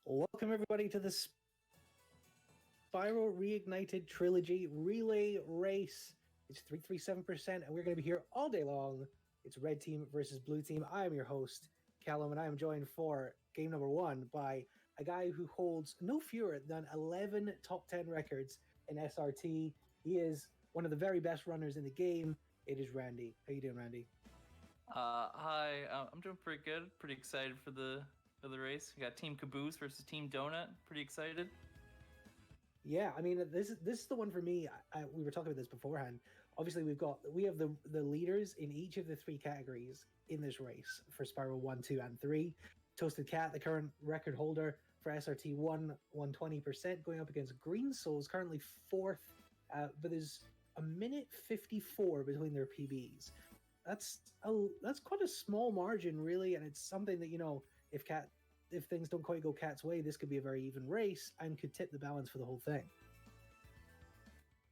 Welcome everybody to the Spyro Reignited Trilogy Relay Race. It's 337%, and we're going to be here all day long. It's red team versus blue team. I am your host, Callum, and I am joined for game number one by a guy who holds no fewer than 11 top 10 records in SRT. He is one of the very best runners in the game. It is Randy. How you doing, Randy? Hi, I'm doing pretty good. Pretty excited for the race. We got Team Caboose versus Team Donut. Pretty excited. Yeah, I mean this is the one for me. We were talking about this beforehand. Obviously, we have the leaders in each of the three categories in this race for Spiral 1, 2, and 3. Toasted Cat, the current record holder for SRT 120%, going up against Green Souls, currently fourth, but there's a minute 54 between their PBs. That's quite a small margin, really, and it's something that if Cat if things don't quite go Cat's way, this could be a very even race and could tip the balance for the whole thing.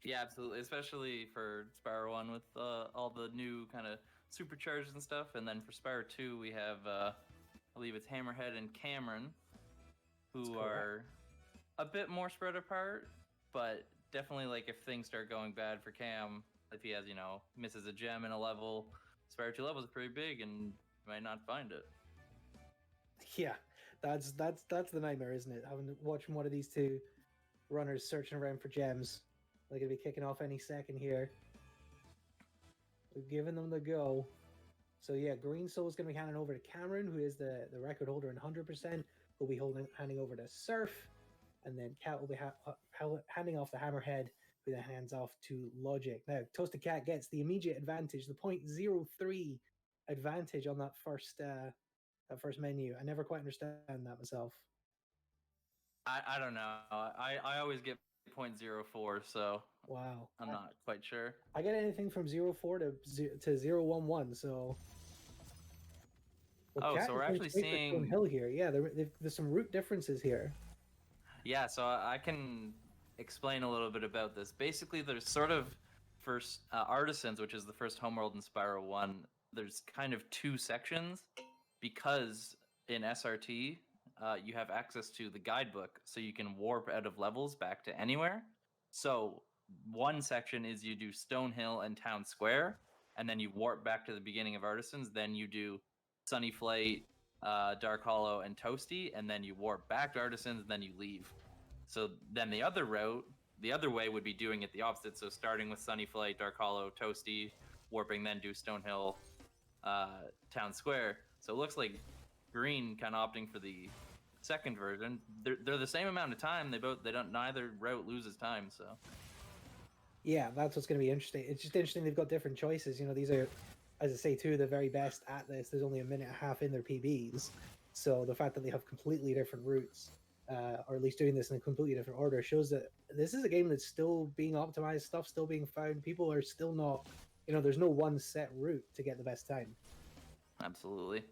Yeah, absolutely. Especially for Spyro 1 with all the new kind of supercharged and stuff. And then for Spyro 2, we have, I believe it's Hammerhead and Cameron, who are a bit more spread apart. But definitely, like, if things start going bad for Cam, if he has, misses a gem in a level, Spyro 2 levels are pretty big and you might not find it. Yeah, that's the nightmare, isn't it? Having to watching one of these two runners searching around for gems. They're gonna be kicking off any second here. We've given them the go. So yeah, Green Soul is gonna be handing over to Cameron, who is the record holder in 100%. Who'll be handing over to Surf, and then Cat will be handing off the Hammerhead, who then hands off to Logic. Now, Toasted Cat gets the immediate advantage, the .03 advantage on that first menu. I never quite understand that myself. I don't know. I always get 0.04, so Wow, I'm not quite sure. I get anything from 04 to 011. So, well, Cat So is we're going actually straight for Stone seeing. Hill here. Yeah, there's some root differences here. Yeah, so I can explain a little bit about this. Basically, there's sort of first Artisans, which is the first homeworld in Spyro 1. There's kind of two sections because in SRT, you have access to the guidebook, so you can warp out of levels back to anywhere. So one section is you do Stonehill and Town Square, and then you warp back to the beginning of Artisans. Then you do Sunny Flight, Dark Hollow, and Toasty, and then you warp back to Artisans, and then you leave. So then the other route, the other way would be doing it the opposite. So starting with Sunny Flight, Dark Hollow, Toasty, warping, then do Stonehill, Town Square. So it looks like Green kind of opting for the second version. They're the same amount of time. Neither route loses time. So Yeah, that's what's going to be interesting. It's just interesting they've got different choices. These are, as I say, two of the very best at this. There's only a minute and a half in their PBs, so the fact that they have completely different routes, or at least doing this in a completely different order, shows that this is a game that's still being optimized. Stuff still being found. People are still not. There's no one set route to get the best time. absolutely.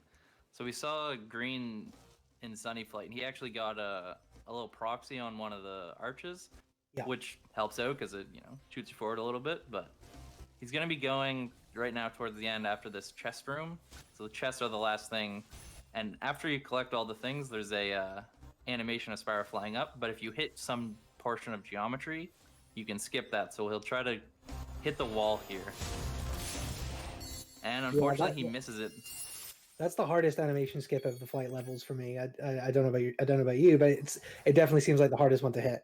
So we saw Green in Sunny Flight, and he actually got a little proxy on one of the arches, Yeah. which helps out because it shoots you forward a little bit. But he's gonna be going right now towards the end after this chest room. So the chests are the last thing, and after you collect all the things, there's a animation of Spyro flying up. But if you hit some portion of geometry, you can skip that. So he'll try to hit the wall here, and unfortunately he misses it. That's the hardest animation skip of the flight levels for me. I don't know about you. I don't know about you, but it definitely seems like the hardest one to hit.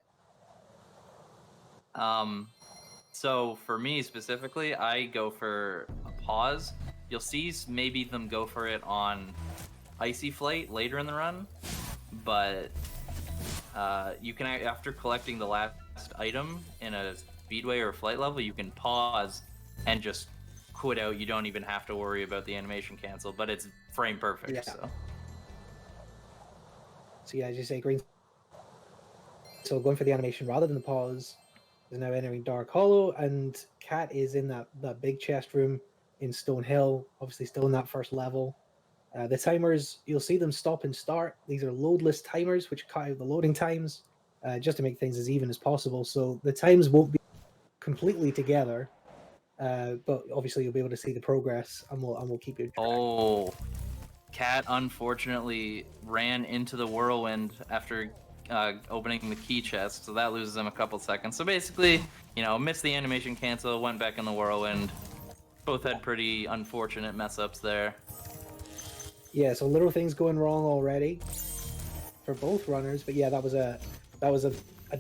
So for me specifically, I go for a pause. You'll see maybe them go for it on Icy Flight later in the run, but you can, after collecting the last item in a speedway or flight level, you can pause and just quit out. You don't even have to worry about the animation cancel, but it's frame perfect. Yeah. So yeah, as you say, Green. So going for the animation rather than the pause is now entering Dark Hollow, and Cat is in that big chest room in Stone Hill, obviously still in that first level. The timers, you'll see them stop and start. These are loadless timers, which cut out the loading times just to make things as even as possible. So the times won't be completely together, but obviously you'll be able to see the progress, and we'll keep you track. oh, Cat unfortunately ran into the whirlwind after opening the key chest, so that loses him a couple seconds. So basically, missed the animation cancel, went back in the whirlwind. Both had pretty unfortunate mess ups there. Yeah, so little things going wrong already for both runners, but yeah, that was a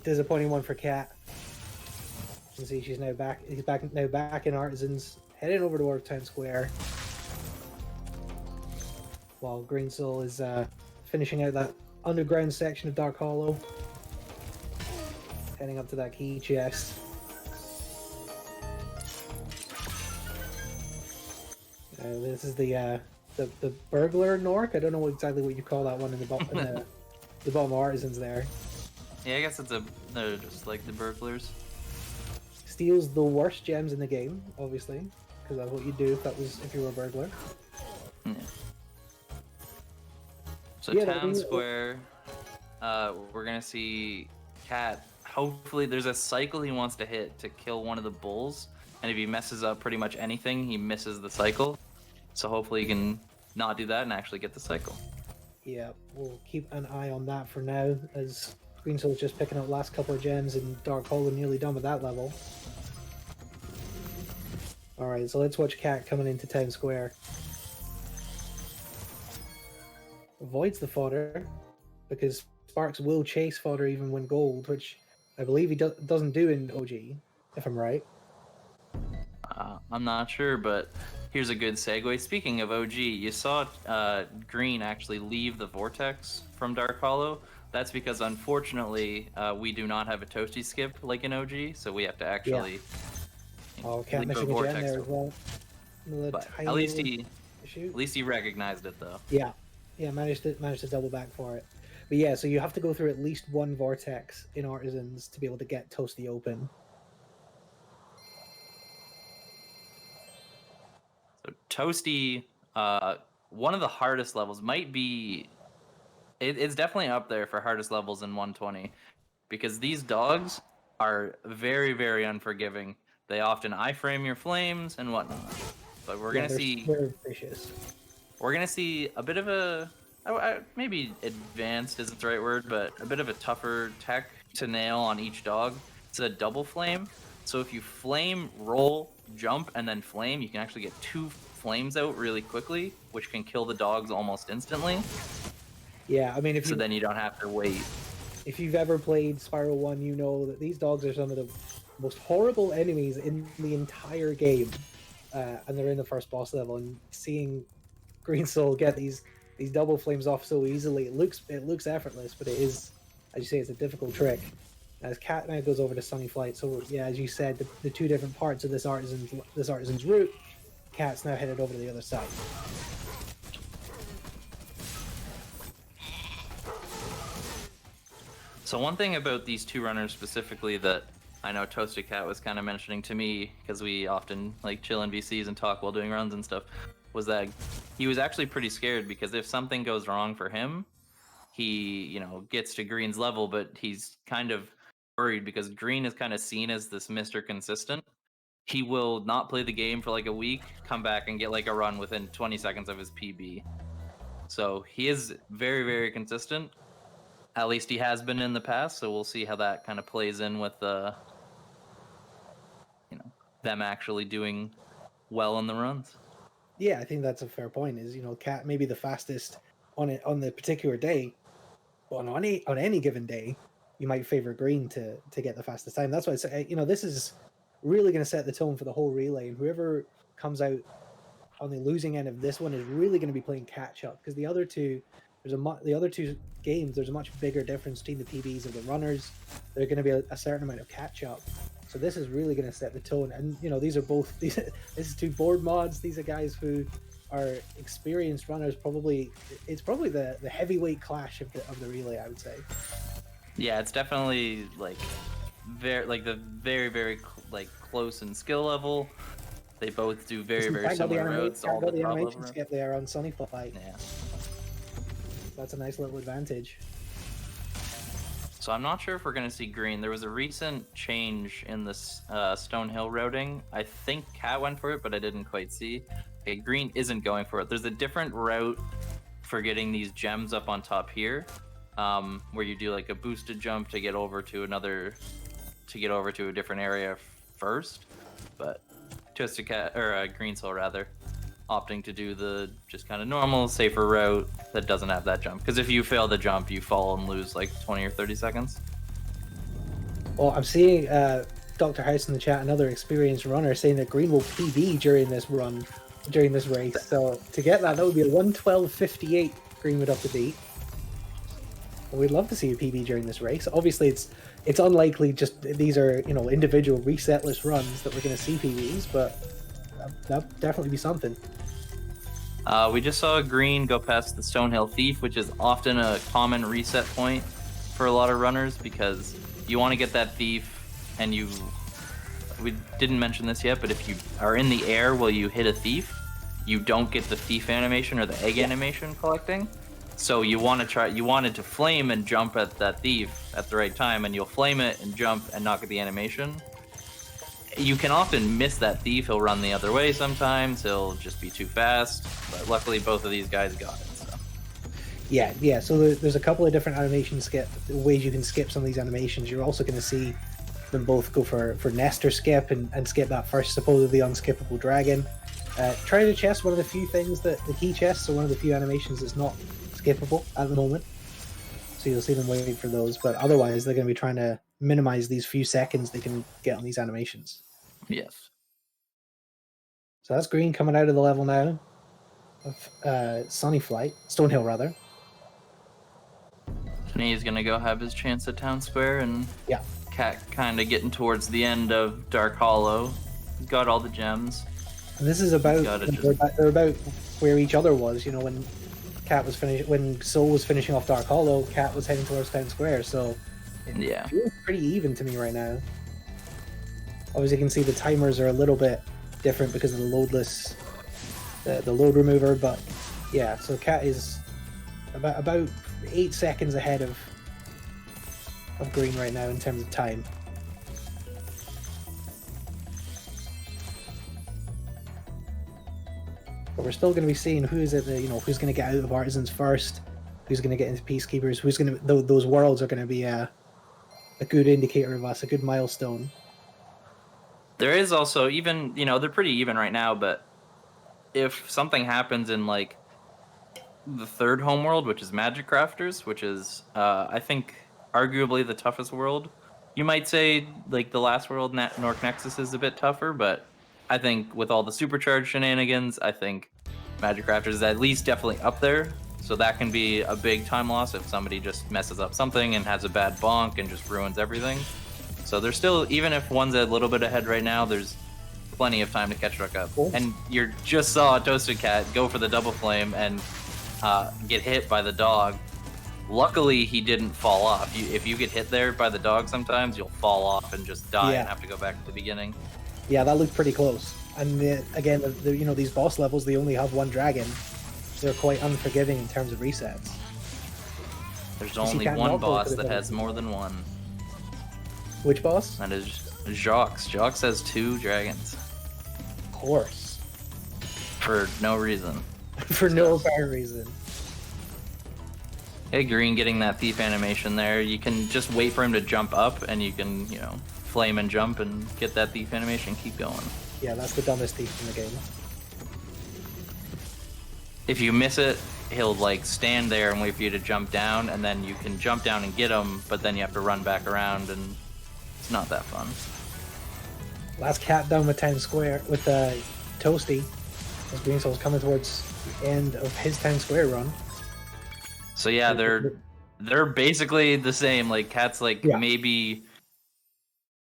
disappointing one for Cat. You can see she's now back. He's back in Artisans, heading over toward Town Square, while Green Soul is finishing out that underground section of Dark Hollow, heading up to that key chest. This is the burglar Nork. I don't know exactly what you call that one in the bottom the bottom of Artisans there. Yeah, I guess they're just like the burglars. Steals the worst gems in the game, obviously, because that's what you'd do if you were a burglar. Yeah. So Yeah, Town Square, we're gonna see Cat. Hopefully, there's a cycle he wants to hit to kill one of the bulls, and if he messes up pretty much anything, he misses the cycle. So hopefully, he can not do that and actually get the cycle. Yeah, we'll keep an eye on that for now, as Green Soul's just picking up last couple of gems in Dark Hollow, nearly done with that level. Alright, so let's watch Cat coming into Town Square. Avoids the fodder, because Sparks will chase fodder even when gold, which I believe he doesn't do in OG, if I'm right. I'm not sure, but here's a good segue. Speaking of OG, you saw Green actually leave the vortex from Dark Hollow. That's because, unfortunately, we do not have a toasty skip like in OG, so we have to actually Cat missing a gem there as well. But at least he recognized it, though. Yeah, managed to double back for it. But yeah, so you have to go through at least one vortex in Artisans to be able to get Toasty open. So Toasty, one of the hardest levels might be. It's definitely up there for hardest levels in 120, because these dogs are very, very unforgiving. They often iframe your flames and whatnot. But we're gonna see. Very vicious. We're gonna see a bit of a maybe advanced isn't the right word, but a bit of a tougher tech to nail on each dog. It's a double flame. So if you flame, roll, jump, and then flame, you can actually get 2 flames out really quickly, which can kill the dogs almost instantly. Yeah, I mean, then you don't have to wait. If you've ever played Spyro 1, you know that these dogs are some of the most horrible enemies in the entire game. And they're in the first boss level, and seeing Green Soul get these double flames off so easily, it looks effortless, but it is, as you say, it's a difficult trick. As Cat now goes over to Sunny Flight, so yeah, as you said, the 2 different parts of this artisan's route, Cat's now headed over to the other side. So one thing about these 2 runners specifically that I know Toasted Cat was kind of mentioning to me, because we often like chill in VCs and talk while doing runs and stuff, was that he was actually pretty scared, because if something goes wrong for him, he gets to Green's level, but he's kind of worried because Green is kind of seen as this Mr. Consistent. He will not play the game for like a week, come back and get like a run within 20 seconds of his PB. So he is very, very consistent. At least he has been in the past, so we'll see how that kind of plays in with them actually doing well in the runs. Yeah, I think that's a fair point. Is Cat may be the fastest on the particular day, but on any given day, you might favor Green to get the fastest time. That's why I say this is really going to set the tone for the whole relay, and whoever comes out on the losing end of this one is really going to be playing catch up, because the other two games, there's a much bigger difference between the PBs of the runners. There's going to be a certain amount of catch up. So this is really going to set the tone. And these is 2 board mods. These are guys who are experienced runners. It's probably the heavyweight clash of the relay, I would say. Yeah, it's definitely very very close in skill level. They both do very similar routes. All the animation skip there on Sunny Flight. Yeah. That's a nice little advantage. So I'm not sure if we're going to see Green. There was a recent change in this Stonehill routing. I think Cat went for it, but I didn't quite see. Okay, Green isn't going for it. There's a different route for getting these gems up on top here, where you do like a boosted jump to get over to a different area first. But Twisted Cat, or Green Soul rather, opting to do the just kind of normal, safer route that doesn't have that jump. Because if you fail the jump, you fall and lose like 20 or 30 seconds. Well, I'm seeing Dr. House in the chat, another experienced runner, saying that Green will PB during this race. So to get that would be a 1:12.58 Green would have to beat. And we'd love to see a PB during this race. Obviously, it's unlikely. Just these are individual resetless runs that we're going to see PBs, but that'll definitely be something. We just saw Green go past the Stonehill Thief, which is often a common reset point for a lot of runners because you want to get that thief, and we didn't mention this yet, but if you are in the air while you hit a thief, you don't get the thief animation or the egg animation collecting. So you wanted to flame and jump at that thief at the right time, and you'll flame it and jump and not get the animation. You can often miss that thief. He'll run the other way sometimes. He'll just be too fast. But luckily, both of these guys got it. So. Yeah. So there's a couple of different ways you can skip some of these animations. You're also going to see them both go for Nestor skip and skip that first supposedly unskippable dragon. Try to chest one of the few things that the key chests, so one of the few animations that's not skippable at the moment. So you'll see them waiting for those, but otherwise they're going to be trying to minimize these few seconds they can get on these animations. Yes. So that's Green coming out of the level now of Sunny Flight, Stonehill rather. And he's gonna go have his chance at Town Square, and Cat kind of getting towards the end of Dark Hollow. He's got all the gems. And this is about they're about where each other was. When when Soul was finishing off Dark Hollow, Cat was heading towards Town Square. So it feels pretty even to me right now. Obviously, you can see the timers are a little bit different because of the loadless, the load remover. But yeah, so Cat is about 8 seconds ahead of Green right now in terms of time. But we're still going to be seeing who's going to get out of Artisans first, who's going to get into Peacekeepers, those worlds are going to be a good indicator of us, a good milestone. There is also they're pretty even right now, but if something happens in like the third homeworld, which is Magic Crafters, which is I think arguably the toughest world, you might say like the last world, North Nexus, is a bit tougher, but I think with all the supercharged shenanigans, I think Magic Crafters is at least definitely up there. So that can be a big time loss if somebody just messes up something and has a bad bonk and just ruins everything. So there's still, even if one's a little bit ahead right now, there's plenty of time to catch back up. Cool. And you just saw Toasted Cat go for the double flame and get hit by the dog. Luckily, he didn't fall off. If you get hit there by the dog, sometimes you'll fall off and just die and have to go back to the beginning. Yeah, that looked pretty close. And again, these boss levels, they only have one dragon. So they're quite unforgiving in terms of resets. There's only one boss that has more than one. Which boss? That is Jaux. Jaux has 2 dragons. Of course. For no reason. For no apparent reason. Hey, Green getting that thief animation there. You can just wait for him to jump up, and you can, flame and jump and get that thief animation. Keep going. Yeah, that's the dumbest thief in the game. If you miss it, he'll like stand there and wait for you to jump down, and then you can jump down and get him, but then you have to run back around, and it's not that fun. Last Cat down with Town Square with Toasty, as Green Soul's coming towards the end of his Town Square run. So yeah, they're basically the same. Like Cat's maybe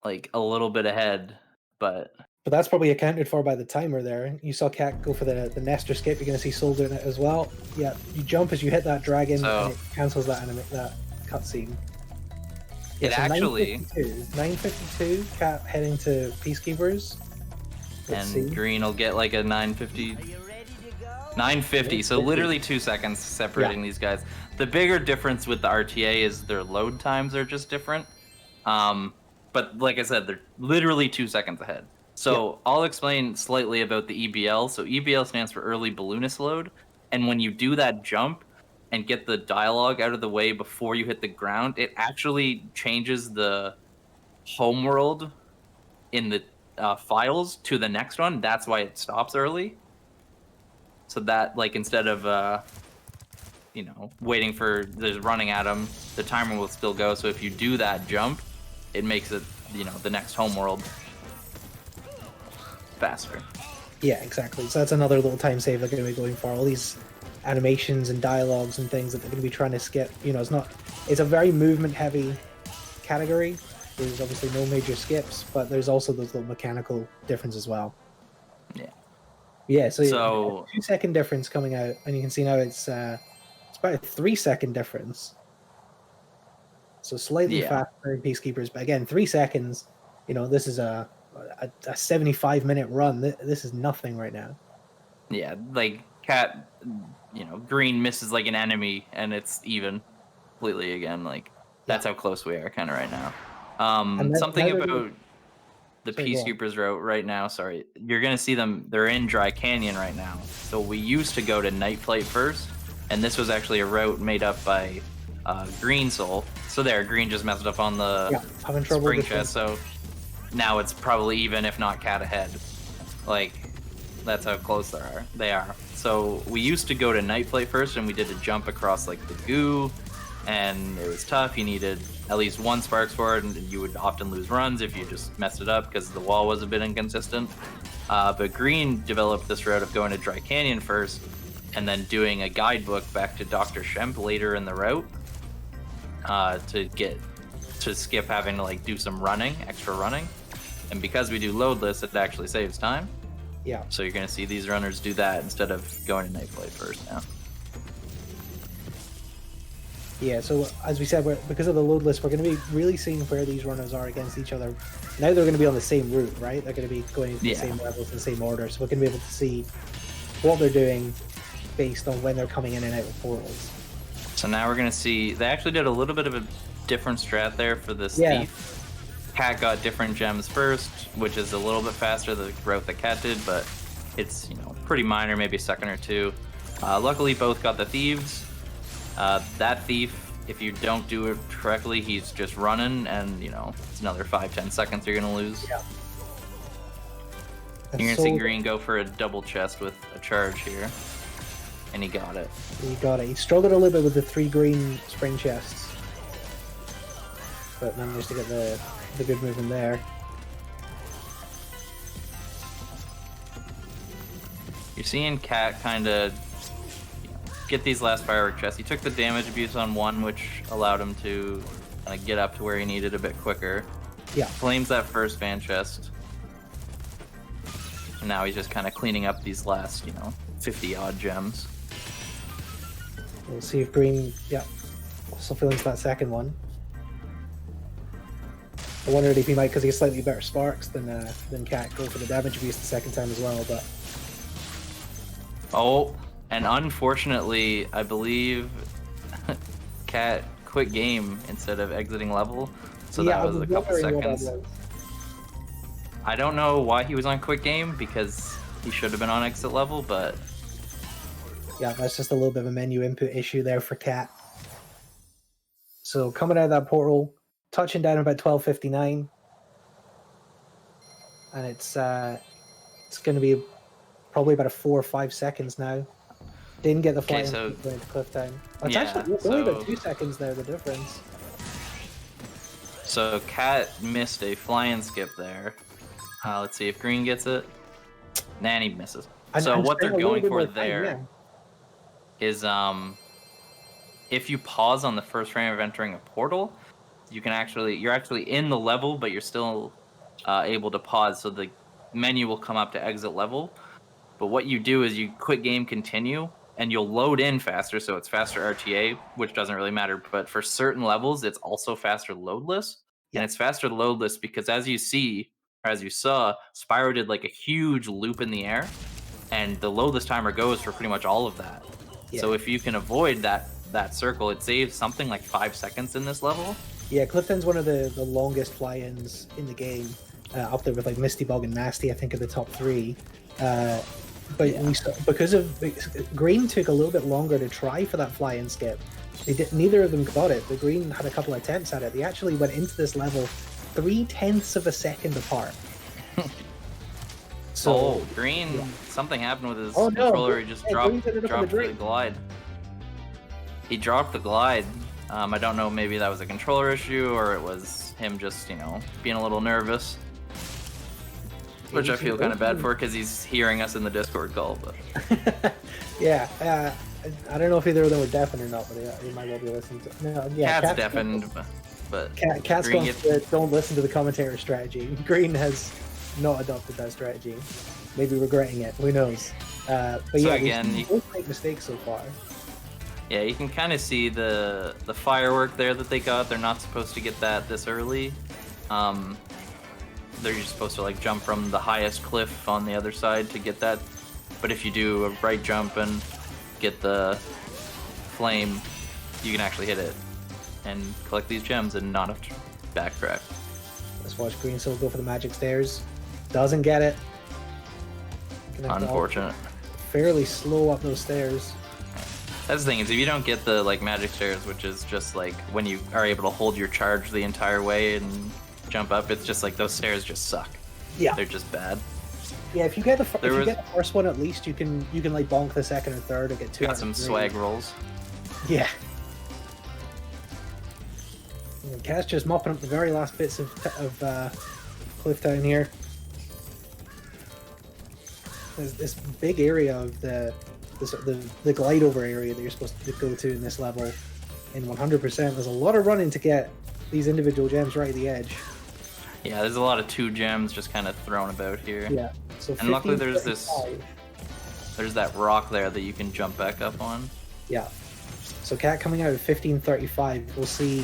like a little bit ahead, but that's probably accounted for by the timer there. You saw Cat go for the Nestor skip. You're going to see Soul doing it as well. Yeah, you jump as you hit that dragon, and it cancels that cutscene. Yeah, it so actually 9:52. Cat heading to Peacekeepers. And Green will get like a 9:50. 9:50. So literally 2 seconds separating these guys. The bigger difference with the RTA is their load times are just different. But like I said, they're literally 2 seconds ahead. So I'll explain slightly about the EBL. So EBL stands for Early Balloonist Load. And when you do that jump, and get the dialogue out of the way before you hit the ground, it actually changes the homeworld in the files to the next one. That's why it stops early. So that, like, instead of waiting for there's running at them, the timer will still go. So if you do that jump, it makes it the next homeworld faster. Yeah, exactly. So that's another little time save they're going to be going for. All these animations and dialogues and things that they're going to be trying to skip. It's a very movement heavy category. There's obviously no major skips, but there's also those little mechanical differences as well. Yeah. Yeah, so 2-second difference coming out, and you can see now it's about a 3-second difference. So slightly faster in Peacekeepers, but again, 3 seconds. This is a 75-minute run. This is nothing right now. Yeah, like Cat, green misses like an enemy, and it's even completely again. Like that's how close we are, kind of right now. Something about the Peacekeepers route right now. Sorry, you're gonna see them. They're in Dry Canyon right now. So we used to go to Night Flight first, and this was actually a route made up by Green Soul. So Green just messed up on the spring chest. So now it's probably even, if not Cat ahead. Like that's how close they are. So we used to go to Night Flight first, and we did a jump across like the goo, and it was tough. You needed at least one sparks for it, and you would often lose runs if you just messed it up because the wall was a bit inconsistent. But Green developed this route of going to Dry Canyon first, and then doing a guidebook back to Dr. Shemp later in the route to skip having to like do some extra running. And because we do loadless, it actually saves time. Yeah. So you're going to see these runners do that instead of going to Night Flight first now. Yeah, so as we said, because of the load list, we're going to be really seeing where these runners are against each other. Now they're going to be on the same route, right? They're going to be going into the same levels in the same order. So we're going to be able to see what they're doing based on when they're coming in and out of portals. So now we're going to see, they actually did a little bit of a different strat there for this thief. Cat got different gems first, which is a little bit faster the route that Cat did, but it's pretty minor, maybe a second or two. Luckily, both got the thieves. That thief, if you don't do it correctly, he's just running, and it's another 5-10 seconds you're gonna lose. Yeah. You're gonna see Green go for a double chest with a charge here, and he got it. He struggled a little bit with the 3 green spring chests, but managed to get the good movement there. You're seeing Cat kind of get these last firework chests. He took the damage abuse on one, which allowed him to kind of get up to where he needed a bit quicker. Yeah. Flames that first fan chest. And now he's just kind of cleaning up these last, 50-odd gems. We'll see if Green, also feeling that second one. I wondered if he might, because he has slightly better sparks than Cat, go for the damage abuse the second time as well, but... Oh, and unfortunately, I believe Cat quit game instead of exiting level, so that was a couple seconds. I don't know why he was on quit game, because he should have been on exit level, but... Yeah, that's just a little bit of a menu input issue there for Cat. So coming out of that portal, touching down about 12:59, and it's going to be probably about 4 or 5 seconds now. Didn't get the flying into cliff down. It's actually only about 2 seconds there, the difference. So Cat missed a flying skip there. Let's see if Green gets it. Nah, he misses. So what they're going for there is if you pause on the first frame of entering a portal, you're actually in the level, but you're still able to pause, so the menu will come up to exit level. But what you do is you quit game, continue, and you'll load in faster, so it's faster RTA, which doesn't really matter. But for certain levels, it's also faster loadless, and it's faster loadless because as you saw, Spyro did like a huge loop in the air, and the loadless timer goes for pretty much all of that. Yeah. So if you can avoid that circle, it saves something like 5 seconds in this level. Yeah, Clifton's one of the longest fly-ins in the game, up there with like Misty Bog and Nasty, I think, are the top 3. But Yeah. we saw, because of green took a little bit longer to try for that fly and skip. Neither of them got it, but green had a couple attempts at it. They actually went into this level 0.3 of a second apart. So green, yeah. something happened with his Oh, no. controller. He just dropped Green ended up on the glide. He dropped the glide. I don't know, maybe that was a controller issue or it was him just, being a little nervous. Which I feel kind of bad for because he's hearing us in the Discord call. But yeah, I don't know if either of them were deafened or not, but they might well be listening to. No, yeah, Cat's deafened, but Cat's Green going to don't listen to the commentator strategy. Green has not adopted that strategy, maybe regretting it. Who knows? But so yeah, again, you both make mistakes so far. Yeah, you can kind of see the firework there that they got. They're not supposed to get that this early. They're just supposed to like jump from the highest cliff on the other side to get that. But if you do a right jump and get the flame, you can actually hit it and collect these gems and not have to backtrack. Let's watch Green Soul go for the magic stairs. Doesn't get it. Unfortunate. Fairly slow up those stairs. That's the thing, is if you don't get the like magic stairs, which is just like when you are able to hold your charge the entire way and jump up, it's just like those stairs just suck. Yeah, they're just bad. Yeah, if you get the first one, at least you can like bonk the second or third or get two. Got some swag rolls. Yeah. Cat's just mopping up the very last bits of cliff down here. There's this big area of the glide over area that you're supposed to go to in this level. In 100%, there's a lot of running to get these individual gems right at the edge. Yeah, there's a lot of 2 gems just kind of thrown about here. Yeah. So and luckily there's that rock there that you can jump back up on. Yeah. So Cat coming out at 1535. We'll see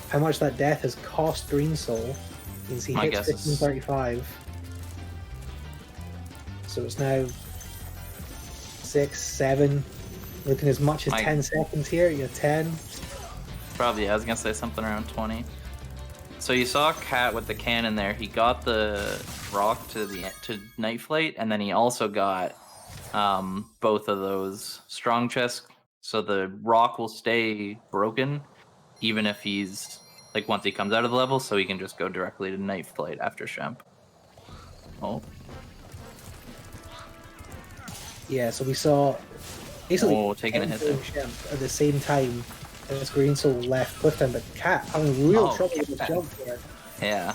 how much that death has cost Green Soul. Means he hits 1535. So it's now 6, 7, looking as much as 10 seconds here. Yeah, 10. Probably, I was gonna say something around 20. So you saw Cat with the cannon there. He got the rock to Night Flight, and then he also got both of those strong chests. So the rock will stay broken, even if he's like once he comes out of the level, so he can just go directly to Night Flight after Shemp. Oh. Yeah, so we saw basically taking a hit there. Shemp at the same time as Green Soul left Clifton, but Cat having real trouble with the jump there. Yeah.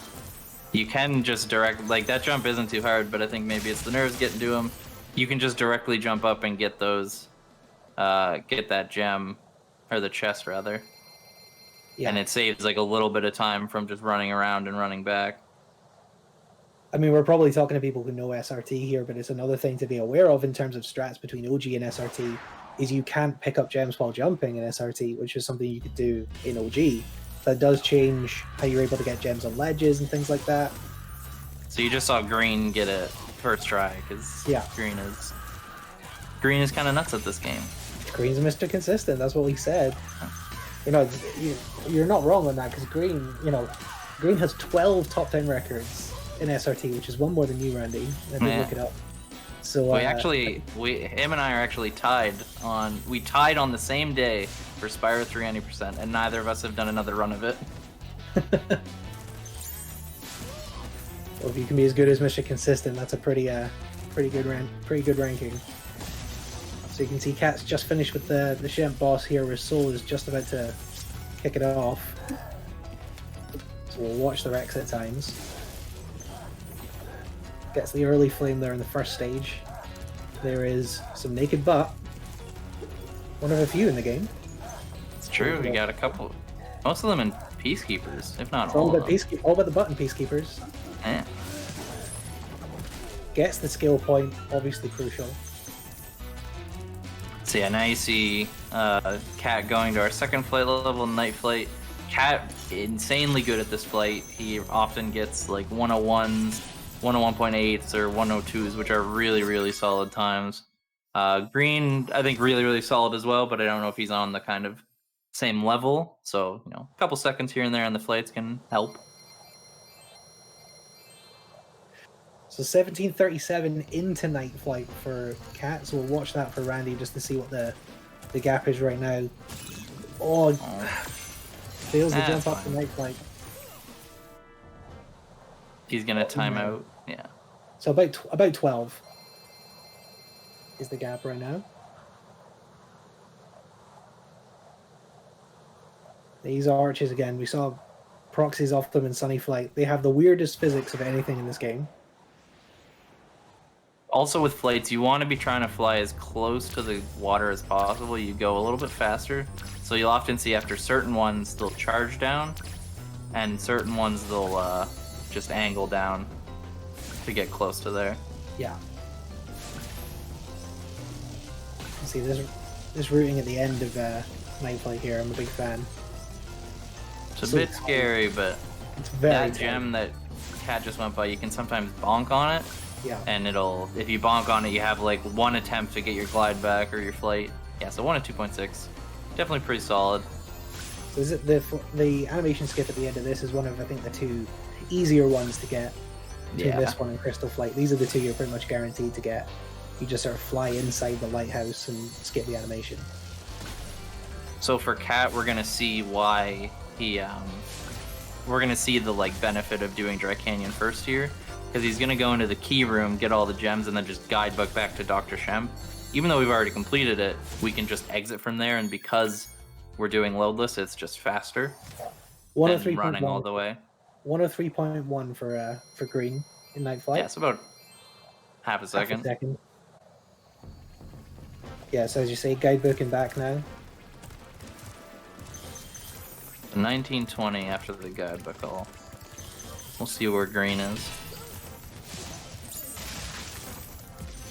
You can just like that jump isn't too hard, but I think maybe it's the nerves getting to him. You can just directly jump up and get those, get that gem, or the chest rather. Yeah. And it saves like a little bit of time from just running around and running back. I mean, we're probably talking to people who know SRT here, but it's another thing to be aware of in terms of strats between OG and SRT, is you can't pick up gems while jumping in SRT, which is something you could do in OG. That does change how you're able to get gems on ledges and things like that. So you just saw Green get it first try, because Green is kind of nuts at this game. Green's Mr. Consistent, that's what we said. You know, you're not wrong on that, because Green has 12 top 10 records in SRT, which is one more than you, Randy. I did look it up. So him and I are actually tied on the same day for Spyro 300%, and neither of us have done another run of it. Well, if you can be as good as Mr. Consistent, that's a pretty good ranking. So you can see Cat's just finished with the Shemp boss here, where Soul is just about to kick it off. So we'll watch their exit times. Gets the early flame there in the first stage. There is some naked butt. One of a few in the game. It's true, we got a couple. Most of them in Peacekeepers, if not all of them. All about the button Peacekeepers. Yeah. Gets the skill point, obviously crucial. So yeah, now you see Cat going to our second flight level, Night Flight. Cat, insanely good at this flight. He often gets like 101s, 101.8s, or 102s, which are really, really solid times. Green, I think really, really solid as well, but I don't know if he's on the kind of same level. So, a couple seconds here and there on the flights can help. So 1737 into Night Flight for Cat. So we'll watch that for Randy just to see what the gap is right now. Oh, fails to jump up to Night Flight. He's gonna time out. Yeah. So about 12 is the gap right now. These arches again. We saw proxies off them in Sunny Flight. They have the weirdest physics of anything in this game. Also with flights, you want to be trying to fly as close to the water as possible. You go a little bit faster. So you'll often see after certain ones, they'll charge down. And certain ones, they'll just angle down to get close to there. Yeah. See, this routing at the end of Night Flight here, I'm a big fan. It's a bit scary, but it's very that gem that Cat just went by, you can sometimes bonk on it. Yeah. And if you bonk on it, you have like one attempt to get your glide back or your flight. Yeah, so 1 at 2.6. Definitely pretty solid. So is it the animation skip at the end of this is one of, I think, the two easier ones to get. Between this one and Crystal Flight. These are the two you're pretty much guaranteed to get. You just sort of fly inside the lighthouse and skip the animation. So for Cat, we're going to see why we're going to see the benefit of doing Dry Canyon first here. Because he's going to go into the key room, get all the gems, and then just guide back to Dr. Shem. Even though we've already completed it, we can just exit from there, and because we're doing loadless, it's just faster than running all the way. 103.1 for green in Night Flight. Yeah, it's about half a second. Yeah, so as you say, guidebook and back now. 1920 after the guidebook all. We'll see where green is.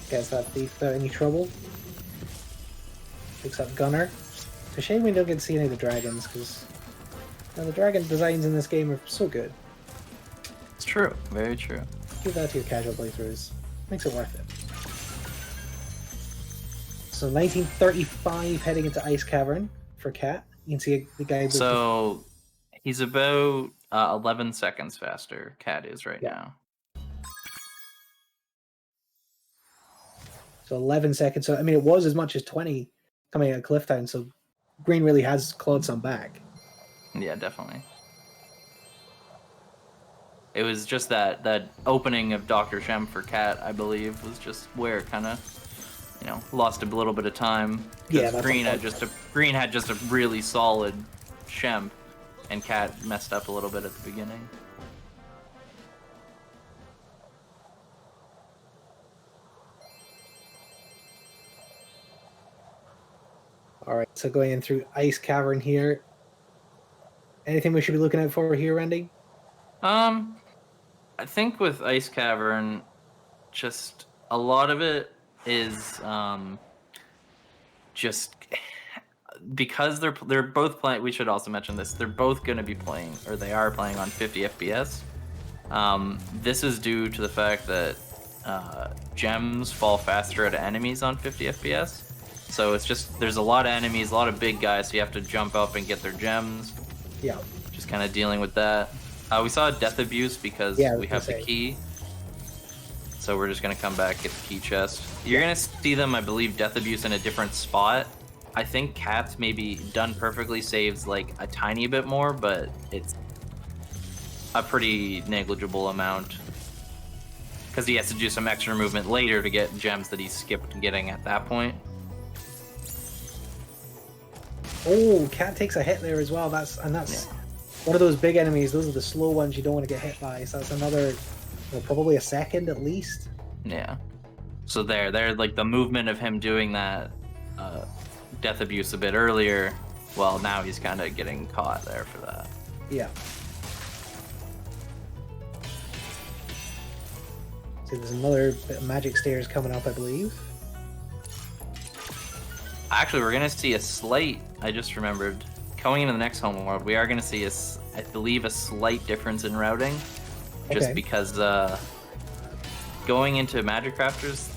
Gets that thief without any trouble. Picks up Gunner. It's a shame we don't get to see any of the dragons, because the dragon designs in this game are so good. It's true. Very true. Give that to your casual playthroughs. Makes it worth it. So 1935 heading into Ice Cavern for Cat. You can see the guy. So he's about 11 seconds faster. Cat is right now. So 11 seconds. So I mean, it was as much as 20 coming out of Clifftown. So green really has clawed some back. Yeah, definitely. It was just that opening of Dr. Shem for Cat, I believe, was just where it kind of, lost a little bit of time. Yeah, Green had just a really solid Shem, and Cat messed up a little bit at the beginning. All right, so going in through Ice Cavern here. Anything we should be looking out for here, Randy? I think with Ice Cavern, just a lot of it is just because they're both playing. We should also mention this. They're both going to be playing, or they are playing on 50 FPS. This is due to the fact that gems fall faster at enemies on 50 FPS. So it's just, there's a lot of enemies, a lot of big guys, so you have to jump up and get their gems. Yeah. Just kind of dealing with that. We saw Death Abuse because we have the key. So we're just going to come back, get the key chest. You're going to see them, I believe, Death Abuse in a different spot. I think Cat's maybe done perfectly saves like a tiny bit more, but it's a pretty negligible amount. Because he has to do some extra movement later to get gems that he skipped getting at that point. Oh, Cat takes a hit there as well. That's one of those big enemies. Those are the slow ones you don't want to get hit by. So that's another, probably a second at least. Yeah. So there, like the movement of him doing that Death Abuse a bit earlier. Well, now he's kind of getting caught there for that. Yeah. So there's another bit of magic stairs coming up, I believe. Actually, we're gonna see a slight. I just remembered. Going into the next homeworld, we are gonna see I believe, a slight difference in routing, just because going into Magic Crafters,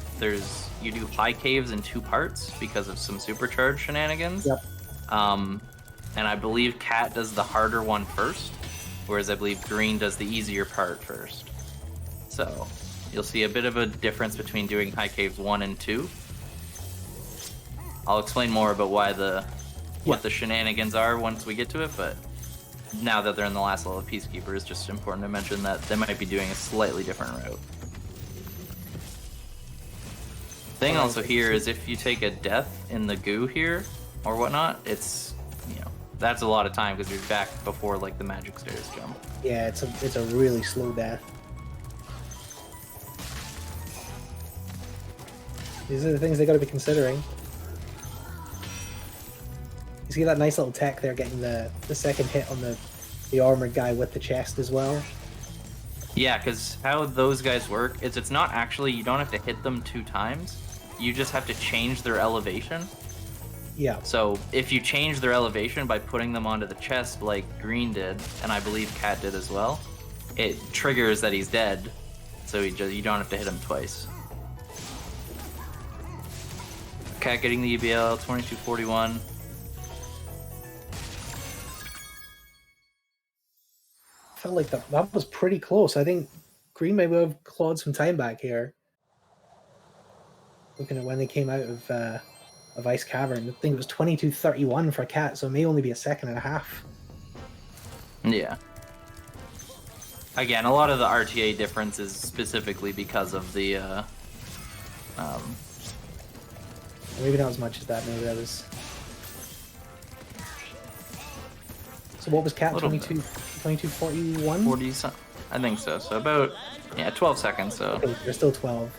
you do high caves in 2 parts because of some supercharge shenanigans. Yep. And I believe Cat does the harder one first, whereas I believe Green does the easier part first. So you'll see a bit of a difference between doing High Caves 1 and 2. I'll explain more about what the shenanigans are once we get to it, but now that they're in the last level of Peacekeeper, it's just important to mention that they might be doing a slightly different route. Thing also here is if you take a death in the goo here or whatnot, it's, that's a lot of time because you're back before like the magic stairs jump. Yeah, it's a really slow death. These are the things they got to be considering. You see that nice little tech there, getting the second hit on the armored guy with the chest as well. Yeah, because how those guys work is it's not actually, you don't have to hit them 2 times. You just have to change their elevation. Yeah. So if you change their elevation by putting them onto the chest like Green did, and I believe Cat did as well, it triggers that he's dead. So you don't have to hit him twice. Cat getting the EBL, 2241. Felt like that was pretty close. I think Green may have clawed some time back here. Looking at when they came out of Ice Cavern, I think it was 22:31 for Cat, so it may only be a second and a half. Yeah. Again, a lot of the RTA difference is specifically because of the maybe not as much as that. Maybe that was. So what was Cat? 22:41? 40 something. I think so. So about 12 seconds. So okay, there's still 12.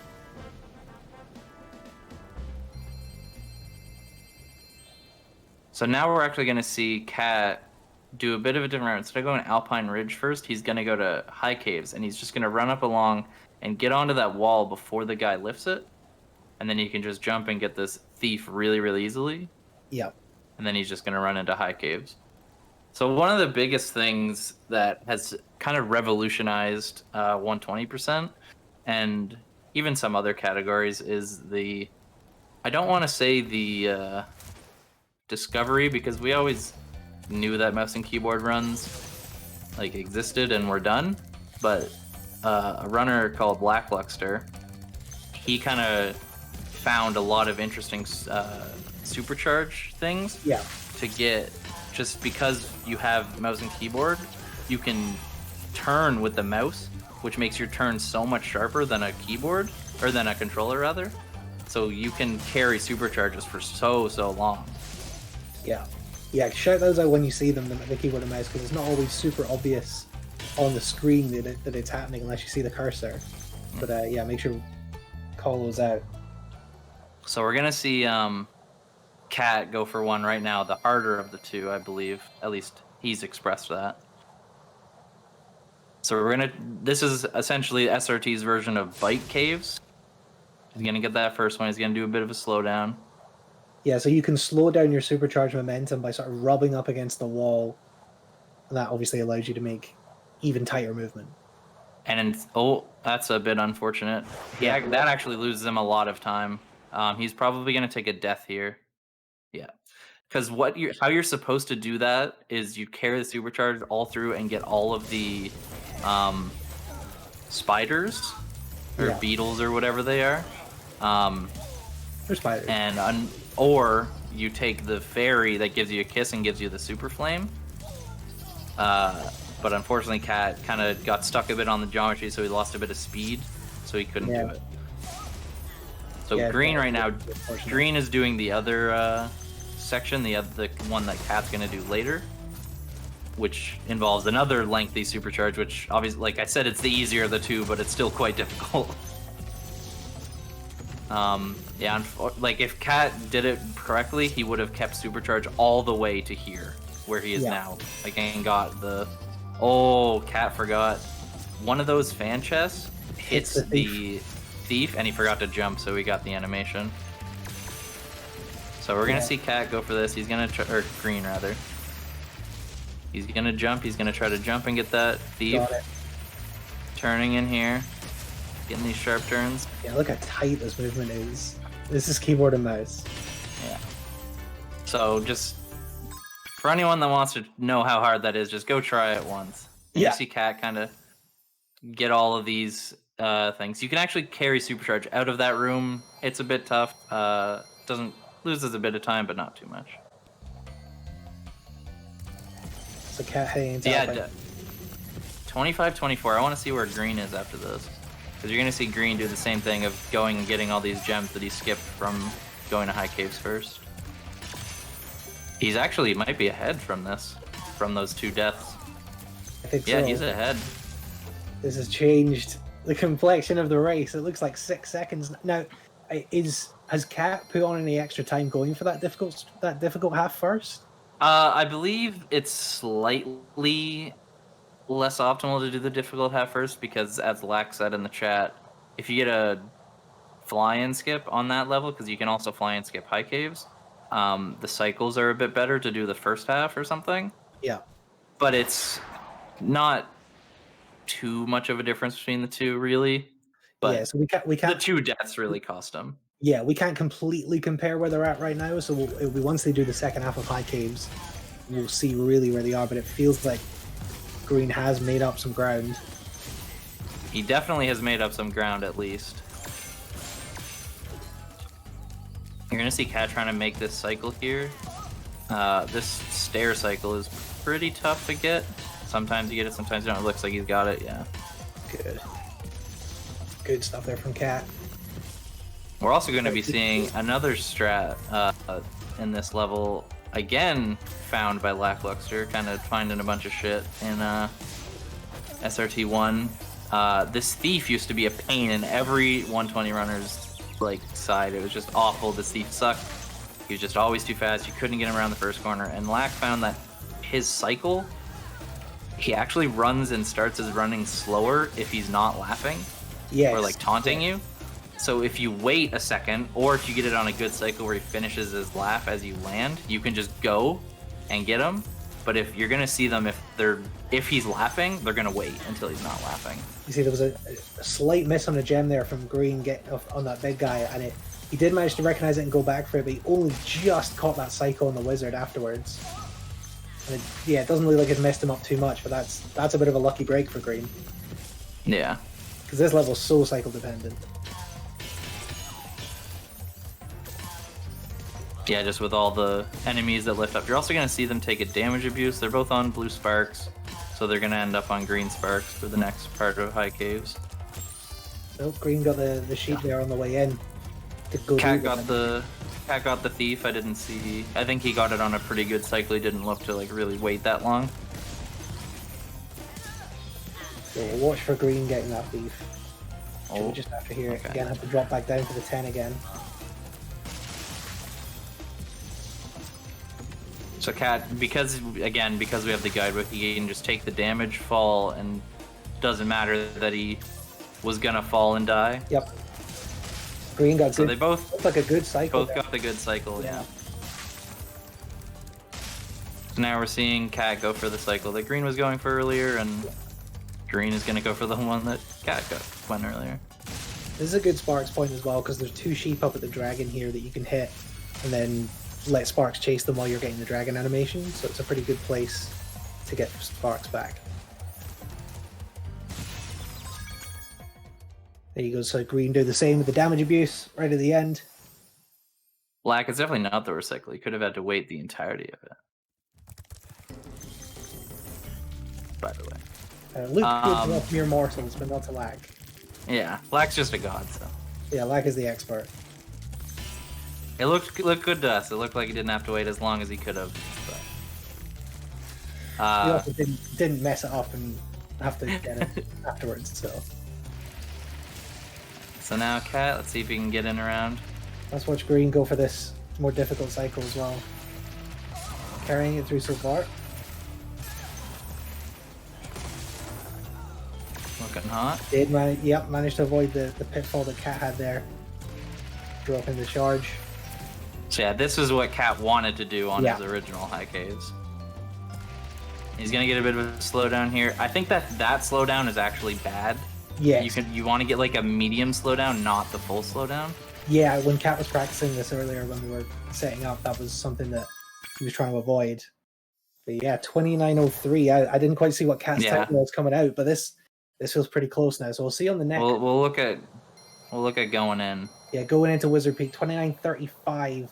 So now we're actually going to see Cat do a bit of a different route. Instead of going Alpine Ridge first, he's going to go to High Caves, and he's just going to run up along and get onto that wall before the guy lifts it. And then you can just jump and get this thief really, really easily. Yep. And then he's just going to run into High Caves. So one of the biggest things that has kind of revolutionized 120% and even some other categories is I don't want to say the discovery, because we always knew that mouse and keyboard runs like existed and were done, but a runner called Blackluster, he kind of found a lot of interesting supercharge things. Yeah. To get, just because you have mouse and keyboard, you can turn with the mouse, which makes your turn so much sharper than a keyboard, or than a controller rather. So you can carry supercharges for so long. Yeah, shout those out when you see them, the keyboard and mouse, because it's not always super obvious on the screen that it's happening unless you see the cursor. But yeah, make sure to call those out. So we're gonna see Cat go for one right now, the harder of the two, I believe. At least he's expressed that. So this is essentially SRT's version of Bite Caves. He's gonna get that first one. He's gonna do a bit of a slowdown. Yeah, so you can slow down your supercharged momentum by sort of rubbing up against the wall. And that obviously allows you to make even tighter movement. And that's a bit unfortunate. Yeah, that actually loses him a lot of time. He's probably gonna take a death here. Yeah, because how you're supposed to do that is you carry the supercharge all through and get all of the spiders or beetles or whatever they are. They're spiders. Or you take the fairy that gives you a kiss and gives you the super flame. But unfortunately, Cat kind of got stuck a bit on the geometry, so he lost a bit of speed, so he couldn't do it. So Green right now, Green is doing the other section, the one that Cat's gonna do later, which involves another lengthy supercharge, which obviously, like I said, it's the easier of the two, but it's still quite difficult. Yeah, like if Cat did it correctly, he would have kept supercharge all the way to here, where he is now. Like, and got Cat forgot. One of those fan chests hits the thief, and he forgot to jump, so we got the animation. So we're gonna see Cat go for this. He's gonna or Green rather. He's gonna jump. He's gonna try to jump and get that thief. Turning in here, getting these sharp turns. Yeah, look how tight this movement is. This is keyboard and mouse. Yeah. So just for anyone that wants to know how hard that is, just go try it once. You see Cat kind of get all of these things. You can actually carry Supercharge out of that room. It's a bit tough. Loses a bit of time, but not too much. So Cat heading into Yeah, Alpine. 25-24. I want to see where green is after this. Because you're going to see green do the same thing of going and getting all these gems that he skipped from going to high caves first. He's actually might be ahead from this, from those 2 deaths. I think Yeah, so. he's ahead. This has changed the complexion of the race. It looks like 6 seconds now. Has Cat put on any extra time going for that difficult half first? I believe it's slightly less optimal to do the difficult half first because, as Lack said in the chat, if you get a fly and skip on that level, because you can also fly and skip high caves, the cycles are a bit better to do the first half or something. Yeah. But it's not too much of a difference between the two, really. But yeah, so we can't the 2 deaths really cost him. Yeah, we can't completely compare where they're at right now. So it'll be once they do the second half of high caves, we'll see really where they are. But it feels like green has made up some ground. He definitely has made up some ground, at least. You're gonna see Cat trying to make this cycle here. This stair cycle is pretty tough to get. Sometimes you get it, sometimes you don't. It looks like he's got it, yeah. Good stuff there from Cat. We're also going to be seeing another strat in this level, again found by Lackluster, kind of finding a bunch of shit in SRT1. This thief used to be a pain in every 120 runner's side. It was just awful. This thief sucked. He was just always too fast. You couldn't get him around the first corner. And Lack found that his cycle, he actually runs and starts his running slower if he's not laughing or taunting you. So if you wait a second, or if you get it on a good cycle where he finishes his laugh as you land, you can just go and get him. But if you're gonna see them, if he's laughing, they're gonna wait until he's not laughing. You see, there was a slight miss on a gem there from green on that big guy, and he did manage to recognize it and go back for it, but he only just caught that cycle on the wizard afterwards. And it doesn't look like it messed him up too much, but that's a bit of a lucky break for green. Yeah. Because this level's so cycle dependent. Yeah, just with all the enemies that lift up. You're also going to see them take a damage abuse. They're both on blue sparks, so they're going to end up on green sparks for the next part of high caves. Nope, green got the sheep there on the way in. Cat got the thief. I didn't see. I think he got it on a pretty good cycle. He didn't look to really wait that long. So we'll watch for green getting that thief. Oh, just after here, okay. Again, have to drop back down for the 10 again. So Cat, because we have the guidebook, he can just take the damage, fall, and doesn't matter that he was gonna fall and die. Yep. Green got so good. they both looked like a good cycle. Both got the good cycle, yeah. So now we're seeing Cat go for the cycle that green was going for earlier, and green is gonna go for the one that Cat went earlier. This is a good Sparks point as well, because there's 2 sheep up at the dragon here that you can hit, and then let Sparks chase them while you're getting the dragon animation, so it's a pretty good place to get Sparks back. There you go, so green do the same with the damage abuse right at the end. Black is definitely not the worst cycle. He could have had to wait the entirety of it. By the way. Luke good enough mere mortals, but not to Lack. Yeah, Lack's just a god, so. Yeah, Lack is the expert. It looked good to us. It looked like he didn't have to wait as long as he could have. But, he also didn't mess it up and have to get it afterwards. So now Cat, let's see if he can get in around. Let's watch green go for this more difficult cycle as well. Carrying it through so far. Looking hot. Managed to avoid the pitfall that Cat had there. Dropping the charge. So yeah, this is what Cat wanted to do on his original high caves. He's gonna get a bit of a slowdown here. I think that slowdown is actually bad. Yeah. You want to get like a medium slowdown, not the full slowdown. Yeah, when Cat was practicing this earlier when we were setting up, that was something that he was trying to avoid. But yeah, 2903. I didn't quite see what Cat's title was coming out, but this This feels pretty close now, so we'll see on the next. We'll look at going in. Yeah, going into Wizard Peak, 29.35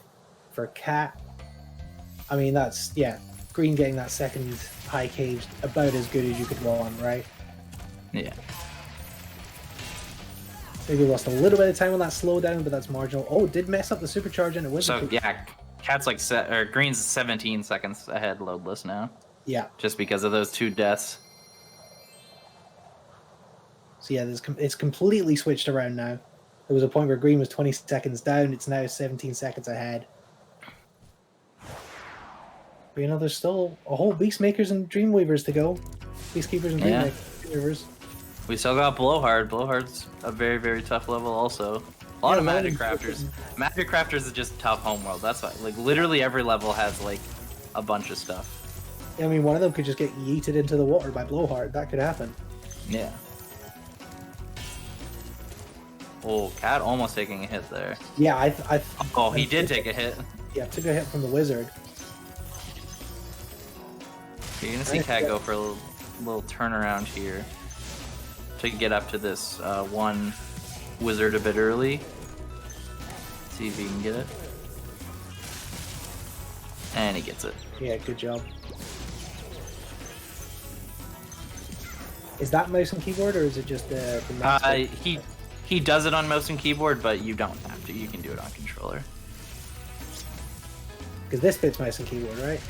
for Cat. I mean, that's, yeah, Green getting that second high cage, about as good as you could want, right? Yeah. Maybe lost a little bit of time on that slowdown, but that's marginal. Oh, did mess up the supercharge into Wizard Peak. Yeah, Cat's like Green's 17 seconds ahead loadless now. Yeah. Just because of those 2 deaths. So yeah, it's completely switched around now. There was a point where Green was 20 seconds down. It's now 17 seconds ahead. But you know, there's still a whole Beastmakers and Dreamweavers to go. Peacekeepers and Dreamweavers. We still got Blowhard. Blowhard's a very, very tough level also. A lot of Magic Crafters. Magic Crafters is just tough homeworld. That's why, like, literally every level has, like, a bunch of stuff. Yeah, I mean, one of them could just get yeeted into the water by Blowhard. That could happen. Yeah. Oh, Cat almost taking a hit there. Yeah, Oh, he did take a hit. Yeah, took a hit from the Wizard. You're gonna see Cat go for a little turnaround here to get up to this one Wizard a bit early. See if he can get it. And he gets it. Yeah, good job. Is that mouse and keyboard, or is it just the mouse? He does it on mouse and keyboard, but you don't have to. You can do it on controller. Because this bit's mouse and keyboard, right?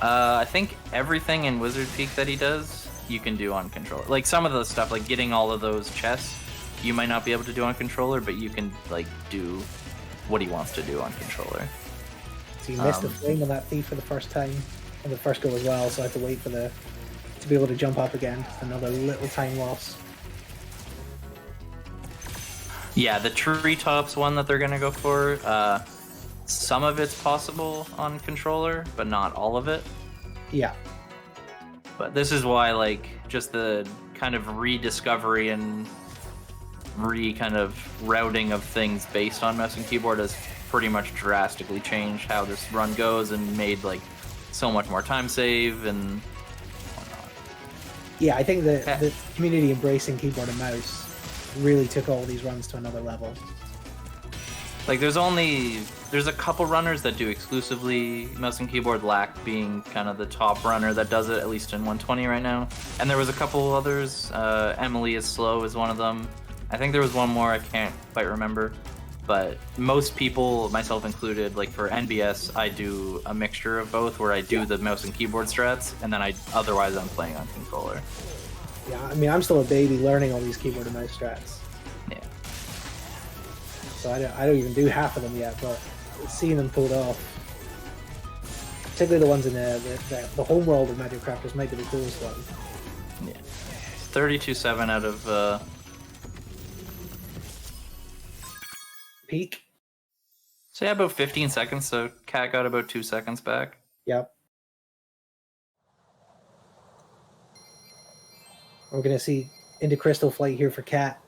I think everything in Wizard Peak that he does, you can do on controller. Like some of the stuff, like getting all of those chests, you might not be able to do on controller, but you can like do what he wants to do on controller. So you missed the flame on that thief for the first time, on the first go as well. So I have to wait for to be able to jump up again. Another little time loss. Yeah, the treetops one that they're gonna go for. Some of it's possible on controller, but not all of it. Yeah. But this is why, like, just the kind of rediscovery and kind of routing of things based on mouse and keyboard has pretty much drastically changed how this run goes and made, like, so much more time save and whatnot. Yeah, I think the community embracing keyboard and mouse really took all these runs to another level. Like, there's a couple runners that do exclusively mouse and keyboard, Lack being kind of the top runner that does it, at least in 120 right now. And there was a couple others. Emily is Slow is one of them. I think there was one more, I can't quite remember. But most people, myself included, like for NBS, I do a mixture of both, where I do the mouse and keyboard strats, and then otherwise I'm playing on controller. Yeah, I mean, I'm still a baby learning all these keyboard and mouse strats. Yeah. So I don't even do half of them yet, but seeing them pulled off, particularly the ones in the home world of Magic Crafters, might be the coolest one. Yeah. 32-7 out of Peak. So yeah, about 15 seconds. So Cat got about 2 seconds back. Yep. We're gonna see into Crystal Flight here for Cat.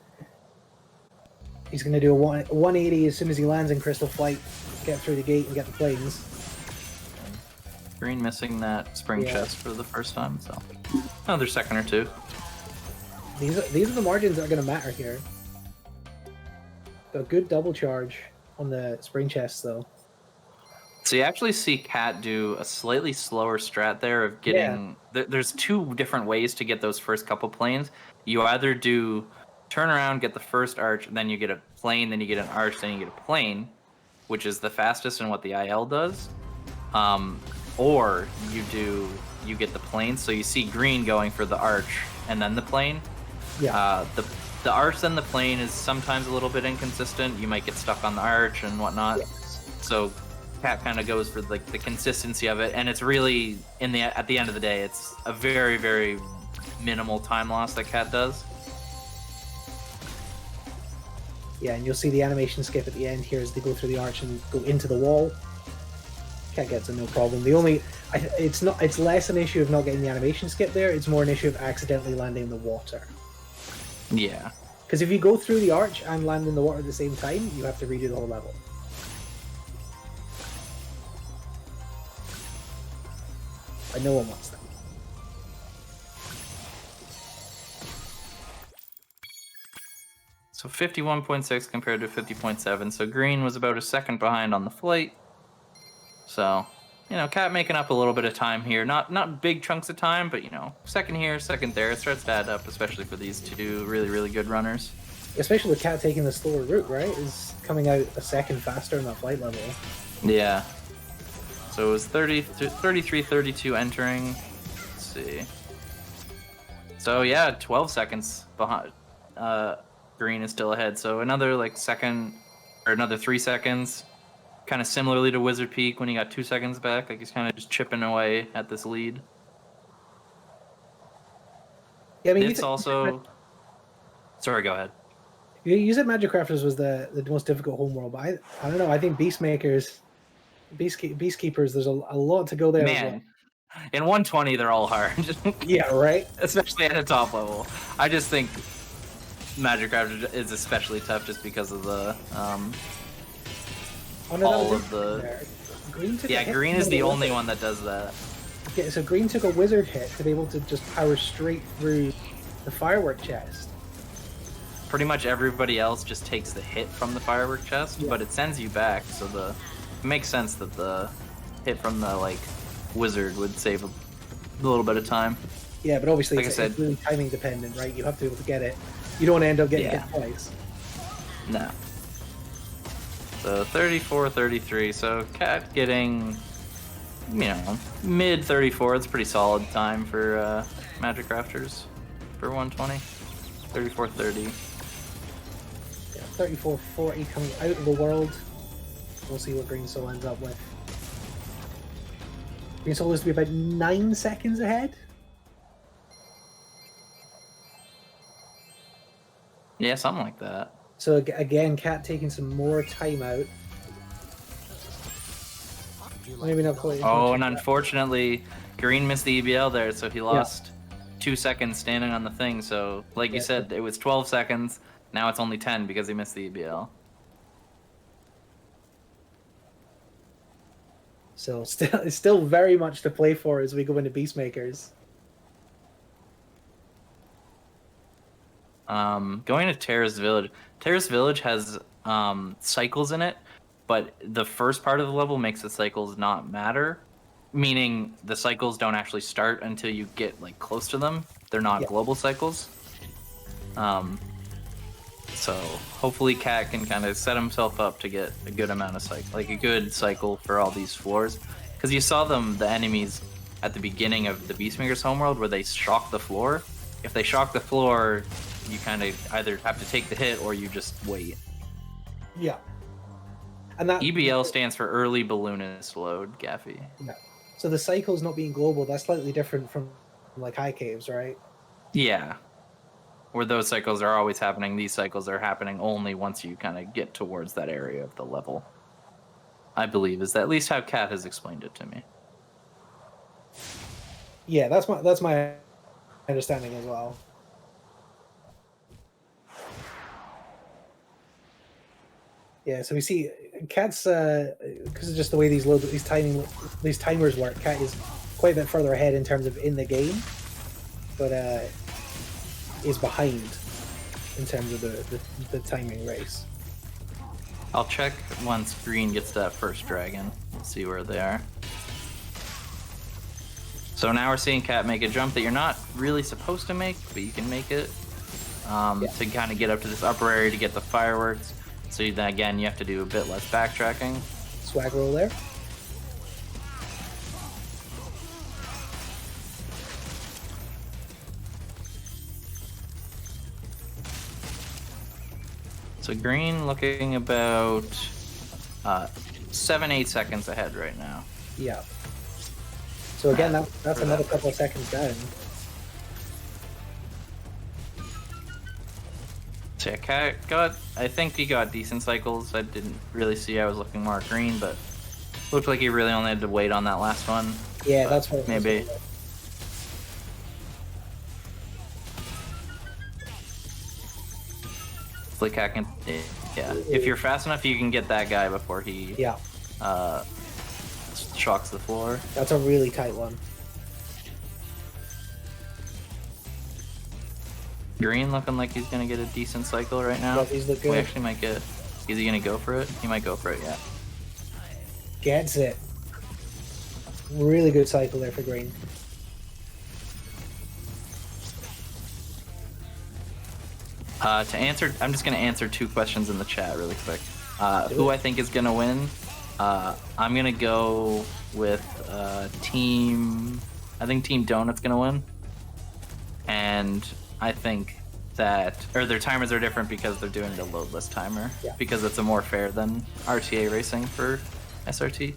He's gonna do a 180 as soon as he lands in Crystal Flight, get through the gate and get the planes. Green missing that spring chest for the first time, so another second or two. These are the margins that are gonna matter here. A good double charge on the spring chest though. So you actually see Cat do a slightly slower strat there of getting... Yeah. There's two different ways to get those first couple planes. You either do turn around, get the first arch, and then you get a plane, then you get an arch, then you get a plane, which is the fastest in what the IL does. Or you get the plane. So you see Green going for the arch and then the plane. Yeah. The arch and the plane is sometimes a little bit inconsistent. You might get stuck on the arch and whatnot. Yes. So Cat kind of goes for like the consistency of it, and it's really at the end of the day, it's a very, very minimal time loss that Cat does. Yeah, and you'll see the animation skip at the end here as they go through the arch and go into the wall. Cat gets it no problem. It's less an issue of not getting the animation skip there. It's more an issue of accidentally landing in the water. Yeah. Because if you go through the arch and land in the water at the same time, you have to redo the whole level. But no one wants that. So 51.6 compared to 50.7. So green was about a second behind on the flight. So, Cat making up a little bit of time here. Not big chunks of time, but second here, second there. It starts to add up, especially for these two really, really good runners. Especially with Cat taking the slower route, right? Is coming out a second faster in that flight level. Yeah. So it was 33, 32 entering. Let's see. So yeah, 12 seconds behind. Green is still ahead. So another second, or another 3 seconds. Kind of similarly to Wizard Peak when he got 2 seconds back. He's kind of just chipping away at this lead. Yeah, I mean, it's also. Sorry, go ahead. You said Magic Crafters was the most difficult homeworld, but I don't know. I think Beastkeepers, there's a lot to go there. Man, as well. In 120, they're all hard. Yeah, right. Especially at a top level. I just think Magic Crafters is especially tough just because of the all of the. Green Green is the only one that does that. Yeah, so Green took a wizard hit to be able to just power straight through the firework chest. Pretty much everybody else just takes the hit from the firework chest, but it sends you back, so it makes sense that the hit from the wizard would save a little bit of time. Yeah, but obviously it's really timing dependent, right? You have to be able to get it. You don't want to end up getting hit twice. No. So 34, 33. So Cat getting, mid 34. It's a pretty solid time for Magic Crafters for 120. 34, 30. 34-40 coming out of the world. We'll see what Green Soul ends up with. Green Soul is to be about 9 seconds ahead. Yeah, something like that. So again, Cat taking some more time out. Maybe not quite. Oh, and unfortunately, Green missed the EBL there, so he lost 2 seconds standing on the thing. So, like you said, it was 12 seconds. Now it's only 10 because he missed the EBL. So it's still very much to play for as we go into Beastmakers. Going to Terrace Village. Terrace Village has cycles in it, but the first part of the level makes the cycles not matter. Meaning the cycles don't actually start until you get close to them. They're not global cycles. So hopefully Cat can kind of set himself up to get a good amount of cycle, a good cycle for all these floors. Because you saw the enemies at the beginning of the Beastmaker's homeworld where they shock the floor. If they shock the floor, you kind of either have to take the hit or you just wait. Yeah. And that EBL stands for Early Balloonist Load, Gaffy. Yeah. So the cycles not being global, that's slightly different from high caves, right? Yeah. Where those cycles are always happening, these cycles are happening only once you kind of get towards that area of the level. I believe is at least how Cat has explained it to me. Yeah, that's my understanding as well. Yeah, so we see Cat's because of just the way these timers work. Cat is quite a bit further ahead in terms of in the game, but is behind in terms of the timing race. I'll check once Green gets that first dragon. We'll see where they are. So now we're seeing Cat make a jump that you're not really supposed to make, but you can make it to kind of get up to this upper area to get the fireworks. So then again, you have to do a bit less backtracking. Swag roll there. So Green looking about 7-8 seconds ahead right now. Yeah. So again, that's another couple of seconds down. So yeah, Cat I think he got decent cycles. I didn't really see. I was looking more at Green, but looked like he really only had to wait on that last one. Yeah, that's what maybe. Hopefully Cat can. Yeah, if you're fast enough, you can get that guy before he. Yeah. Shocks the floor. That's a really tight one. Green looking like he's gonna get a decent cycle right now. Rockies look We good. actually might get. Is he gonna go for it? He might go for it. Yeah. Gets it. Really good cycle there for green. To answer, I'm just gonna answer 2 questions in the chat really quick. Who I think is gonna win? I'm gonna go with team. I think Team Donut's gonna win, and I think that their timers are different because they're doing the loadless timer because it's a more fair than RTA racing for SRT.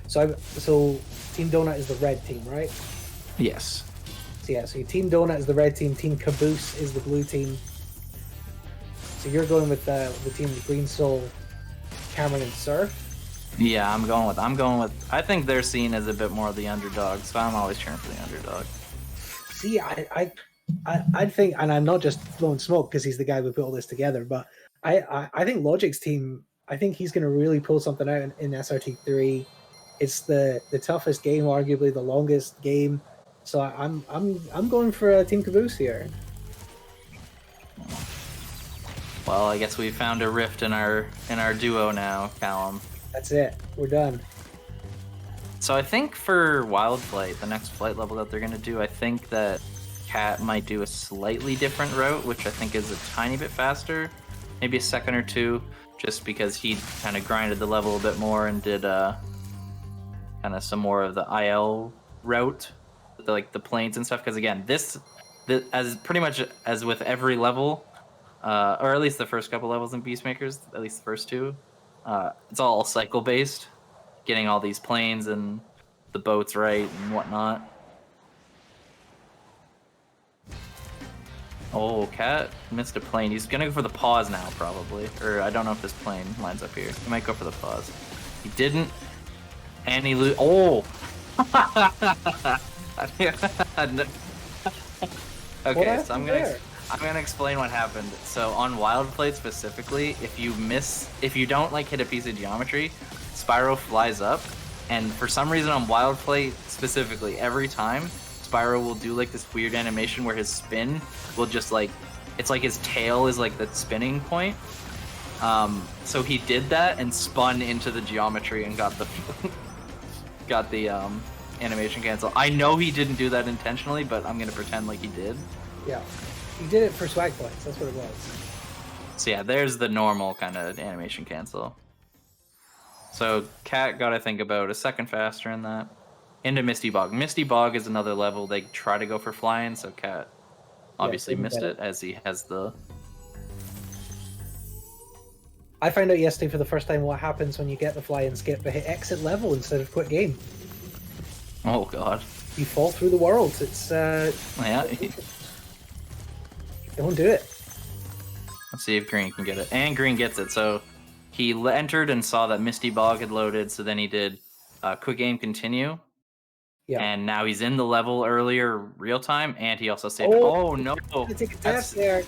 So Team Donut is the red team, right? Yes. So yeah, so Team Donut is the red team. Team Caboose is the blue team. So you're going with the team of Green Soul, Cameron, and Surf. Yeah, I'm going with. I think they're seen as a bit more of the underdog, so I'm always cheering for the underdog. See, I think, and I'm not just blowing smoke because he's the guy who put all this together, but I think Logic's team. I think he's going to really pull something out in SRT3. It's the toughest game, arguably the longest game. So I'm going for Team Caboose here. Well, I guess we found a rift in our duo now, Callum. That's it. We're done. So I think for Wild Flight, the next flight level that they're going to do, I think that Cat might do a slightly different route, which I think is a tiny bit faster, maybe a second or 2, just because he kind of grinded the level a bit more and did kind of some more of the IL route, like the planes and stuff. Because again, this as pretty much as with every level, or at least the first couple levels in Beastmakers, at least the first 2, it's all cycle based, getting all these planes and the boats right and whatnot. Oh, Cat missed a plane. He's gonna go for the pause now, probably. Or I don't know if this plane lines up here. He might go for the pause. He didn't. And he Oh! Okay, so I'm gonna explain what happened. So on Wild Flight specifically, if you don't like hit a piece of geometry, Spyro flies up, and for some reason on Wild Flight specifically, every time Spyro will do like this weird animation where his spin will just like, it's like his tail is like the spinning point. So he did that and spun into the geometry and got the animation cancel. I know he didn't do that intentionally, but I'm gonna pretend like he did. Yeah, he did it for swag points. That's what it was. So yeah, there's the normal kind of animation cancel. So Cat got, I think, about a second faster in that. Into Misty Bog. Misty Bog is another level they try to go for flying, so Cat obviously missed it as he has the... I found out yesterday for the first time what happens when you get the fly and skip but hit exit level instead of quit game. Oh god. You fall through the world. It's yeah. Don't do it. Let's see if Green can get it. And Green gets it. So he entered and saw that Misty Bog had loaded, so then he did quick game continue. Yeah. And now he's in the level earlier real time, and he also saved. Oh no! Take a death there.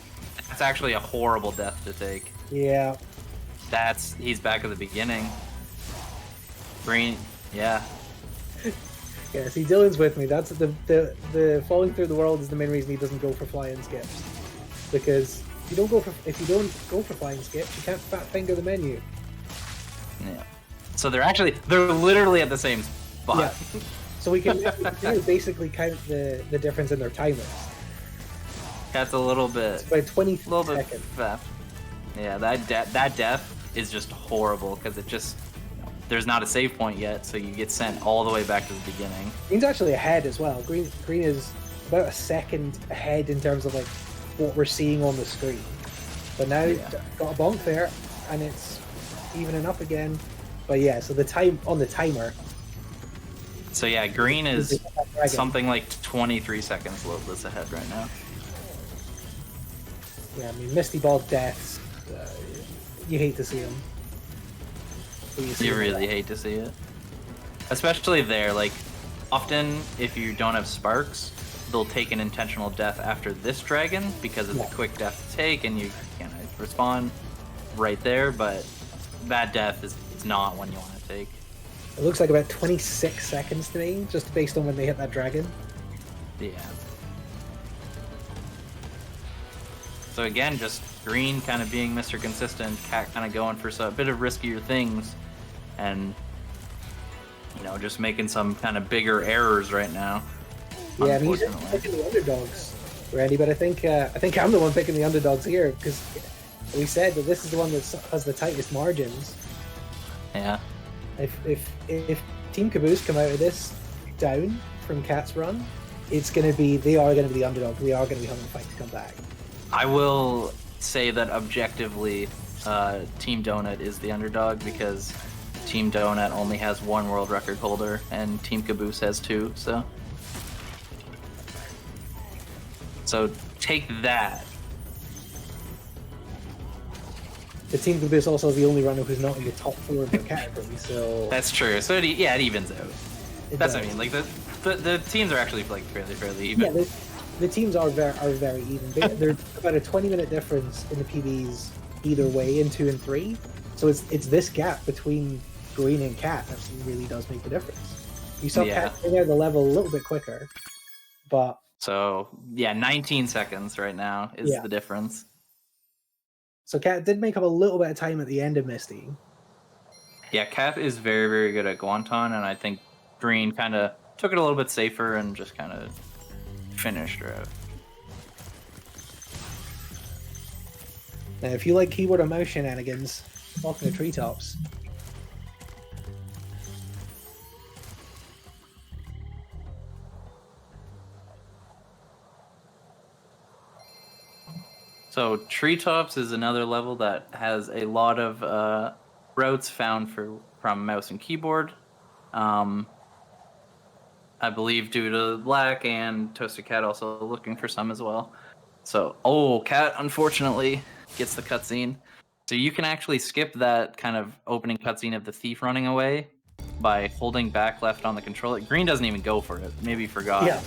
That's actually a horrible death to take. Yeah. He's back at the beginning. Green, yeah. Yeah, see, Dylan's with me. That's the falling through the world is the main reason he doesn't go for flying skips, because if you don't go for flying skips, you can't fat finger the menu. Yeah. So they're literally at the same spot. Yeah. So we can basically count the difference in their timers. That's a little bit. It's about 20 seconds. Bit fast. Yeah, that death is just horrible because it just there's not a save point yet, so you get sent all the way back to the beginning. Green's actually ahead as well. Green is about a second ahead in terms of like what we're seeing on the screen. But now got a bonk there, and it's evening up again. But yeah, so the time on the timer. So yeah, Green is something like 23 seconds loadless ahead right now. Yeah, I mean, Misty Bog deaths, you hate to see them. You really hate to see it. Especially there, like, often if you don't have sparks, they'll take an intentional death after this dragon because it's a quick death to take and you can't respawn right there, but that death is not one you want to take. It looks like about 26 seconds to me, just based on when they hit that dragon. Yeah. So again, just Green kind of being Mr. Consistent, Cat kind of going for a bit of riskier things, and just making some kind of bigger errors right now. Yeah, and he's picking the underdogs, Randy. But I think I'm the one picking the underdogs here because we said that this is the one that has the tightest margins. Yeah. If Team Caboose come out of this down from Cat's run, they are going to be the underdog. They are going to be having a fight to come back. I will say that objectively, Team Donut is the underdog because Team Donut only has one world record holder and Team Caboose has two. So take that. The Team Caboose also is the only runner who's not in the top 4 of their category, so... That's true. So it evens out. That's what I mean. Like, the teams are actually, like, fairly even. Yeah, the teams are very even. There's about a 20-minute difference in the PBs either way in 2 and 3. So it's this gap between Green and Cat that really does make the difference. You saw Cat getting out the level a little bit quicker, but... So, 19 seconds right now is the difference. So Cat did make up a little bit of time at the end of Misty. Yeah, Cat is very, very good at Guanton, and I think Green kind of took it a little bit safer and just kind of finished her out. Now, if you like keyboard and mouse shenanigans, welcome to Treetops. So Treetops is another level that has a lot of routes found from mouse and keyboard. I believe due to Black and Toasted Cat also looking for some as well. So, Cat unfortunately gets the cutscene. So you can actually skip that kind of opening cutscene of the thief running away by holding back left on the controller. Green doesn't even go for it. Maybe he forgot. Yeah.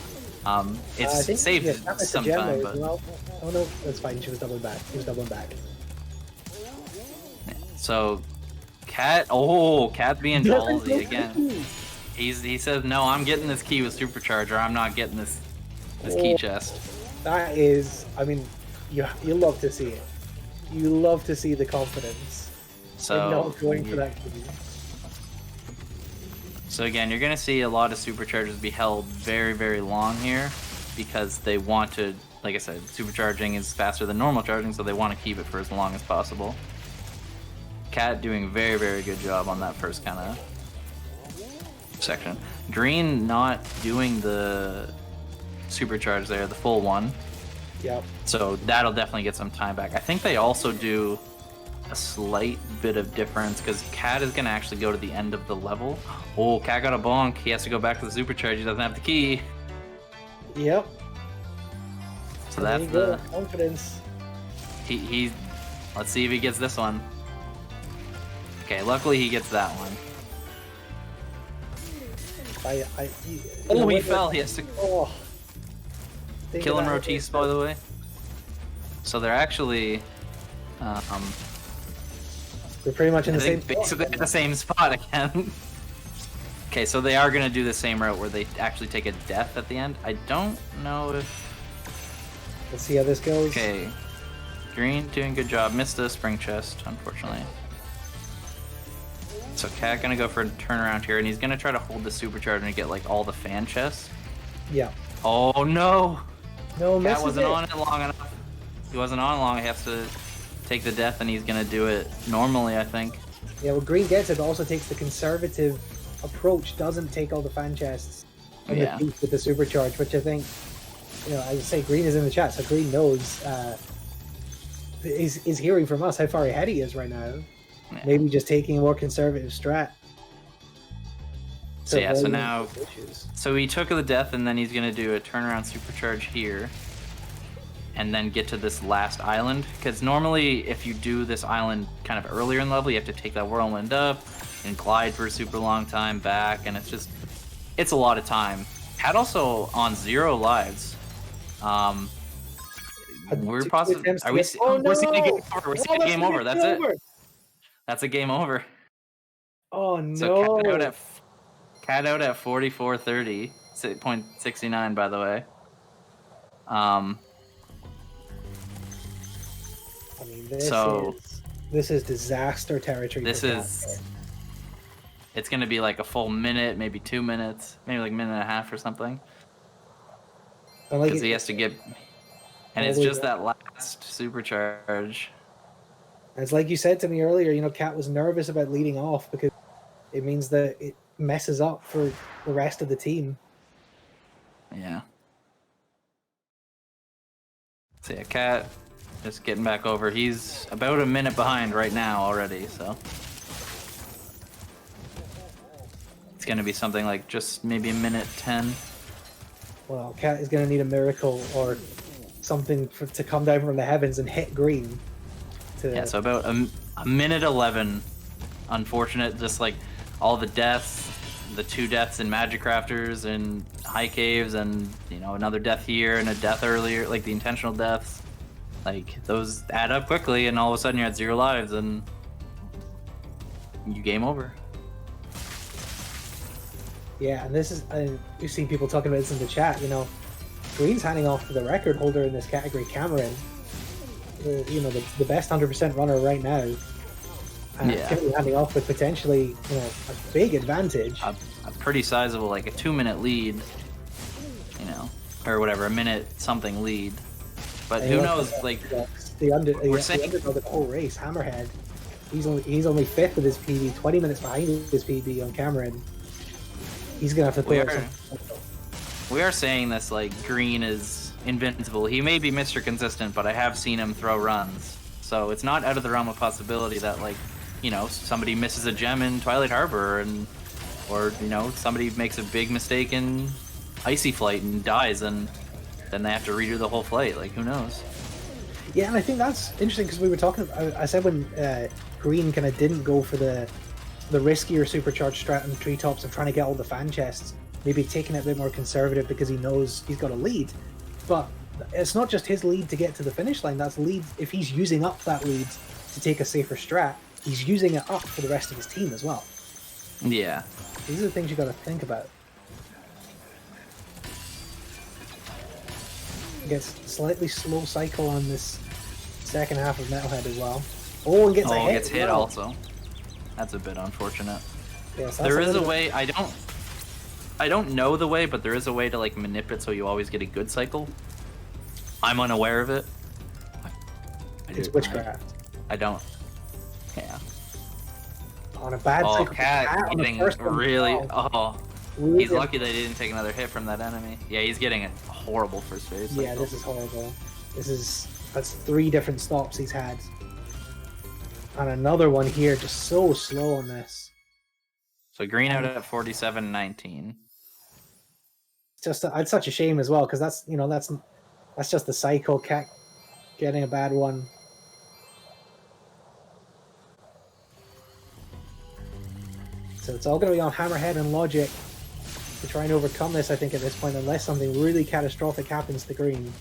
It's saved some time, but... Well. Oh no, that's fine. She was doubling back. He was doubling back. So, Cat being ballsy again. He says, "No, I'm getting this key with Supercharger. I'm not getting this key chest." That is, I mean, you love to see it. You love to see the confidence. So not going for that key. So again, you're gonna see a lot of Superchargers be held very, very long here because they want to. Like I said, supercharging is faster than normal charging, so they want to keep it for as long as possible. Cat doing a very, very good job on that first kind of section. Green not doing the supercharge there, the full one. Yep. So that'll definitely get some time back. I think they also do a slight bit of difference because Cat is going to actually go to the end of the level. Cat got a bonk. He has to go back to the supercharge. He doesn't have the key. Yep. So that's the confidence. He let's see if he gets this one. Okay, luckily he gets that one. He fell. He has to kill him, Rotis, by the way. So they're actually they're pretty much in the same basically at the same spot again. Okay, so they are gonna do the same route where they actually take a death at the end. I don't know if. Let's see how this goes. Okay, Green doing a good job. Missed the spring chest, unfortunately. So Cat gonna go for a turnaround here, and he's gonna try to hold the supercharger and get like all the fan chests. Yeah. Oh no! No, Cat wasn't on it long enough. He wasn't on long. He has to take the death, and he's gonna do it normally, I think. Yeah, well, Green gets it, but also takes the conservative approach. Doesn't take all the fan chests and the thief with the supercharge, which I think. As I say, Green is in the chat, so Green knows is hearing from us how far ahead he is right now. Yeah. Maybe just taking a more conservative strat. So now, so he took the death, and then he's gonna do a turnaround supercharge here, and then get to this last island. Because normally, if you do this island kind of earlier in the level, you have to take that whirlwind up and glide for a super long time back, and it's a lot of time. Cat also on 0 lives. We're possibly. Are we? We're seeing a game over. We're seeing a game over. That's it. That's a game over. Oh no! So Cat out at 44:30, 0.69 by the way. I mean, this is disaster territory. It's gonna be like a full minute, maybe 2 minutes, maybe like a minute and a half or something. Because he has to get, and it's just that last supercharge. It's like you said to me earlier. You know, Cat was nervous about leading off because it means that it messes up for the rest of the team. Yeah. So yeah, Cat just getting back over. He's about a minute behind right now already, so it's gonna be something like just maybe a minute 10. Well, Cat is gonna need a miracle or something to come down from the heavens and hit green. Yeah, so about a minute 11. Unfortunate, just like all the deaths, the 2 deaths in Magic Crafters and High Caves, and you know, another death here and a death earlier, like the intentional deaths. Like those add up quickly, and all of a sudden you're at 0 lives, and you game over. Yeah, and this is we've seen people talking about this in the chat. You know, Green's handing off to the record holder in this category, Cameron. The best 100% runner right now. And yeah, handing off with potentially a big advantage. A pretty sizable, like a 2-minute lead. Or whatever, a minute something lead. But who knows? Like the underdog of the whole race, Hammerhead. He's only 5th with his PB, 20 minutes behind his PB on Cameron. He's gonna have to We are saying this like Green is invincible. He may be Mr. Consistent, but I have seen him throw runs. So it's not out of the realm of possibility that somebody misses a gem in Twilight Harbor or somebody makes a big mistake in Icy Flight and dies, and then they have to redo the whole flight. Like, who knows? Yeah, and I think that's interesting because we were talking. I said when Green kind of didn't go for the riskier supercharged strat in treetops and trying to get all the fan chests, maybe taking it a bit more conservative because he knows he's got a lead. But it's not just his lead to get to the finish line. That's lead. If he's using up that lead to take a safer strat, he's using it up for the rest of his team as well. Yeah. These are the things you got to think about. Gets slightly slow cycle on this second half of Metalhead as well. Oh, and gets a hit. Gets hit also. That's a bit unfortunate. Yes, there is a way. I don't know the way, but there is a way to like manipulate so you always get a good cycle. I'm unaware of it. It's witchcraft. I don't. Yeah. On a bad cycle. Cat getting really. He's lucky they didn't take another hit from that enemy. Yeah, he's getting a horrible first phase. Yeah, this is horrible. That's 3 different stops he's had. And another one here, just so slow on this. So Green out at 47-19. It's such a shame as well, because that's just the cycle. Cat getting a bad one. So it's all going to be on Hammerhead and Logic to try and overcome this, I think, at this point, unless something really catastrophic happens to Green.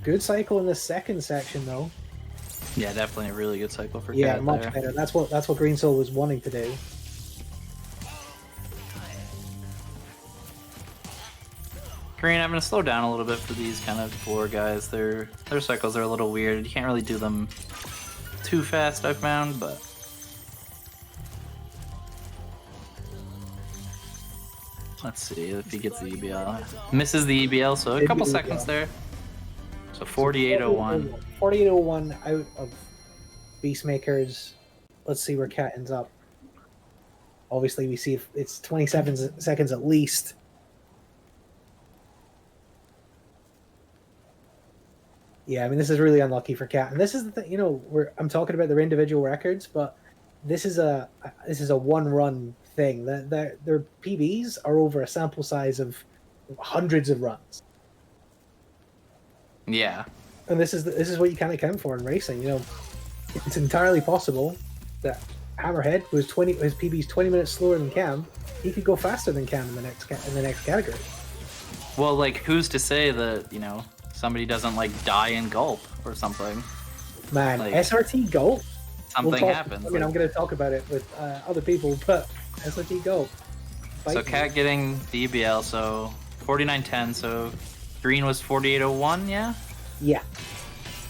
Good cycle in the second section, though. Yeah, definitely a really good cycle for Cat. Yeah, much better. That's what Green Soul was wanting to do. Green, I'm going to slow down a little bit for these kind of 4 guys. Their cycles are a little weird. You can't really do them too fast, I've found, but... Let's see if he gets the EBL. Misses the EBL, so a couple seconds there. So 4801. 4801 out of Beastmakers. Let's see where Cat ends up. Obviously, we see if it's 27 seconds at least. Yeah, I mean, this is really unlucky for Cat. And this is the thing, I'm talking about their individual records, but this is a one-run thing. Their PBs are over a sample size of hundreds of runs. Yeah. And this is what you kind of count for in racing. It's entirely possible that Hammerhead, his PB's 20 minutes slower than Cam, he could go faster than Cam in the next category. Well, like, who's to say that somebody doesn't like die in gulp or something? Man, like, SRT gulp. Something happens. I mean, I'm going to talk about it with other people, but SRT gulp. So Cat getting the EBL, so 49.10. So Green was 48.01, yeah. Yeah.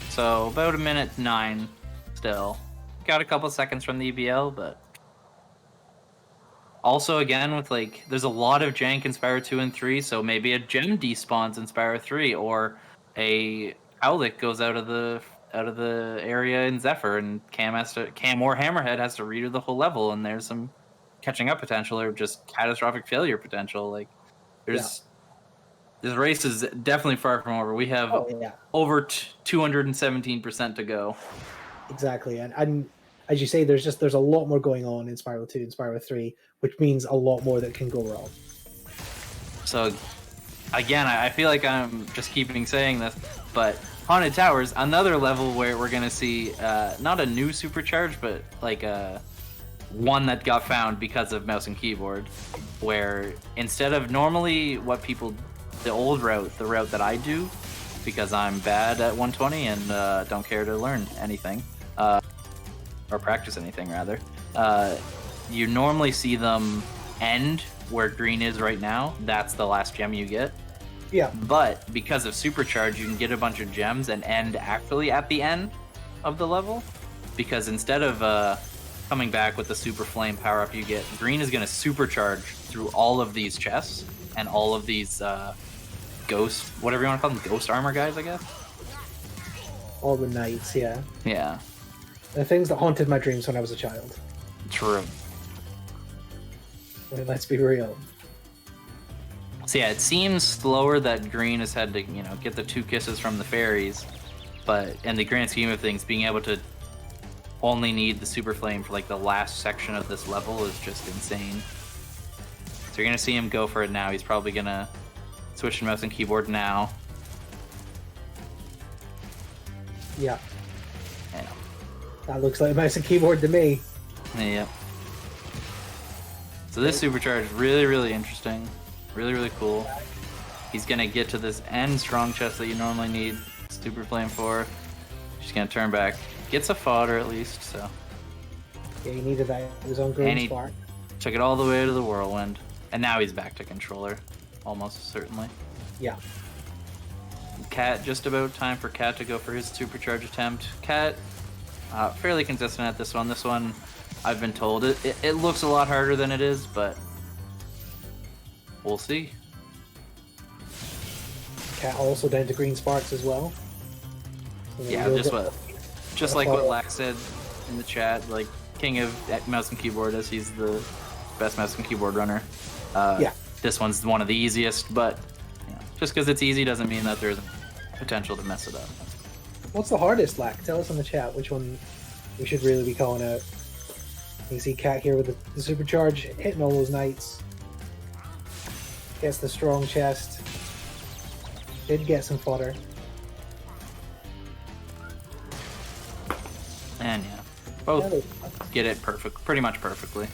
So about a minute 9 still. Got a couple seconds from the EBL, but also again with like there's a lot of jank in Spyro 2 and 3, so maybe a gem despawns in Spyro 3 or a Howlick goes out of the area in Zephyr and Cam or Hammerhead has to redo the whole level, and there's some catching up potential or just catastrophic failure potential. Like there's this race is definitely far from over. We have over 217% to go. Exactly, and as you say, there's a lot more going on in Spyro 2 and Spyro 3, which means a lot more that can go wrong. So, again, I feel like I'm just keeping saying this, but Haunted Towers, another level where we're gonna see not a new supercharge, but like one that got found because of mouse and keyboard, where instead of normally what people, the old route, the route that I do, because I'm bad at 120 and don't care to learn anything, or practice anything rather, you normally see them end where green is right now. That's the last gem you get. Yeah. But because of supercharge, you can get a bunch of gems and end actually at the end of the level, because instead of coming back with the super flame power up you get, green is going to supercharge through all of these chests and all of these ghost, whatever you want to call them, ghost armor guys, I guess. All the knights, yeah. Yeah. The things that haunted my dreams when I was a child. True. I mean, let's be real. So yeah, it seems slower that green has had to, get the 2 kisses from the fairies, but in the grand scheme of things, being able to only need the super flame for like the last section of this level is just insane. So you're gonna see him go for it now. He's probably gonna switch to mouse and keyboard now. Yeah. That looks like a mouse and keyboard to me. Yeah. So this supercharge is really, really interesting. Really, really cool. He's gonna get to this end strong chest that you normally need super flame for. She's gonna turn back. Gets a fodder at least, so. Yeah, he needed that. It was on green spark. Took it all the way to the whirlwind. And now he's back to controller. Almost certainly. Yeah. Cat, just about time for Cat to go for his supercharge attempt. Cat, fairly consistent at this one. This one, I've been told, it looks a lot harder than it is, but we'll see. Cat also down to green sparks as well. So yeah, just like what Lax said in the chat, like king of mouse and keyboard, as he's the best mouse and keyboard runner. Yeah. This one's one of the easiest, but just because it's easy doesn't mean that there's potential to mess it up. What's the hardest, Lack? Tell us in the chat which one we should really be calling out. You see Cat here with the supercharge, hitting all those knights. Gets the strong chest. Did get some fodder. And yeah, both get it pretty much perfectly.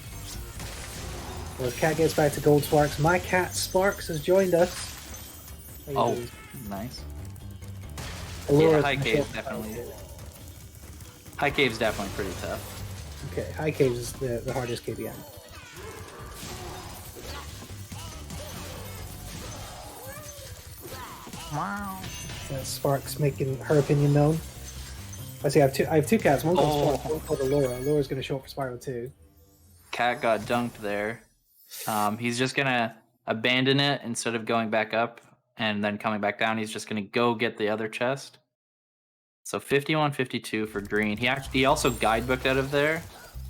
Well, as Cat gets back to gold sparks, my cat Sparks has joined us. Oh, nice. Yeah, High Cave's definitely. High Cave's definitely pretty tough. Okay, High Cave's is the hardest KBM. Wow. Sparks making her opinion known. I see. I have two cats. One called Sparks, one called Allura. Allura's going to show up for Spyro 2. Cat got dunked there. He's just gonna abandon it instead of going back up and then coming back down. He's just gonna go get the other chest. So 51-52 for green. He also guidebooked out of there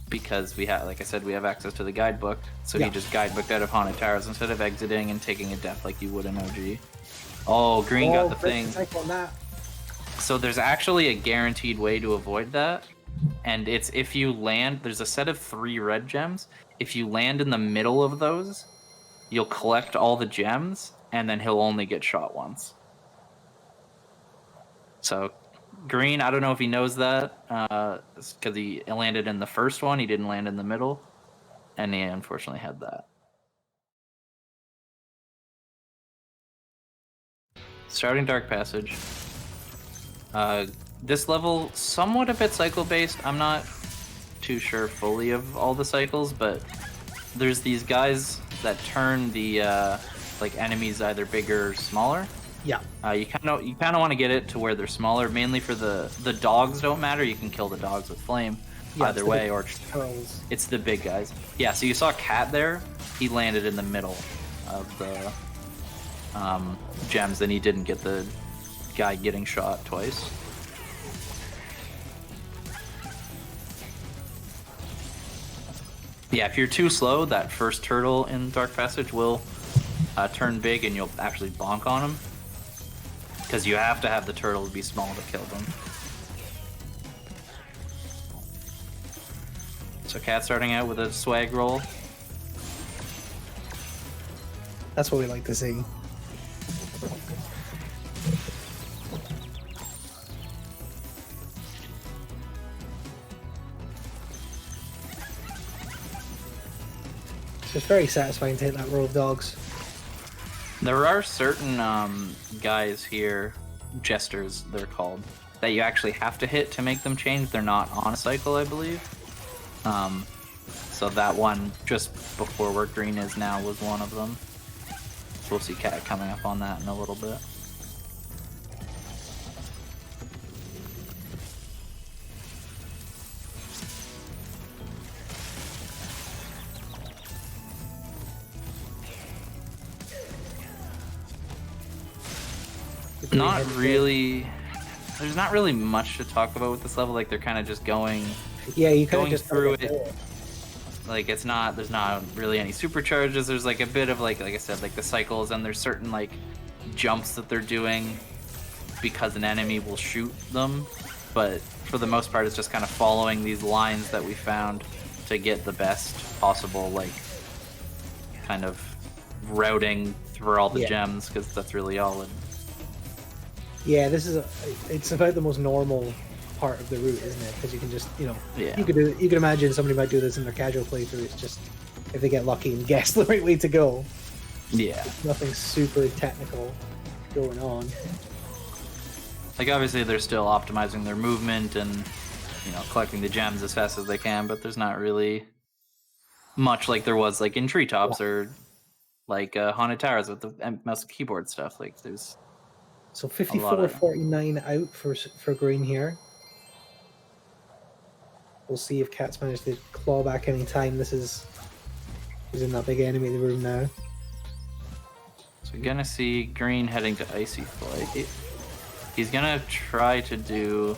because we have, like I said, we have access to the guidebook. So he just guidebooked out of Haunted Towers instead of exiting and taking a death like you would in OG. Oh, green got the thing. So there's actually a guaranteed way to avoid that. And it's if you land, there's a set of 3 red gems. If you land in the middle of those, you'll collect all the gems, and then he'll only get shot once. So green, I don't know if he knows that, because he landed in the first one. He didn't land in the middle, and he unfortunately had that. Starting Dark Passage. This level, somewhat a bit cycle-based. I'm not too sure fully of all the cycles, but there's these guys that turn the like enemies either bigger or smaller. Yeah. You kind of want to get it to where they're smaller, mainly for the dogs don't matter. You can kill the dogs with flame either way, or it's the big guys. Yeah. So you saw Cat there. He landed in the middle of the gems, and he didn't get the guy getting shot twice. Yeah, if you're too slow, that first turtle in Dark Passage will turn big, and you'll actually bonk on him. Because you have to have the turtle be small to kill them. So Cat's starting out with a swag roll. That's what we like to see. It's very satisfying to hit that row of dogs. There are certain guys here, jesters they're called, that you actually have to hit to make them change. They're not on a cycle, I believe. So that one just before where green is now was one of them. So we'll see Cat coming up on that in a little bit. Not really. There's not really much to talk about with this level. Like they're kind of just going. Yeah, you kind of just through it. Like it's not. There's not really any supercharges. There's like a bit of like I said, like the cycles, and there's certain like jumps that they're doing because an enemy will shoot them. But for the most part, it's just kind of following these lines that we found to get the best possible like kind of routing through all the gems, because that's really all it. Yeah, it's about the most normal part of the route, isn't it? Because you can just, you could imagine somebody might do this in their casual playthrough. It's just if they get lucky and guess the right way to go. Yeah. There's nothing super technical going on. Like obviously they're still optimizing their movement and collecting the gems as fast as they can, but there's not really much like there was like in treetops or like haunted towers with the mouse and keyboard stuff. Like there's. So 54-49 out for green here. We'll see if Cat's managed to claw back any time. He's in that big enemy in the room now. So we're gonna see green heading to Icy Flight. He's gonna try to do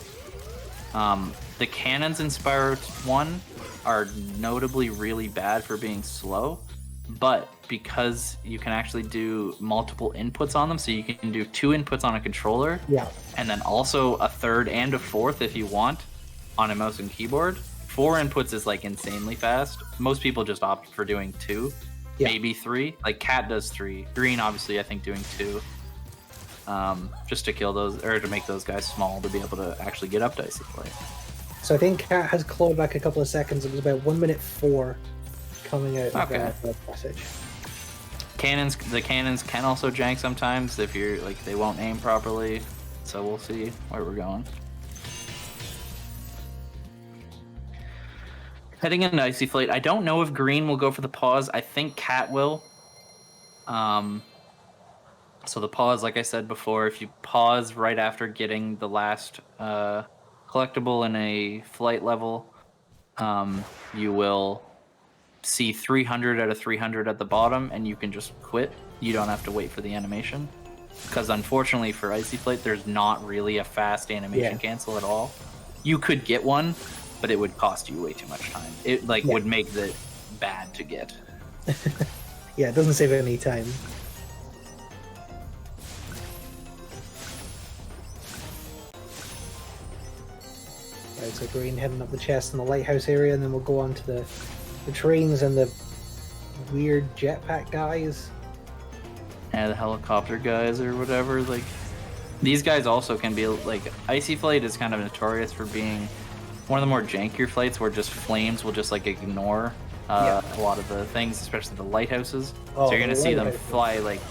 the cannons in Spyro 1 are notably really bad for being slow, but because you can actually do multiple inputs on them, so you can do 2 inputs on a controller, and then also a third and a fourth if you want on a mouse and keyboard. 4 inputs is like insanely fast. Most people just opt for doing 2, maybe 3. Like Cat does 3. Green obviously I think doing 2, just to kill those or to make those guys small to be able to actually get up to Icy Flight. So I think Cat has clawed back a couple of seconds. It was about 1 minute 4 coming out of the passage. The cannons can also jank sometimes if you're like they won't aim properly, so we'll see where we're going. Heading into Icy Flight, I don't know if green will go for the pause. I think Cat will. So the pause, like I said before, if you pause right after getting the last collectible in a flight level, you will see 300 out of 300 at the bottom, and you can just quit. You don't have to wait for the animation, because unfortunately for Icy Flight there's not really a fast animation cancel at all. You could get one, but it would cost you way too much time. It would make it bad to get. Yeah, it doesn't save any time. Right, so green heading up the chest in the lighthouse area, and then we'll go on to the trains and the weird jetpack guys. Yeah, the helicopter guys or whatever. Like these guys also can be like Icy Flight is kind of notorious for being one of the more jankier flights where just flames will just like ignore a lot of the things, especially the lighthouses. So you're gonna see them fly like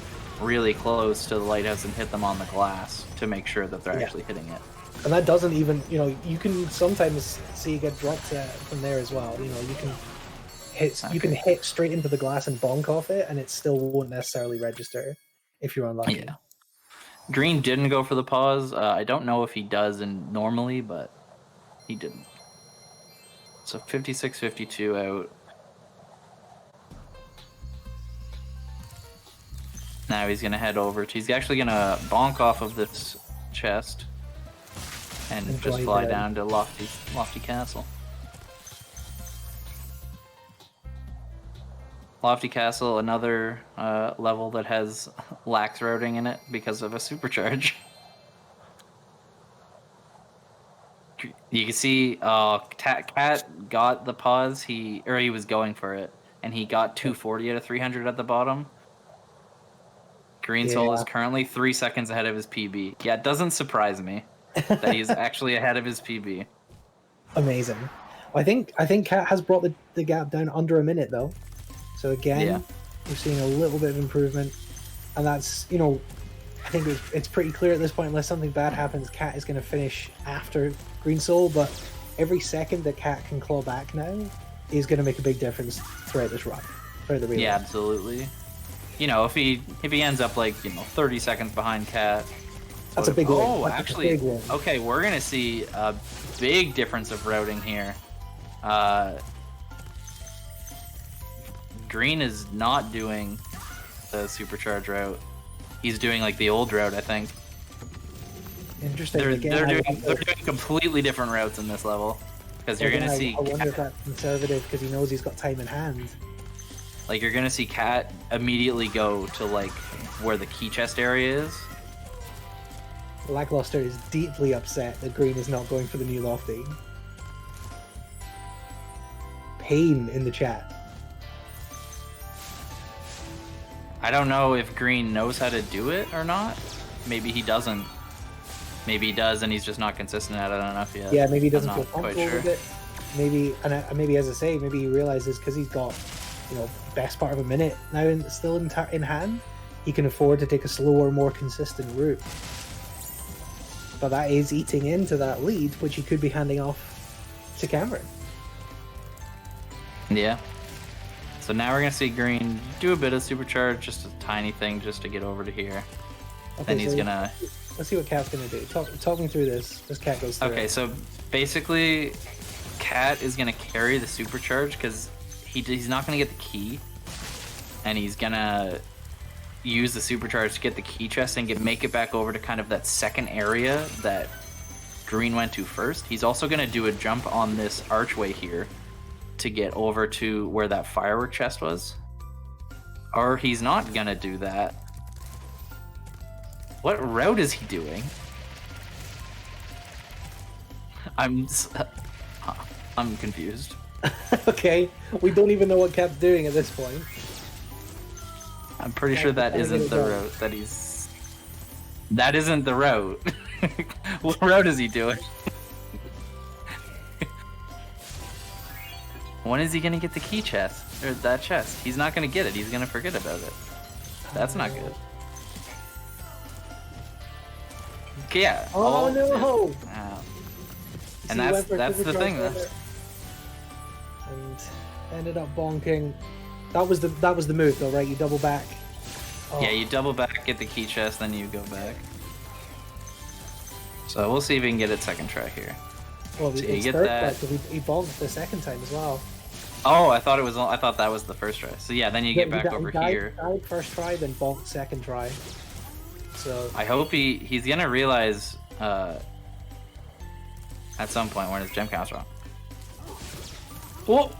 really close to the lighthouse and hit them on the glass to make sure that they're actually hitting it. And that doesn't even, you can sometimes see you get dropped from there as well. You can hit straight into the glass and bonk off it, and it still won't necessarily register if you're unlucky. Green didn't go for the pause. I don't know if he does normally, but he didn't. So 56-52 out. Now he's gonna head over. He's actually gonna bonk off of this chest and just fly down to Lofty Castle. Lofty Castle, another level that has lax routing in it because of a supercharge. You can see, Cat got the pause. He was going for it, and he got 240 out of 300 at the bottom. Green Soul is currently 3 seconds ahead of his PB. Yeah, it doesn't surprise me that he's actually ahead of his PB. Amazing. I think Cat has brought the gap down under a minute though. So again, we're seeing a little bit of improvement, and that's, you know, I think it's pretty clear at this point, unless something bad happens, Cat is going to finish after Green Soul. But every second that Cat can claw back now is going to make a big difference throughout this run, throughout the relay. Yeah, absolutely. You know, if he ends up like 30 seconds behind Cat, that's a big win. Oh, actually, okay, we're gonna see a big difference of routing here. Green is not doing the supercharge route. He's doing like the old route, I think. Interesting. They're doing completely different routes in this level, because you're gonna see. I wonder if that's conservative because he knows he's got time in hand. Like, you're gonna see Cat immediately go to like where the key chest area is. Lackluster is deeply upset that Green is not going for the new Lofty. Pain in the chat. I don't know if Green knows how to do it or not. Maybe he doesn't. Maybe he does, and he's just not consistent at it enough yet. Yeah, maybe he doesn't feel comfortable with it. Maybe, and maybe as I say, maybe he realizes because he's got, best part of a minute now still in hand, he can afford to take a slower, more consistent route. But that is eating into that lead, which he could be handing off to Cameron. Yeah. So now we're gonna see Green do a bit of supercharge, just a tiny thing, just to get over to here. Okay, then he's gonna. Let's see what Cat's gonna do. Talk me through this. This Cat goes through. Okay, so basically, Cat is gonna carry the supercharge because he's not gonna get the key, and he's gonna use the supercharge to get the key chest and make it back over to kind of that second area that Green went to first. He's also gonna do a jump on this archway here to get over to where that firework chest was. Or he's not gonna do that. What route is he doing? I'm confused. Okay, we don't even know what Cap's doing at this point. I'm pretty sure that isn't the route that That isn't the route. What route is he doing? When is he gonna get the key chest? Or that chest? He's not gonna get it. He's gonna forget about it. That's not good. Yeah. Oh no! And that's the thing. And ended up bonking. That was the move though, right? You double back. Oh. Yeah, you double back, get the key chest, then you go back. So we'll see if we can get it second try here. Well, so you get that. He bonked the second time as well. Oh, I thought that was the first try. So yeah, then you get back over here. Died first try, then bonked second try. So I hope he's gonna realize at some point when his gem count's wrong. Whoa,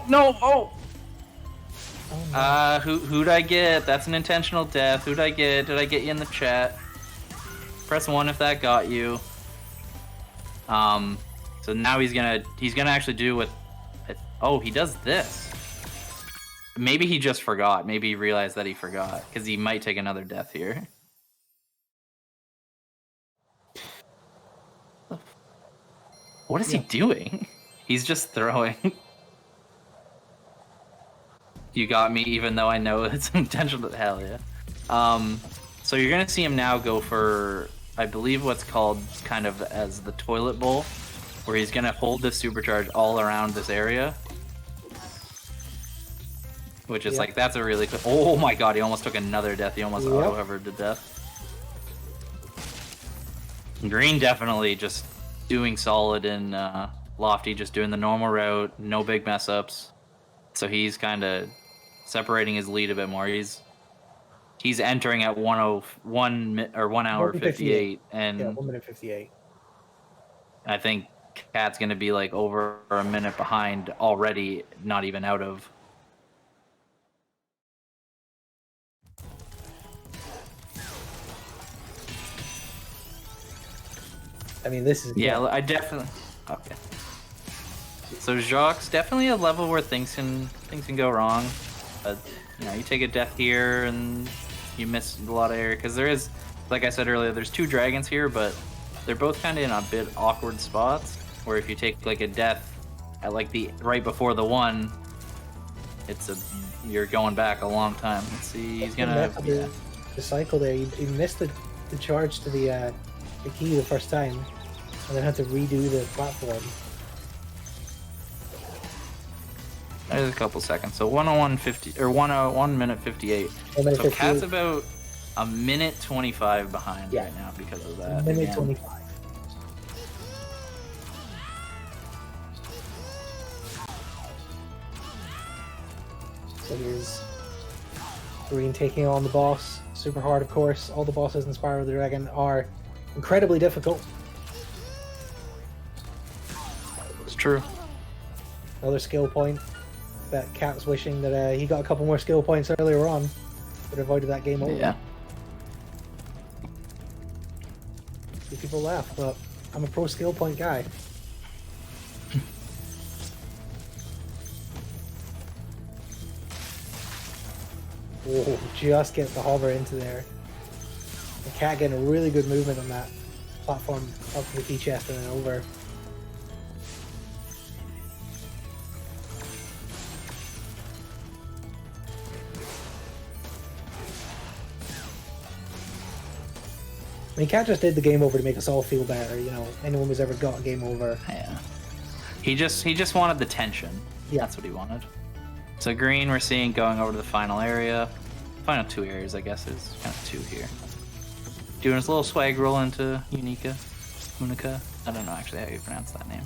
no, oh! Oh no. Who'd I get? That's an intentional death. Who'd I get? Did I get you in the chat? Press 1 if that got you. So now he's gonna actually do what. Oh, he does this. Maybe he just forgot. Maybe he realized that he forgot because he might take another death here. What is he doing? He's just throwing. You got me, even though I know it's intentional. Hell yeah. So you're gonna see him now go for, I believe, what's called kind of as the toilet bowl, where he's gonna hold the supercharge all around this area. Which is like, that's a really cool. Oh my god, he almost took another death. He almost auto-hovered to death. Green definitely just doing solid in Lofty, just doing the normal route, no big mess ups. So he's kind of separating his lead a bit more. He's entering at 101 or 1 hour 58, and Yeah, 1 minute 58. I think Cat's gonna be like over a minute behind already, not even out of. I mean, this is Yeah, I definitely. Okay. So Jacques definitely a level where things can go wrong, but you take a death here and you miss a lot of area because there is, like I said earlier, there's 2 dragons here, but they're both kind of in a bit awkward spots. Where if you take like a death at like the right before the one, you're going back a long time. Let's see, he's gonna the cycle there. He missed the charge to the key the first time, and then had to redo the platform. There's a couple seconds. So 1:01:50 or 1 minute 58. So Cat's about a minute 25 behind right now because of that. Minute 25. So here's Green taking on the boss. Super hard, of course. All the bosses in Spyro the Dragon are incredibly difficult. It's true. Another skill point that Cat was wishing that he got a couple more skill points earlier on. Would have avoided that game over. Yeah. See people laugh, but I'm a pro skill point guy. Whoa, just get the hover into there. The Cat getting a really good movement on that platform up to the key chest and then over. I mean, Cat just did the game over to make us all feel better. Anyone who's ever got a game over. Yeah. He just wanted the tension. Yeah. That's what he wanted. So Green, we're seeing going over to the final area. Final 2 areas, I guess. There's kind of 2 here. Doing his little swag roll into Unica. I don't know actually how you pronounce that name.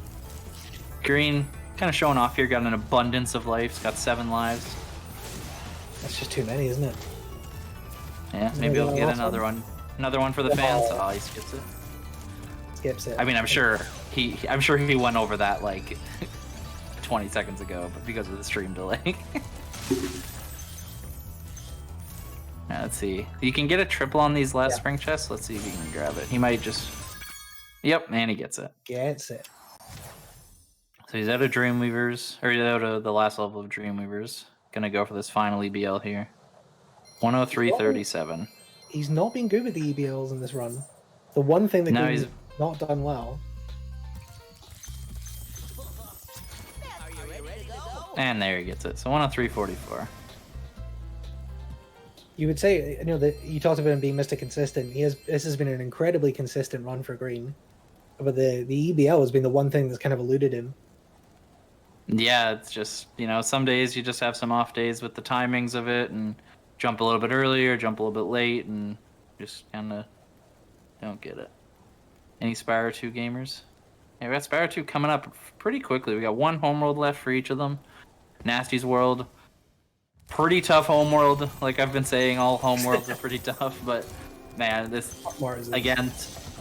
Green, kind of showing off here. Got an abundance of life. He's got 7 lives. That's just too many, isn't it? Yeah, maybe he'll get another one. Another one for the fans. Oh, he skips it. Skips it. I mean, I'm sure he went over that like 20 seconds ago, but because of the stream delay. Now, let's see. You can get a triple on these last spring chests. Let's see if he can grab it. He might just. Yep, and he gets it. Gets it. So he's out of Dreamweavers, or he's out of the last level of Dreamweavers. Gonna go for this final EBL here. 103.37. He's not been good with the EBLs in this run. The one thing that he's not done well. And there he gets it. So 103.44. You would say, that you talked about him being Mr. Consistent. This has been an incredibly consistent run for Green. But the EBL has been the one thing that's kind of eluded him. Yeah, it's just, some days you just have some off days with the timings of it and jump a little bit earlier, jump a little bit late, and just kind of don't get it. Any Spyro 2 gamers? Yeah, we got Spyro 2 coming up pretty quickly. We got 1 homeworld left for each of them. Nasty's World, pretty tough homeworld. Like I've been saying, all homeworlds are pretty tough, but man, this again,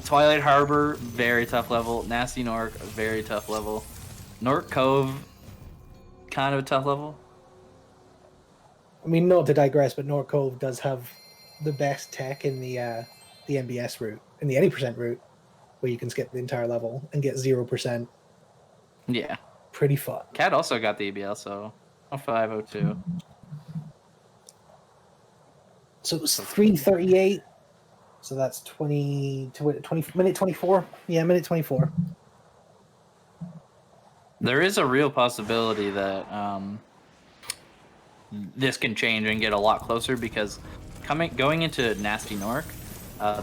Twilight Harbor, very tough level. Nasty Nork, very tough level. Nork Cove, kind of a tough level. I mean, not to digress, but Nork Cove does have the best tech in the MBS route, in the any percent route, where you can skip the entire level and get 0%. Yeah. Pretty fun. Cat also got the EBL, so 0502. So it was 3:38. So that's 20 minute 24. Yeah, minute 24. There is a real possibility that this can change and get a lot closer because going into Nasty Nork,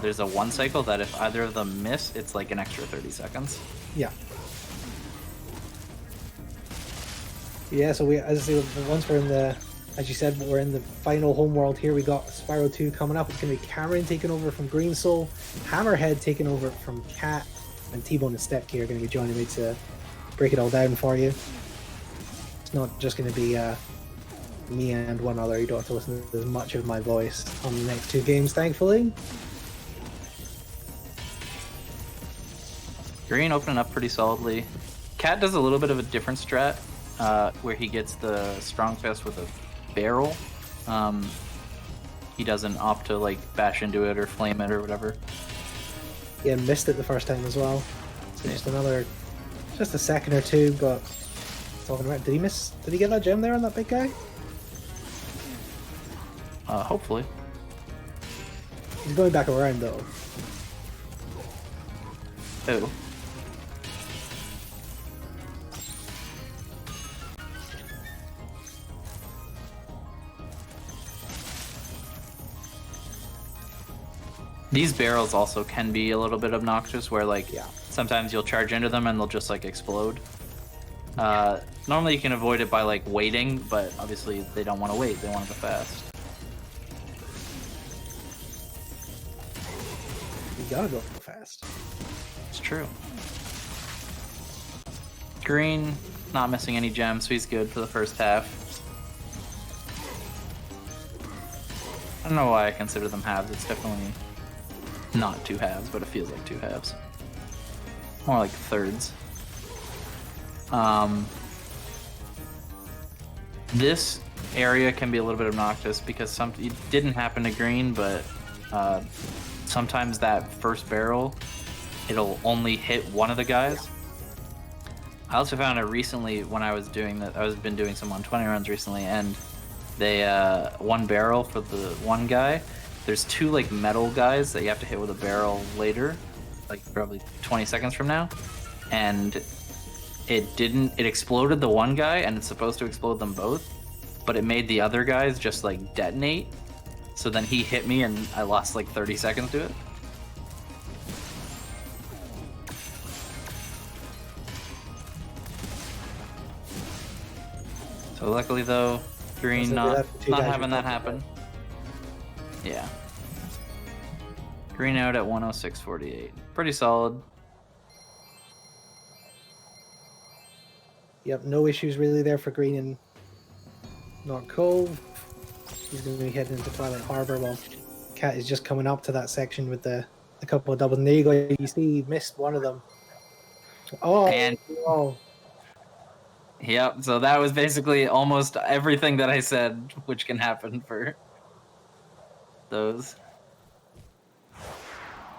there's a 1 cycle that if either of them miss, it's like an extra 30 seconds. Yeah. Yeah, so once we're in the as you said, we're in the final homeworld here. We got Spyro 2 coming up. It's going to be Cameron taking over from Green Soul, Hammerhead taking over from Cat, and T-Bone and Stepkey are going to be joining me to break it all down for you. It's not just going to be me and one other. You don't have to listen to as much of my voice on the next two games, thankfully. Green opening up pretty solidly. Cat does a little bit of a different strat, where he gets the Strong Fist with a barrel. He doesn't opt to like bash into it or flame it or whatever. Yeah, missed it the first time as well. So just a second or two, but talking about, did he get that gem there on that big guy? Hopefully. He's going back around though. Oh. These barrels also can be a little bit obnoxious, where like sometimes you'll charge into them and they'll just like explode. Normally you can avoid it by like waiting, but obviously they don't want to wait, they want to go fast. You gotta go fast. It's true. Green, not missing any gems, so he's good for the first half. I don't know why I consider them halves, it's definitely not two halves, but it feels like two halves. More like thirds. This area can be a little bit obnoxious because it didn't happen to Green, but sometimes that first barrel, it'll only hit one of the guys. I also found it recently when I was doing that. I've been doing some 120 runs recently, and they one barrel for the one guy. There's two like metal guys that you have to hit with a barrel later, like probably 20 seconds from now, and it exploded the one guy, and it's supposed to explode them both, but it made the other guys just like detonate. So then he hit me and I lost like 30 seconds to it. So luckily though, Green not having that happen. Yeah. Green out at 106.48. Pretty solid. Yep, no issues really there for Green and North Cove. He's going to be heading into Twilight Harbor while Cat is just coming up to that section with the couple of doubles. And there you go. You see, he missed one of them. Oh, and oh. Yep, so that was basically almost everything that I said, which can happen for those.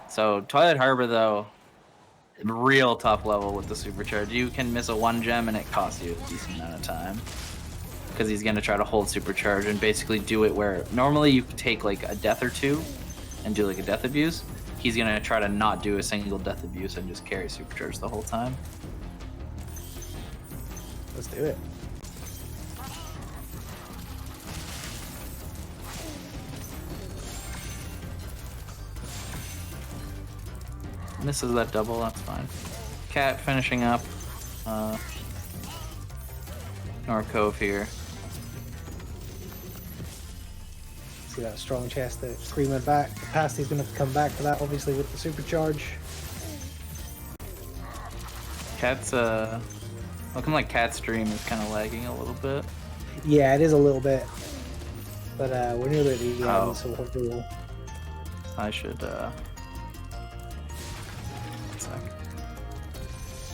So Twilight Harbor though, real tough level with the supercharge. You can miss a one gem and it costs you a decent amount of time, because he's gonna try to hold supercharge and basically do it where normally you could take like a death or two and do like a death abuse. He's gonna try to not do a single death abuse and just carry supercharge the whole time. Let's do it. Misses that double, that's fine. Cat finishing up North Cove here. See that strong chest that Green went back. Pasty's going to have to come back for that, obviously, with the supercharge. Cat's looking like Cat's stream is kind of lagging a little bit. Yeah, it is a little bit. But we're nearly at the end, so hopefully we'll... I should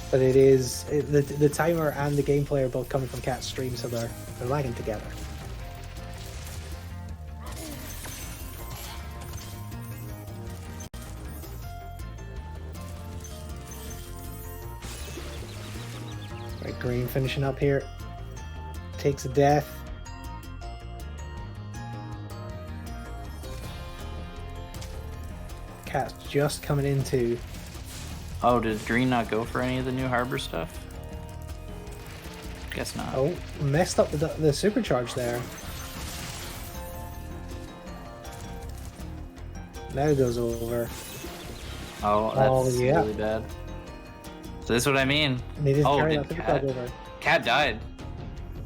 But it is the timer and the gameplay are both coming from Cat's stream, so they're lagging together. Right, Green finishing up here. Takes a death. Cat's just coming into. Oh, did Green not go for any of the new harbor stuff? Guess not. Oh, messed up the supercharge there. Now it goes over. Oh, that's yeah. really bad. So this is what I mean. They didn't Oh, carry did that Cat? supercharge over. Cat died.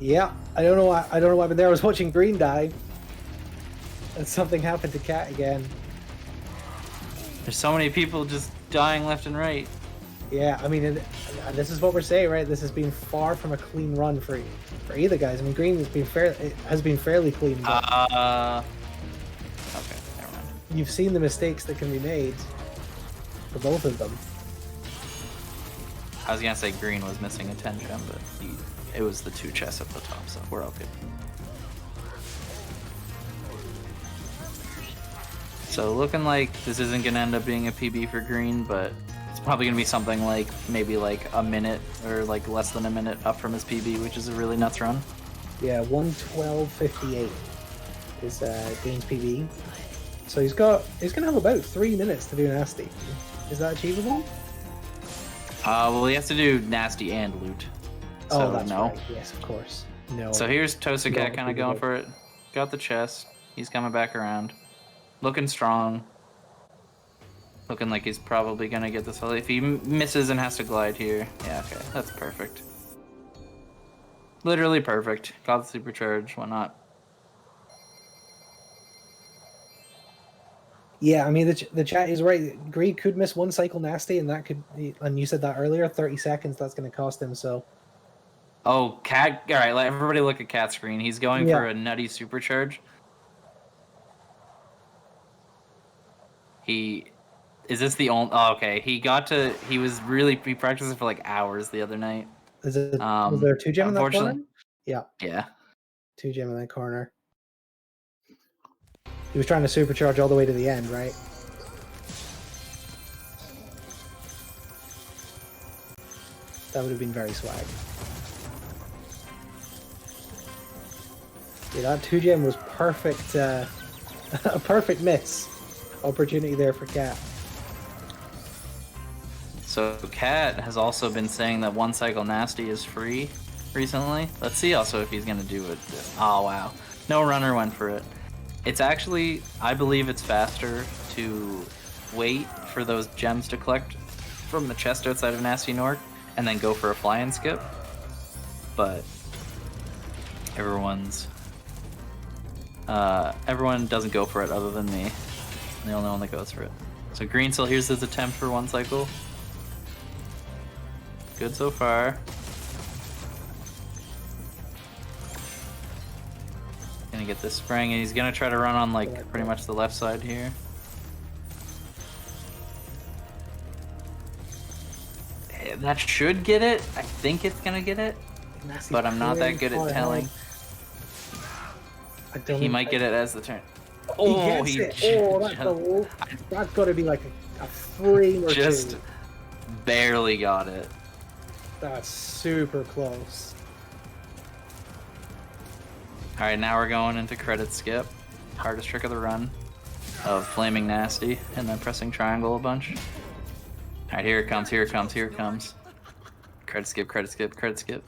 Yeah, I don't know what happened there. I was watching Green die, and something happened to Cat again. There's so many people just dying left and right. Yeah, I mean, this is what we're saying, right? This has been far from a clean run for either guys. I mean, Green has been fairly clean. But okay, never mind. You've seen the mistakes that can be made for both of them. I was gonna say Green was missing a 10 gem, but it was the 2 chests at the top, so we're all good. So looking like this isn't gonna end up being a PB for Green, but it's probably gonna be something like maybe like a minute or like less than a minute up from his PB, which is a really nuts run. Yeah, 1:12:58 is Green's PB. So he's gonna have about 3 minutes to do Nasty. Is that achievable? Well, he has to do Nasty and loot. So oh, that's no. right. Yes, of course. No. So here's Tosakat kind of going good. for it. Got the chest. He's coming back around. Looking strong. Looking like he's probably going to get this. If he misses and has to glide here. Yeah, okay. That's perfect. Literally perfect. Got the supercharge. Why not? Yeah, I mean, the chat is right. Green could miss one cycle Nasty, and that could... And you said that earlier, 30 seconds, that's going to cost him, so... Oh, Cat. All right, let everybody look at Cat's screen. He's going for a nutty supercharge. Is this the only? Oh, okay. He practiced for like hours the other night. Was there 2 gem in that corner? Yeah. Yeah. 2 gem in that corner. He was trying to supercharge all the way to the end, right? That would have been very swag. Yeah, that 2 gem was perfect. A perfect miss opportunity there for Cat. So Cat has also been saying that 1 cycle Nasty is free recently. Let's see also if he's gonna do it. Oh wow, no runner went for it. It's actually, I believe it's faster to wait for those gems to collect from the chest outside of Nasty Nork and then go for a fly and skip. But everyone doesn't go for it other than me. I'm the only one that goes for it. So Green still here's his attempt for 1 cycle. Good so far. Gonna get this spring, and he's gonna try to run on like pretty much the left side here. That should get it. I think it's gonna get it, but I'm not that good at telling. He might get it as the turn. Oh, he gets it. Oh, that's got to be like a frame or just 2. Barely got it. That's super close. Alright, now we're going into credit skip. Hardest trick of the run of flaming Nasty and then pressing triangle a bunch. Alright, here it comes, here it comes, here it comes. Credit skip, credit skip, credit skip.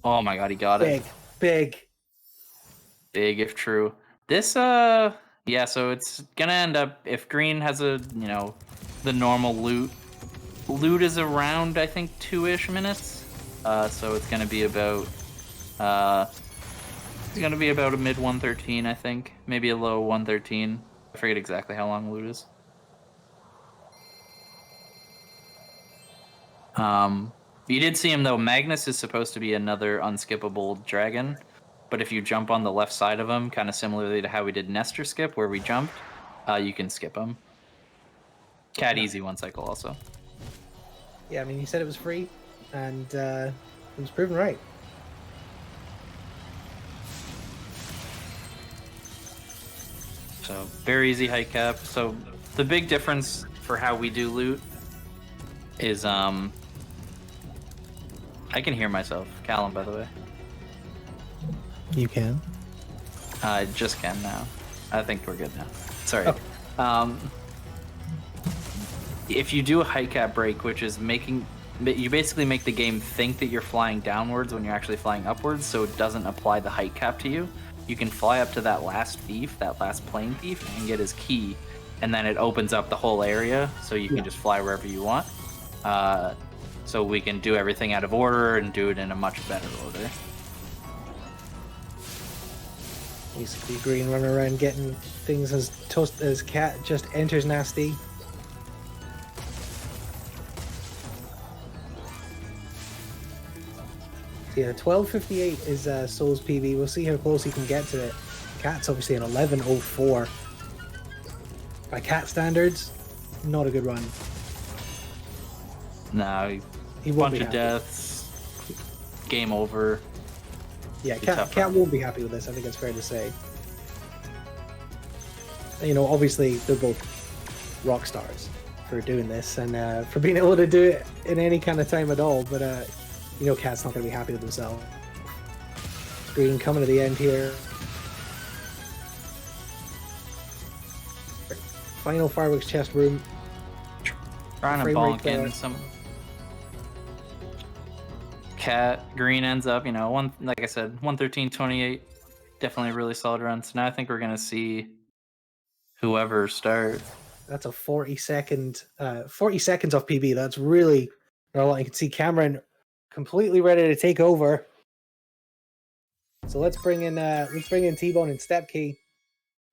Oh my god, he got it. Big if true. This, yeah, so it's gonna end up, if Green has a, the normal loot. Loot is around, I think, 2-ish minutes. So it's gonna be about, a mid 113, I think. Maybe a low 113. I forget exactly how long loot is. You did see him though. Magnus is supposed to be another unskippable dragon, but if you jump on the left side of him, kind of similarly to how we did Nestor skip, where we jumped, you can skip him. Cat easy 1 cycle also. Yeah, I mean, he said it was free, and it was proven right. So very easy height cap. So the big difference for how we do loot is I can hear myself. Callum, by the way. You can? I just can now. I think we're good now. Sorry. Okay. If you do a height cap break, which is you basically make the game think that you're flying downwards when you're actually flying upwards, so it doesn't apply the height cap to you. You can fly up to that last thief, that last plane thief, and get his key, and then it opens up the whole area, so you can just fly wherever you want. so we can do everything out of order and do it in a much better order. Basically, green running around getting things as toast as cat just enters nasty. Yeah, 12:58 is Soul's PB. We'll see how close he can get to it. Cat's obviously an 11:04. By cat standards, not a good run. No, He won't bunch be of happy. deaths, game over. Yeah, Be cat tough cat run. won't be happy with this. I think it's fair to say. You know, obviously they're both rock stars for doing this and for being able to do it in any kind of time at all. But you know, cat's not going to be happy with himself. Green coming to the end here. Final fireworks chest room. Trying to frame rate bonk in some. Cat green ends up, like I said, 113.28. Definitely a really solid run. So now I think we're gonna see whoever start. That's a 40 seconds off PB. That's really a lot. You can see Cameron completely ready to take over. So let's bring in T-Bone and Step Key.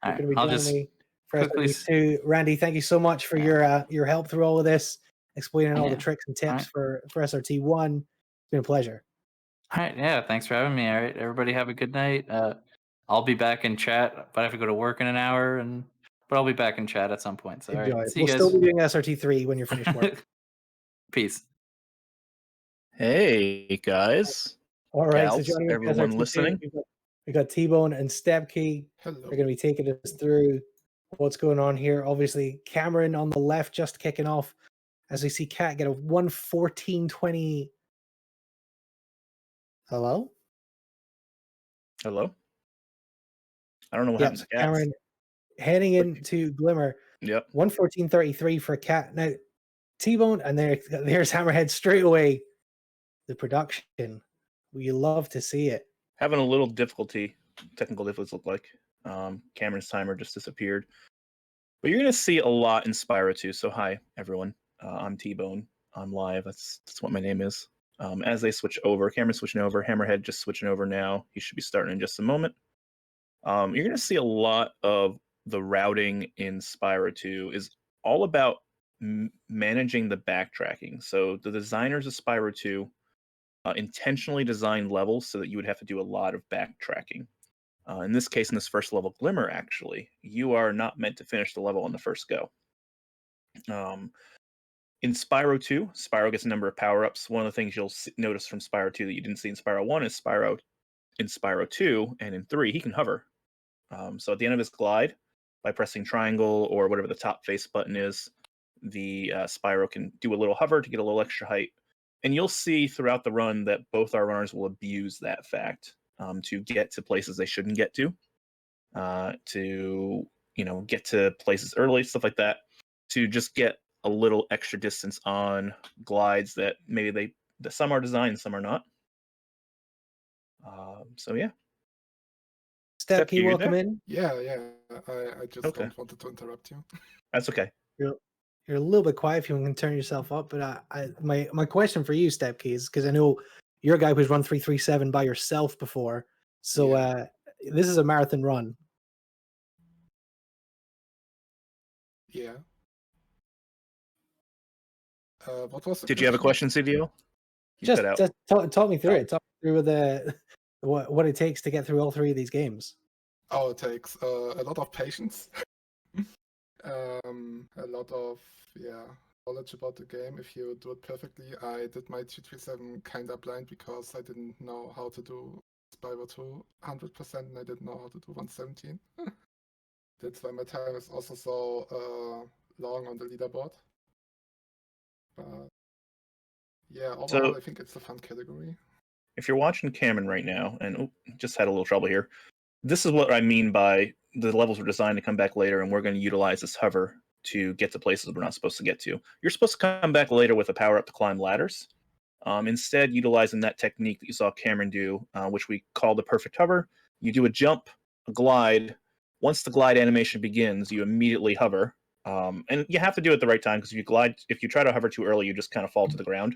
All You're right, going to be I'll joining just me for quickly SRT2. Randy, thank you so much for your help through all of this, explaining all the tricks and tips for SRT1. It's been a pleasure. All right, yeah, thanks for having me. All right, everybody have a good night. I'll be back in chat, but I have to go to work in an hour, but I'll be back in chat at some point. So, all Enjoy. right, see We'll you still guys. be doing SRT3 when you're finished work. Peace. Hey guys. All right, Gals, so joining us for everyone SRT2, listening. we got T-Bone and Step Key. Hello. They're going to be taking us through what's going on here. Obviously, Cameron on the left just kicking off as we see Cat get a 114.20. Hello? Hello. I don't know what Yep, happens to cats. Cameron heading into Glimmer. Yep. 114.33 for Cat. Now, T-Bone, and there's Hammerhead straight away. The production. We love to see it. Having a little difficulty. Technical difficulties look like. Cameron's timer just disappeared. But you're going to see a lot in Spyro 2. So hi, everyone. I'm T-Bone. I'm live. That's what my name is. As they switch over, Cameron's switching over. Hammerhead just switching over now. He should be starting in just a moment. You're going to see a lot of the routing in Spyro 2 is all about managing the backtracking. So the designers of Spyro 2 intentionally designed levels so that you would have to do a lot of backtracking. In this case, in this first level, Glimmer, actually, you are not meant to finish the level on the first go. In Spyro 2, Spyro gets a number of power-ups. One of the things you'll notice from Spyro 2 that you didn't see in Spyro 1 is Spyro in Spyro 2 and in 3, he can hover. So at the end of his glide, by pressing triangle or whatever the top face button is, the Spyro can do a little hover to get a little extra height. And you'll see throughout the run that both our runners will abuse that fact to get to places they shouldn't get to get to places early, stuff like that, to just get a little extra distance on glides that maybe some are designed, some are not. So yeah. Step Key, welcome in. Yeah. I just don't want to interrupt you. That's okay. You're a little bit quiet if you can turn yourself up. But my question for you, Step Key, is because I know you're a guy who's run 337 by yourself before. So this is a marathon run. Yeah. What was the Did you have a question, CDO? Just talk me through it. Talk me through what it takes to get through all three of these games. Oh, it takes a lot of patience. A lot of knowledge about the game. If you do it perfectly, I did my 237 kinda blind because I didn't know how to do Spyro 2 100%, and I didn't know how to do 117. That's why my time is also so long on the leaderboard. But yeah, overall, I think it's a fun category. If you're watching Cameron right now, and just had a little trouble here, this is what I mean by the levels were designed to come back later, and we're going to utilize this hover to get to places we're not supposed to get to. You're supposed to come back later with a power-up to climb ladders. Instead, utilizing that technique that you saw Cameron do, which we call the perfect hover, you do a jump, a glide. Once the glide animation begins, you immediately hover. And you have to do it at the right time, because if you try to hover too early, you just kind of fall to the ground.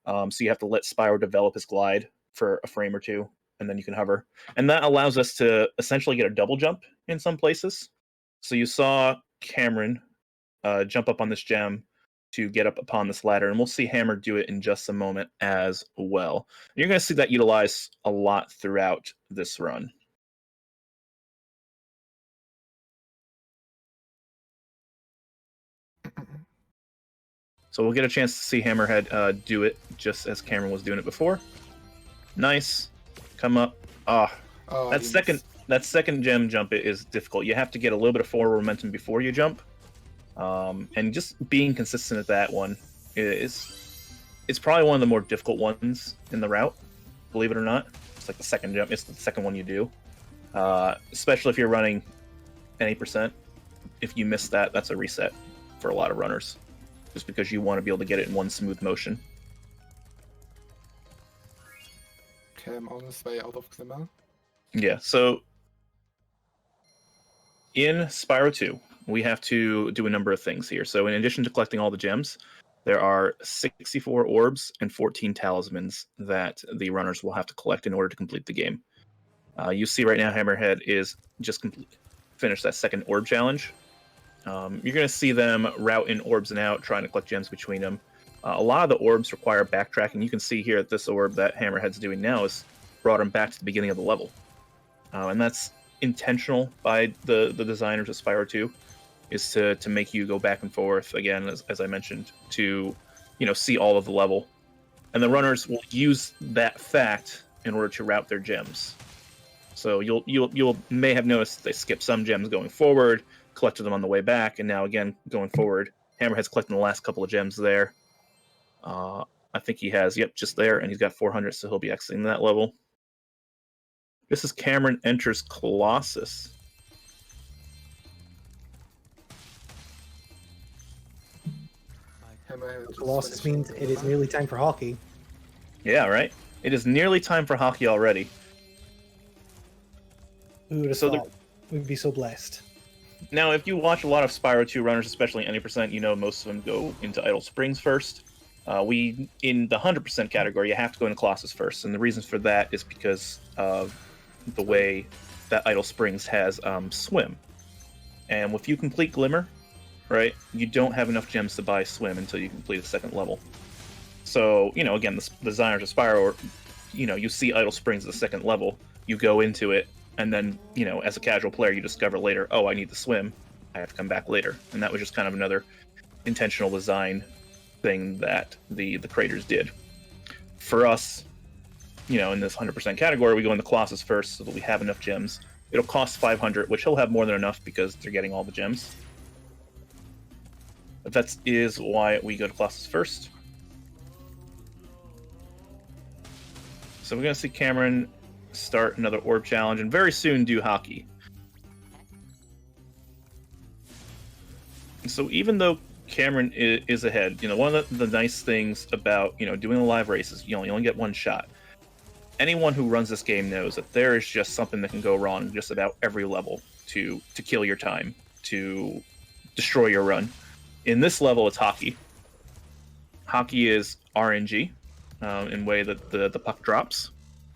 So you have to let Spyro develop his glide for a frame or two, and then you can hover. And that allows us to essentially get a double jump in some places. So you saw Cameron jump up on this gem to get up upon this ladder, and we'll see Hammer do it in just a moment as well. You're going to see that utilized a lot throughout this run. So we'll get a chance to see Hammerhead do it just as Cameron was doing it before. Nice. Come up. That second gem jump is difficult. You have to get a little bit of forward momentum before you jump. And just being consistent at that one it's probably one of the more difficult ones in the route, believe it or not. It's like the second jump. It's the second one you do. Especially if you're running an 8%. If you miss that, that's a reset for a lot of runners. Just because you want to be able to get it in one smooth motion. Okay, I'm on his way out of Glimmer. Yeah, so in Spyro 2, we have to do a number of things here. So in addition to collecting all the gems, there are 64 orbs and 14 talismans that the runners will have to collect in order to complete the game. You see right now Hammerhead is just finished that second orb challenge. You're going to see them route in orbs and out, trying to collect gems between them. A lot of the orbs require backtracking. You can see here that this orb that Hammerhead's doing now has brought him back to the beginning of the level. And that's intentional by the designers of Spyro 2, is to make you go back and forth, again, as I mentioned, to see all of the level. And the runners will use that fact in order to route their gems. So you'll may have noticed they skip some gems going forward, collected them on the way back, and now again going forward. Hammerhead's collecting the last couple of gems there. I think he has, just there, and he's got 400, so he'll be exiting that level. This is Cameron enters Colossus. Colossus means it is nearly time for hockey. Yeah, right? It is nearly time for hockey already. Who would have thought? We'd be so blessed. Now, if you watch a lot of Spyro 2 runners, especially any percent, most of them go into Idle Springs first. In the 100% category, you have to go into Colossus first, and the reason for that is because of the way that Idle Springs has swim. And if you complete Glimmer, right, you don't have enough gems to buy swim until you complete the second level. So, again, the designers of Spyro, you see Idle Springs at the second level, you go into it, and then, as a casual player, you discover later, oh, I need to swim, I have to come back later. And that was just kind of another intentional design thing that the creators did. For us, in this 100% category, we go into Colossus first so that we have enough gems. It'll cost 500, which he'll have more than enough because they're getting all the gems. But that is why we go to Colossus first. So we're going to see Cameron start another orb challenge and very soon do hockey. So even though Cameron is ahead, one of the nice things about doing the live races, you only get one shot. Anyone who runs this game knows that there is just something that can go wrong just about every level to kill your time, to destroy your run. In this level, it's hockey. Hockey is RNG in way that the puck drops.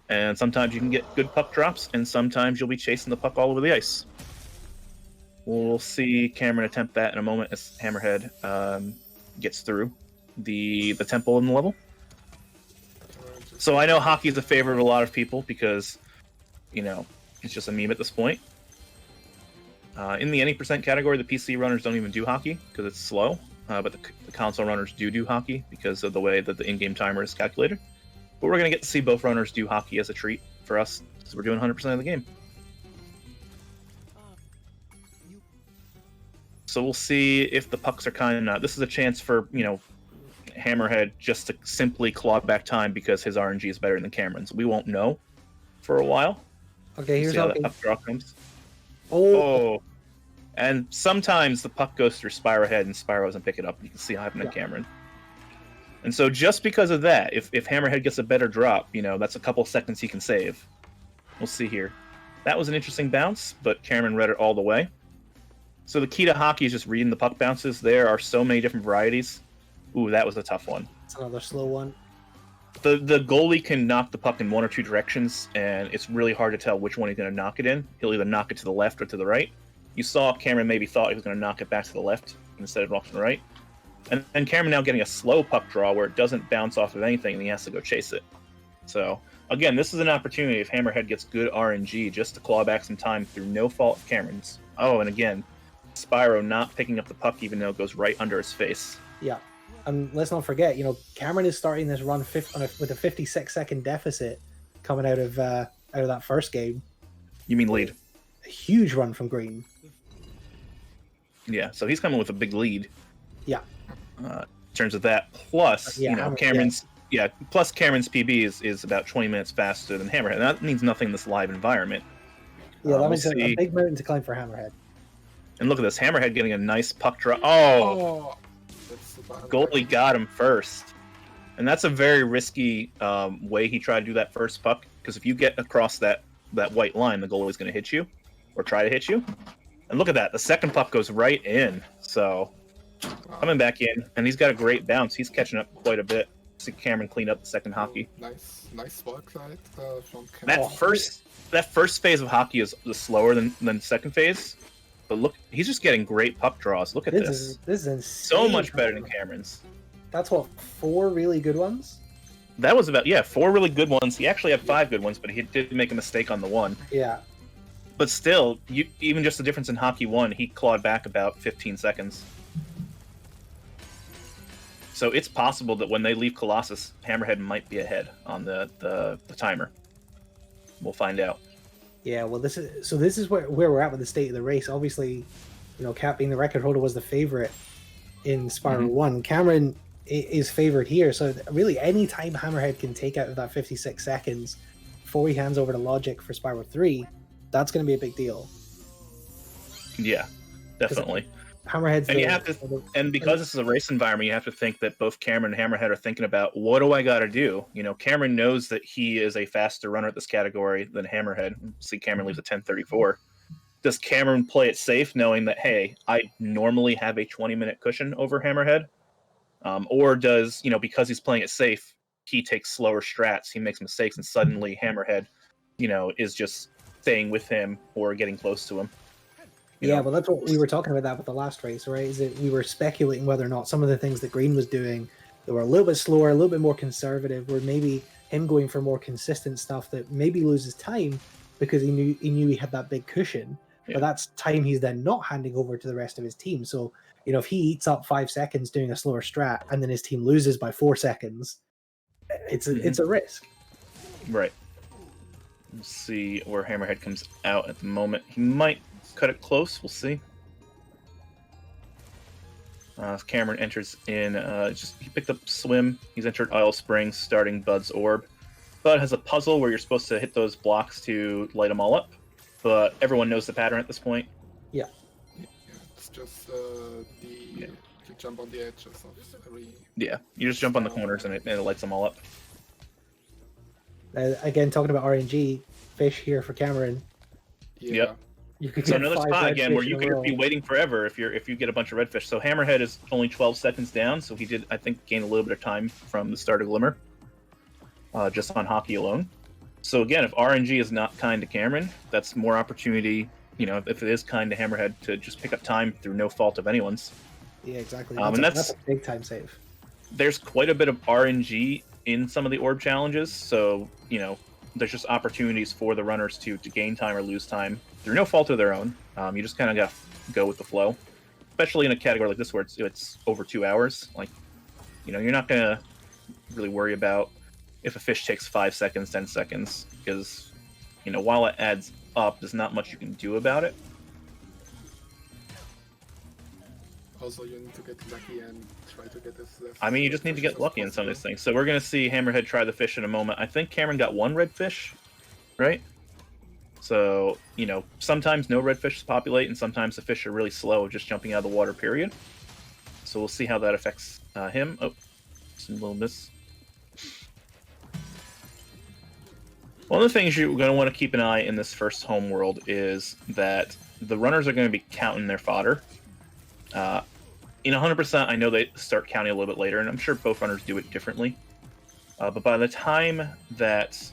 And sometimes you can get good puck drops, and sometimes you'll be chasing the puck all over the ice. We'll see Cameron attempt that in a moment as Hammerhead gets through the temple in the level. So I know hockey is a favorite of a lot of people because, it's just a meme at this point. In the any percent category, the PC runners don't even do hockey because it's slow, but the console runners do hockey because of the way that the in-game timer is calculated. But we're going to get to see both runners do hockey as a treat for us because we're doing 100% of the game. So we'll see if the pucks are kind enough. This is a chance for, Hammerhead just to simply claw back time because his RNG is better than Cameron's. We won't know for a while. Okay, here's how how that puck draw comes. Oh. And sometimes the puck goes through Spyro head and Spyro doesn't pick it up. You can see how happened to Cameron. And so just because of that, if Hammerhead gets a better drop, that's a couple seconds he can save. We'll see here. That was an interesting bounce, but Cameron read it all the way. So the key to hockey is just reading the puck bounces. There are so many different varieties. Ooh, that was a tough one. It's another slow one. The goalie can knock the puck in one or two directions, and it's really hard to tell which one he's going to knock it in. He'll either knock it to the left or to the right. You saw Cameron maybe thought he was going to knock it back to the left instead of off to the right. And then Cameron now getting a slow puck draw where it doesn't bounce off of anything, and he has to go chase it. So, again, this is an opportunity if Hammerhead gets good RNG just to claw back some time through no fault of Cameron's. Oh, and again, Spyro not picking up the puck even though it goes right under his face. Yeah. And let's not forget, Cameron is starting this run with a 56-second deficit coming out of that first game. You mean lead? A huge run from Green. Yeah, so he's coming with a big lead. Yeah. In terms of that, plus Cameron's plus Cameron's PB is about 20 minutes faster than Hammerhead. And that means nothing in this live environment. Yeah, that means a big mountain to climb for Hammerhead. And look at this, Hammerhead getting a nice puck draw. Oh! Goalie got him first. And that's a very risky way he tried to do that first puck, because if you get across that white line, the goalie's going to hit you, or try to hit you. And look at that, the second puck goes right in. So, coming back in, and he's got a great bounce. He's catching up quite a bit. See Cameron clean up the second hockey. Nice work right from That Cameron. first phase of hockey is slower than the second phase. But look, he's just getting great puck draws. Look at this. This is insane. So much better than Cameron's. That's what, 4 really good ones? That was about 4 really good ones. He actually had 5 good ones, but he did make a mistake on the one. Yeah. But still, even just the difference in Hockey 1, he clawed back about 15 seconds. So it's possible that when they leave Colossus, Hammerhead might be ahead on the timer. We'll find out. Yeah, well, this is where we're at with the state of the race. Obviously, Cap being the record holder was the favorite in Spyro 1. Cameron is favored here, so really any time Hammerhead can take out of that 56 seconds before he hands over to Logic for Spyro 3, that's going to be a big deal. Yeah, definitely. Hammerhead's and because this is a race environment, you have to think that both Cameron and Hammerhead are thinking about, what do I got to do? Cameron knows that he is a faster runner at this category than Hammerhead. See, Cameron leaves a 10:34. Does Cameron play it safe, knowing that, hey, I normally have a 20-minute cushion over Hammerhead? Or does, because he's playing it safe, he takes slower strats, he makes mistakes, and suddenly Hammerhead, is just staying with him or getting close to him? Yeah, well, that's what we were talking about that with the last race, right? Is that we were speculating whether or not some of the things that Green was doing that were a little bit slower, a little bit more conservative, were maybe him going for more consistent stuff that maybe loses time because he knew he had that big cushion. Yeah. But that's time he's then not handing over to the rest of his team. So, if he eats up 5 seconds doing a slower strat and then his team loses by 4 seconds, it's a risk. Right. Let's see where Hammerhead comes out at the moment. He might cut it close. We'll see. Cameron enters in. He picked up Swim. He's entered Isle Springs, starting Bud's Orb. Bud has a puzzle where you're supposed to hit those blocks to light them all up, but everyone knows the pattern at this point. Yeah. It's just you jump on the edges of every. Yeah, you just jump on the corners and it lights them all up. Again, talking about RNG, fish here for Cameron. Yeah. Yep. So another spot again where you could be waiting forever if you get a bunch of redfish. So Hammerhead is only 12 seconds down, so he did, I think, gain a little bit of time from the start of Glimmer, just on hockey alone. So again, if RNG is not kind to Cameron, that's more opportunity, if it is kind to Hammerhead, to just pick up time through no fault of anyone's. Yeah, exactly. That's a big time save. There's quite a bit of RNG in some of the orb challenges, so, there's just opportunities for the runners to gain time or lose time through no fault of their own. You just kind of got to go with the flow, especially in a category like this where it's over 2 hours. Like, you're not going to really worry about if a fish takes 5 seconds, 10 seconds, because, while it adds up, there's not much you can do about it. Also, you need to get lucky and try to get this. You just need to get lucky in some of these things. So we're going to see Hammerhead try the fish in a moment. I think Cameron got 1 red fish, right? So, sometimes no red fish populate, and sometimes the fish are really slow, just jumping out of the water, period. So we'll see how that affects him. Oh, some little miss. One of the things you're going to want to keep an eye in this first home world is that the runners are going to be counting their fodder. In 100%, I know they start counting a little bit later, and I'm sure both runners do it differently. But by the time that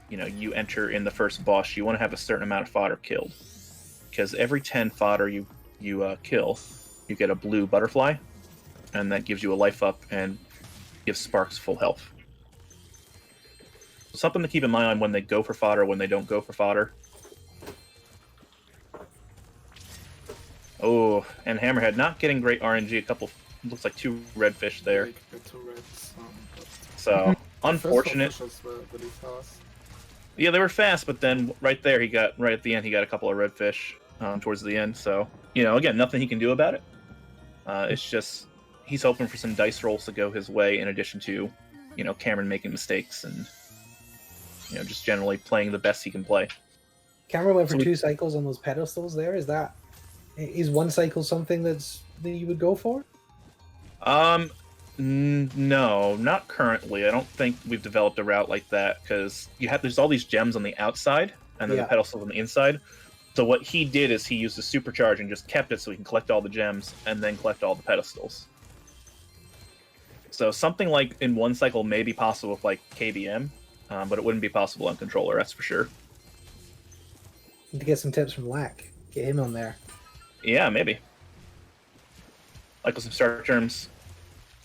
you enter in the first boss, you want to have a certain amount of fodder killed, because every 10 fodder you kill, you get a blue butterfly, and that gives you a life up and gives Sparks full health. So something to keep in mind on when they go for fodder, when they don't go for fodder. Oh, and Hammerhead not getting great RNG. A couple, looks like 2 red fish there. Two reds, but So the unfortunate. first fishes were really fast. Yeah, they were fast, but then right there, right at the end, he got a couple of redfish towards the end. So, again, nothing he can do about it. It's just he's hoping for some dice rolls to go his way, in addition to, Cameron making mistakes and, just generally playing the best he can play. Cameron went for 2 cycles on those pedestals there. Is 1 cycle something that you would go for? No, not currently. I don't think we've developed a route like that, because there's all these gems on the outside and then the pedestals on the inside. So what he did is he used a supercharge and just kept it so he can collect all the gems and then collect all the pedestals. So something like in 1 cycle may be possible with like KBM, but it wouldn't be possible on controller, that's for sure. Need to get some tips from Lack. Get him on there. Yeah, maybe. Like with some start terms.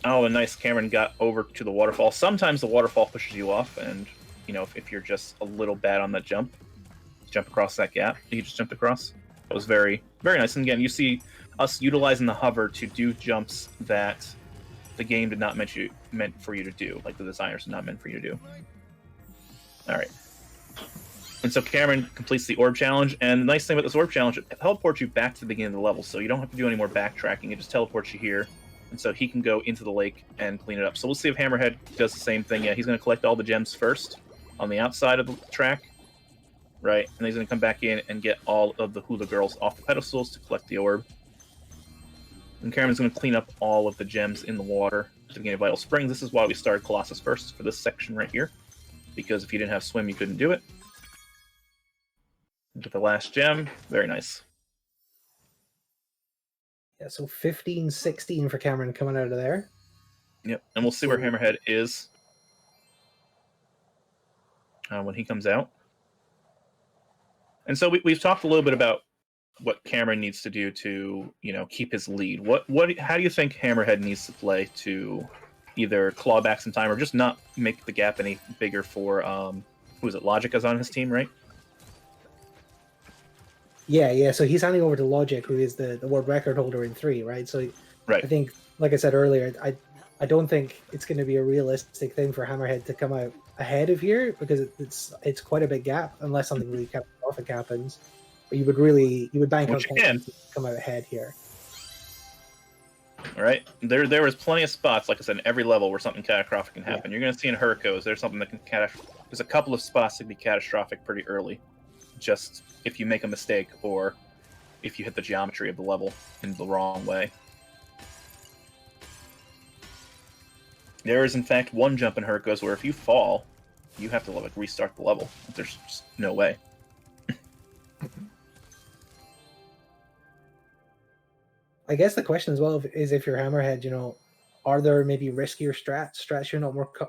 Oh, and nice. Cameron got over to the waterfall. Sometimes the waterfall pushes you off, and if you're just a little bad on that jump across that gap. He just jumped across. It was very, very nice. And again, you see us utilizing the hover to do jumps that the game did not meant for you to do, like the designers did not meant for you to do. All right. And so Cameron completes the orb challenge, and the nice thing about this orb challenge, it teleports you back to the beginning of the level, so you don't have to do any more backtracking. It just teleports you here, and so he can go into the lake and clean it up. So we'll see if Hammerhead does the same thing. Yeah, he's going to collect all the gems first on the outside of the track, right? And he's going to come back in and get all of the hula girls off the pedestals to collect the orb. And Cameron's going to clean up all of the gems in the water to the beginning of Vital Springs. This is why we started Colossus first for this section right here, because if you didn't have swim, you couldn't do it. Get the last gem. Very nice. Yeah, so 15, 16 for Cameron coming out of there. Yep, and we'll see where Hammerhead is when he comes out. And so we've talked a little bit about what Cameron needs to do to, keep his lead. How do you think Hammerhead needs to play to either claw back some time or just not make the gap any bigger for who is it? Logic is on his team, right? Yeah. So he's handing over to Logic, who is the world record holder in 3, right? So right. I think, like I said earlier, I don't think it's going to be a realistic thing for Hammerhead to come out ahead of here, because it's quite a big gap, unless something really catastrophic happens. But you would bank on Cameron to come out ahead here. All right. There was plenty of spots, like I said, in every level where something catastrophic can happen. You're going to see in Hurricos, there's something that can there's a couple of spots that can be catastrophic pretty early, just if you make a mistake or if you hit the geometry of the level in the wrong way. There is, in fact, one jump in Hurricos where if you fall, you have to restart the level. There's just no way. I guess the question as well is, if you're Hammerhead, are there maybe riskier strats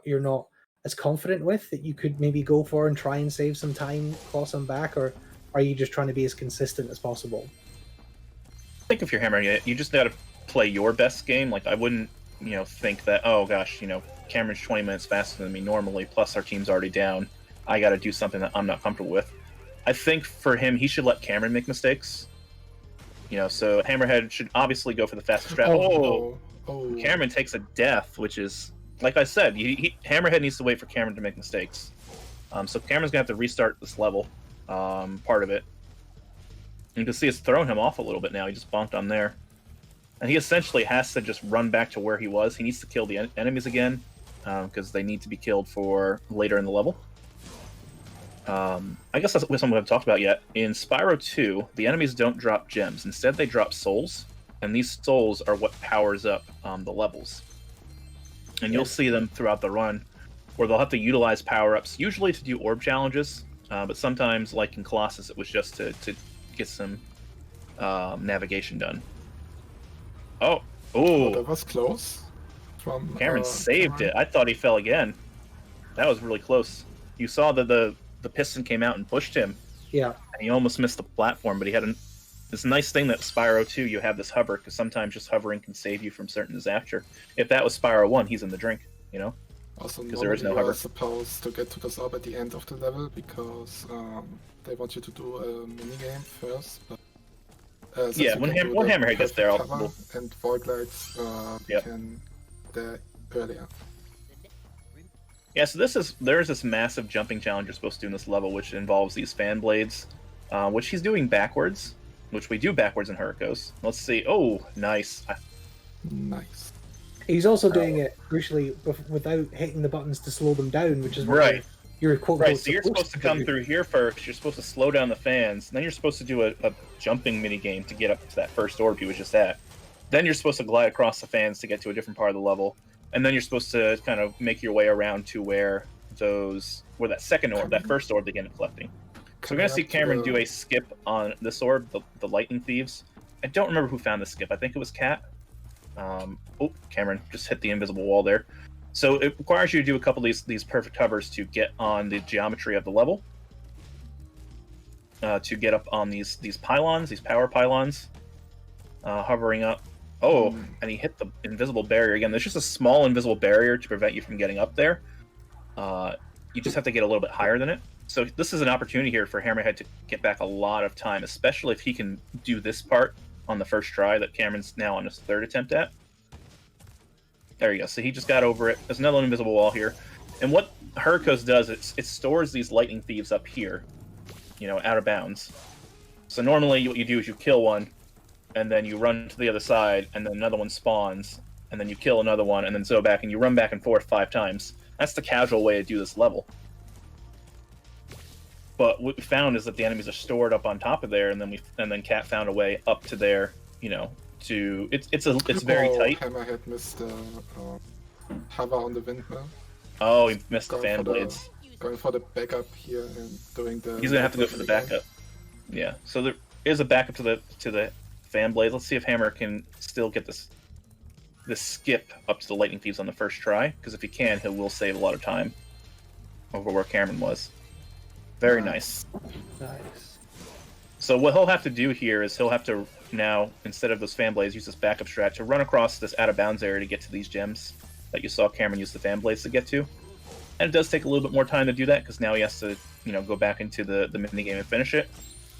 you're not as confident with that you could maybe go for and try and save some time, claw some back, or are you just trying to be as consistent as possible? I think if you're Hammerhead, you just got to play your best game. Like, I wouldn't, think that, oh gosh, Cameron's 20 minutes faster than me normally, plus our team's already down. I got to do something that I'm not comfortable with. I think for him, he should let Cameron make mistakes. So Hammerhead should obviously go for the fastest strat. Oh. Cameron takes a death, which is, like I said, Hammerhead needs to wait for Cameron to make mistakes. So Cameron's going to have to restart this level, part of it. You can see it's thrown him off a little bit now. He just bonked on there. And he essentially has to just run back to where he was. He needs to kill the enemies again, because they need to be killed for later in the level. I guess that's something we haven't talked about yet. In Spyro 2, the enemies don't drop gems. Instead, they drop souls, and these souls are what powers up the levels. And you'll see them throughout the run, where they'll have to utilize power-ups, usually to do orb challenges, but sometimes, like in Colossus, it was just to get some navigation done. Oh, that was close. Cameron saved it. I thought he fell again. That was really close. You saw that the piston came out and pushed him, Yeah. and he almost missed the platform, but he had this nice thing that Spyro 2, you have this hover, because sometimes just hovering can save you from certain disaster. If that was Spyro 1, he's in the drink, you know? Also, Because there is no normally you hover. are supposed to get to this orb at the end of the level because they want you to do a minigame first. But, since Yeah, you when can do the Hammerhead gets there, perfect cover and Void Lights, we Yep. can there earlier. Yeah, so there's this massive jumping challenge you're supposed to do in this level, which involves these fan blades, which he's doing backwards, which we do backwards in Hurricos. Let's see. Oh, nice. Nice. He's also doing it crucially without hitting the buttons to slow them down, which is what Right. you're quote Right, unquote so you're supposed to come through here first. You're supposed to slow down the fans. And then you're supposed to do a jumping mini game to get up to that first orb he was just at. Then you're supposed to glide across the fans to get to a different part of the level. And then you're supposed to kind of make your way around to where that second orb, that first orb, begin collecting. So we're going to see Cameron do a skip on this orb, the Lightning Thieves. I don't remember who found the skip. I think it was Kat. Oh, Cameron just hit the invisible wall there. So it requires you to do a couple of these perfect hovers to get on the geometry of the level. To get up on these pylons, these power pylons. Hovering up. Oh, and he hit the invisible barrier again. There's just a small invisible barrier to prevent you from getting up there. You just have to get a little bit higher than it. So this is an opportunity here for Hammerhead to get back a lot of time, especially if he can do this part on the first try that Cameron's now on his third attempt at. There you go. So he just got over it. There's another invisible wall here. And what Hurricos does, it stores these Lightning Thieves up here, out of bounds. So normally what you do is you kill one, and then you run to the other side, and then another one spawns, and then you kill another one, and then so back, and you run back and forth 5 times. That's the casual way to do this level. But what we found is that the enemies are stored up on top of there, and then Cat found a way up to there, it's very tight. Hammerhead missed the hover on the windmill. Oh, he missed the fan blades. Going for the backup here and doing the. He's gonna have to go for the backup. Yeah. So there is a backup to the fan blades. Let's see if Hammer can still get this skip up to the Lightning Thieves on the first try. Because if he can, he will save a lot of time over where Cameron was. Very nice. Nice. So what he'll have to do here is he'll have to now, instead of those fan blades, use this backup strat to run across this out of bounds area to get to these gems that you saw Cameron use the fan blades to get to. And it does take a little bit more time to do that because now he has to, go back into the minigame and finish it.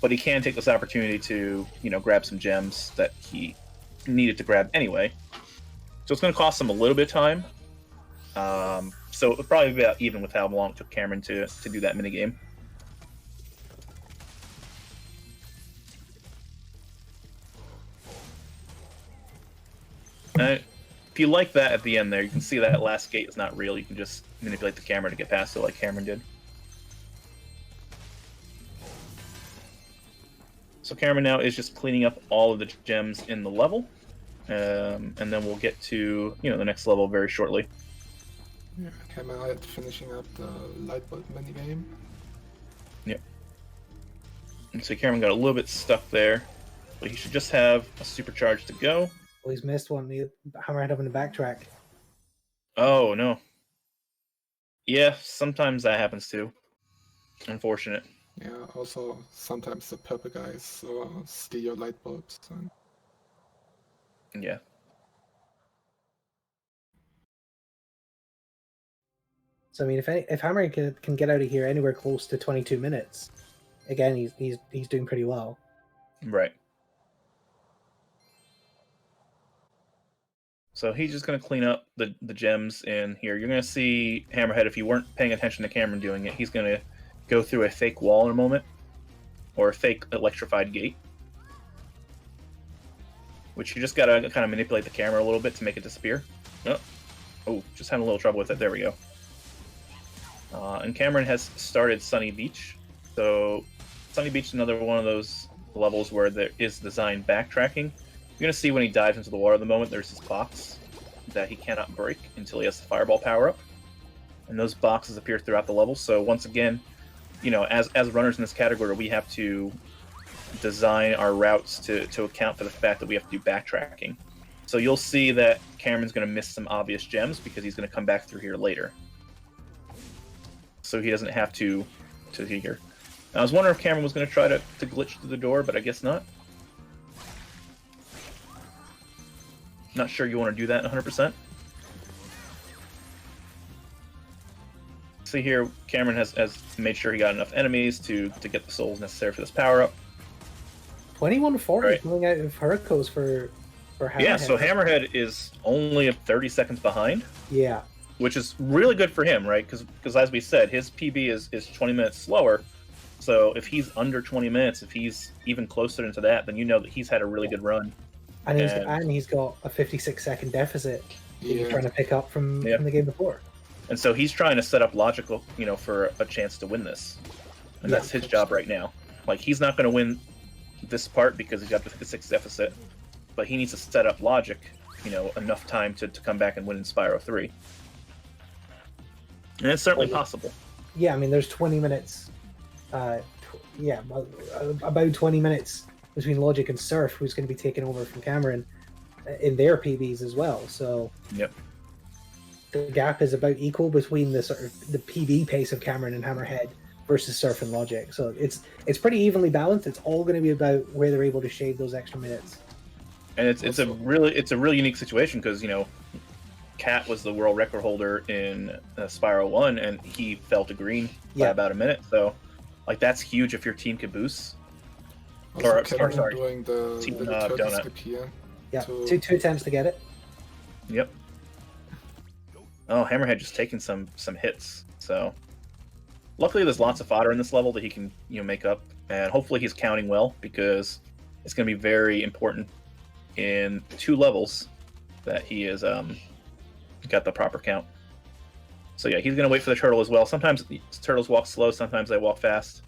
But he can take this opportunity to, grab some gems that he needed to grab anyway. So it's going to cost him a little bit of time. So it'll probably be about even with how long it took Cameron to do that minigame. If you like that at the end there, you can see that last gate is not real. You can just manipulate the camera to get past it like Cameron did. So Cameron now is just cleaning up all of the gems in the level. And then we'll get to, the next level very shortly. Hammerhead finishing up the Lightbolt minigame. Yep. And so Cameron got a little bit stuck there. But he should just have a supercharge to go. Well, he's missed one. Hammerhead having to backtrack. Oh, no. Yeah, sometimes that happens too. Unfortunate. Yeah, also sometimes the purple guys steal your light bulbs. Yeah. So I mean, if Hammerhead can get out of here anywhere close to 22 minutes, again, he's doing pretty well. Right. So he's just going to clean up the gems in here. You're going to see Hammerhead, if you weren't paying attention to Cameron doing it, he's going to go through a fake wall in a moment. Or a fake electrified gate. Which you just got to kind of manipulate the camera a little bit to make it disappear. Oh, just having a little trouble with it. There we go. And Cameron has started Sunny Beach. So Sunny Beach is another one of those levels where there is designed backtracking. You're going to see when he dives into the water at the moment, there's this box that he cannot break until he has the fireball power up. And those boxes appear throughout the level. So once again, as runners in this category, we have to design our routes to account for the fact that we have to do backtracking. So you'll see that Cameron's going to miss some obvious gems because he's going to come back through here later. so he doesn't have to here. I was wondering if Cameron was going to try to glitch through the door, but I guess not. Not sure you want to do that 100%. See here, Cameron has made sure he got enough enemies to get the souls necessary for this power-up. 2140 Right. going out of Hurricos for Hammerhead. Yeah, so Hammerhead is only 30 seconds behind. Yeah. Which is really good for him, right? Because as we said, his PB is 20 minutes slower. So if he's under 20 minutes, if he's even closer into that, then you know that he's had a really good run. And he's got a 56-second deficit that he's trying to pick up from the game before. And so he's trying to set up logical, for a chance to win this. And that's his job right now. Like, he's not going to win this part because he's got the 56 deficit, but he needs to set up logic, enough time to come back and win in Spyro 3. And it's certainly possible. Yeah, I mean, there's 20 minutes. About 20 minutes between Logic and Surf, who's going to be taking over from Cameron in their PBs as well. So the gap is about equal between the sort of the PB pace of Cameron and Hammerhead versus Surf and Logic. So it's pretty evenly balanced. It's all going to be about where they're able to shave those extra minutes. And it's a really unique situation because Cat was the world record holder in Spyro 1, and he fell to green by about a minute. So, that's huge if your team can boost. Also, sorry, doing the team donut skip here. Yeah, two attempts to get it. Yep. Oh, Hammerhead just taking some hits. So, luckily there's lots of fodder in this level that he can make up, and hopefully he's counting well because it's going to be very important in 2 levels that he is got the proper count. So yeah, he's gonna wait for the turtle as well. Sometimes turtles walk slow, sometimes they walk fast.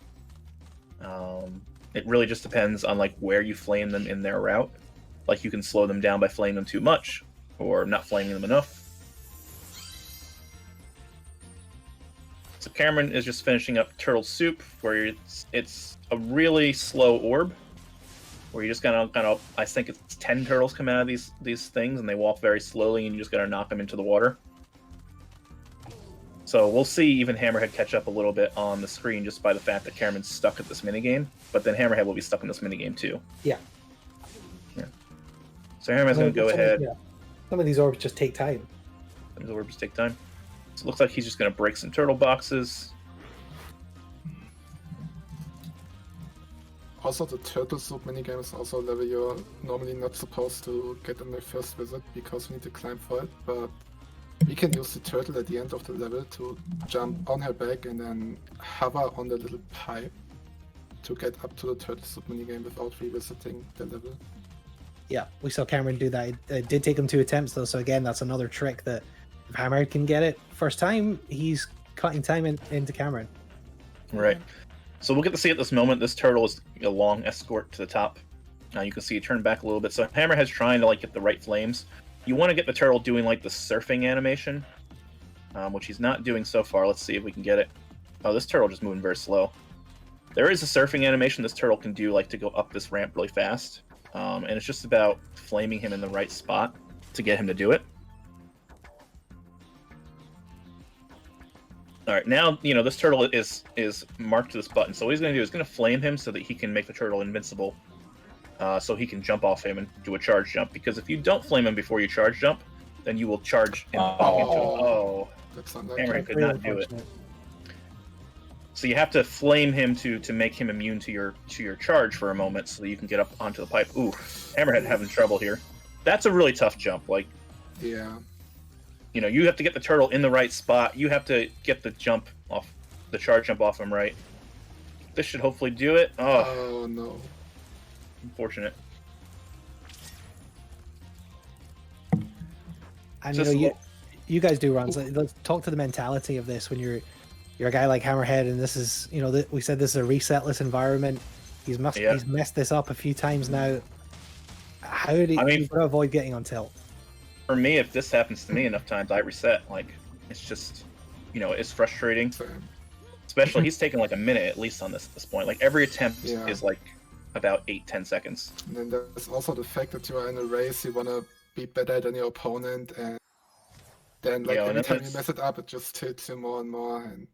It really just depends on where you flame them in their route. You can slow them down by flaming them too much, or not flaming them enough. So Cameron is just finishing up Turtle Soup, where it's a really slow orb, where you just gotta I think it's 10 turtles come out of these things, and they walk very slowly, and you just gotta knock them into the water. So we'll see even Hammerhead catch up a little bit on the screen just by the fact that Cameron's stuck at this minigame, but then Hammerhead will be stuck in this minigame too. Yeah. So Hammerhead's gonna go ahead. Some of these orbs just take time. Some of the orbs take time. So it looks like he's just gonna break some turtle boxes. Also, the Turtle Soup minigame is also a level you're normally not supposed to get on the first visit because you need to climb for it, but we can use the turtle at the end of the level to jump on her back and then hover on the little pipe to get up to the Turtle Soup minigame without revisiting the level. Yeah, we saw Cameron do that. It did take him 2 attempts though, so again, that's another trick that if Hammerhead can get it first time, he's cutting time into Cameron. Right. So we'll get to see at this moment, this turtle is a long escort to the top. Now you can see it turn back a little bit. So Hammerhead's trying to get the right flames. You want to get the turtle doing the surfing animation, which he's not doing so far. Let's see if we can get it. Oh, this turtle just moving very slow. There is a surfing animation this turtle can do, to go up this ramp really fast. And it's just about flaming him in the right spot to get him to do it. All right, now, this turtle is marked to this button. So what he's going to do is going to flame him so that he can make the turtle invincible. So he can jump off him and do a charge jump. Because if you don't flame him before you charge jump, then you will charge and bump into him. Oh, Hammerhead could not do it. So you have to flame him to make him immune to your charge for a moment so that you can get up onto the pipe. Ooh, Hammerhead having trouble here. That's a really tough jump. Yeah. You have to get the turtle in the right spot. You have to get the charge jump off him right. This should hopefully do it. Oh no. Unfortunate. And you guys do runs. Let's talk to the mentality of this when you're a guy like Hammerhead, and this is we said this is a resetless environment. He's messed this up a few times now. How do you avoid getting on tilt? For me, if this happens to me enough times, I reset. It's just, it's frustrating. Especially, he's taking a minute at least on this point. Every attempt is about 8-10 seconds. And then there's also the fact that you are in a race, you want to be better than your opponent, and then every time you mess it up, it just tilts you more and more. And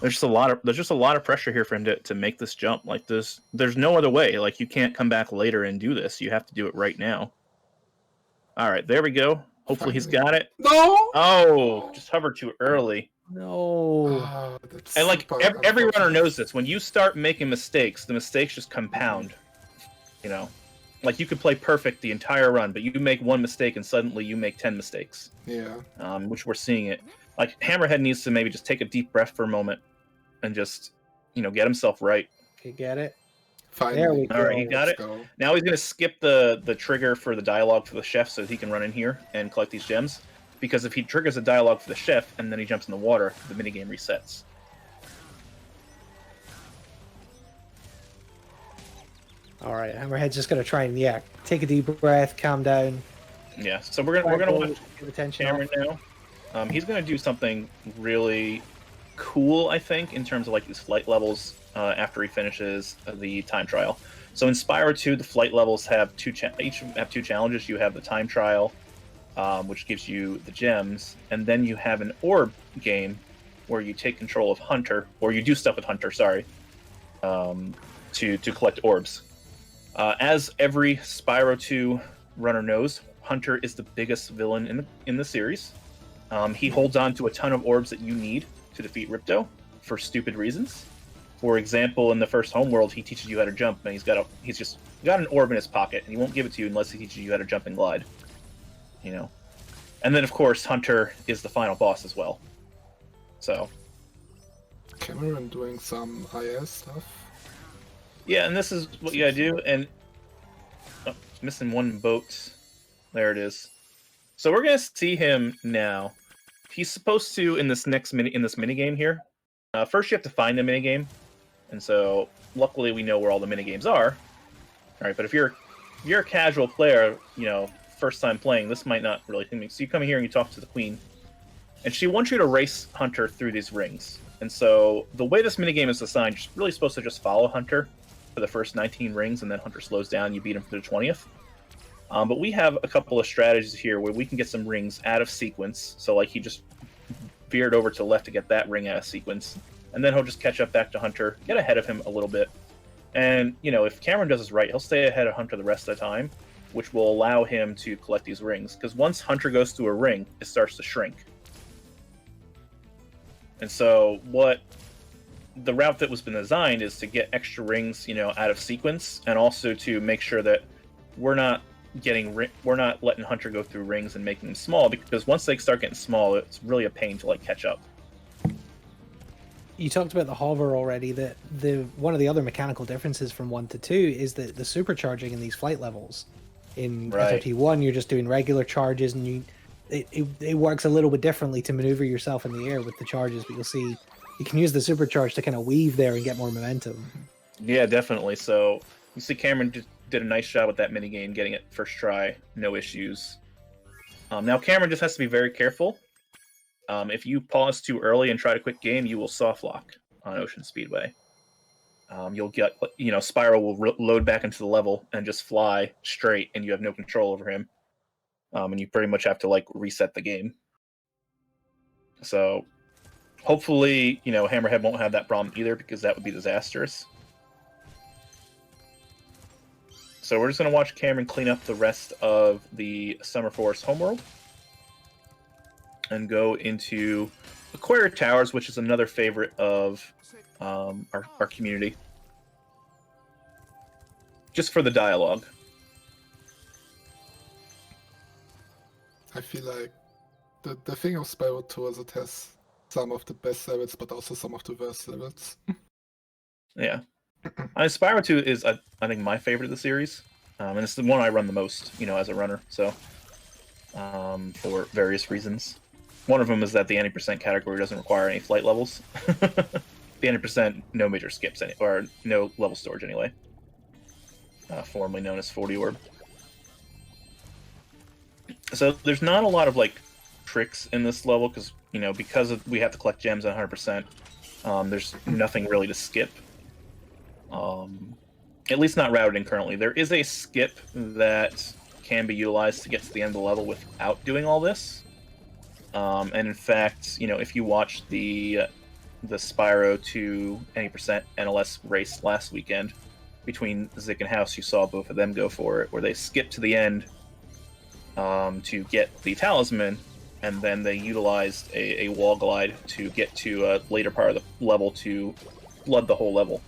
There's just a lot of pressure here for him to make this jump. Like there's no other way. Like you can't come back later and do this. You have to do it right now. All right, there we go. Hopefully he's got it. No! Oh, just hovered too early. No. Ah, that's And like super every runner unfortunate. knows this. When you start making mistakes, the mistakes just compound. You know, like you could play perfect the entire run, but you make one mistake and suddenly you make 10 mistakes. Yeah. Which we're seeing it. Like Hammerhead needs to maybe just take a deep breath for a moment and just, get himself right. Okay, get it. Finally. There we go. All right, he got Let's it. go. Now he's going to skip the trigger for the dialogue for the chef so that he can run in here and collect these gems. Because if he triggers a dialogue for the chef and then he jumps in the water, the minigame resets. All right, Hammerhead's just gonna try and take a deep breath, calm down. Yeah, so we're gonna watch Give attention. Cameron now. He's gonna do something really cool, I think, in terms of like these flight levels after he finishes the time trial. So in Spyro 2, the flight levels have each have two challenges. You have the time trial, which gives you the gems, and then you have an orb game where you take control of Hunter, or you do stuff with Hunter. Sorry, to collect orbs. As every Spyro 2 runner knows, Hunter is the biggest villain in the series. He holds on to a ton of orbs that you need to defeat Ripto for stupid reasons. For example, in the first homeworld, he teaches you how to jump, and he's got an orb in his pocket, and he won't give it to you unless he teaches you how to jump and glide. And then of course Hunter is the final boss as well. So Cameron doing some IS stuff. yeah, and this is what you gotta do. And missing one boat. There it is. So we're gonna see him now. He's supposed to in this mini game here. First, you have to find the mini game, and so luckily we know where all the mini games are. All right, but if you're a casual player, first time playing, this might not really think. So you come here and you talk to the queen, and she wants you to race Hunter through these rings. And so the way this minigame is designed, you're really supposed to just follow Hunter for the first 19 rings, and then Hunter slows down, you beat him for the 20th. But we have a couple of strategies here where we can get some rings out of sequence. So like he just veered over to the left to get that ring out of sequence, and then he'll just catch up back to Hunter, get ahead of him a little bit. And, if Cameron does this right, he'll stay ahead of Hunter the rest of the time, which will allow him to collect these rings. Because once Hunter goes through a ring, it starts to shrink. And so the route that was been designed is to get extra rings, out of sequence, and also to make sure that we're not letting Hunter go through rings and making them small, because once they start getting small, it's really a pain to catch up. You talked about the hover already. That one of the other mechanical differences from 1 to 2 is that the supercharging in these flight levels. In Right. SRT1, you're just doing regular charges, and it works a little bit differently to maneuver yourself in the air with the charges. But you'll see you can use the supercharge to kind of weave there and get more momentum. Yeah, definitely. So you see Cameron did a nice job with that minigame, getting it first try, no issues. Now Cameron just has to be very careful. If you pause too early and try to quit game, you will soft lock on Ocean Speedway. You'll get, Spyro will load back into the level and just fly straight, and you have no control over him. And you pretty much have to reset the game. So hopefully, Hammerhead won't have that problem either, because that would be disastrous. So we're just going to watch Cameron clean up the rest of the Summer Forest homeworld and go into Aquaria Towers, which is another favorite of our community. Just for the dialogue. I feel like the thing of Spyro 2 is it has some of the best levels, but also some of the worst levels. Yeah. Spyro 2 is, I think, my favorite of the series. And it's the one I run the most, as a runner. So, for various reasons. One of them is that the 90% category doesn't require any flight levels. The 90%, no major skips, or no level storage anyway. Formerly known as 40 orb. So there's not a lot of tricks in this level because we have to collect gems at 100%. There's nothing really to skip. At least not routed in currently. There is a skip that can be utilized to get to the end of the level without doing all this. And in fact, if you watch the the Spyro to any percent NLS race last weekend between Zik and House. You saw both of them go for it, where they skipped to the end to get the talisman, and then they utilized a wall glide to get to a later part of the level to flood the whole level.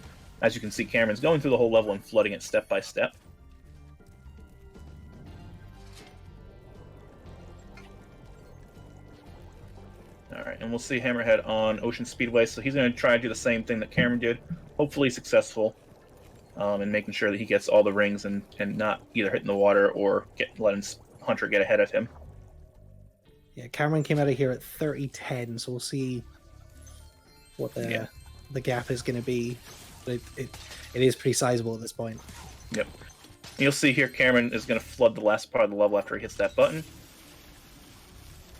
As you can see, Cameron's going through the whole level and flooding it step by step. Alright, and we'll see Hammerhead on Ocean Speedway, so he's going to try to do the same thing that Cameron did, hopefully successful, in making sure that he gets all the rings and not either hitting the water or letting Hunter get ahead of him. Yeah, Cameron came out of here at 30-10, so we'll see what the gap is going to be. But it is pretty sizable at this point. Yep. You'll see here Cameron is going to flood the last part of the level after he hits that button.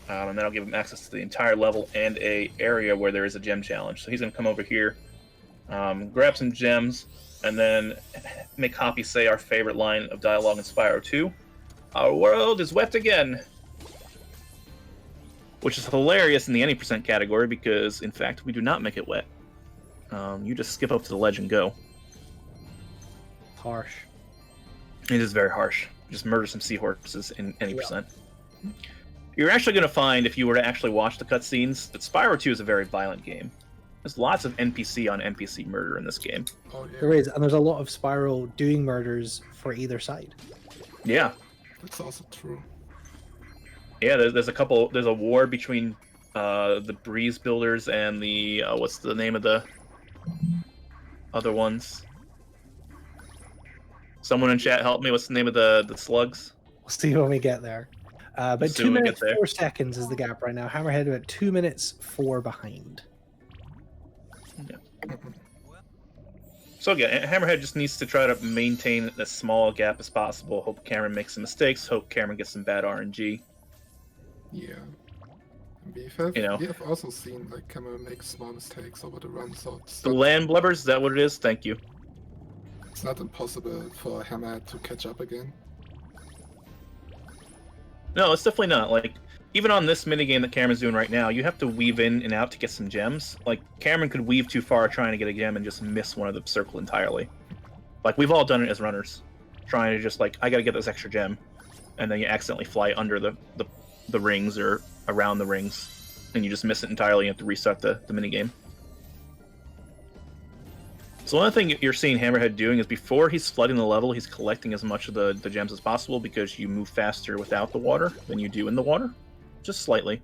And that'll give him access to the entire level and a area where there is a gem challenge. So he's going to come over here, grab some gems, and then make Hoppy say our favorite line of dialogue in Spyro 2. Our world is wet again! Which is hilarious in the any percent category because, in fact, we do not make it wet. You just skip up to the ledge and go. Harsh. It is very harsh. Just murder some seahorses in any percent. You're actually going to find, if you were to actually watch the cutscenes, that Spyro 2 is a very violent game. There's lots of NPC on NPC murder in this game. Oh, yeah. There is, and there's a lot of Spyro doing murders for either side. Yeah. That's also true. Yeah, there's a war between the Breeze Builders and the, what's the name of the other ones? Someone in chat help me, what's the name of the slugs? We'll see when we get there. But 2 minutes 4 seconds is the gap right now. Hammerhead about 2 minutes 4 behind. Yeah. So again, Hammerhead just needs to try to maintain as small a gap as possible. Hope Cameron makes some mistakes. Hope Cameron gets some bad RNG. Yeah. We have also seen like Cameron make small mistakes over the run, so the land blubbers, is that what it is? Thank you. It's not impossible for Hammerhead to catch up again. No, it's definitely not. Like, even on this minigame that Cameron's doing right now, you have to weave in and out to get some gems. Like, Cameron could weave too far trying to get a gem and just miss one of the circle entirely. Like, we've all done it as runners. Trying to just, like, I gotta get this extra gem. And then you accidentally fly under the rings or around the rings. And you just miss it entirely and you have to restart the minigame. So one thing you're seeing Hammerhead doing is before he's flooding the level, he's collecting as much of the gems as possible because you move faster without the water than you do in the water. Just slightly.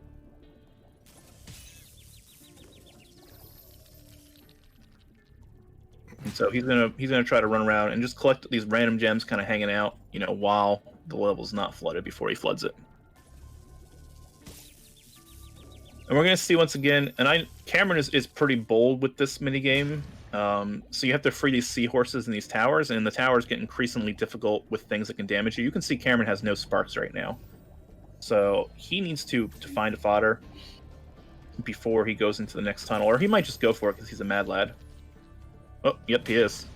And so he's gonna try to run around and just collect these random gems kind of hanging out, you know, while the level's not flooded before he floods it. And we're gonna see once again, and Cameron is pretty bold with this minigame. So you have to free these seahorses in these towers, and the towers get increasingly difficult with things that can damage you. You can see Cameron has no sparks right now. So he needs to find a fodder before he goes into the next tunnel, or he might just go for it because he's a mad lad. Oh, yep, he is.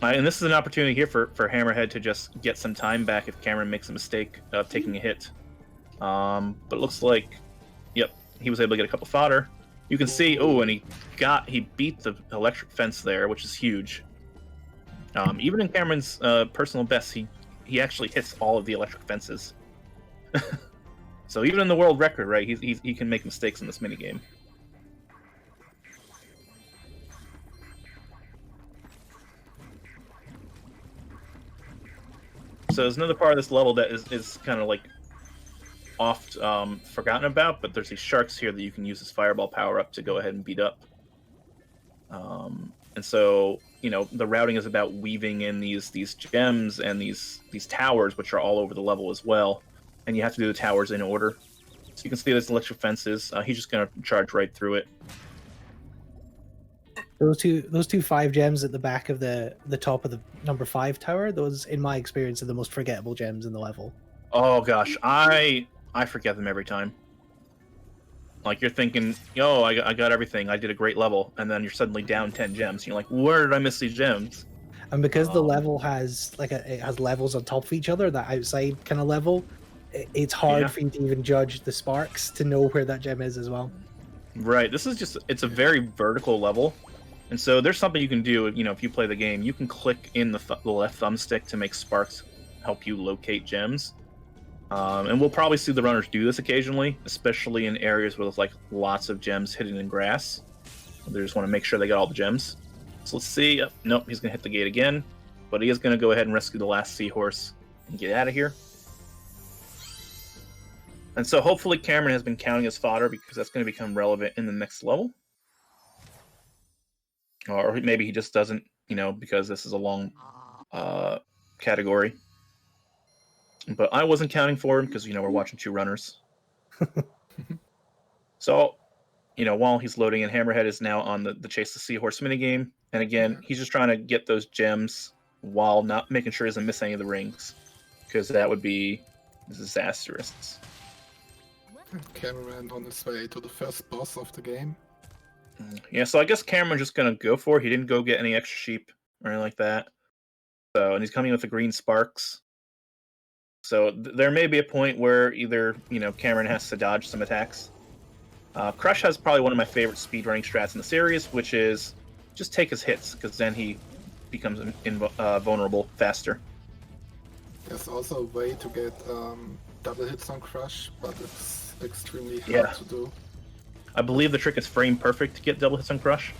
And this is an opportunity here for Hammerhead to just get some time back if Cameron makes a mistake of taking a hit. But it looks like, yep, he was able to get a couple fodder. You can see, oh, and he beat the electric fence there, which is huge. Even in Cameron's personal best, he actually hits all of the electric fences. So even in the world record, right, he can make mistakes in this minigame. So there's another part of this level that is kind of like oft forgotten about, but there's these sharks here that you can use as fireball power up to go ahead and beat up. And so, you know, the routing is about weaving in these gems and these towers, which are all over the level as well. And you have to do the towers in order. So you can see there's electric fences. He's just going to charge right through it. Those two 5 gems at the back of the top of the number 5 tower, those, in my experience, are the most forgettable gems in the level. Oh gosh, I forget them every time. Like, you're thinking, yo, I got everything, I did a great level, and then you're suddenly down 10 gems. And you're like, where did I miss these gems? And because the level has it has levels on top of each other, that outside kind of level, it's hard for you to even judge the sparks to know where that gem is as well. Right. This is just, it's a very vertical level. And so there's something you can do, you know, if you play the game, you can click in the left thumbstick to make sparks help you locate gems. And we'll probably see the runners do this occasionally, especially in areas where there's like lots of gems hidden in grass. They just want to make sure they got all the gems. So let's see. Nope, he's going to hit the gate again. But he is going to go ahead and rescue the last seahorse and get out of here. And so hopefully Cameron has been counting his fodder because that's going to become relevant in the next level. Or maybe he just doesn't, you know, because this is a long category. But I wasn't counting for him because, you know, we're watching two runners. So, you know, while he's loading in, Hammerhead is now on the Chase the Seahorse minigame. And again, he's just trying to get those gems while not making sure he doesn't miss any of the rings. Because that would be disastrous. Cameron on his way to the first boss of the game. Yeah, so I guess Cameron's just going to go for it. He didn't go get any extra sheep or anything like that. So, and he's coming with the green sparks. So there may be a point where either, you know, Cameron has to dodge some attacks. Crush has probably one of my favorite speedrunning strats in the series, which is just take his hits, because then he becomes vulnerable faster. There's also a way to get double hits on Crush, but it's extremely hard to do. I believe the trick is frame perfect to get double hits on Crush.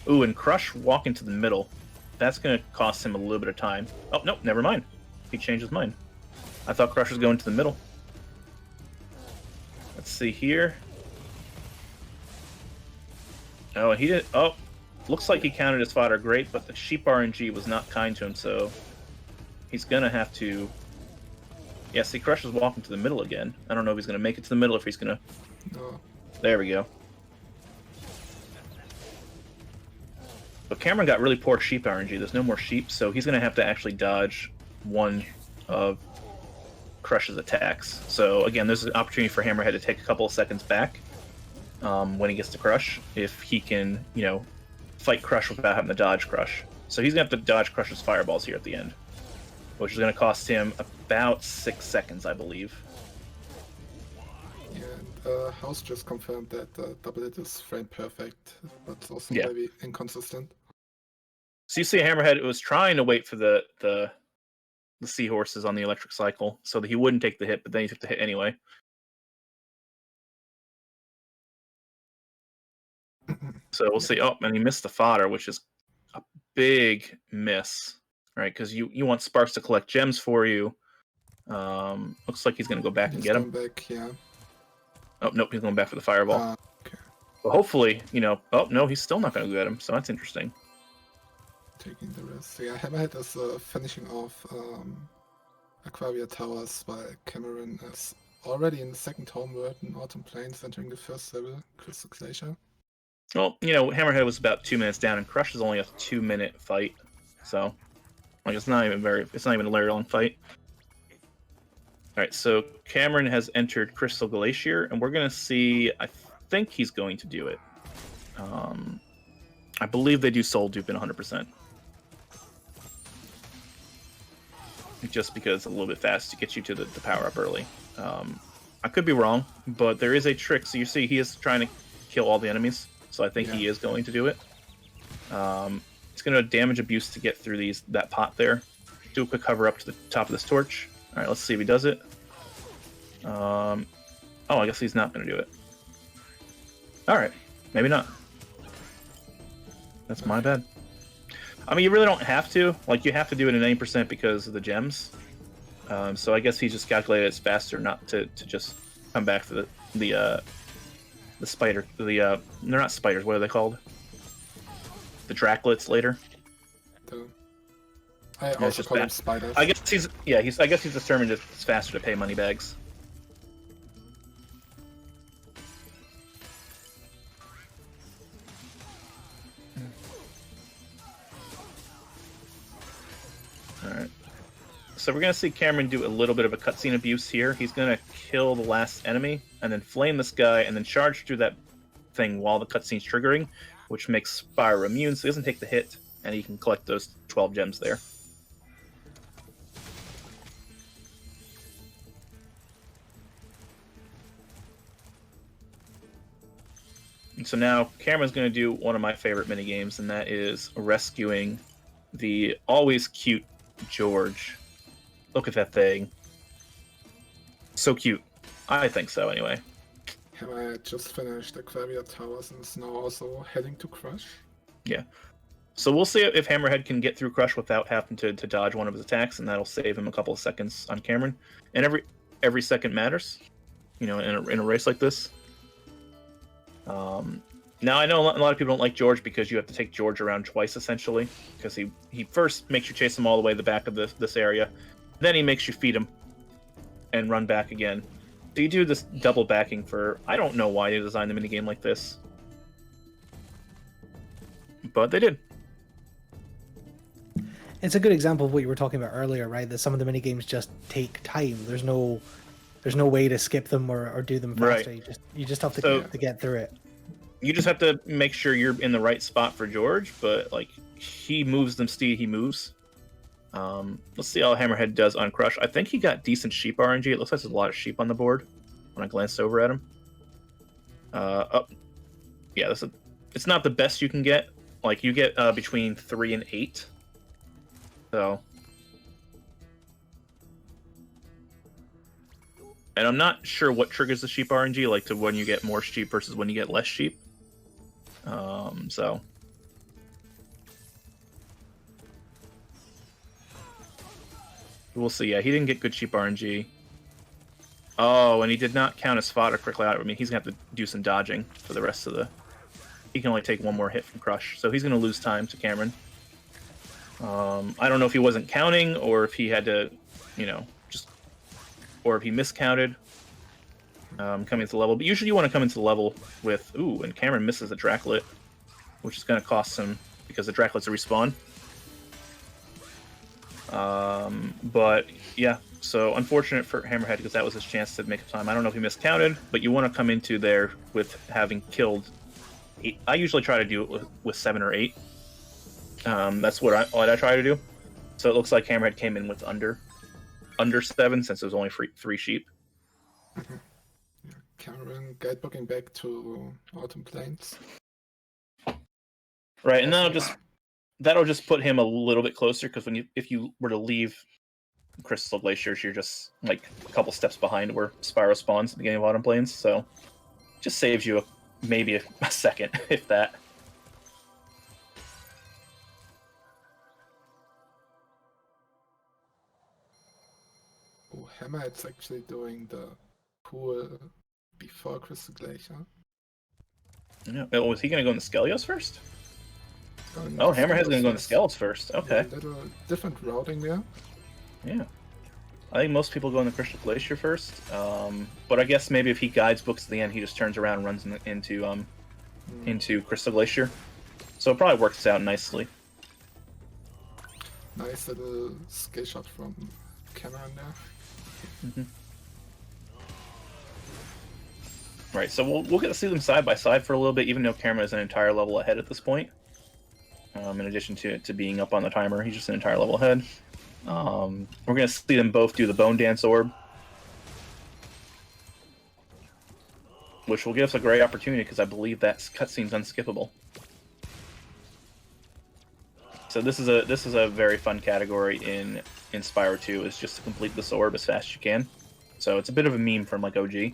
Ooh, and Crush walking to the middle. That's going to cost him a little bit of time. Oh, no, never mind. He changed his mind. I thought Crush was going to the middle. Let's see here. Oh, he did. Oh, looks like he counted his fodder great, but the sheep RNG was not kind to him, so he's going to have to... Yeah, see, Crush is walking to the middle again. I don't know if he's going to make it to the middle, if he's going to... No. There we go. But Cameron got really poor sheep RNG. There's no more sheep, so he's going to have to actually dodge one of Crush's attacks. So again, there's an opportunity for Hammerhead to take a couple of seconds back when he gets to Crush, if he can, you know, fight Crush without having to dodge Crush. So he's going to have to dodge Crush's fireballs here at the end, which is going to cost him about 6 seconds, I believe. Yeah, and House just confirmed that double hit is frame perfect, but it's also very inconsistent. So you see Hammerhead was trying to wait for the seahorses on the electric cycle so that he wouldn't take the hit, but then he took the hit anyway. So we'll see. Oh, and he missed the fodder, which is a big miss, right? Because you want Sparks to collect gems for you. Looks like he's going to go back and get him. Back, yeah. Oh, nope, he's going back for the fireball. Okay. But hopefully, you know... Oh, no, he's still not going to get him, so that's interesting. Taking the risk. Yeah, Hammerhead is finishing off Aquaria Towers, while Cameron is already in the second homeworld in Autumn Plains, entering the first level, Crystal Glacier. Well, you know, Hammerhead was about 2 minutes down, and Crush is only a 2-minute fight. So, like, it's not even a very long fight. Alright, so Cameron has entered Crystal Glacier, and we're going to see... I think he's going to do it. I believe they do Soul Dupe in 100%. Just because it's a little bit fast to get you to the power-up early. I could be wrong, but there is a trick. So you see he is trying to kill all the enemies, so I think he is going to do it. It's going to damage abuse to get through that pot there. Do a quick hover up to the top of this torch. Alright, let's see if he does it. Oh, I guess he's not going to do it. Alright, maybe not. That's my bad. I mean, you really don't have to. Like, you have to do it at 90% because of the gems. So I guess he just calculated it's faster not to just come back for the spider. They're not spiders. What are they called? The Draklets later. I also call them spiders. I guess he's determined it's faster to pay money bags. Alright. So we're going to see Cameron do a little bit of a cutscene abuse here. He's going to kill the last enemy, and then flame this guy, and then charge through that thing while the cutscene's triggering, which makes Spyro immune, so he doesn't take the hit, and he can collect those 12 gems there. And so now Cameron's going to do one of my favorite minigames, and that is rescuing the always cute George. Look at that thing. So cute. I think so, anyway. Hammerhead just finished Aquaria Towers and is now also heading to Crush. Yeah. So we'll see if Hammerhead can get through Crush without having to dodge one of his attacks, and that'll save him a couple of seconds on Cameron. And every second matters, you know, in a race like this. Now I know a lot of people don't like George because you have to take George around twice essentially, because he first makes you chase him all the way to the back of this area, then he makes you feed him and run back again. So you do this double backing for, I don't know why they designed the minigame like this, but they did. It's a good example of what you were talking about earlier, right? That some of the mini games just take time. There's no way to skip them or do them faster. Right. You just have to get through it. You just have to make sure you're in the right spot for George, but like he moves them, he moves. Let's see how Hammerhead does on Crush. I think he got decent sheep RNG. It looks like there's a lot of sheep on the board when I glanced over at him. Yeah, it's not the best you can get. Like you get between 3 and 8. So, and I'm not sure what triggers the sheep RNG, like to when you get more sheep versus when you get less sheep. So we'll see. Yeah, he didn't get good sheep RNG. Oh, and he did not count his fodder correctly out. I mean, he's gonna have to do some dodging for the rest of the. He can only take one more hit from Crush, so he's gonna lose time to Cameron. I don't know if he wasn't counting or if he had to, you know, or if he miscounted coming into the level. But usually you want to come into the level with, ooh, and Cameron misses the Draclet, which is going to cost him because the Draclet's a respawn. But yeah, so unfortunate for Hammerhead because that was his chance to make a time. I don't know if he miscounted, but you want to come into there with having killed 8. I usually try to do it with 7 or 8. That's what I try to do. So it looks like Hammerhead came in with under 7 since it was only 3 sheep. Yeah, Cameron guidebooking back to Autumn Plains. Right, and that'll just put him a little bit closer because if you were to leave Crystal Glaciers, you're just like a couple steps behind where Spyro spawns at the beginning of Autumn Plains. So just saves you maybe a second, if that. Oh, Hammerhead's actually doing the pool before Crystal Glacier. Yeah. Oh, was he going to go in the Skelios first? No, Hammerhead's going to go in the first. Skelos first. Okay. A little different routing there. Yeah. I think most people go in the Crystal Glacier first. But I guess maybe if he guides books at the end, he just turns around and runs into Crystal Glacier. So it probably works out nicely. Nice little skill shot from Cameron there. Mm-hmm. Right, so we'll get to see them side by side for a little bit, even though Cameron is an entire level ahead at this point. In addition to being up on the timer, he's just an entire level ahead. We're going to see them both do the Bone Dance Orb, which will give us a great opportunity because I believe that cutscene's unskippable. So this is a very fun category in Spyro 2, is just to complete this orb as fast as you can. So it's a bit of a meme from like OG.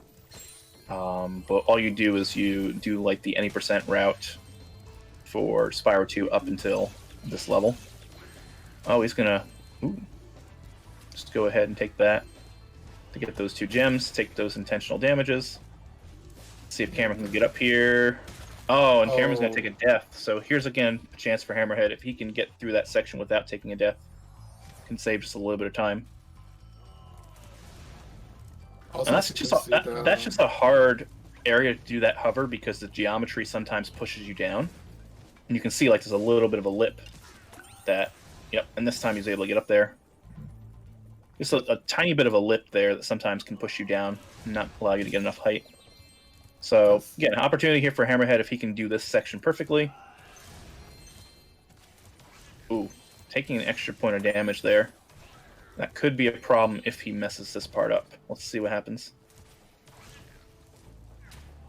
But all you do is you do like the any percent route for Spyro 2 up until this level. Oh, he's gonna just go ahead and take that to get those 2 gems, take those intentional damages. See if Cameron can get up here. Oh, and Cameron's gonna take a death. So here's again a chance for Hammerhead if he can get through that section without taking a death. Can save just a little bit of time. Also, And that's just a hard area to do that hover because the geometry sometimes pushes you down. And you can see like there's a little bit of a lip that, yep, and this time he's able to get up there. Just a tiny bit of a lip there that sometimes can push you down and not allow you to get enough height. So, again, an opportunity here for Hammerhead if he can do this section perfectly. Ooh, taking an extra point of damage there. That could be a problem if he messes this part up. Let's see what happens.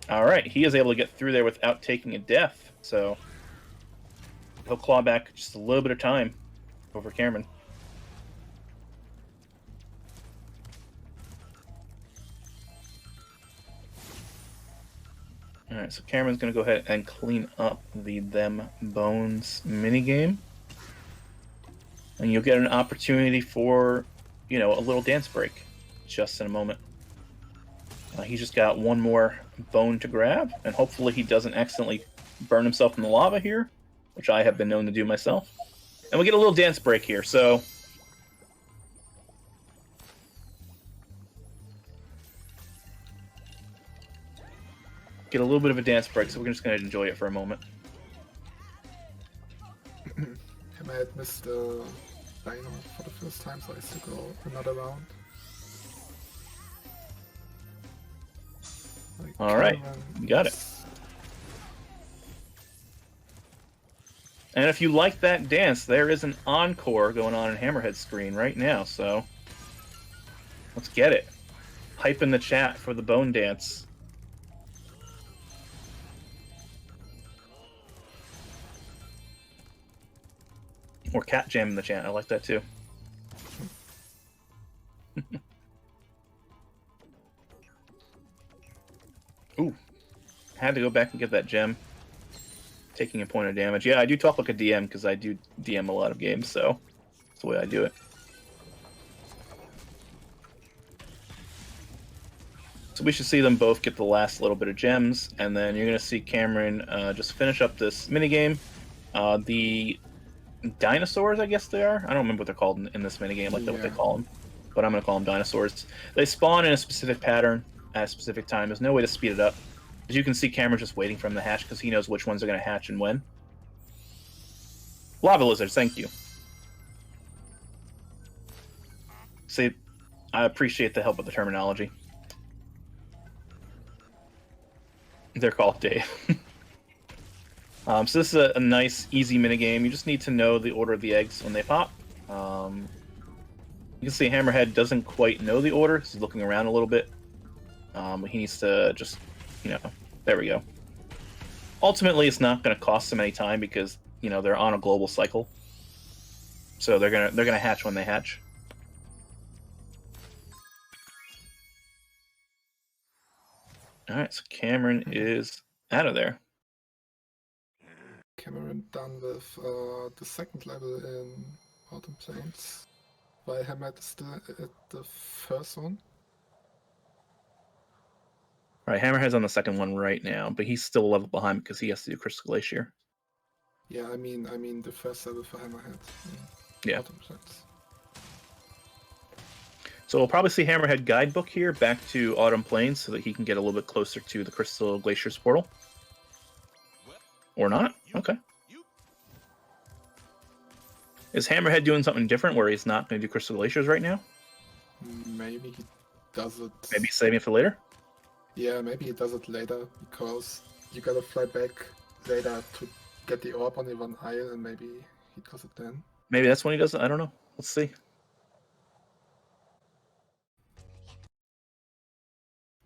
All right, he is able to get through there without taking a death, so he'll claw back just a little bit of time over Cameron. All right, so Cameron's going to go ahead and clean up the Them Bones minigame. And you'll get an opportunity for, you know, a little dance break just in a moment. He's just got one more bone to grab, and hopefully he doesn't accidentally burn himself in the lava here, which I have been known to do myself. And we get a little dance break here, so... Get a little bit of a dance break, so we're just going to enjoy it for a moment. I might have missed the dino for the first time, so I still go another round. Alright, you got it. And if you like that dance, there is an encore going on in Hammerhead's screen right now, so let's get it. Hype in the chat for the bone dance. Or cat jam in the chat, I like that too. Ooh, had to go back and get that gem. Taking a point of damage. Yeah, I do talk like a DM because I do DM a lot of games, so that's the way I do it. So we should see them both get the last little bit of gems, and then you're going to see Cameron just finish up this minigame. The dinosaurs, I guess they are. I don't remember what they're called in this minigame, like what they call them. But I'm going to call them dinosaurs. They spawn in a specific pattern at a specific time. There's no way to speed it up. As you can see, Cameron's just waiting for them to hatch because he knows which ones are going to hatch and when. Lava lizards, thank you. See, I appreciate the help with the terminology. They're called Dave. So this is a nice, easy minigame. You just need to know the order of the eggs when they pop. You can see Hammerhead doesn't quite know the order. He's looking around a little bit. He needs to just, you know, there we go. Ultimately, it's not going to cost them any time because, you know, they're on a global cycle. So they're gonna hatch when they hatch. All right, so Cameron is out of there. Cameron done with the second level in Autumn Plains, while Hammerhead is still at the first one. Right, Hammerhead's on the second one right now, but he's still a level behind because he has to do Crystal Glacier. Yeah, I mean the first level for Hammerhead. Yeah. Autumn Plains. So we'll probably see Hammerhead guidebook here back to Autumn Plains so that he can get a little bit closer to the Crystal Glacier's portal. Or not? Okay. Is Hammerhead doing something different where he's not going to do Crystal Glaciers right now? Maybe he does it. Maybe saving it for later? Yeah, maybe he does it later because you gotta fly back later to get the orb on the one isle, and maybe he does it then. Maybe that's when he does it. I don't know. Let's see.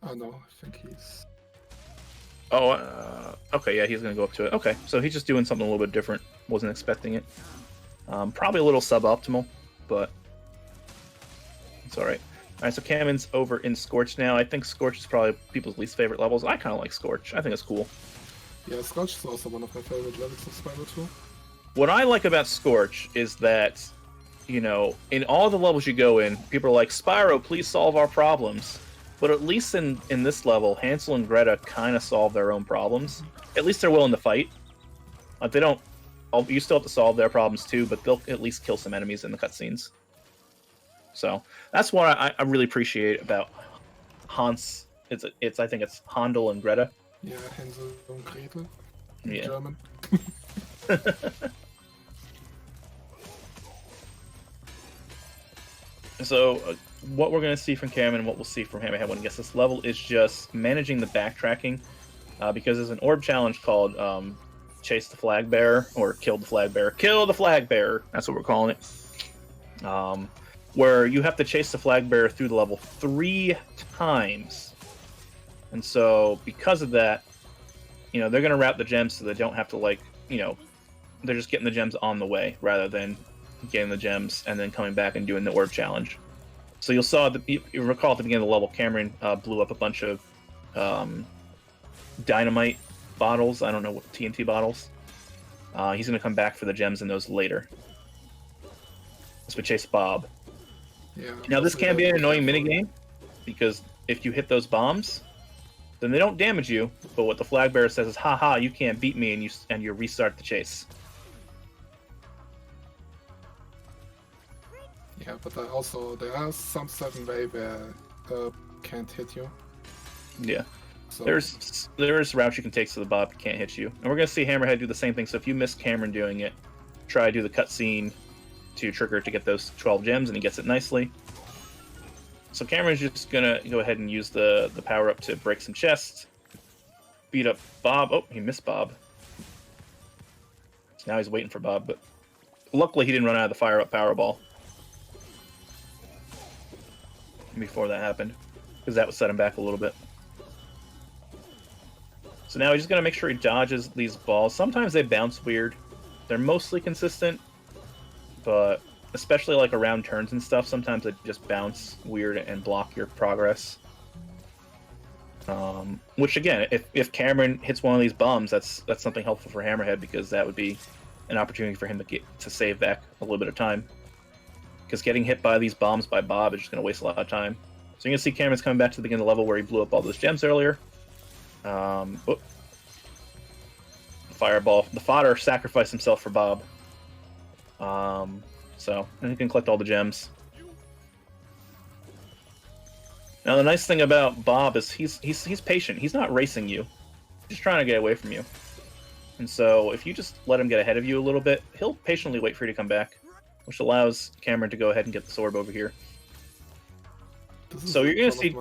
Oh no, I think he's... Oh, okay, yeah, he's going to go up to it. Okay, so he's just doing something a little bit different. Wasn't expecting it. Probably a little suboptimal, but it's alright. Alright, so Cameron's over in Scorch now. I think Scorch is probably people's least favorite levels. I kind of like Scorch. I think it's cool. Yeah, Scorch is also one of my favorite levels of Spyro 2. What I like about Scorch is that, you know, in all the levels you go in, people are like, Spyro, please solve our problems. But at least in this level, Hansel and Greta kind of solve their own problems. At least they're willing to fight. Like, they don't... You still have to solve their problems too, but they'll at least kill some enemies in the cutscenes. So, that's what I really appreciate about Hans. I think it's Handel and Greta. Yeah, Hansel and Gretel. In Yeah. German. So, what we're going to see from Cameron and what we'll see from Hammerhead when he gets this level is just managing the backtracking, because there's an orb challenge called Chase the Flag Bearer, or Kill the Flag Bearer. Kill the Flag Bearer! That's what we're calling it. Where you have to chase the Flag Bearer through the level 3 times. And so because of that, they're going to route the gems so they don't have to they're just getting the gems on the way rather than getting the gems and then coming back and doing the orb challenge. So you recall at the beginning of the level, Cameron blew up a bunch of dynamite bottles. I don't know what TNT bottles. He's going to come back for the gems in those later. As we chase Bob. Yeah. Now this can be an annoying minigame because if you hit those bombs, then they don't damage you. But what the flag bearer says is, "Ha, you can't beat me," and you restart the chase. Yeah, but there are some certain way where can't hit you. Yeah. So There's routes you can take so the Bob can't hit you. And we're going to see Hammerhead do the same thing. So if you miss Cameron doing it, try to do the cutscene to trigger to get those 12 gems, and he gets it nicely. So Cameron's just going to go ahead and use the power-up to break some chests. Beat up Bob. Oh, he missed Bob. So now he's waiting for Bob, but luckily he didn't run out of the fire-up Powerball before that happened, because that would set him back a little bit. So now he's just going to make sure he dodges these balls. Sometimes they bounce weird. They're mostly consistent, but especially like around turns and stuff, sometimes they just bounce weird and block your progress. Which again, if Cameron hits one of these bombs, that's something helpful for Hammerhead, because that would be an opportunity for him to save back a little bit of time. Because getting hit by these bombs by Bob is just going to waste a lot of time. So you're going to see Cameron's coming back to the beginning of the level where he blew up all those gems earlier. Fireball. The fodder sacrificed himself for Bob. So he can collect all the gems. Now the nice thing about Bob is he's patient. He's not racing you. He's just trying to get away from you. And so if you just let him get ahead of you a little bit, he'll patiently wait for you to come back, which allows Cameron to go ahead and get the sword over here. So you're going to see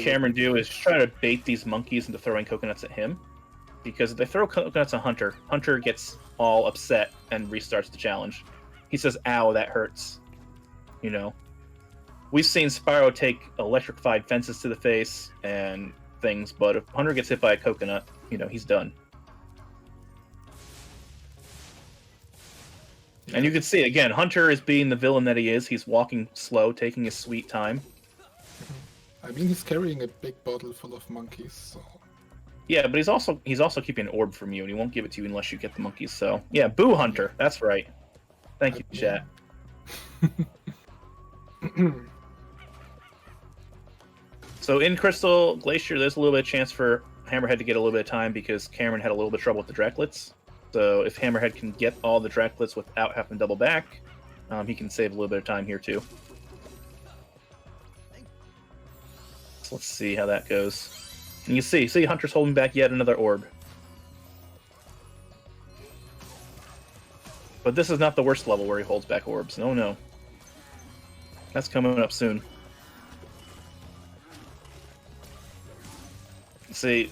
Cameron do is try to bait these monkeys into throwing coconuts at him. Because if they throw coconuts at Hunter, Hunter gets all upset and restarts the challenge. He says, "Ow, that hurts." We've seen Spyro take electrified fences to the face and things, but if Hunter gets hit by a coconut, he's done. And you can see, again, Hunter is being the villain that he is. He's walking slow, taking his sweet time. I mean, he's carrying a big bottle full of monkeys, so... Yeah, but he's also keeping an orb from you, and he won't give it to you unless you get the monkeys, so... Yeah, boo, Hunter. That's right. Thank you, chat. So in Crystal Glacier, there's a little bit of chance for Hammerhead to get a little bit of time because Cameron had a little bit of trouble with the Draclets. So if Hammerhead can get all the Draclets without having to double back, he can save a little bit of time here too. So let's see how that goes. And you see Hunter's holding back yet another orb. But this is not the worst level where he holds back orbs. No. That's coming up soon. See,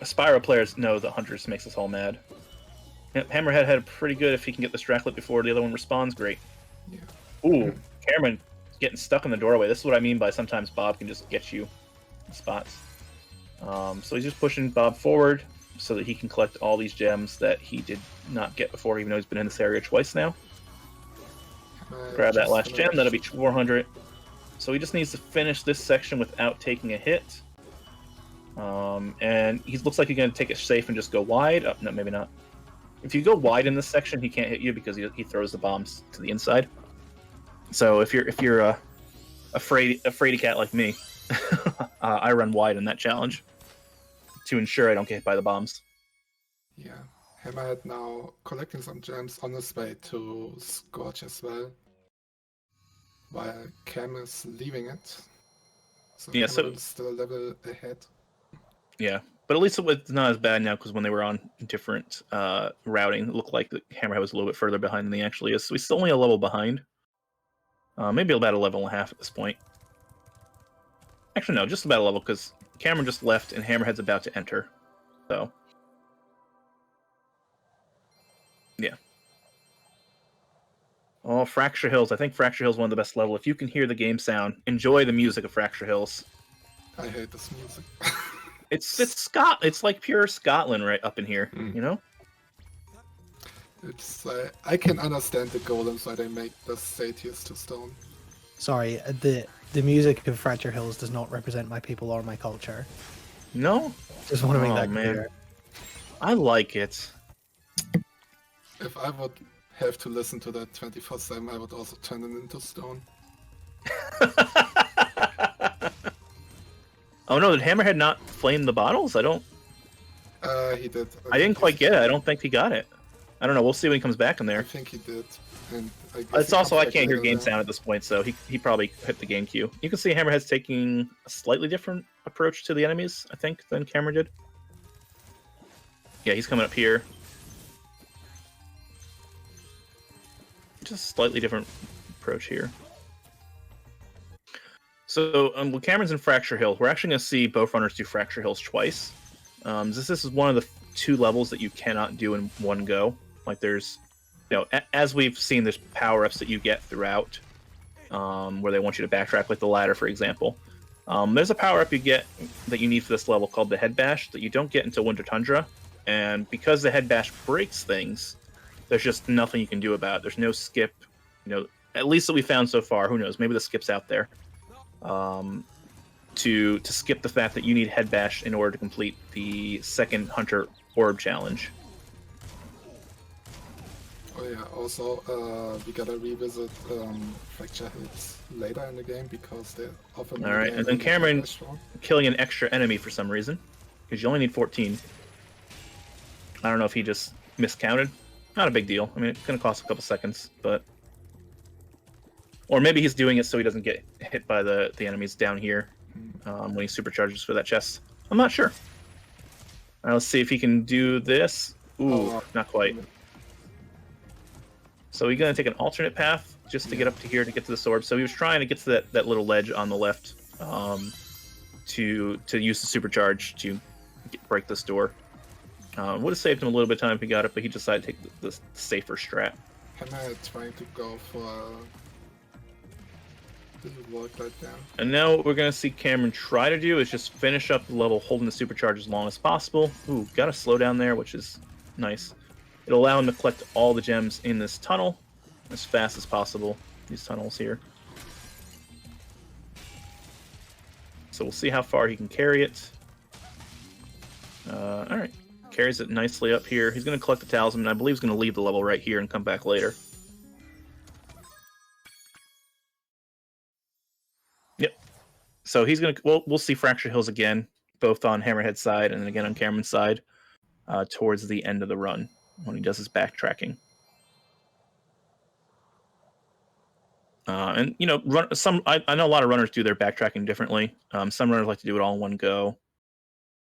Spyro players know that Hunter just makes us all mad. Hammerhead had a pretty good if he can get this Draclet before the other one responds. Great. Yeah. Ooh, Cameron getting stuck in the doorway. This is what I mean by sometimes Bob can just get you in spots. So he's just pushing Bob forward so that he can collect all these gems that he did not get before, even though he's been in this area twice now. Grab that last gem. That'll be 400. So he just needs to finish this section without taking a hit. And he looks like he's going to take it safe and just go wide. Oh, no, maybe not. If you go wide in this section, he can't hit you because he throws the bombs to the inside. So if you're a fraidy cat like me, I run wide in that challenge to ensure I don't get hit by the bombs. Yeah, Hammerhead now collecting some gems on his way to Scorch as well, while Cam is leaving it. So yeah, Hammerhead's still a level ahead. Yeah, but at least it's not as bad now because when they were on different routing, it looked like the Hammerhead was a little bit further behind than he actually is. So he's still only a level behind. Maybe about a level and a half at this point. Actually, no, just about a level because Cameron just left and Hammerhead's about to enter. So, yeah. Oh, Fracture Hills. I think Fracture Hills is one of the best level. If you can hear the game sound, enjoy the music of Fracture Hills. I hate this music. It's like pure Scotland right up in here, Mm. you know? It's I can understand the golems why they make the satyrs to stone. Sorry, the music of Fracture Hills does not represent my people or my culture. No? Just want to make Oh, that man. clear. I like it. If I would have to listen to that 24/7, I would also turn it into stone. Oh no, did Hammerhead not flame the bottles? He did. I didn't quite get it. I don't think he got it. I don't know. We'll see when he comes back in I there. think he did. And I guess It's he also comes I back can't hear later game now. sound at this point, so he probably hit the game cue. You can see Hammerhead's taking a slightly different approach to the enemies, I think, than Cameron did. Yeah, he's coming up here. Just slightly different approach here. So when Cameron's in Fracture Hill, we're actually going to see both runners do Fracture Hills twice. This is one of the 2 levels that you cannot do in one go. Like there's, as we've seen, there's power-ups that you get throughout, where they want you to backtrack, like the ladder, for example. There's a power-up you get that you need for this level called the Head Bash that you don't get until Winter Tundra, and because the Head Bash breaks things, there's just nothing you can do about it. There's no skip, at least that we found so far. Who knows? Maybe the skip's out there. To skip the fact that you need Head Bash in order to complete the second Hunter Orb challenge. Oh yeah, also we gotta revisit Fracture Hills later in the game because they often. All right, and then Cameron killing an extra enemy for some reason, because you only need 14. I don't know if he just miscounted. Not a big deal. I mean, it's gonna cost a couple seconds, but. Or maybe he's doing it so he doesn't get hit by the enemies down here when he supercharges for that chest. I'm not sure. All right, let's see if he can do this. Ooh, not quite. So he's going to take an alternate path just to get up to here to get to the sword. So he was trying to get to that little ledge on the left to use the supercharge to break this door. Would have saved him a little bit of time if he got it, but he decided to take the safer strat. Hammerhead trying to go for work right down. And now what we're going to see Cameron try to do is just finish up the level holding the supercharge as long as possible. Ooh, got a slow down there, which is nice. It'll allow him to collect all the gems in this tunnel as fast as possible. These tunnels here. So we'll see how far he can carry it. Alright. Carries it nicely up here. He's going to collect the talisman, and I believe he's going to leave the level right here and come back later. Yep. So he's going to... We'll see Fracture Hills again, both on Hammerhead's side and then again on Cameron's side, towards the end of the run, when he does his backtracking. And, I know a lot of runners do their backtracking differently. Some runners like to do it all in one go.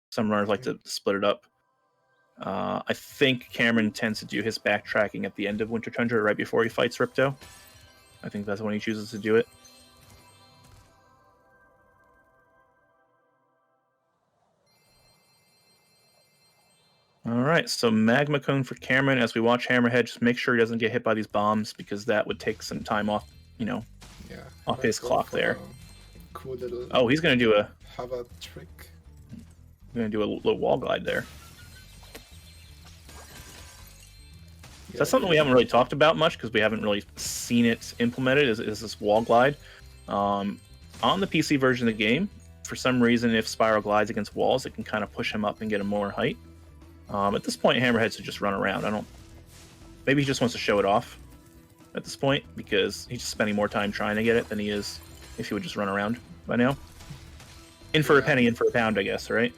Some runners like to split it up. I think Cameron tends to do his backtracking at the end of Winter Tundra, right before he fights Ripto. I think that's when he chooses to do it. Alright, so Magma Cone for Cameron. As we watch Hammerhead, just make sure he doesn't get hit by these bombs, because that would take some time off, off his clock there. Cool little he's going to do a... hover trick. Going to do a little wall glide there. So that's something we haven't really talked about much, because we haven't really seen it implemented, is this wall glide. On the PC version of the game, for some reason, if Spyro glides against walls, it can kind of push him up and get him more height. At this point, Hammerhead should just run around. Maybe he just wants to show it off at this point, because he's just spending more time trying to get it than he is if he would just run around by now. In for a penny, in for a pound, I guess, right?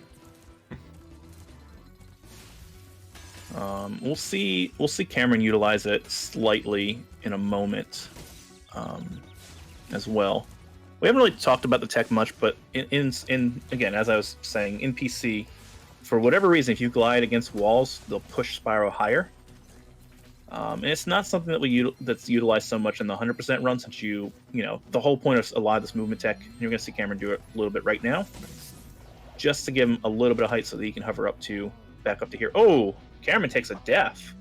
We'll see Cameron utilize it slightly in a moment as well. We haven't really talked about the tech much, but in again, as I was saying, in PC, for whatever reason, if you glide against walls, they'll push Spyro higher. And it's not something that's utilized so much in the 100% run, since the whole point of a lot of this movement tech, and you're going to see Cameron do it a little bit right now, just to give him a little bit of height so that he can hover back up to here. Oh, Cameron takes a death.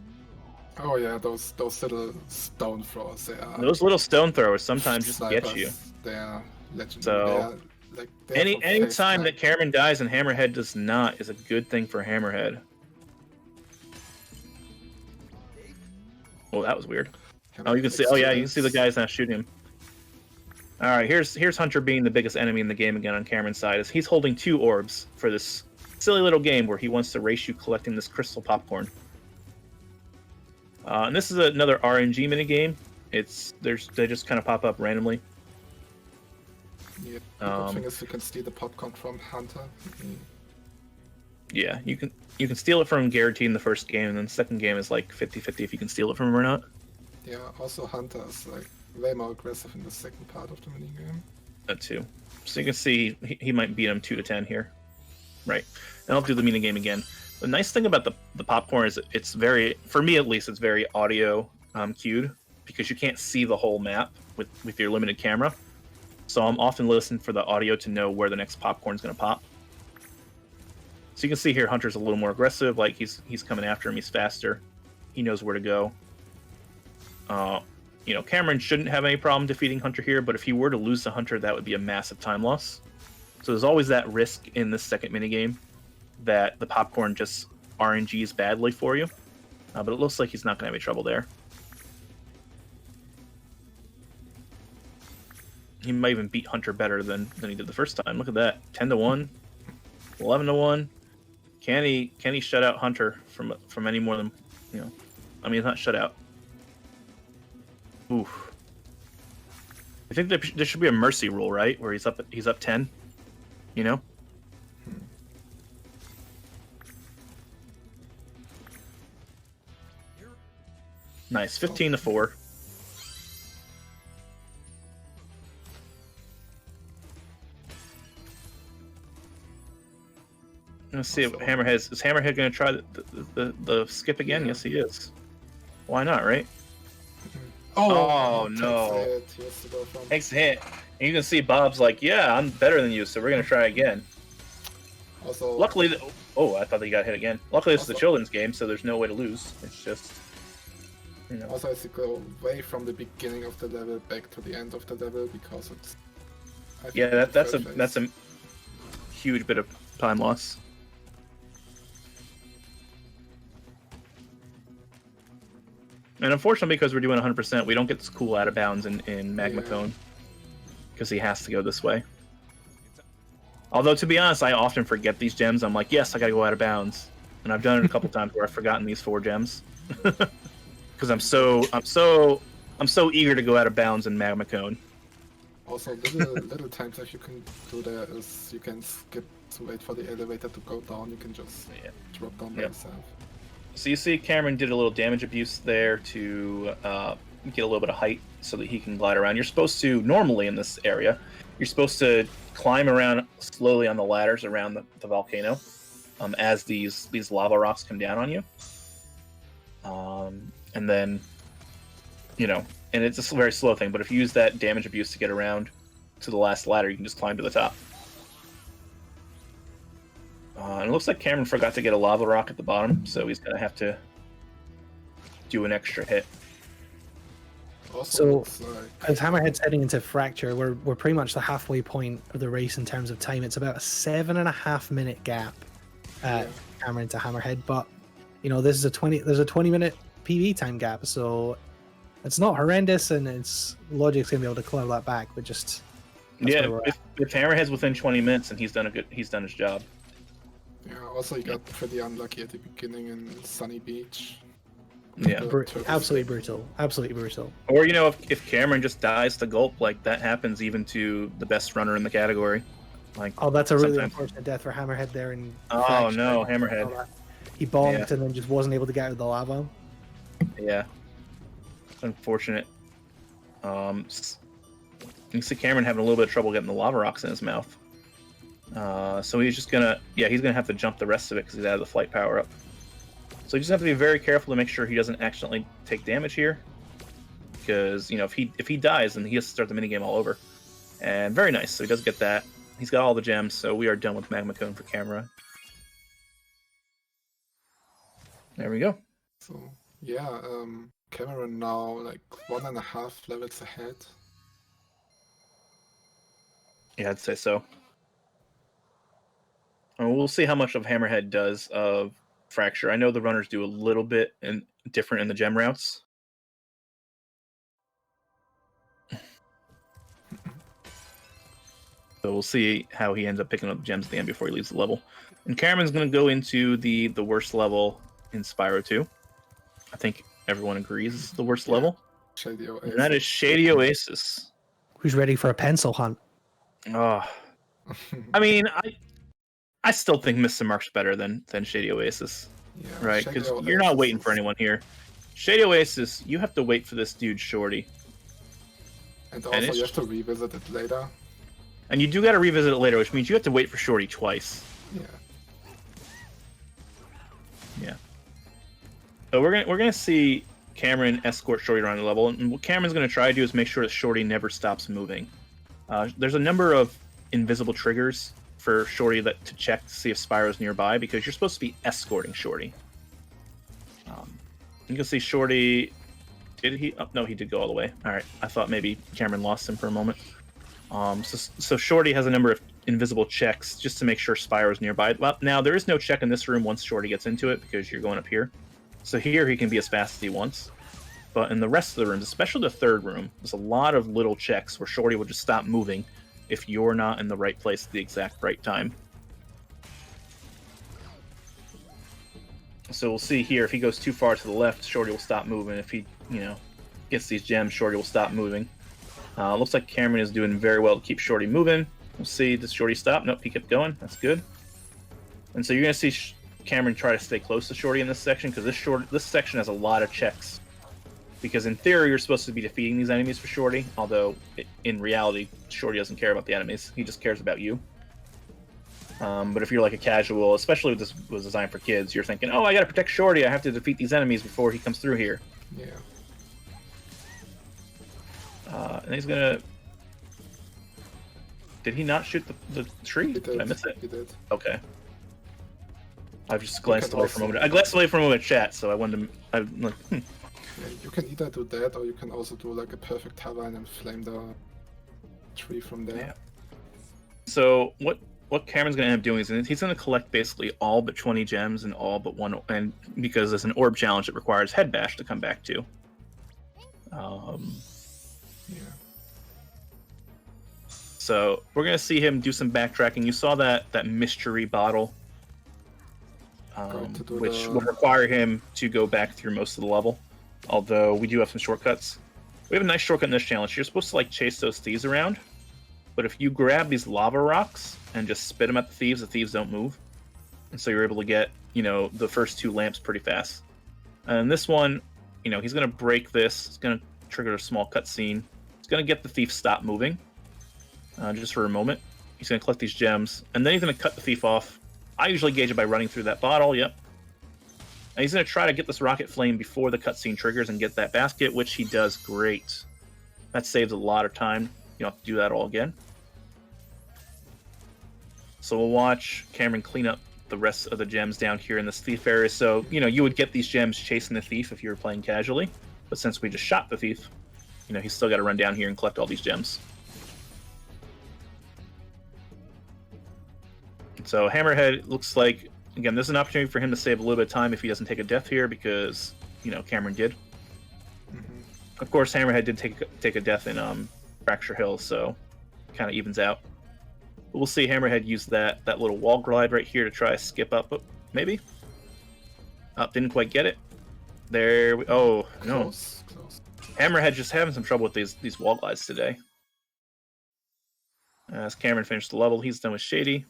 Oh yeah, those little stone throwers. Those little stone throwers sometimes just get you. They are legendary. So like there for Any face time time. that Cameron dies and Hammerhead does not is a good thing for Hammerhead. Oh, that was weird. Oh, you can see. Oh yeah, you can see the guys now shooting him. All right, here's Hunter being the biggest enemy in the game again on Cameron's side. Is he's holding 2 orbs for this silly little game where he wants to race you collecting this crystal popcorn. And this is another RNG minigame. They just kind of pop up randomly. Yeah, the good thing is you can steal the popcorn from Hunter. Yeah, you can steal it from him guaranteed in the first game, and then the second game is like 50-50 if you can steal it from him or not. Yeah, also Hunter is like way more aggressive in the second part of the minigame. That too. So you can see he might beat him 2-10 here. Right. And I'll do the minigame again. The nice thing about the popcorn is it's very, for me at least, it's very audio cued because you can't see the whole map with your limited camera. So I'm often listening for the audio to know where the next popcorn's going to pop. So you can see here Hunter's a little more aggressive, like he's coming after him, he's faster. He knows where to go. You know, Cameron shouldn't have any problem defeating Hunter here, but if he were to lose to Hunter, that would be a massive time loss. So there's always that risk in this second minigame that the popcorn just RNGs badly for you. But it looks like he's not going to have any trouble there. He might even beat Hunter better than he did the first time. Look at that. 10-1, 11-1. Can he shut out Hunter from any more than, you know, I mean, it's not shut out. Oof. I think there should be a mercy rule, right? Where he's up 10, you know? Nice. 15-4. Let's see if Hammerhead is Hammerhead going to try the skip again? Yeah. Yes, he is. Why not, right? Oh no! Takes the hit. And you can see Bob's like, "Yeah, I'm better than you, so we're going to try again." Also, luckily, I thought he got hit again. Luckily, this is a children's game, so there's no way to lose. It's just, you know. Also, as you go away from the beginning of the level back to the end of the level because it's. Yeah, that's a huge bit of time loss. And unfortunately, because we're doing 100%, we don't get this cool out of bounds in Magma Cone. Because he has to go this way. Although, to be honest, I often forget these gems. I'm like, yes, I gotta go out of bounds. And I've done it a couple times where I've forgotten these 4 gems. Because I'm so eager to go out of bounds in Magma Cone. Also, little times that you can do there is you can skip to wait for the elevator to go down. You can just drop down by yourself. So you see Cameron did a little damage abuse there to get a little bit of height so that he can glide around. You're supposed to, normally in this area, you're supposed to climb around slowly on the ladders around the volcano as these lava rocks come down on you. And then, you know, and it's a very slow thing, but if you use that damage abuse to get around to the last ladder, you can just climb to the top. And it looks like Cameron forgot to get a lava rock at the bottom, so he's going to have to do an extra hit. So, as Hammerhead's heading into Fracture, we're pretty much the halfway point of the race in terms of time. It's about a 7.5 minute gap, Cameron to Hammerhead, but you know there's a 20-minute PV time gap, so it's not horrendous, and its logic's gonna be able to claw that back. But just if Hammerhead's within 20 minutes and he's done his job. Yeah. Also, you got pretty unlucky at the beginning in Sunny Beach. Yeah, absolutely brutal. Absolutely brutal. Or, you know, if Cameron just dies to gulp, like, that happens even to the best runner in the category. Like, oh, that's a really unfortunate death for Hammerhead there. Oh, no, Hammerhead. He bonked and then just wasn't able to get out of the lava. Yeah. Unfortunate. You see Cameron having a little bit of trouble getting the lava rocks in his mouth. So he's just gonna have to jump the rest of it because he's out of the flight power-up. So you just have to be very careful to make sure he doesn't accidentally take damage here, because you know if he dies, then he has to start the minigame all over. And very nice, so he does get that. He's got all the gems, so we are done with Magma Cone for camera. There we go. So yeah, Cameron now like 1.5 levels ahead. Yeah, I'd say so. And we'll see how much of Hammerhead does of Fracture. I know the runners do a little bit different in the gem routes. So we'll see how he ends up picking up gems at the end before he leaves the level. And Cameron's going to go into the worst level in Spyro 2. I think everyone agrees it's the worst level. Shady Oasis. And that is Shady Oasis. Who's ready for a pencil hunt? Oh, I mean, I still think Mr. Mark's better than Shady Oasis. Yeah, Right? Shady Because you're not Oasis waiting is- for anyone here. Shady Oasis, you have to wait for this dude Shorty. And also it's- you have to revisit it later. And you do got to revisit it later, which means you have to wait for Shorty twice. Yeah. Yeah. So we're gonna see Cameron escort Shorty around the level, and what Cameron's gonna try to do is make sure that Shorty never stops moving. There's a number of invisible triggers for Shorty to check to see if Spyro's nearby, because you're supposed to be escorting Shorty. You can see Shorty. Did he? Oh, no, he did go all the way. All right. I thought maybe Cameron lost him for a moment. So Shorty has a number of invisible checks just to make sure Spyro's nearby. Well, now there is no check in this room once Shorty gets into it because you're going up here. So here he can be as fast as he wants. But in the rest of the rooms, especially the third room, there's a lot of little checks where Shorty will just stop moving if you're not in the right place at the exact right time. So we'll see here, if he goes too far to the left, Shorty will stop moving. If he, gets these gems, Shorty will stop moving. Looks like Cameron is doing very well to keep Shorty moving. We'll see, does Shorty stop? Nope, he kept going. That's good. And so you're going to see Cameron try to stay close to Shorty in this section, because this section has a lot of checks. Because in theory, you're supposed to be defeating these enemies for Shorty, although in reality, Shorty doesn't care about the enemies. He just cares about you. But if you're like a casual, especially if this was designed for kids, you're thinking, oh, I gotta protect Shorty, I have to defeat these enemies before he comes through here. Yeah. And he's gonna... Did he not shoot the tree? He Did I miss it? He did. Okay. I've just glanced can away for a also- moment. I glanced away for a moment at chat, so I wanted to... I'm like, Yeah, you can either do that or you can also do like a perfect terrain and flame the tree from there. Yeah. So what Cameron's going to end up doing is he's going to collect basically all but 20 gems and all but one, and because there's an orb challenge that requires head bash to come back to. Yeah. So we're going to see him do some backtracking. You saw that mystery bottle, Going to do which the- will require him to go back through most of the level. Although we do have some shortcuts. We have a nice shortcut in this challenge. You're supposed to like chase those thieves around, but if you grab these lava rocks and just spit them at the thieves don't move. And so you're able to get, the first two lamps pretty fast. And this one, he's going to break this. It's going to trigger a small cutscene. It's going to get the thief stop moving just for a moment. He's going to collect these gems, and then he's going to cut the thief off. I usually gauge it by running through that bottle, yep. And he's going to try to get this rocket flame before the cutscene triggers and get that basket, which he does great. That saves a lot of time. You don't have to do that all again. So we'll watch Cameron clean up the rest of the gems down here in this thief area. So, you would get these gems chasing the thief if you were playing casually. But since we just shot the thief, he's still got to run down here and collect all these gems. So Hammerhead looks like, again, this is an opportunity for him to save a little bit of time if he doesn't take a death here, because, Cameron did. Mm-hmm. Of course, Hammerhead did take a death in Fracture Hill, so kind of evens out. But we'll see Hammerhead use that little wall glide right here to try to skip up, but maybe. Up, didn't quite get it. There we... Oh, no. Close. Hammerhead just having some trouble with these wall glides today. As Cameron finished the level, he's done with Shady.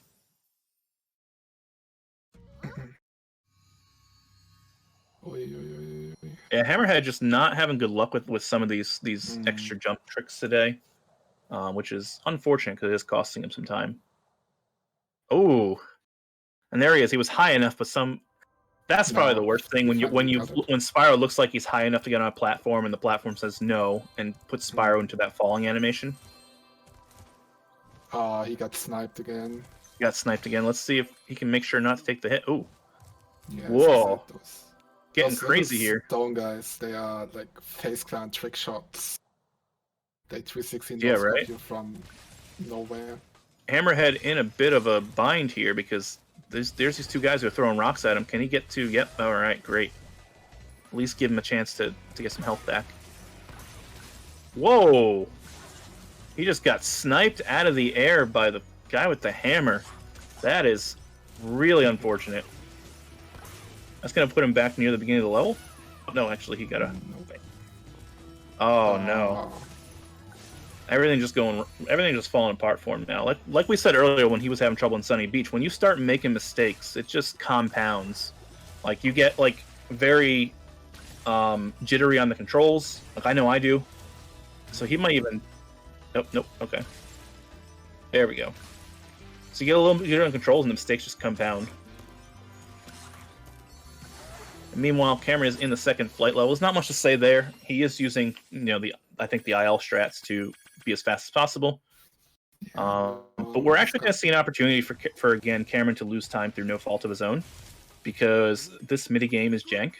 Yeah, Hammerhead just not having good luck with some of these extra jump tricks today, which is unfortunate because it is costing him some time. Oh, and there he is. He was high enough, but that's probably the worst thing when Spyro looks like he's high enough to get on a platform and the platform says no and puts Spyro into that falling animation. He got sniped again. He got sniped again. Let's see if he can make sure not to take the hit. Oh, Yeah, whoa. Getting those crazy little here. Stone guys, they are like face plant trick shots. They 360 Yeah, right. you from nowhere. Hammerhead in a bit of a bind here because there's these two guys who are throwing rocks at him. Can he get to? Yep. All right, great. At least give him a chance to get some health back. Whoa! He just got sniped out of the air by the guy with the hammer. That is really unfortunate. That's gonna put him back near the beginning of the level. No, actually, he got a. Oh no! Everything's just falling apart for him now. Like we said earlier when he was having trouble in Sunny Beach, when you start making mistakes, it just compounds. Like you get like very jittery on the controls. Like I know I do. So he might even. Nope. Okay. There we go. So you get a little jittery on controls, and the mistakes just compound. And meanwhile, Cameron is in the second flight level. There's not much to say there. He is using, I think the IL strats to be as fast as possible. But we're actually going to see an opportunity for again Cameron to lose time through no fault of his own, because this minigame is jank.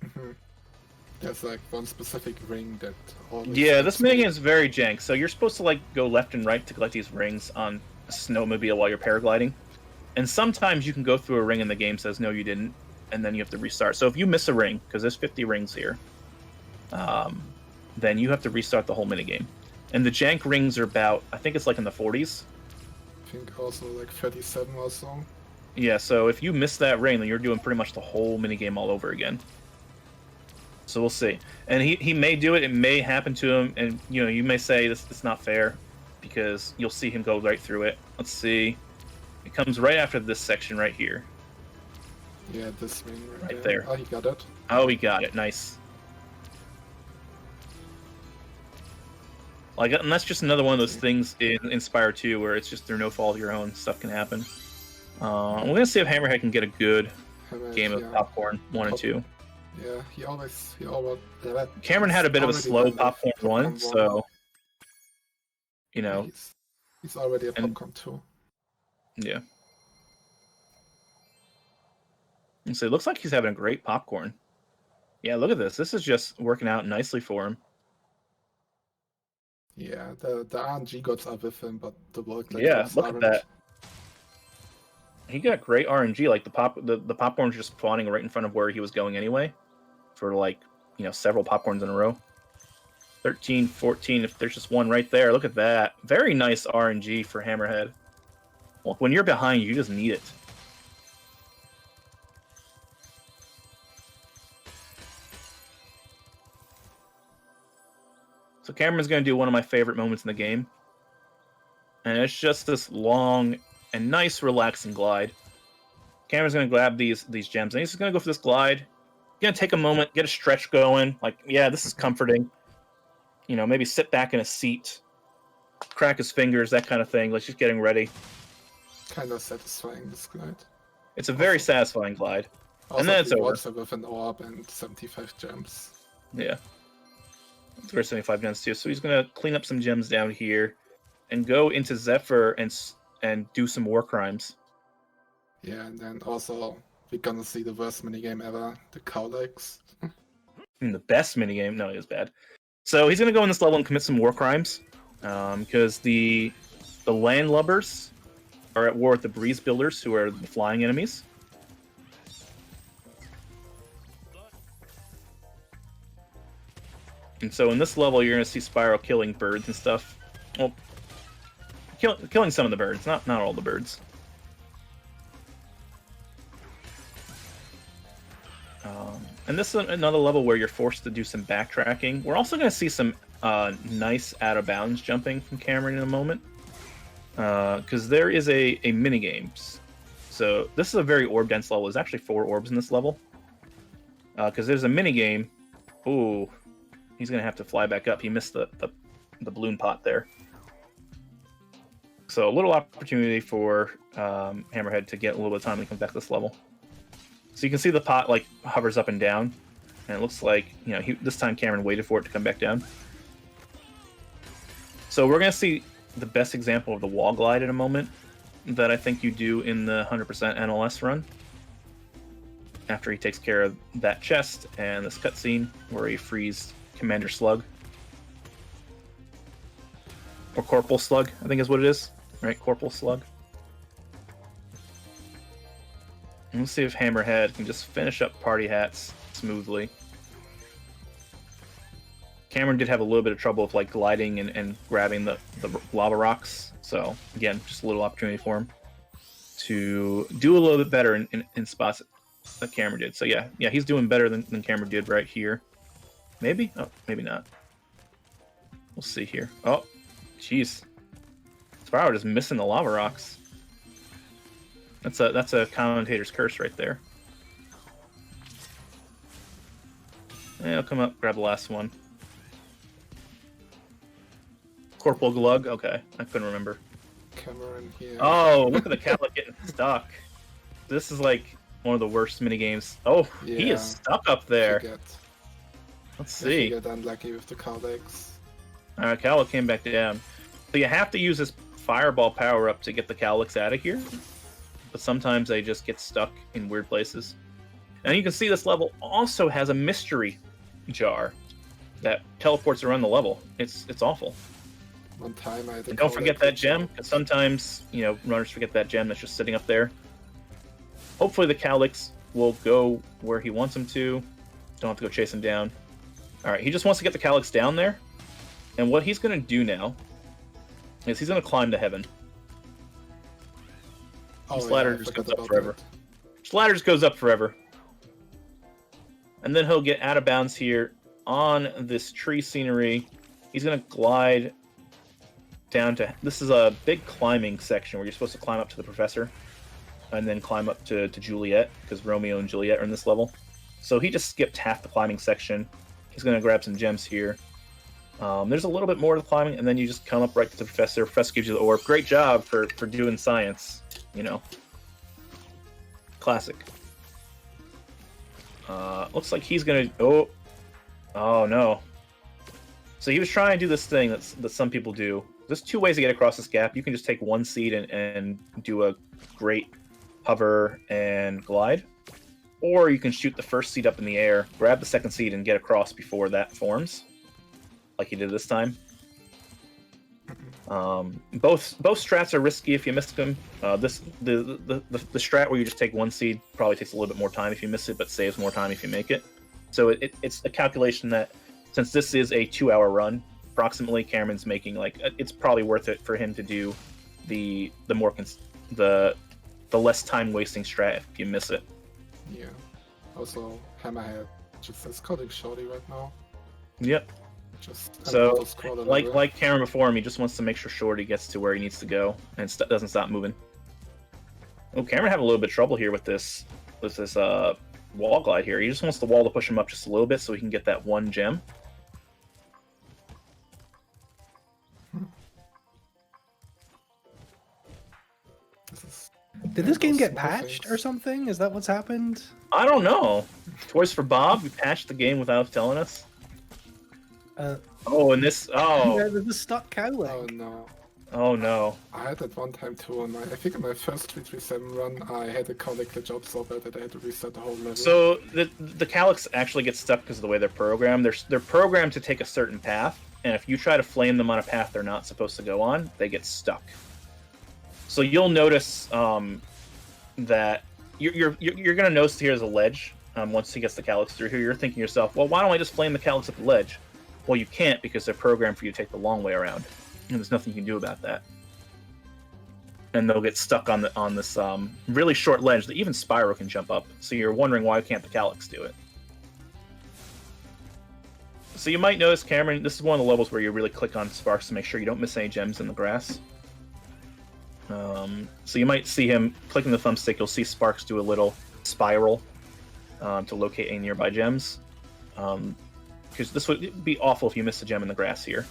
Mm-hmm. There's like one specific ring that always... Yeah, this minigame is very jank. So you're supposed to like go left and right to collect these rings on a snowmobile while you're paragliding. And sometimes you can go through a ring and the game says, no, you didn't. And then you have to restart. So if you miss a ring, because there's 50 rings here, then you have to restart the whole minigame. And the jank rings are about, I think it's like in the 40s. I think also like 37 or so. Yeah, so if you miss that ring, then you're doing pretty much the whole minigame all over again. So we'll see. And he may do it, it may happen to him, and you may say it's not fair, because you'll see him go right through it. Let's see. It comes right after this section right here. Yeah, this ring right there. Oh, he got it. Oh, he got it. Nice. Like, and that's just another one of those things in Spyro 2 where it's just through no fault of your own, stuff can happen. We're gonna see if Hammerhead can get a good game of Popcorn 1 and 2. Yeah, he always. Cameron had a bit of a slow Popcorn 1, so he's already a Popcorn 2. Yeah. And so it looks like he's having a great Popcorn. Yeah, look at this. This is just working out nicely for him. Yeah, the RNG gods are with him, but the work. Yeah, look at that. He got great RNG. Like the popcorn's just spawning right in front of where he was going anyway, for like several popcorns in a row. 13, 14. If there's just one right there, look at that. Very nice RNG for Hammerhead. Well, when you're behind, you just need it. So Cameron's going to do one of my favorite moments in the game. And it's just this long and nice relaxing glide. Cameron's going to grab these gems, and he's just going to go for this glide. He's going to take a moment, get a stretch going. Like, yeah, this is comforting. Maybe sit back in a seat, crack his fingers, that kind of thing. Like, just getting ready. Kind of satisfying, this glide. It's a very satisfying glide. Also, and then it's over. Also with an orb and 75 gems. Yeah. It's for 75 gems too. So he's going to clean up some gems down here and go into Zephyr and do some war crimes. Yeah, and then also we're going to see the worst minigame ever, the cow legs. The best minigame? No, it was bad. So he's going to go in this level and commit some war crimes because the landlubbers are at war with the breeze builders, who are the flying enemies. And so in this level, you're going to see Spyro killing birds and stuff. Well, killing some of the birds, not all the birds. And this is another level where you're forced to do some backtracking. We're also going to see some nice out-of-bounds jumping from Cameron in a moment. Because there is a minigame. So this is a very orb-dense level. There's actually 4 orbs in this level. Because there's a minigame. Ooh. He's going to have to fly back up. He missed the balloon pot there. So a little opportunity for Hammerhead to get a little bit of time when he comes back to this level. So you can see the pot like hovers up and down. And it looks like, this time Cameron waited for it to come back down. So we're going to see the best example of the wall glide in a moment that I think you do in the 100% NLS run. After he takes care of that chest and this cutscene where he frees Commander Slug. Or Corporal Slug, I think is what it is. Right? Corporal Slug. Let's see if Hammerhead can just finish up Party Hats smoothly. Cameron did have a little bit of trouble with like gliding and grabbing the lava rocks. So again, just a little opportunity for him to do a little bit better in spots that Cameron did. So yeah, he's doing better than Cameron did right here. Maybe? Oh, maybe not. We'll see here. Oh, jeez. Spyro just missing the lava rocks. That's a commentator's curse right there. Yeah, I'll come up, grab the last one. Corporal Glug? Okay, I couldn't remember. Cameron here. Oh, look at the Cowlick getting stuck. This is like one of the worst minigames. Oh, Yeah. he is stuck up there. Forget. Let's If you see. get unlucky with the Cowlicks. Alright, Cowlick came back down. So you have to use this fireball power-up to get the Cowlicks out of here. But sometimes they just get stuck in weird places. And you can see this level also has a mystery jar that teleports around the level. It's awful. One time I had a And don't forget Cowlick that which- gem, because sometimes, runners forget that gem that's just sitting up there. Hopefully the Cowlicks will go where he wants them to. Don't have to go chase him down. Alright, he just wants to get the Cowlicks down there. And what he's going to do now is he's going to climb to heaven. Oh, This ladder I just forgot goes up about forever. that. This ladder just goes up forever. And then he'll get out of bounds here on this tree scenery. He's going to glide down to... This is a big climbing section where you're supposed to climb up to the professor and then climb up to Juliet, because Romeo and Juliet are in this level. So he just skipped half the climbing section. He's going to grab some gems here. There's a little bit more to the climbing, and then you just come up right to the professor. Professor gives you the orb. Great job for doing science. Classic. Looks like he's gonna... Oh no. So he was trying to do this thing that some people do. There's two ways to get across this gap. You can just take one seed and do a great hover and glide. Or you can shoot the first seed up in the air, grab the second seed, and get across before that forms. Like he did this time. Both strats are risky if you miss them. The strat where you just take one seed probably takes a little bit more time if you miss it, but saves more time if you make it. So it's a calculation that, since this is a 2-hour run, approximately, Cameron's making it's probably worth it for him to do the less time wasting strat if you miss it. Yeah. Also, Hammerhead just says coding shorty right now. Yep. Just So, like Cameron before him, he just wants to make sure Shorty gets to where he needs to go and doesn't stop moving. Oh, Cameron had a little bit of trouble here with this wall glide here. He just wants the wall to push him up just a little bit so he can get that one gem. Did this game get Small patched things. or something? Is that what's happened? I don't know. Toys for Bob, we patched the game without telling us. Oh, and this... Yeah, Oh, there's a stuck cowlick. Oh no. oh no. I had that one time too on I think in my first 337 run I had a Cowlick glitch out so bad that I had to reset the whole level. So the Cowlicks actually get stuck because of the way they're programmed. They're programmed to take a certain path, and if you try to flame them on a path they're not supposed to go on, they get stuck. So you'll notice that you're gonna notice here's a ledge. Once he gets the Cowlicks through here, you're thinking to yourself, well, why don't I just flame the Cowlicks at the ledge? Well, you can't because they're programmed for you to take the long way around, and there's nothing you can do about that. And they'll get stuck on this really short ledge that even Spyro can jump up. So you're wondering why can't the Cowlicks do it? So you might notice, Cameron, this is one of the levels where you really click on Sparks to make sure you don't miss any gems in the grass. So you might see him clicking the thumbstick. You'll see Sparks do a little spiral to locate any nearby gems. Because this would be awful if you missed a gem in the grass here.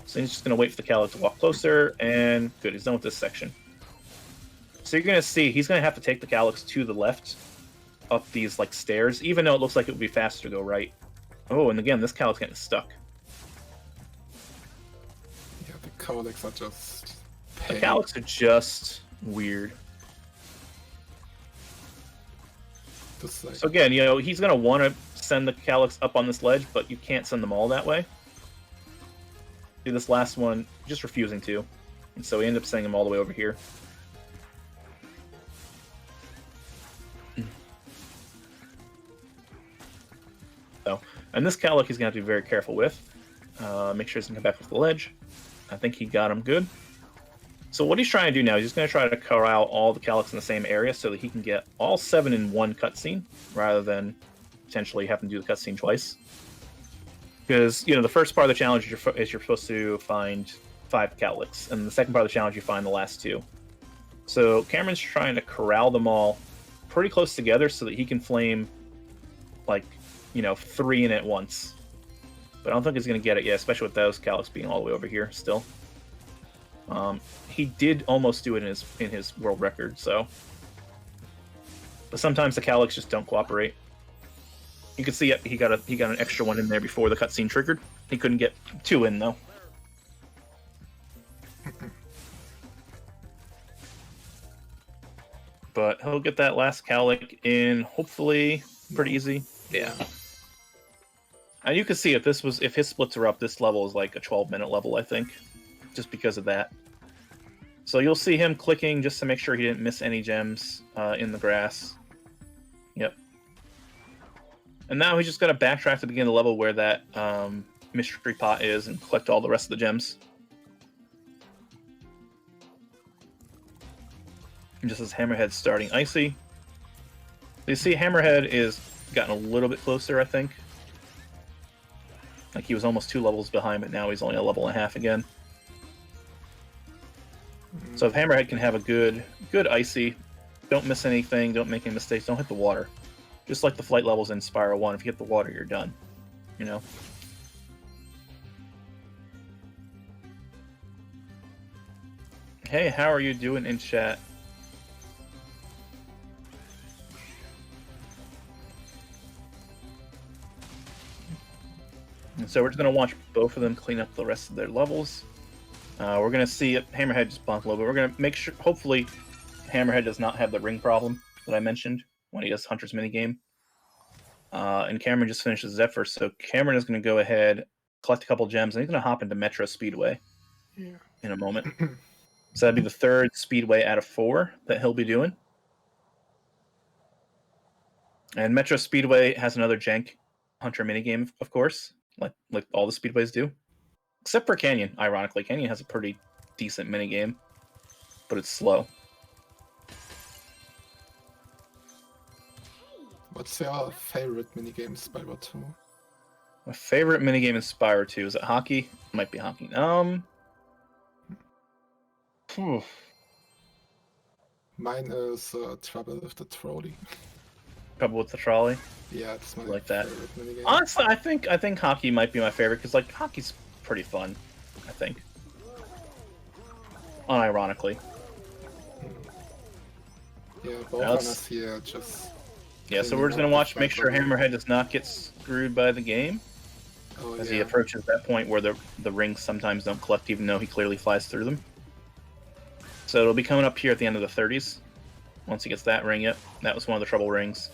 So he's just going to wait for the Cowlick to walk closer, and good, he's done with this section. So you're going to see he's going to have to take the Cowlicks to the left up these stairs, even though it looks like it would be faster to go right. Oh, and again, this Cowlick's getting stuck. Yeah, the Cowlicks are just The pain. Cowlicks are just weird. Just So again, he's going to want to send the Cowlicks up on this ledge, but you can't send them all that way. See, this last one, just refusing to. And so we end up sending him all the way over here. And this Calyx he's going to have to be very careful with. Make sure he doesn't come back with the ledge. I think he got him good. So what he's trying to do now is he's going to try to corral all the Calyx in the same area so that he can get all 7 in one cutscene, rather than potentially having to do the cutscene twice. Because, you know, the first part of the challenge is you're supposed to find 5 Calyx, and the second part of the challenge you find the last 2. So Cameron's trying to corral them all pretty close together so that he can flame, like, you know, 3 in at once. But I don't think he's going to get it yet, especially with those Calyx being all the way over here still. He did almost do it in his world record, so. But sometimes the Calyx just don't cooperate. You can see he got an extra one in there before the cutscene triggered. He couldn't get 2 in though. But he'll get that last Calyx in, hopefully, pretty easy. Yeah. And you can see if his splits are up, this level is like a 12-minute level, I think, just because of that. So you'll see him clicking just to make sure he didn't miss any gems in the grass. Yep. And now he's just got to backtrack to the beginning of the level where that mystery pot is and collect all the rest of the gems. And just as Hammerhead's starting icy. You see Hammerhead is gotten a little bit closer, I think. Like he was almost 2 levels behind, but now he's only a level and a half again. So if Hammerhead can have a good icy, don't miss anything, don't make any mistakes, don't hit the water. Just like the flight levels in Spyro 1, if you hit the water, you're done. You know? Hey, how are you doing in chat? And so we're just going to watch both of them clean up the rest of their levels. We're going to see Hammerhead just bonk a little bit. We're going to make sure, hopefully, Hammerhead does not have the ring problem that I mentioned when he does Hunter's minigame. And Cameron just finishes Zephyr, so Cameron is going to go ahead, collect a couple gems, and he's going to hop into Metro Speedway in a moment. So that'd be the 3rd Speedway out of 4 that he'll be doing. And Metro Speedway has another jank Hunter minigame, of course, like all the Speedways do. Except for Canyon, ironically. Canyon has a pretty decent minigame, but it's slow. What's your favorite minigame in Spyro 2? My favorite minigame in Spyro 2, is it hockey? Might be hockey. Mine is Trouble with the Trolley. Trouble with the trolley? Yeah, it's my like that. favorite minigame. Honestly, I think hockey might be my favorite, because like hockey's pretty fun, I think. Unironically. Yeah, both runners here just... Yeah, so we're just going to watch, make sure Hammerhead does not get screwed by the game. As he approaches that point where the rings sometimes don't collect, even though he clearly flies through them. So it'll be coming up here at the end of the 30s. Once he gets that ring, yep. That was one of the trouble rings.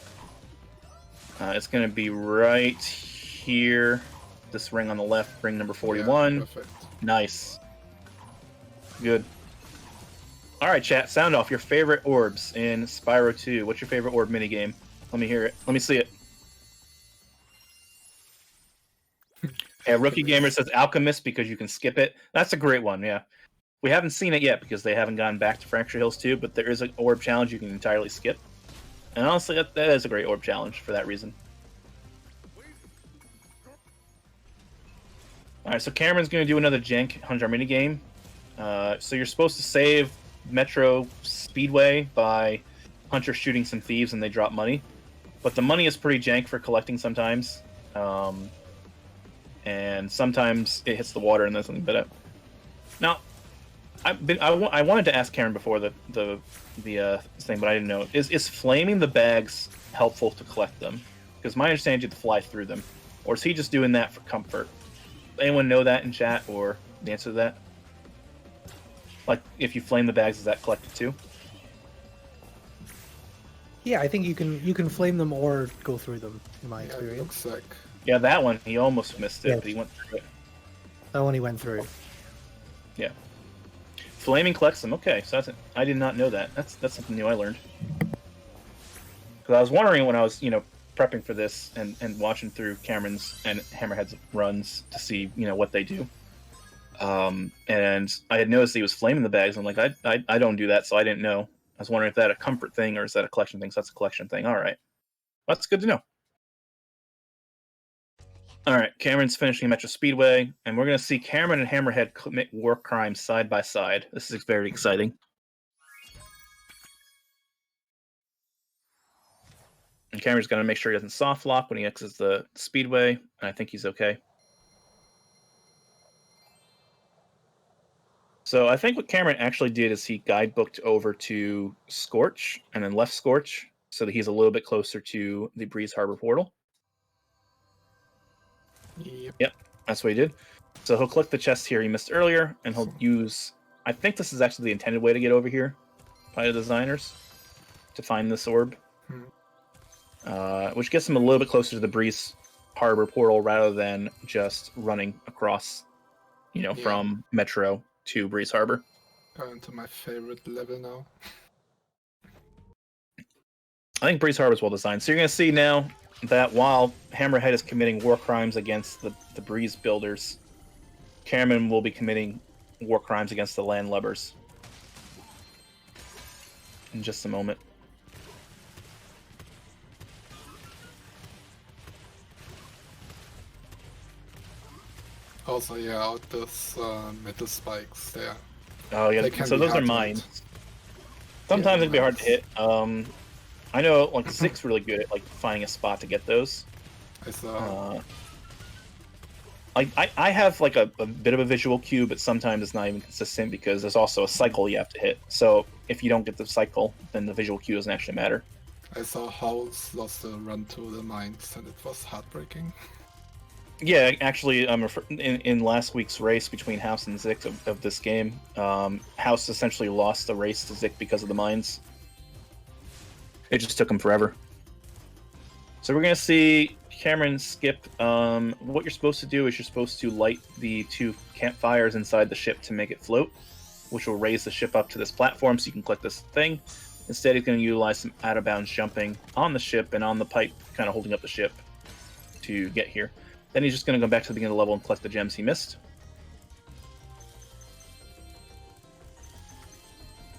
It's going to be right here. This ring on the left, ring number 41. Yeah, nice. Good. Alright, chat, sound off your favorite orbs in Spyro 2. What's your favorite orb minigame? Let me hear it. Let me see it. Yeah, Rookie Gamer says Alchemist because you can skip it. That's a great one, yeah. We haven't seen it yet because they haven't gone back to Fracture Hills 2, but there is an orb challenge you can entirely skip. And honestly, that is a great orb challenge for that reason. Alright, so Cameron's going to do another jank Hunter minigame. So you're supposed to save Metro Speedway by Hunter shooting some thieves and they drop money. But the money is pretty jank for collecting sometimes. And sometimes it hits the water and there's something but now I wanted to ask Karen before the thing, but I didn't know. Is flaming the bags helpful to collect them? Because my understanding is you have to fly through them. Or is he just doing that for comfort? Anyone know that in chat or the answer to that? Like, if you flame the bags, is that collected too? Yeah, I think you can flame them or go through them, in my experience. It looks like... Yeah, that one, he almost missed it, Yeah. but he went through it. That one he went through. Yeah. Flaming collects them. Okay, so I did not know that. That's something new I learned. Because I was wondering when I was, prepping for this and watching through Cameron's and Hammerhead's runs to see, you know, what they do. And I had noticed he was flaming the bags. I'm like, I don't do that, so I didn't know. I was wondering if that a comfort thing or is that a collection thing? So that's a collection thing. All right. That's good to know. All right, Cameron's finishing Metro Speedway, and we're going to see Cameron and Hammerhead commit war crimes side by side. This is very exciting. And Cameron's going to make sure he doesn't soft lock when he exits the Speedway, and I think he's okay. So I think what Cameron actually did is he guidebooked over to Scorch and then left Scorch so that he's a little bit closer to the Breeze Harbor portal. Yep, that's what he did. So he'll click the chest here he missed earlier, and he'll use... I think this is actually the intended way to get over here by the designers to find this orb. Which gets him a little bit closer to the Breeze Harbor portal rather than just running across, you know, from Metro to Breeze Harbor. Going to my favorite level now. I think Breeze Harbor is well designed. So you're going to see now that while Hammerhead is committing war crimes against the Breeze builders, Cameron will be committing war crimes against the landlubbers in just a moment. Also, yeah, out this metal spikes there. Oh yeah, so those are mine. Sometimes it can be hard to hit. I know like Zig's really good at like finding a spot to get those. I saw. I have like a bit of a visual cue, but sometimes it's not even consistent because there's also a cycle you have to hit. So if you don't get the cycle, then the visual cue doesn't actually matter. I saw House lost a run to the mines, and it was heartbreaking. Yeah, actually, in last week's race between House and Zik of this game, House essentially lost the race to Zik because of the mines. It just took him forever. So we're going to see Cameron skip. What you're supposed to do is you're supposed to light the 2 campfires inside the ship to make it float, which will raise the ship up to this platform so you can click this thing. Instead, he's going to utilize some out-of-bounds jumping on the ship and on the pipe, kind of holding up the ship to get here. Then he's just going to go back to the beginning of the level and collect the gems he missed.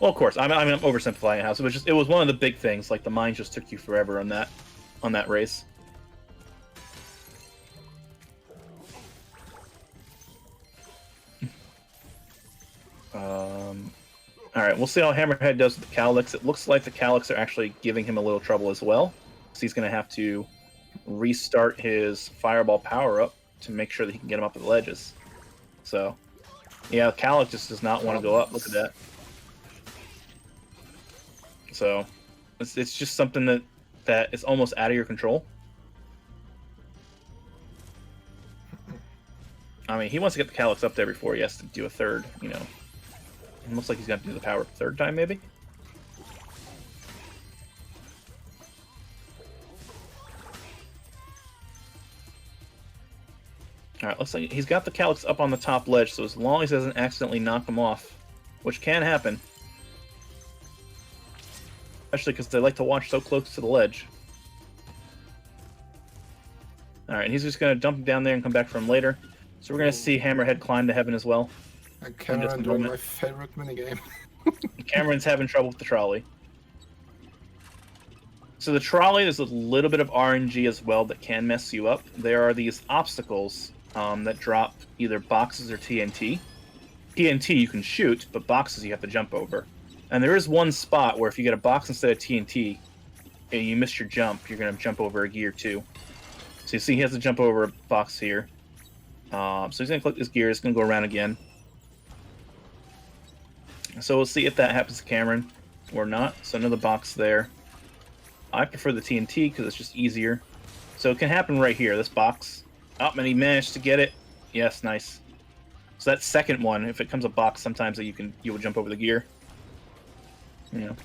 Well, of course, I'm oversimplifying House. It was one of the big things. Like the mine just took you forever on that race. All right, we'll see how Hammerhead does with the Calyx. It looks like the Calyx are actually giving him a little trouble as well, so he's going to have to restart his Fireball power-up to make sure that he can get him up to the ledges. So, yeah, Calyx just does not want to go up. Look at that. So, it's just something that is almost out of your control. I mean, he wants to get the Calyx up there before he has to do a third, you know. It looks like he's got to do the power third time, maybe? Alright, looks like he's got the Calyx up on the top ledge, so as long as he doesn't accidentally knock him off, which can happen. Especially because they like to watch so close to the ledge. Alright, he's just going to dump him down there and come back for him later. So we're going to see Hammerhead climb to heaven as well. And Cameron doing my favorite minigame. Cameron's having trouble with the trolley. So the trolley, there's a little bit of RNG as well that can mess you up. There are these obstacles that drop either boxes or TNT. TNT you can shoot, but boxes you have to jump over. And there is one spot where if you get a box instead of TNT and you miss your jump, you're going to jump over a gear too. So you see he has to jump over a box here. So he's going to click this gear, it's going to go around again. So we'll see if that happens to Cameron or not. So another box there. I prefer the TNT because it's just easier. So it can happen right here, this box. Oh, and he managed to get it. Yes, nice. So that second one, if it comes a box, sometimes that you will jump over the gear. You know.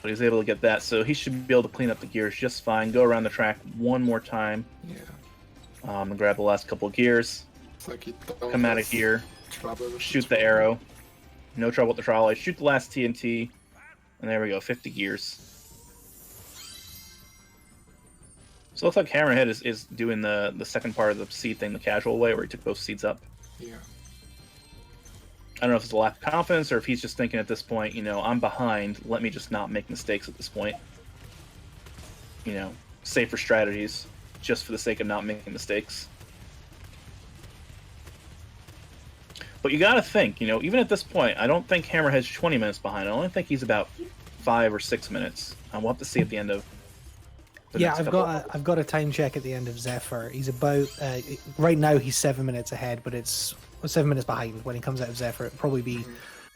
But he's able to get that, so he should be able to clean up the gears just fine. Go around the track one more time. Yeah. And grab the last couple of gears. It's like Come out of here. Shoot the arrow. No trouble with the trolley. Shoot the last TNT. And there we go, 50 gears. So it looks like Hammerhead is doing the second part of the seed thing the casual way, where he took both seeds up. Yeah. I don't know if it's a lack of confidence or if he's just thinking at this point, you know, I'm behind, let me just not make mistakes at this point. You know, safer strategies, just for the sake of not making mistakes. But you gotta think, you know, even at this point, I don't think Hammerhead's 20 minutes behind. I only think he's about 5 or 6 minutes. We'll have to see at the end of the Yeah, next I've couple. got a time check at the end of Zephyr. He's about right now he's 7 minutes ahead, but it's 7 minutes behind when he comes out of Zephyr. It'll probably be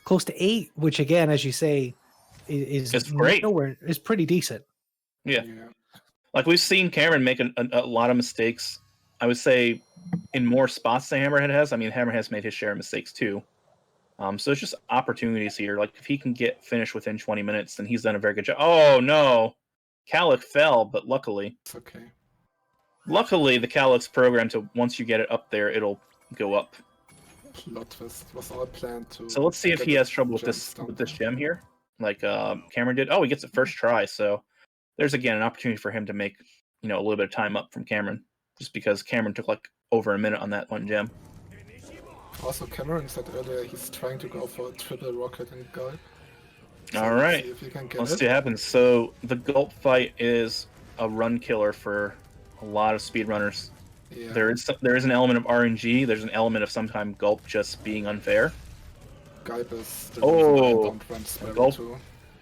close to 8, which again, as you say, is It's great. nowhere is pretty decent. Yeah. Like, we've seen Cameron make a lot of mistakes. I would say in more spots than Hammerhead has. I mean, Hammerhead has made his share of mistakes too. So it's just opportunities here. Like, if he can get finished within 20 minutes, then he's done a very good job. Oh, no. Calic fell, but luckily. It's okay. Luckily, the Calic's program to once you get it up there, it'll go up. Plot twist was all planned to. So let's see if get he the has trouble with gems this down. gem here, like Cameron did. Oh, he gets it first try. So there's again an opportunity for him to make, you know, a little bit of time up from Cameron, just because Cameron took like over a minute on that one gem. Also, Cameron said earlier he's trying to go for a triple rocket and gulp. So All let's right, see if he can get let's it. see what happens. So the gulp fight is a run killer for a lot of speedrunners. Yeah. There is an element of RNG. There's an element of sometimes gulp just being unfair. Gulp is the Oh, reason I don't run Spyro Gulp. 2.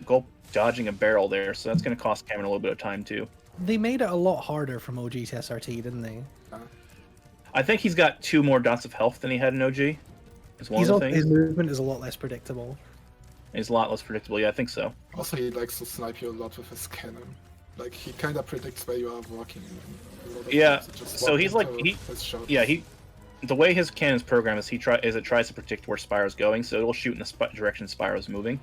Gulp dodging a barrel there, so that's going to cost Cameron a little bit of time too. They made it a lot harder from OG to SRT, didn't they? I think he's got 2 more dots of health than he had in OG. Is one of the things. His movement is a lot less predictable. He's a lot less predictable. Yeah, I think so. Also, he likes to snipe you a lot with his cannon. Like, he kind of predicts where you are walking. And a lot of Yeah, times it just so walks he's like into his shots. the way his cannon's program is it tries to predict where Spyro's going, so it'll shoot in the direction Spyro's moving.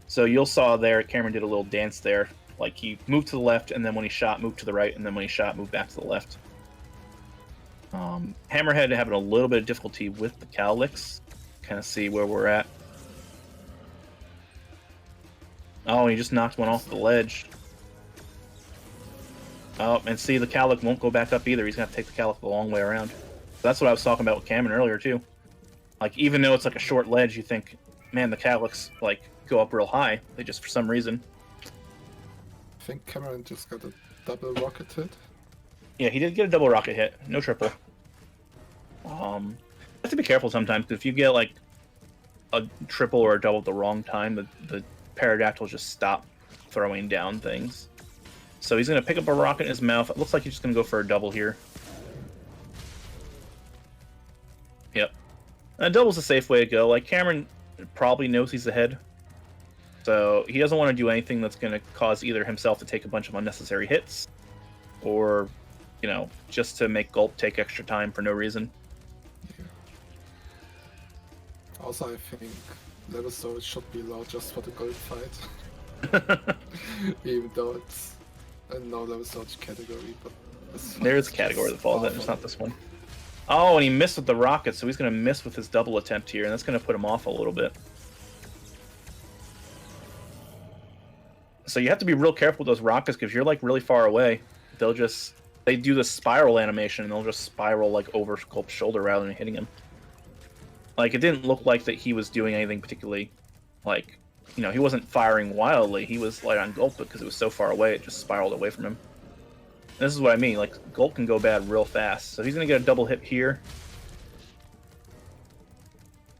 So you'll saw there Cameron did a little dance there, like he moved to the left, and then when he shot, moved to the right, and then when he shot, moved back to the left. Hammerhead having a little bit of difficulty with the Cowlicks. Kind of see where we're at. Oh, he just knocked one off the ledge. Oh, and see, the Calic won't go back up either. He's going to take the Calic the long way around. That's what I was talking about with Cameron earlier, too. Like, even though it's like a short ledge, you think, man, the Calics, like, go up real high. They just, for some reason. I think Cameron just got a double rocket hit. Yeah, he did get a double rocket hit. No triple. You have to be careful sometimes, because if you get, like, a triple or a double at the wrong time, the Pterodactyls just stop throwing down things. So he's going to pick up a rocket in his mouth. It looks like he's just going to go for a double here. Yep. And a double's a safe way to go. Like, Cameron probably knows he's ahead. So he doesn't want to do anything that's going to cause either himself to take a bunch of unnecessary hits, or, you know, just to make Gulp take extra time for no reason. Yeah. Also, I think level storage should be low just for the gold fight. Even though it's a no level storage category, but There's a category that falls in, it's not this one. Oh, and he missed with the rocket, so he's going to miss with his double attempt here, and that's going to put him off a little bit. So you have to be real careful with those rockets, because you're like really far away. They do the spiral animation, and they'll just spiral like over Gulp's shoulder rather than hitting him. Like, it didn't look like that he was doing anything particularly, like, you know, he wasn't firing wildly. He was light on Gulp because it was so far away, it just spiraled away from him. And this is what I mean, like, Gulp can go bad real fast. So he's going to get a double hit here.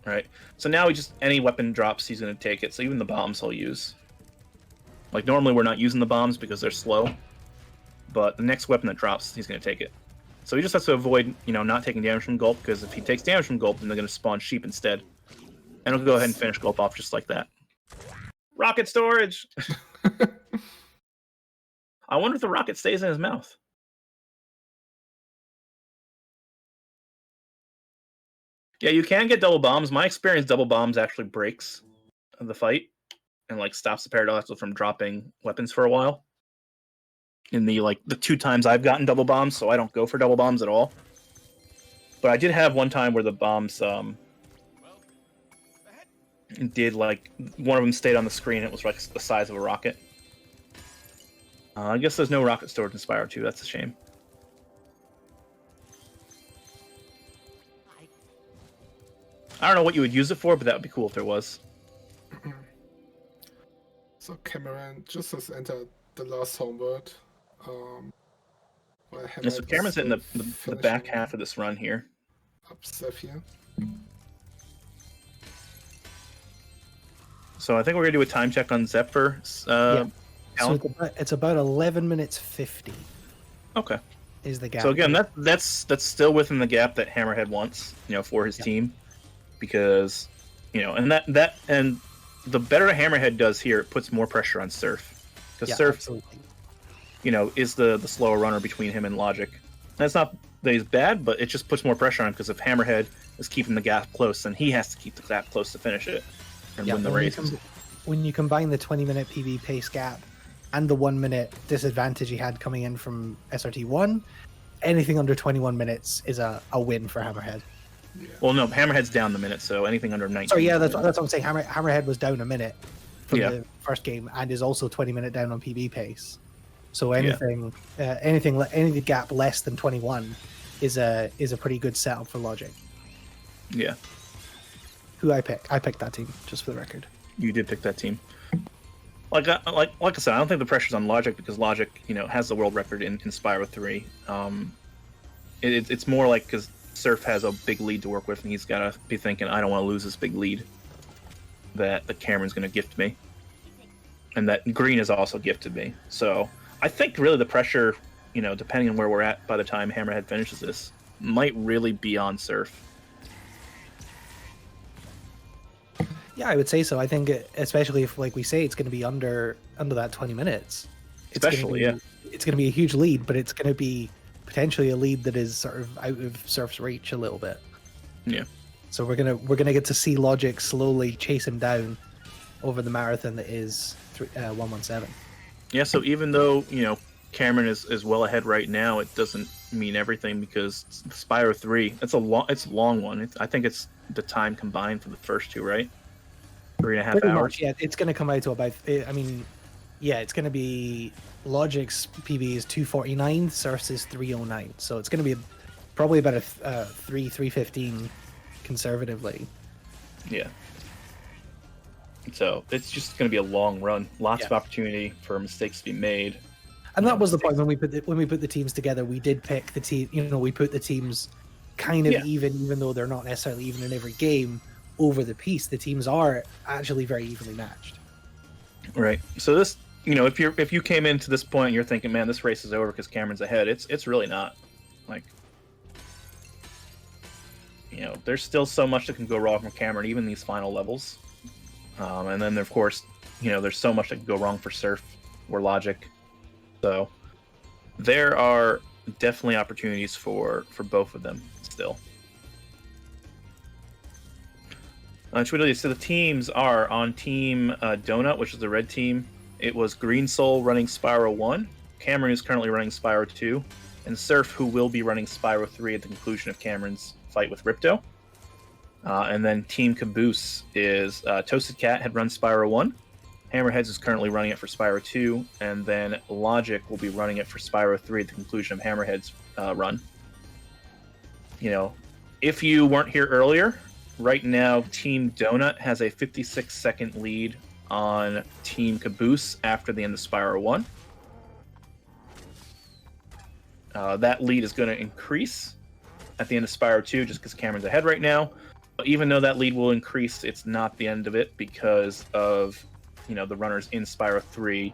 Right. So now any weapon drops, he's going to take it. So even the bombs he'll use. Like, normally we're not using the bombs because they're slow. But the next weapon that drops, he's going to take it. So he just has to avoid, you know, not taking damage from Gulp, because if he takes damage from Gulp, then they're going to spawn sheep instead. And he'll go ahead and finish Gulp off just like that. Rocket storage! I wonder if the rocket stays in his mouth. Yeah, you can get double bombs. My experience, double bombs actually breaks the fight and like stops the Pterodactyl from dropping weapons for a while. In the 2 times I've gotten double bombs, so I don't go for double bombs at all. But I did have one time where the bombs did like one of them stayed on the screen. It was like the size of a rocket. I guess there's no rocket storage in Spyro 2. That's a shame. I don't know what you would use it for, but that would be cool if there was. So Cameron just has entered the last homeworld. Yeah, so Cameron's in the back half of this run here. Up Seth here. So I think we're gonna do a time check on Zephyr. So it's about 11 minutes 50. Okay. Is the gap? So again, that's still within the gap that Hammerhead wants, for his team, because, and the better Hammerhead does here, it puts more pressure on Surf, because Surf, absolutely. Is the slower runner between him and Logic. That's not that he's bad, but it just puts more pressure on him, because if Hammerhead is keeping the gap close, then he has to keep the gap close to finish it and win the race. When you combine the 20-minute PB pace gap and the 1 minute disadvantage he had coming in from SRT1, anything under 21 minutes is a win for Hammerhead. Yeah. Well, no, Hammerhead's down the minute, so anything under 19. Sorry, yeah, that's what I'm saying. Hammerhead was down a minute from the first game and is also 20 minute down on PB pace. So anything gap less than 21 is a pretty good setup for Logic. Yeah. Who I picked that team, just for the record. You did pick that team. Like I said, I don't think the pressure's on Logic, because Logic, has the world record in Spyro 3. It's more like because Surf has a big lead to work with, and he's got to be thinking, I don't want to lose this big lead that Cameron's going to gift me, and that Green has also gifted me. So I think really the pressure, depending on where we're at by the time Hammerhead finishes this, might really be on Surf. Yeah, I would say so. I think, especially if, like we say, it's going to be under that 20 minutes. It's going to be a huge lead, but it's going to be potentially a lead that is sort of out of Surf's reach a little bit. Yeah. So we're gonna get to see Logic slowly chase him down over the marathon that is 117. Yeah. So even though Cameron is well ahead right now, it doesn't mean everything, because Spyro 3, it's a long one. I think it's the time combined for the first two, right? 3.5 Pretty hours. much, yeah, it's going to come out to about. It's going to be Logic's PB is 249, Surf's is 309. So it's going to be probably about a 315 conservatively. Yeah. So it's just going to be a long run. Lots of opportunity for mistakes to be made. And that was the point when we put the teams together. We did pick the team. We put the teams kind of even though they're not necessarily even in every game. Over the piece, the teams are actually very evenly matched. Right. So this, if you came into this point and you're thinking, man, this race is over because Cameron's ahead, it's really not. Like, there's still so much that can go wrong from Cameron, even these final levels. And then of course, there's so much that can go wrong for Surf or Logic. So there are definitely opportunities for both of them still. So the teams are on Team Donut, which is the red team. It was Green Soul running Spyro 1, Cameron is currently running Spyro 2, and Surf, who will be running Spyro 3 at the conclusion of Cameron's fight with Ripto. And then Team Caboose is Toasted Cat had run Spyro 1, Hammerheads is currently running it for Spyro 2, and then Logic will be running it for Spyro 3 at the conclusion of Hammerhead's run. If you weren't here earlier, right now, Team Donut has a 56-second lead on Team Caboose after the end of Spyro 1. That lead is going to increase at the end of Spyro 2 just because Cameron's ahead right now. But even though that lead will increase, it's not the end of it because of the runners in Spyro 3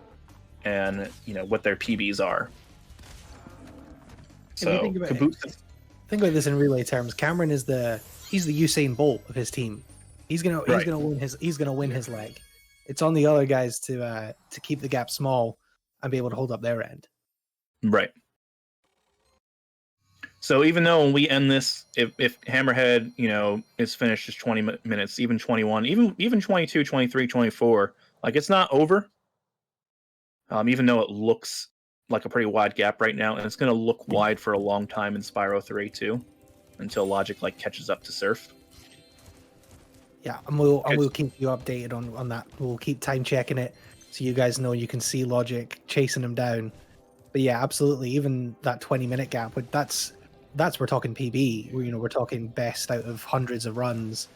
and what their PBs are. So Caboose. Think about this in relay terms. Cameron is he's the Usain Bolt of his team. He's gonna win his leg. It's on the other guys to keep the gap small and be able to hold up their end. Right. So even though when we end this, if Hammerhead, is finished just 20 minutes, even 21, even 22, 23, 24, like it's not over. Even though it looks like a pretty wide gap right now, and it's going to look wide for a long time in Spyro 3 too, until Logic catches up to Surf. Yeah, and we'll keep you updated on that. We'll keep time checking it so you guys know you can see Logic chasing him down. But yeah, absolutely. Even that 20-minute gap, that's we're talking PB. We're talking best out of hundreds of runs.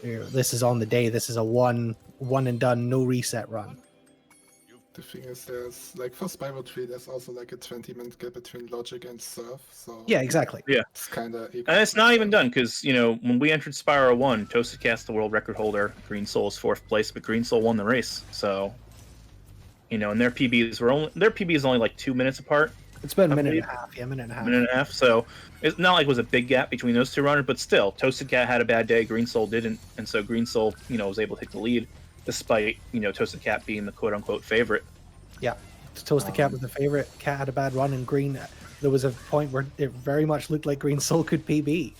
This is on the day. This is a one and done, no reset run. The thing is, there's like for Spyro 3, there's also like a 20-minute gap between Logic and Surf. So Yeah, exactly. Yeah. it's kind of. And it's not even done because when we entered Spyro 1, Toasted Cat's the world record holder. Green Soul is 4th place, but Green Soul won the race. So, and their PB is only like 2 minutes apart. It's been a minute and a half. Yeah, minute and a half. Minute and a half. So it's not like it was a big gap between those two runners, but still, Toasted Cat had a bad day. Green Soul didn't, and so Green Soul, was able to take the lead, despite Toasted Cat being the quote unquote favorite. Yeah, Toasted Cat was the favorite. Cat had a bad run, and Green. There was a point where it very much looked like Green Soul could PB.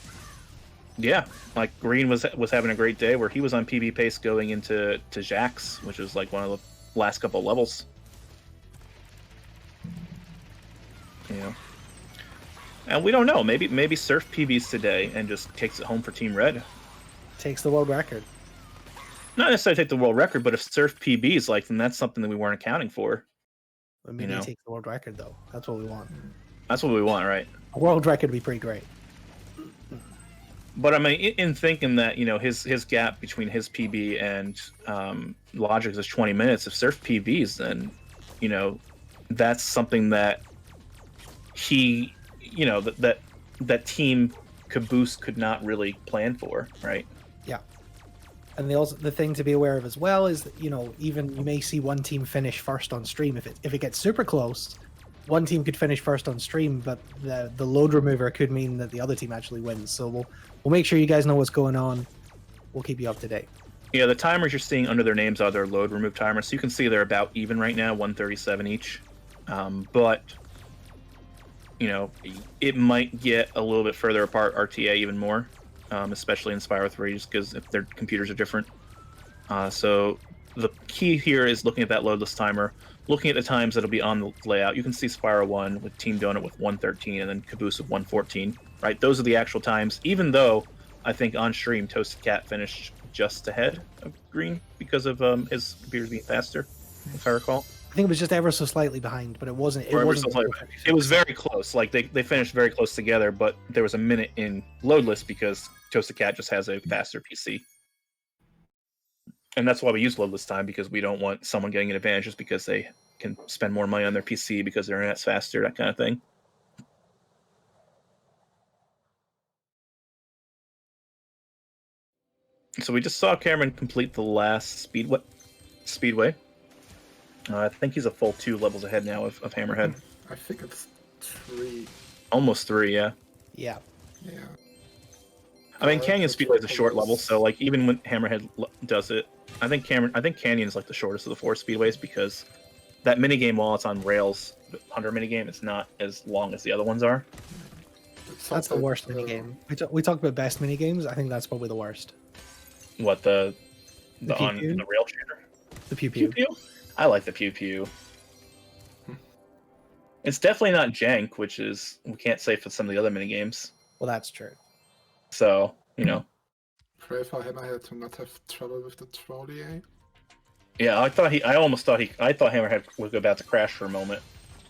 Yeah, like Green was having a great day where he was on PB pace going into Jax, which was like one of the last couple of levels. And we don't know. Maybe Surf PBs today and just takes it home for Team Red. Takes the world record. Not necessarily take the world record, but if Surf PBs, then that's something that we weren't accounting for. Maybe he takes the world record though. That's what we want. That's what we want, right? A world record would be pretty great. But I mean, in thinking that his gap between his PB and Logic's is 20 minutes. If Surf PBs, then that's something that he that Team Caboose could not really plan for, right? Yeah. And the thing to be aware of as well is that even you may see one team finish first on stream. If it gets super close, one team could finish first on stream, but the load remover could mean that the other team actually wins. So we'll make sure you guys know what's going on. We'll keep you up to date. Yeah, the timers you're seeing under their names are their load remove timers. So you can see they're about even right now, 137 each. But it might get a little bit further apart RTA even more, especially in Spyro 3, just because if their computers are different. So the key here is looking at that loadless timer, looking at the times that'll be on the layout. You can see Spyro 1 with Team Donut with 113 and then Caboose with 114, right? Those are the actual times, even though I think on stream Toasted Cat finished just ahead of Green because of his computers being faster, if I recall. I think it was just ever so slightly behind, but it wasn't. It was very close. Like they finished very close together, but there was a minute in loadless because Toasted Cat just has a faster PC, and that's why we use loadless time, because we don't want someone getting an advantage just because they can spend more money on their PC because their internet's faster, that kind of thing. So we just saw Cameron complete the last speedway. I think he's a full 2 levels ahead now of Hammerhead. I think it's 3. Almost 3, yeah. Yeah. Yeah. I mean, Canyon Speedway is a short level, so even when Hammerhead does it, I think Canyon is the shortest of the 4 speedways, because that minigame, while it's on rails, the Hunter minigame, it's not as long as the other ones are. That's the worst minigame. We talked about best minigames. I think that's probably the worst. What, the pew on pew? the rail shooter? The pew pew. I like the pew pew. It's definitely not jank, which is we can't say for some of the other minigames. Well, that's true. So, Pray for Hammerhead to not have trouble with the trolley, eh? Yeah, I thought Hammerhead was about to crash for a moment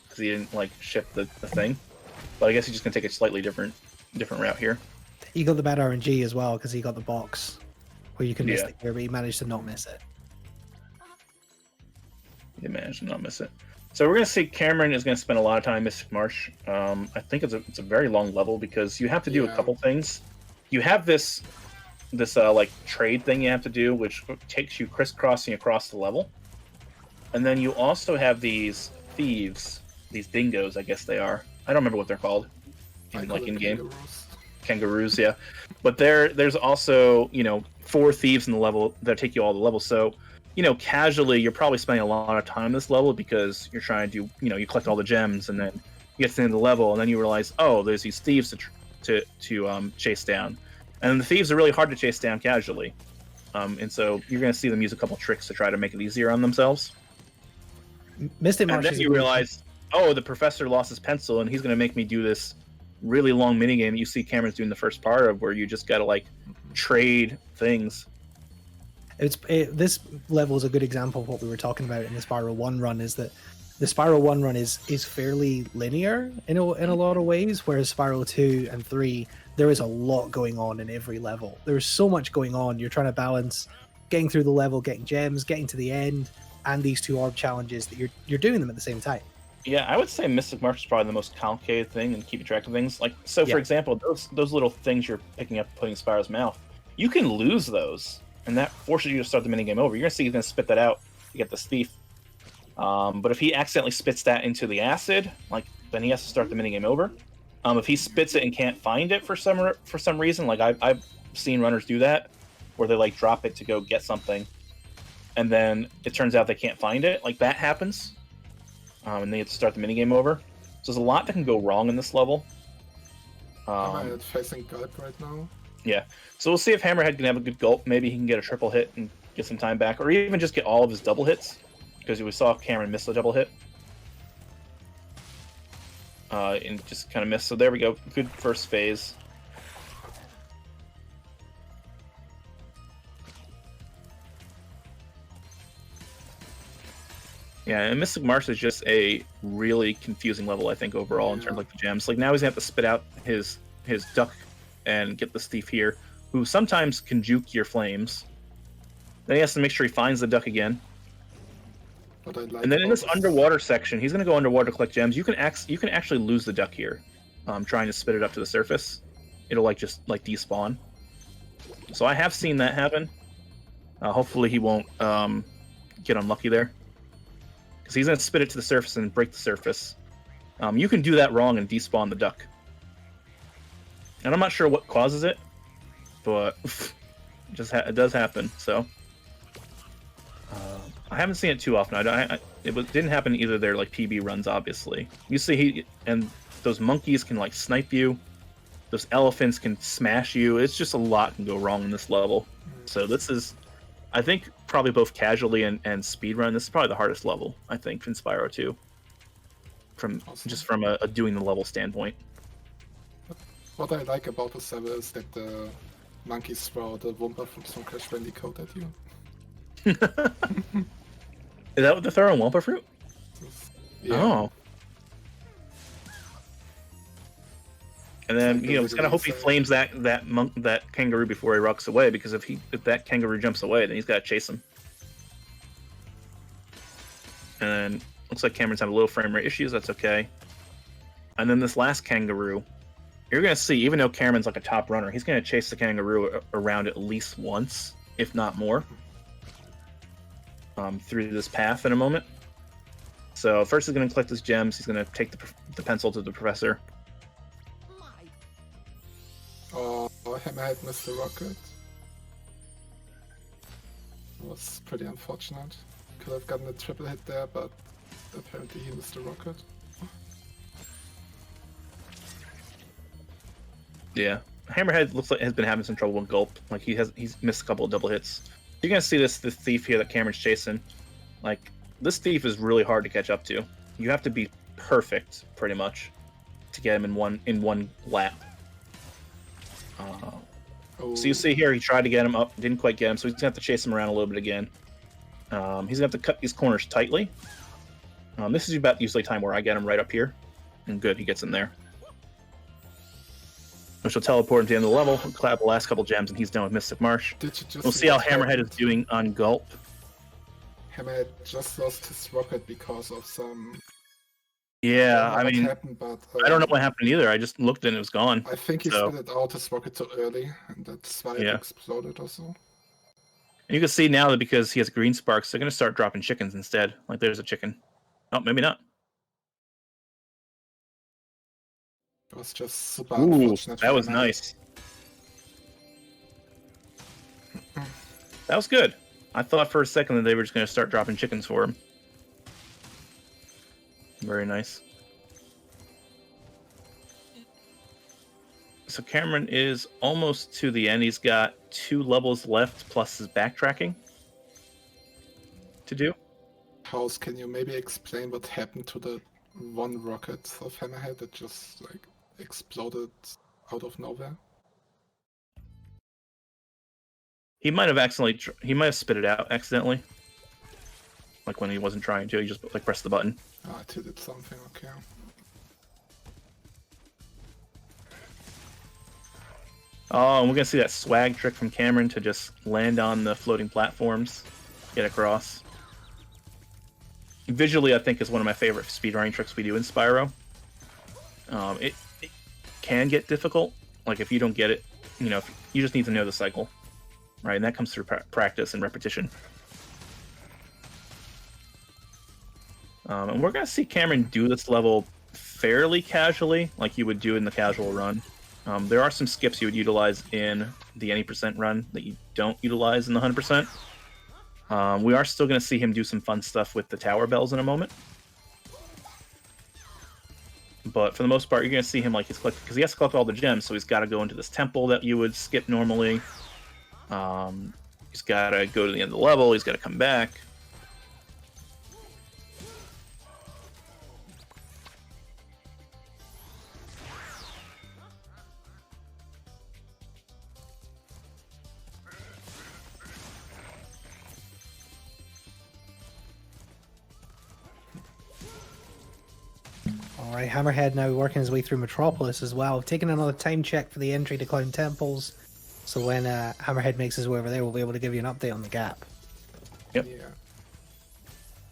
because he didn't ship the thing. But I guess he's just gonna take a slightly different route here. He got the bad RNG as well because he got the box where you can miss the gear, but he managed to not miss it. He managed to not miss it. So we're gonna see Cameron is gonna spend a lot of time in Mystic Marsh. I think it's a very long level because you have to do a couple things. You have this trade thing you have to do, which takes you crisscrossing across the level, and then you also have these thieves, these dingoes, I guess they are. I don't remember what they're called in game. Kangaroos, yeah. But there's also 4 thieves in the level that take you all the levels. So casually, you're probably spending a lot of time in this level because you're trying to you collect all the gems, and then you get to the end of the level, and then you realize, oh, there's these thieves to chase down, and the thieves are really hard to chase down casually, and so you're going to see them use a couple tricks to try to make it easier on themselves. Mystic Marsh. And then you realize, oh, the professor lost his pencil, and he's going to make me do this really long minigame that you see Cameron's doing the first part of, where you just got to trade things This level is a good example of what we were talking about in the Spyro 1 run, is that the Spyro 1 run is fairly linear in a lot of ways, whereas Spyro 2 and 3, there is a lot going on in every level. There's so much going on. You're trying to balance getting through the level, getting gems, getting to the end, and these two orb challenges that you're doing them at the same time. Yeah, I would say Mystic March is probably the most complicated thing in keeping track of things. Like, so for Yeah. example, those little things you're picking up, putting in Spyro's mouth, you can lose those, and that forces you to start the minigame over. You're gonna see he's gonna spit that out to get this thief. But if he accidentally spits that into the acid, like, then he has to start the minigame over. If he spits it and can't find it for some reason, like I've seen runners do that, where they like drop it to go get something, and then it turns out they can't find it. Like, that happens. And they have to start the minigame over. So there's a lot that can go wrong in this level. Hammerhead facing Gulp right now. Yeah. So we'll see if Hammerhead can have a good gulp. Maybe he can get a triple hit and get some time back, or even just get all of his double hits, because we saw Cameron miss the double hit. And just kind of miss. So there we go. Good first phase. Yeah, and Mystic Marsh is just a really confusing level, I think, overall, in terms of like the gems. Like, now he's gonna have to spit out his duck and get this thief here, who sometimes can juke your flames. Then he has to make sure he finds the duck again. But like, And then in this underwater section, he's gonna go underwater to collect gems. You can actually lose the duck here, trying to spit it up to the surface. It'll just despawn. So I have seen that happen. Hopefully he won't get unlucky there, because he's going to spit it to the surface and break the surface. You can do that wrong and despawn the duck. And I'm not sure what causes it, but it does happen. So I haven't seen it too often. It didn't happen in either of their PB runs, obviously. You see, and those monkeys can snipe you. Those elephants can smash you. It's just a lot can go wrong in this level. So this is, I think, probably both casually and speedrun, this is probably the hardest level, I think, in Spyro 2. From a doing the level standpoint. What I like about this level is that the monkeys throw the Wumpa fruits from Crash Bandicoot at you. Is that what they're throwing, Wumpa fruit? Yeah. Oh. And then, he's gotta hope he flames that kangaroo before he rocks away, because if that kangaroo jumps away, then he's gotta chase him. And then looks like Cameron's having a little frame rate issues. That's okay. And then this last kangaroo, you're gonna see, even though Cameron's a top runner, he's gonna chase the kangaroo around at least once, if not more, through this path in a moment. So first he's gonna collect his gems. He's gonna take the pencil to the professor. Oh, Hammerhead missed the rocket. It was pretty unfortunate. Could have gotten a triple hit there, but apparently he missed the rocket. Yeah, Hammerhead looks like has been having some trouble with Gulp. He's missed a couple of double hits. You're gonna see this thief here that Cameron's chasing. This thief is really hard to catch up to. You have to be perfect, pretty much, to get him in one lap. So you see here, he tried to get him up, didn't quite get him, so he's gonna have to chase him around a little bit again. He's gonna have to cut these corners tightly. This is about usually time where I get him right up here, and good, he gets in there. Which will teleport him to the end of the level, clap the last couple gems, and he's done with Mystic Marsh. We'll see how Hammerhead is doing on Gulp. Hammerhead just lost his rocket because of some... Yeah, I don't know I mean, what happened, but, I don't know what happened either. I just looked and it was gone. I think he so. spit it out his rocket too early, and that's why it exploded or so. And you can see now that because he has green sparks, they're going to start dropping chickens instead. There's a chicken. Oh, maybe not. It was just super Ooh, unfortunate. that was nice. That was good. I thought for a second that they were just going to start dropping chickens for him. Very nice. So Cameron is almost to the end. He's got 2 levels left plus his backtracking to do. House, can you maybe explain what happened to the one rocket of Hammerhead that just exploded out of nowhere? He might have accidentally. He might have spit it out accidentally. Like when he wasn't trying to, he just like pressed the button. Oh, I did something. Okay. Oh, and we're gonna see that swag trick from Cameron to just land on the floating platforms, get across. Visually, I think is one of my favorite speedrunning tricks we do in Spyro. It can get difficult. Like if you don't get it, you know, you just need to know the cycle, right? And that comes through practice and repetition. And we're gonna see Cameron do this level fairly casually, like you would do in the casual run. There are some skips you would utilize in the any percent run that you don't utilize in the 100%. We are still going to see him do some fun stuff with the tower bells in a moment. But for the most part, you're going to see him like he's collecting, because he has to collect all the gems, so he's got to go into this temple that you would skip normally. He's got to go to the end of the level, he's got to come back. Alright, Hammerhead now working his way through Metropolis as well. Taking another time check for the entry to Clown Temples. So when Hammerhead makes his way over there, we'll be able to give you an update on the gap. Yep. Yeah.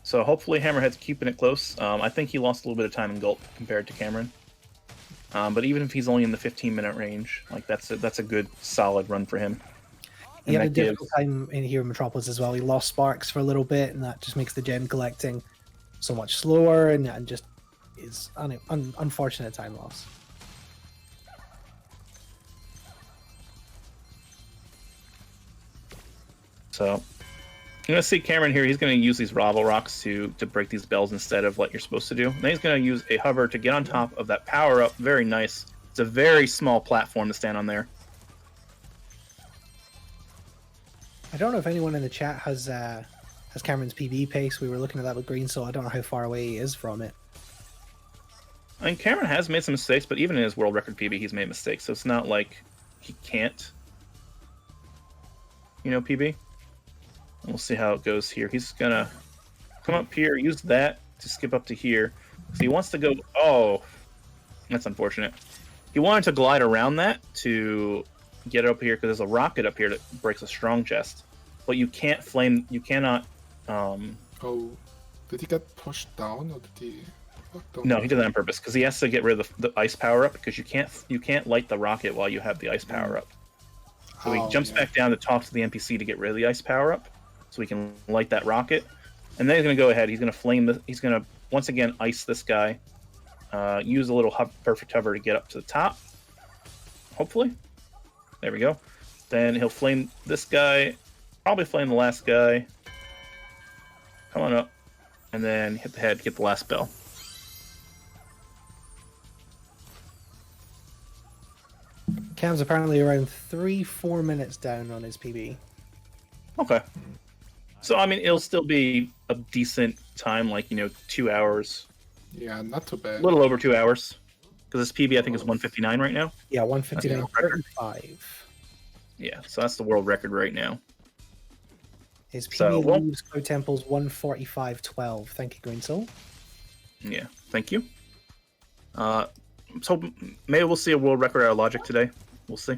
So hopefully Hammerhead's keeping it close. I think he lost a little bit of time in Gulp compared to Cameron. But even if he's only in the 15-minute range, like that's a good solid run for him. He had a difficult time in here in Metropolis as well. He lost Sparks for a little bit, and that just makes the gem collecting so much slower, and just is unfortunate time loss. So you're gonna see Cameron here. He's gonna use these Ravel rocks to break these bells instead of what you're supposed to do. And then he's gonna use a hover to get on top of that power up. Very nice. It's a very small platform to stand on there. I don't know if anyone in the chat has Cameron's PB pace. We were looking at that with Green, so I don't know how far away he is from it. I mean, Cameron has made some mistakes, but even in his world record PB, he's made mistakes. So it's not like he can't, PB. We'll see how it goes here. He's gonna come up here, use that to skip up to here. So he wants to go. Oh, that's unfortunate. He wanted to glide around that to get up here because there's a rocket up here that breaks a strong chest. But you can't flame. You cannot. Oh, did he get pushed down or did he? No, he did that on purpose because he has to get rid of the ice power up because you can't light the rocket while you have the ice power up. So he jumps back down to talk to the NPC to get rid of the ice power up, so he can light that rocket. And then he's gonna go ahead. He's gonna flame. He's gonna once again ice this guy. Use a little perfect hover to get up to the top. Hopefully, there we go. Then he'll flame this guy. Probably flame the last guy. Come on up, and then hit the head. Get the last bell. Cam's apparently around 3-4 minutes down on his PB. Okay. So, I mean, it'll still be a decent time, like, 2 hours. Yeah, not too bad. A little over 2 hours. Because this PB, I think, is 159 right now. Yeah, 159.35. Yeah, so that's the world record right now. His PB leaves Cloud Temple's 145.12. Thank you, Green Soul. Yeah, thank you. So maybe we'll see a world record out of Logic today. We'll see.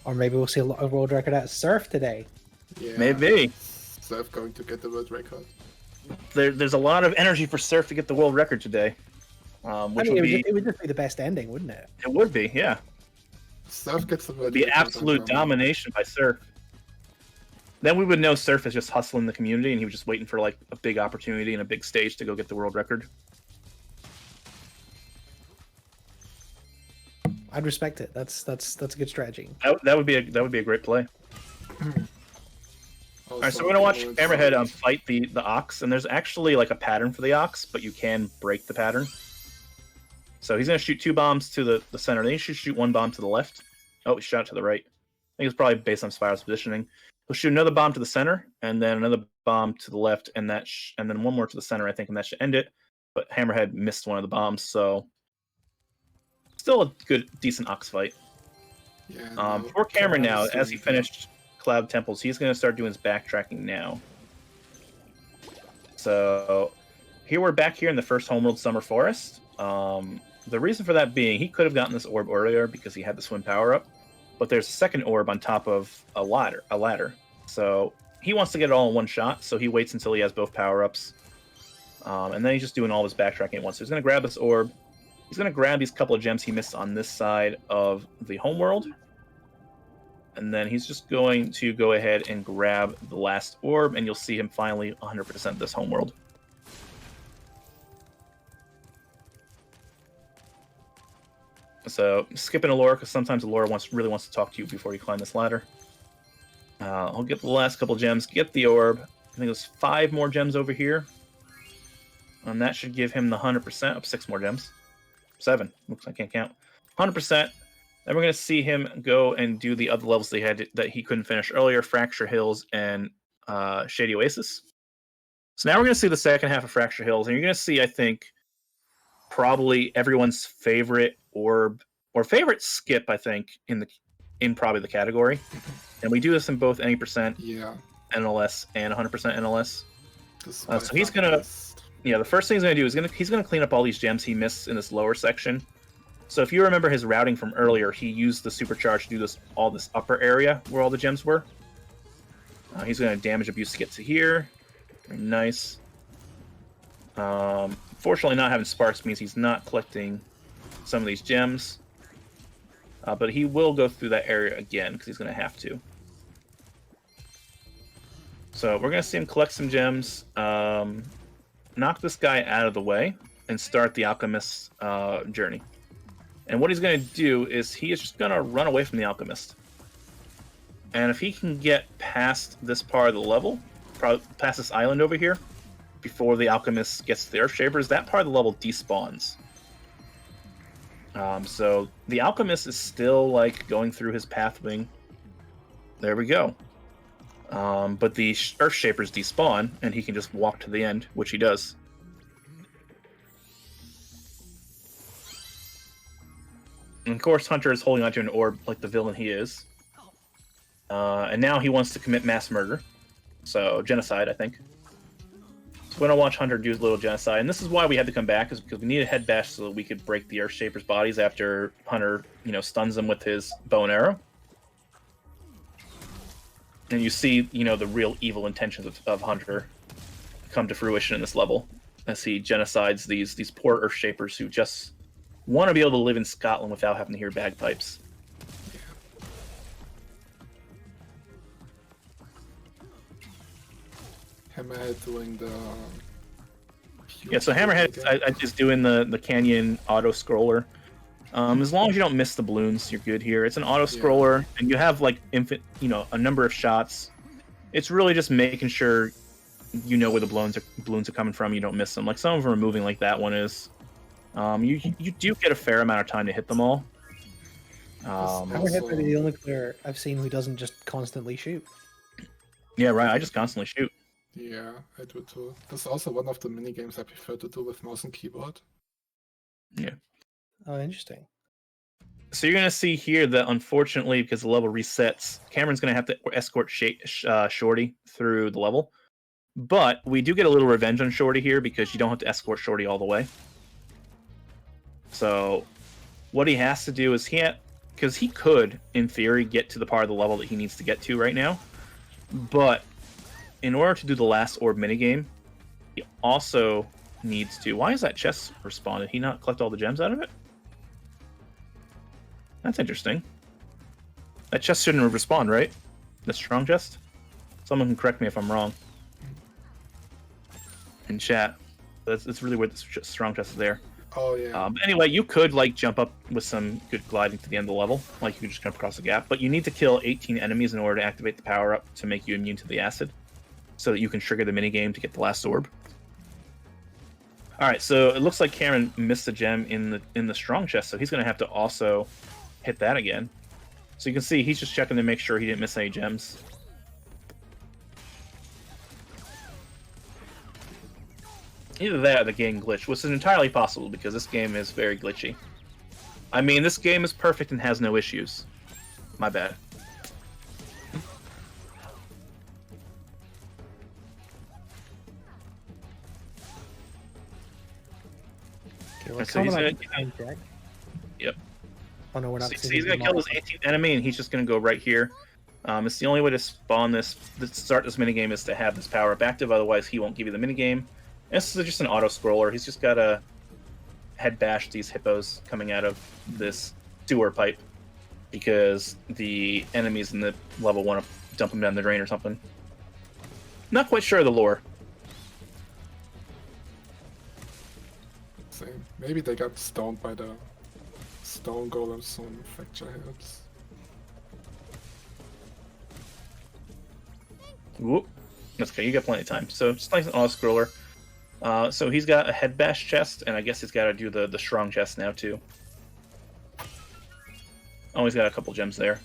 Or maybe we'll see a world record at Surf today. Yeah, maybe. Surf going to get the world record. There's a lot of energy for Surf to get the world record today. Which it would just be the best ending, wouldn't it? It would be, yeah. Surf gets the world record. The absolute domination by Surf. Then we would know Surf is just hustling the community and he was just waiting for like a big opportunity and a big stage to go get the world record. I'd respect it. That's a good strategy. That would be a great play. All right, so we're gonna watch Hammerhead fight the ox, and there's actually like a pattern for the ox, but you can break the pattern. So he's gonna shoot 2 bombs to the center. Then he should shoot 1 bomb to the left. Oh, he shot it to the right. I think it's probably based on Spyro's positioning. He'll shoot another bomb to the center, and then another bomb to the left, and and then 1 more to the center, I think, and that should end it. But Hammerhead missed one of the bombs, so still a good, decent ox fight. Yeah. For Cameron now, as he finished Cloud Temples, he's going to start doing his backtracking now. So here we're back here in the first Homeworld Summer Forest. The reason for that being, he could have gotten this orb earlier because he had the swim power-up, but there's a second orb on top of a ladder. So he wants to get it all in one shot, so he waits until he has both power-ups. And then he's just doing all his backtracking at once. So he's going to grab this orb. He's going to grab these couple of gems he missed on this side of the homeworld. And then he's just going to go ahead and grab the last orb, and you'll see him finally 100% this homeworld. So skipping Allura, because sometimes Allura really wants to talk to you before you climb this ladder. I'll get the last couple gems, get the orb. I think there's 5 more gems over here. And that should give him the 100% of 6 more gems. 7. Oops, I can't count. 100%. Then we're going to see him go and do the other levels that he couldn't finish earlier, Fracture Hills and Shady Oasis. So now we're going to see the second half of Fracture Hills, and you're going to see, I think, probably everyone's favorite orb, or favorite skip, I think, in probably the category. And we do this in both any percent NLS and 100% NLS. So he's going to... Yeah, the first thing he's going to do is he's going to clean up all these gems he missed in this lower section. So if you remember his routing from earlier, he used the supercharge to do all this upper area where all the gems were. He's going to damage abuse to get to here. Very nice. Fortunately, not having sparks means he's not collecting some of these gems. But he will go through that area again because he's going to have to. So we're going to see him collect some gems. Knock this guy out of the way and start the Alchemist's journey. And what he's going to do is he is just going to run away from the Alchemist. And if he can get past this part of the level, past this island over here, before the Alchemist gets to the Earthshapers, that part of the level despawns. So the Alchemist is still like going through his Pathwing. There we go. But the Earthshapers despawn, and he can just walk to the end, which he does. And of course, Hunter is holding onto an orb like the villain he is. And now he wants to commit mass murder. So, genocide, I think. So we're going to watch Hunter do his little genocide. And this is why we had to come back, is because we needed a head bash so that we could break the Earthshapers' bodies after Hunter, stuns them with his bow and arrow. And you see, the real evil intentions of Hunter come to fruition in this level, as he genocides these poor Earthshapers who just want to be able to live in Scotland without having to hear bagpipes. Hammerhead doing the... Yeah, so Hammerhead is doing the Canyon auto-scroller. As long as you don't miss the balloons, you're good here. It's an auto-scroller, and you have, like, a number of shots. It's really just making sure you know where the balloons are coming from, you don't miss them. Like, some of them are moving like that one is. You do get a fair amount of time to hit them all. Hammerhead might be the only player I've seen who doesn't just constantly shoot. Yeah, right. I just constantly shoot. Yeah, I do too. That's also one of the mini games I prefer to do with mouse and keyboard. Yeah. Oh, interesting. So you're going to see here that, unfortunately, because the level resets, Cameron's going to have to escort Shorty through the level. But we do get a little revenge on Shorty here, because you don't have to escort Shorty all the way. So what he has to do is because he could, in theory, get to the part of the level that he needs to get to right now. But in order to do the last orb minigame, he also needs to... Why is that chest respawned? Did he not collect all the gems out of it? That's interesting. That chest shouldn't have respawned, right? The strong chest? Someone can correct me if I'm wrong. In chat. It's really weird the strong chest is there. Oh, yeah. But anyway, you could, like, jump up with some good gliding to the end of the level. Like, you could just jump across the gap. But you need to kill 18 enemies in order to activate the power-up to make you immune to the acid, so that you can trigger the minigame to get the last orb. Alright, so it looks like Cameron missed a gem in the strong chest, so he's going to have to also hit that again. So you can see he's just checking to make sure he didn't miss any gems. Either that or the game glitch, which is entirely possible because this game is very glitchy. I mean, this game is perfect and has no issues. My bad. Okay, we're And so coming he's up gonna- with the time check. Yep. Oh no, we're not. So he's gonna kill his 18th enemy, and he's just gonna go right here. It's the only way to spawn this, to start this minigame, is to have this power up active. Otherwise, he won't give you the minigame. This is just an auto scroller. He's just gotta head bash these hippos coming out of this sewer pipe, because the enemies in the level want to dump them down the drain or something. Not quite sure of the lore. Same. Maybe they got stoned by the stone golems on fracture hills. Whoop. That's okay, you got plenty of time. So just like an auto scroller. So he's got a head bash chest, and I guess he's got to do the strong chest now too. Oh, he's got a couple gems there.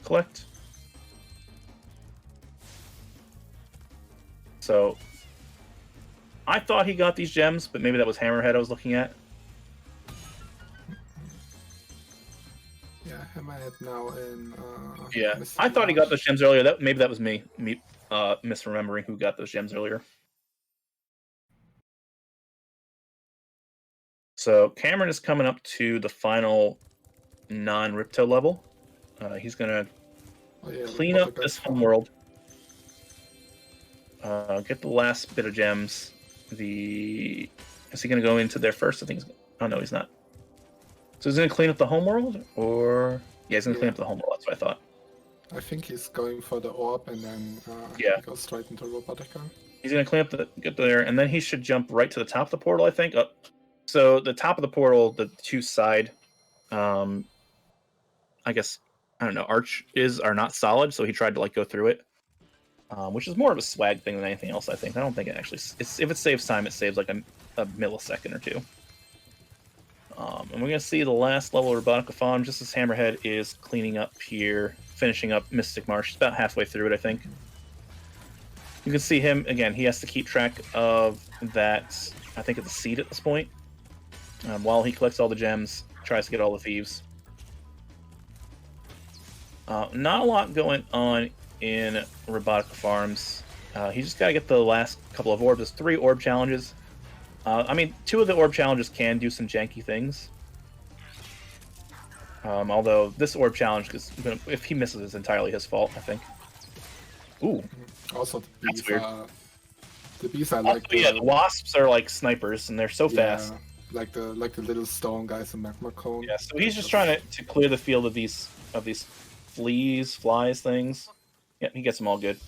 Collect. So I thought he got these gems, but maybe that was Hammerhead I was looking at. Yeah, Hammerhead now in. Yeah, Mr. I thought he got Large. those gems earlier. Maybe that was me misremembering who got those gems earlier. So Cameron is coming up to the final non-Ripto level. He's gonna Oh, yeah, clean Water up Guy this farm. homeworld. Get the last bit of gems. Is he gonna go into there first? I think. Oh no, he's not. So he's gonna clean up the homeworld, or yeah, he's gonna clean Yeah. up the homeworld. That's what I thought. I think he's going for the orb and then Yeah. he goes straight into Robotica. He's gonna clean up get there, and then he should jump right to the top of the portal. I think. So the top of the portal, the two side, I guess I don't know, arches are not solid, so he tried to like go through it, which is more of a swag thing than anything else. I think. I don't think it actually. If it saves time, it saves like a millisecond or two. And we're gonna see the last level of Robotica Farm just as Hammerhead is cleaning up here, finishing up Mystic Marsh. He's about halfway through it, I think. You can see him again. He has to keep track of that. I think it's a seed at this point. While he collects all the gems, tries to get all the thieves. Not a lot going on in Robotica Farms. He just got to get the last couple of orbs. There's 3 orb challenges. I mean, 2 of the orb challenges can do some janky things. Although this orb challenge, if he misses, it's entirely his fault, I think. Ooh, Also, the That's bees weird. are. The bees are also, like yeah, the wasps are like snipers, and they're so fast. like the little stone guys in Magma Cone. Yeah, so he's just trying to clear the field of these flies things. Yeah, he gets them all good.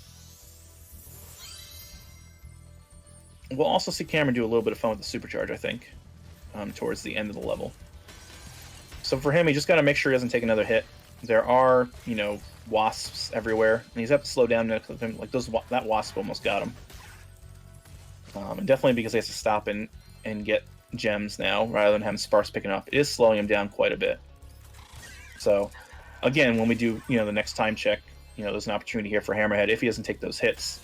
We'll also see Cameron do a little bit of fun with the supercharge, I think, towards the end of the level. So for him, he just got to make sure he doesn't take another hit. There are, wasps everywhere, and he's have to slow down next to him. Like that wasp almost got him. And definitely because he has to stop and get gems now rather than having sparks picking up. It is slowing him down quite a bit. So again, when we do the next time check, there's an opportunity here for Hammerhead if he doesn't take those hits,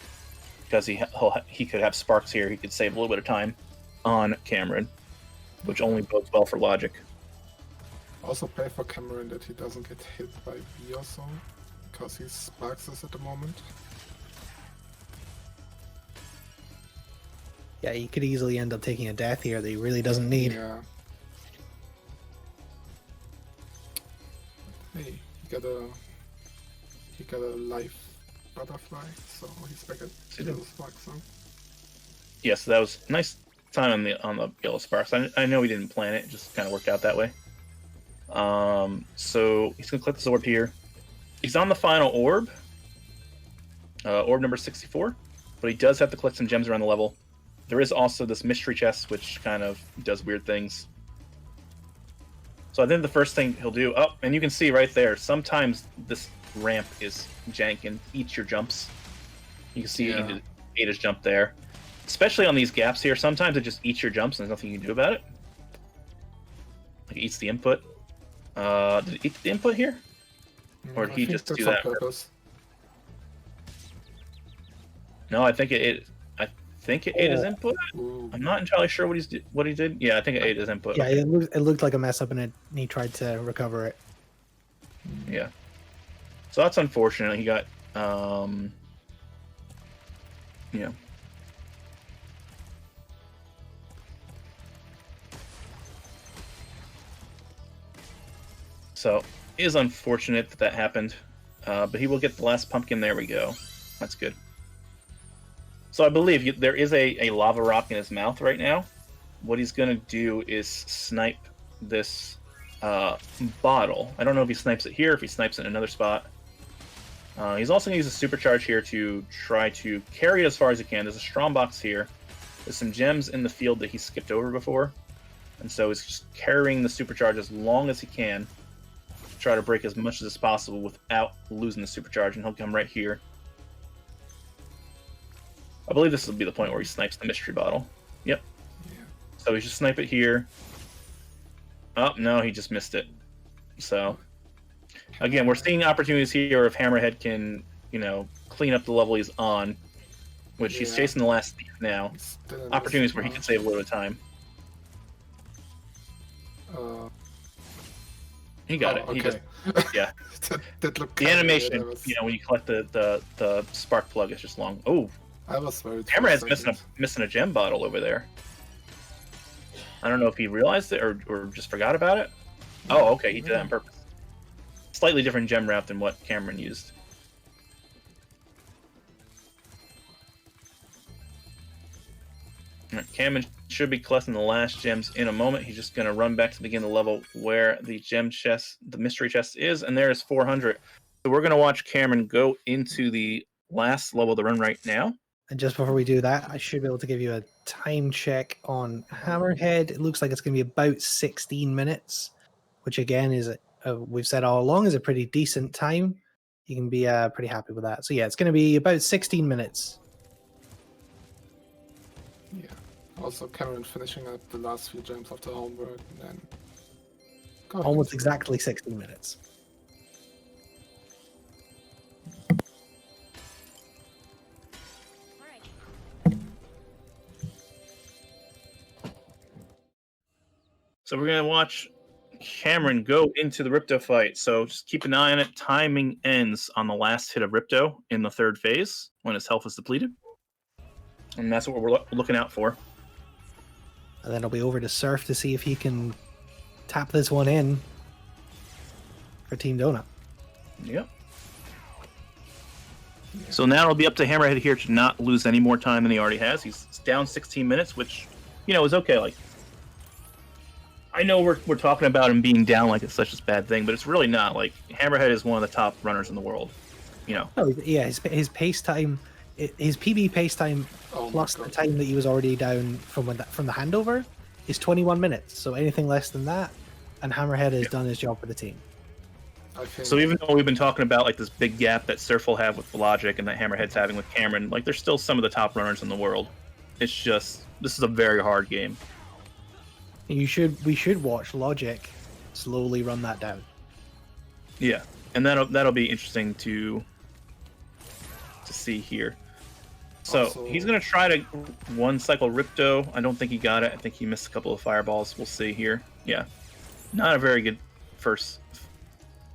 because he could have sparks here. He could save a little bit of time on Cameron, which only bodes well for logic. Also pray for Cameron that he doesn't get hit by B or so, because he's sparks at the moment. Yeah, he could easily end up taking a death here that he really doesn't need. Yeah. Hey, he got a life butterfly, so he's back at yellow sparks now. Yes, that was a nice time on the yellow sparks. I know he didn't plan it; just kind of worked out that way. So he's gonna click this orb here. He's on the final orb, orb number 64, but he does have to collect some gems around the level. There is also this mystery chest, which kind of does weird things. So I think the first thing he'll do, and you can see right there, sometimes this ramp is jank and eats your jumps. You can see he ate his jump there. Especially on these gaps here, sometimes it just eats your jumps and there's nothing you can do about it. Like it eats the input. Did it eat the input here? Or did he just do that? Purpose. No, I think it ate his input. Ooh. I'm not entirely sure what he did. Yeah, I think it ate his input. Yeah, Okay. it looked like a mess up, and he tried to recover it. Yeah. So that's unfortunate. He got So it is unfortunate that that happened, but he will get the last pumpkin. There we go. That's good. So I believe there is a lava rock in his mouth right now. What he's going to do is snipe this bottle. I don't know if he snipes it here, if he snipes it in another spot. He's also going to use a supercharge here to try to carry it as far as he can. There's a strong box here. There's some gems in the field that he skipped over before. And so he's just carrying the supercharge as long as he can to try to break as much as possible without losing the supercharge. And he'll come right here. I believe this will be the point where he snipes the mystery bottle. Yep. Yeah. So he should snipe it here. Oh, no, he just missed it. So, again, we're seeing opportunities here if Hammerhead can, clean up the level he's on, which he's chasing the last thief now. Opportunities where he can save a little time. He got it. Okay. He just, yeah. that looked the animation, when you collect the spark plug, it's just long. Oh, I was very. Hammerhead's missing a gem bottle over there. I don't know if he realized it or just forgot about it. Oh, okay, he did that on purpose. Slightly different gem route than what Cameron used. Right, Cameron should be collecting the last gems in a moment. He's just going to run back to begin the level where the gem chest, the mystery chest is, and there is 400. So we're going to watch Cameron go into the last level of the run right now. And just before we do that, I should be able to give you a time check on Hammerhead. It looks like it's going to be about 16 minutes, which again is, we've said all along, is a pretty decent time. You can be pretty happy with that. So yeah, it's going to be about 16 minutes. Yeah. Also, Cameron finishing up the last few gems after homework, and then almost exactly 16 minutes. So we're going to watch Cameron go into the Ripto fight. So just keep an eye on it. Timing ends on the last hit of Ripto in the third phase when his health is depleted. And that's what we're looking out for. And then it'll be over to Surf to see if he can tap this one in for Team Donut. Yep. So now it'll be up to Hammerhead here to not lose any more time than he already has. He's down 16 minutes, which, is okay. Like, I know we're talking about him being down like it's such a bad thing, but it's really not. Like, Hammerhead is one of the top runners in the world. Oh yeah, his pace time, his PB pace time plus the time that he was already down from the handover is 21 minutes. So anything less than that, and Hammerhead has done his job for the team. Okay. So even though we've been talking about like this big gap that Surf will have with Logic and that Hammerhead's having with Cameron, like, there's still some of the top runners in the world. It's just, this is a very hard game. We should watch Logic slowly run that down. Yeah, and that'll be interesting to see here. So Also, he's gonna try to one cycle Ripto. I don't think he got it. I think he missed a couple of fireballs. We'll see here. Yeah, not a very good first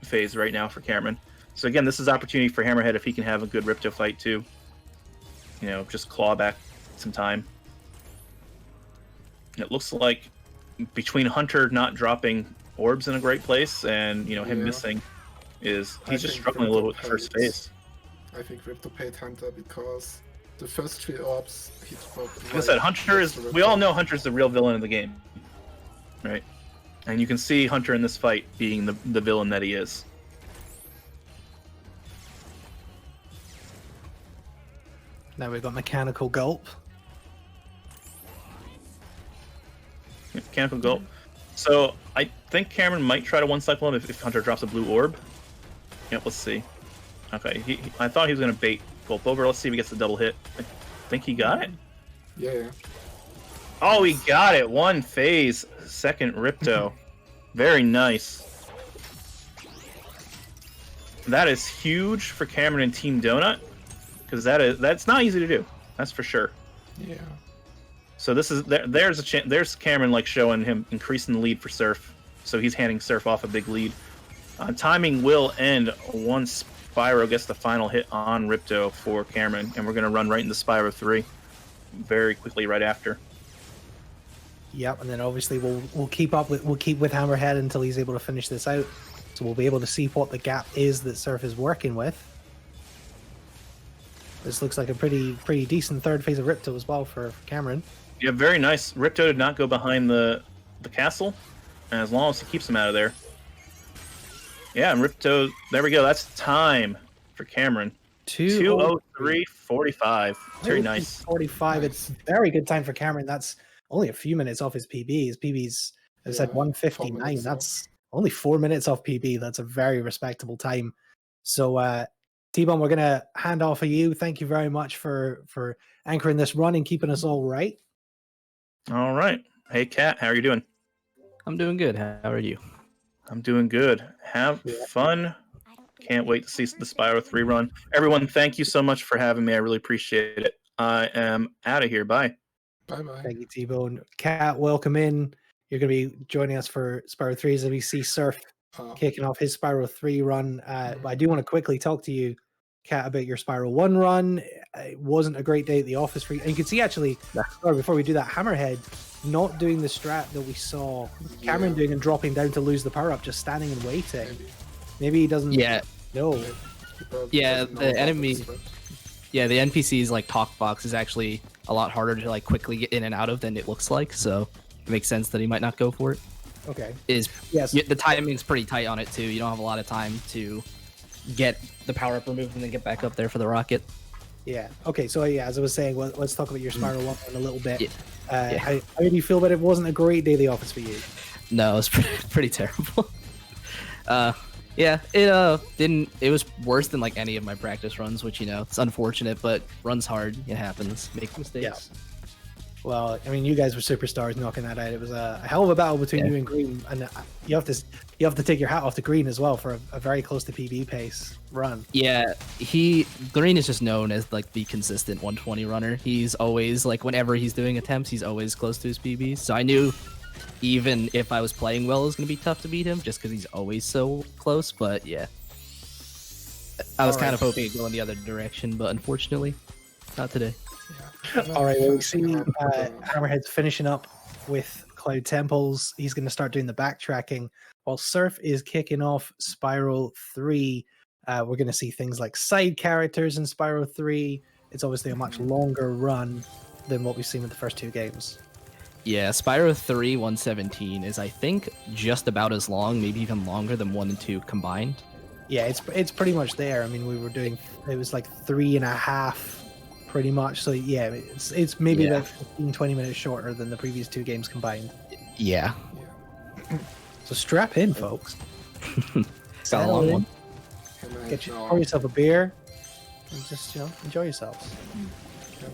phase right now for Cameron. So again, this is opportunity for Hammerhead if he can have a good Ripto fight too. Just claw back some time. It looks like between Hunter not dropping orbs in a great place and him missing, he's just struggling a little with the first phase. I think Ripto paid Hunter because the first 3 orbs he dropped. Like I said, Hunter is. We all know Hunter's the real villain of the game, right? And you can see Hunter in this fight being the villain that he is. Now we've got Mechanical Gulp. Mechanical Gulp. So I think Cameron might try to one cycle him if Hunter drops a blue orb. Yep, let's see. Okay, I thought he was going to bait Gulp over. Let's see if he gets the double hit. I think he got it. Yeah. Oh, he got it. One phase. Second Ripto. Very nice. That is huge for Cameron and Team Donut, because that's not easy to do. That's for sure. Yeah. So this is there's a chance. There's Cameron showing him increasing the lead for Surf. So he's handing Surf off a big lead. Timing will end once Spyro gets the final hit on Ripto for Cameron, and we're going to run right into Spyro 3 very quickly right after. Yep, and then obviously we'll keep with Hammerhead until he's able to finish this out. So we'll be able to see what the gap is that Surf is working with. This looks like a pretty decent third phase of Ripto as well for Cameron. Yeah, very nice. Ripto did not go behind the castle, and as long as he keeps him out of there. Yeah, and Ripto, there we go. That's time for Cameron. 2:03:45. Very nice. 45. It's very good time for Cameron. That's only a few minutes off his PB. His PB's, as I said, 1:59. That's only 4 minutes off PB. That's a very respectable time. So, T-Bone, we're going to hand off of you. Thank you very much for anchoring this run and keeping us all right. All right. Hey, Kat, how are you doing? I'm doing good. How are you? I'm doing good. Have fun. Can't wait to see the Spyro 3 run. Everyone, thank you so much for having me. I really appreciate it. I am out of here. Bye. Bye-bye. Thank you, T-Bone. Kat, welcome in. You're going to be joining us for Spyro 3 as we see Surf kicking off his Spyro 3 run. But I do want to quickly talk to you, Kat, about your Spyro 1 run. It wasn't a great day at the office for you. And you can see, actually, before we do that, Hammerhead not doing the strat that we saw Cameron doing and dropping down to lose the power-up, just standing and waiting. Maybe he doesn't know. Yeah, the enemy... Yeah, the NPC's like talk box is actually a lot harder to like quickly get in and out of than it looks like, so it makes sense that he might not go for it. Okay. The timing's pretty tight on it too. You don't have a lot of time to get the power up removed and then get back up there for the rocket. Yeah. Okay. So as I was saying, let's talk about your Spyro 1 a little bit. Yeah. How do you feel about it? Wasn't a great day at the office for you? No, it was pretty terrible. Yeah, it didn't. It was worse than like any of my practice runs, which it's unfortunate, but runs hard. It happens. Make mistakes. Yeah. Well, I mean, you guys were superstars knocking that out. It was a hell of a battle between you and Green, and you have to take your hat off to Green as well for a very close to PB pace run. Yeah, Green is just known as like the consistent 120 runner. He's always like whenever he's doing attempts, he's always close to his PBs. So I knew even if I was playing well, it was gonna be tough to beat him just because he's always so close. But yeah, I was kind of hoping it'd go in the other direction, but unfortunately, not today. All right, well, we see Hammerhead's finishing up with Cloud Temples. He's going to start doing the backtracking while Surf is kicking off Spyro 3. We're going to see things like side characters in Spyro 3. It's obviously a much longer run than what we've seen with the first two games. Yeah, Spyro 3 117 is, I think, just about as long, maybe even longer than 1 and 2 combined. Yeah, it's pretty much there. I mean, it was like 3.5 pretty much. So yeah, it's maybe about 15-20 minutes shorter than the previous two games combined. Yeah. So strap in, folks. Got a long one. Pour yourself a beer and just enjoy yourselves.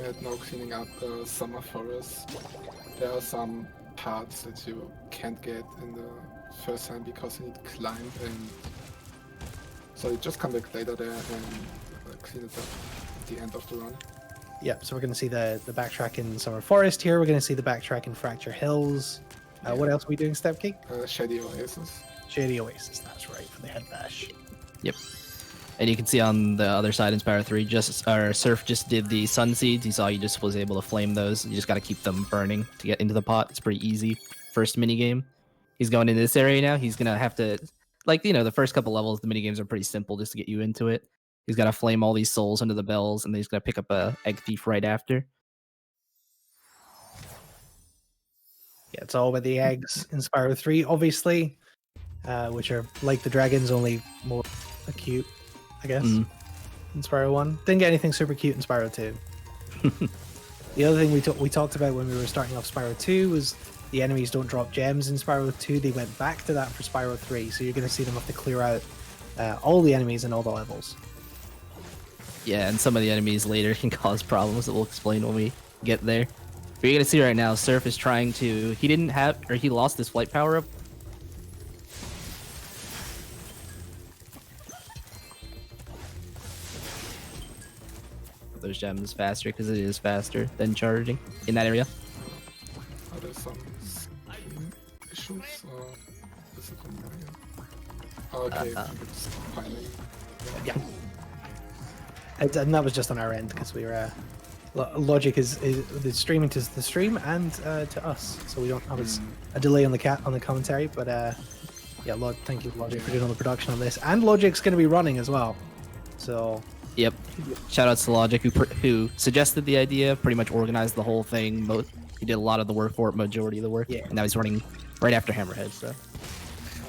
Right now cleaning up the summer forest. There are some parts that you can't get in the first time because you need to climb, and so you just come back later there and clean it up at the end of the run. Yeah, so we're going to see the backtrack in Summer Forest here. We're going to see the backtrack in Fracture Hills. What else are we doing, Stepkey? Shady Oasis. Shady Oasis, that's right, for the head bash. Yep. And you can see on the other side in Spyro 3, Surf just did the Sun Seeds. You saw he just was able to flame those. You just got to keep them burning to get into the pot. It's pretty easy. First minigame. He's going into this area now. He's going to have to, the first couple levels, the minigames are pretty simple just to get you into it. He's got to flame all these souls under the bells, and then he's going to pick up a Egg Thief right after. Yeah, it's all about the eggs in Spyro 3, obviously, which are like the dragons, only more acute, I guess, in Spyro 1. Didn't get anything super cute in Spyro 2. The other thing we talked about when we were starting off Spyro 2 was the enemies don't drop gems in Spyro 2. They went back to that for Spyro 3, so you're going to see them have to clear out all the enemies in all the levels. Yeah, and some of the enemies later can cause problems that we'll explain when we get there. But you're going to see right now, Surf is trying to... He lost his flight power-up. Those gems faster, because it is faster than charging in that area. Are there some issues? Or is it from okay, it's finally... Yeah. And that was just on our end because we were logic is the streaming to the stream and to us, so we don't have a delay on the commentary. But Yeah, thank you, Logic, for doing all the production on this. And Logic's going to be running as well. So, Yep. Shoutouts to Logic, who suggested the idea, pretty much organized the whole thing. He did a lot of the work for it, majority of the work. Yeah. And now he's running right after Hammerhead, so.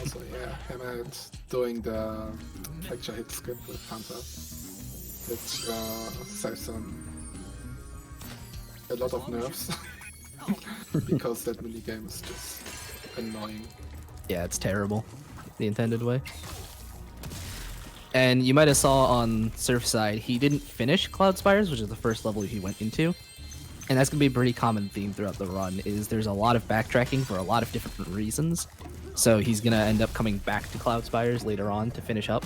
Also, yeah, Hammerhead doing the fracture hit script with Hunter, which saves him a lot of nerves because that minigame is just annoying. Yeah, it's terrible. The intended way. And you might have saw on Surf's side, he didn't finish Cloud Spires, which is the first level he went into. And that's going to be a pretty common theme throughout the run, is there's a lot of backtracking for a lot of different reasons. So he's going to end up coming back to Cloud Spires later on to finish up.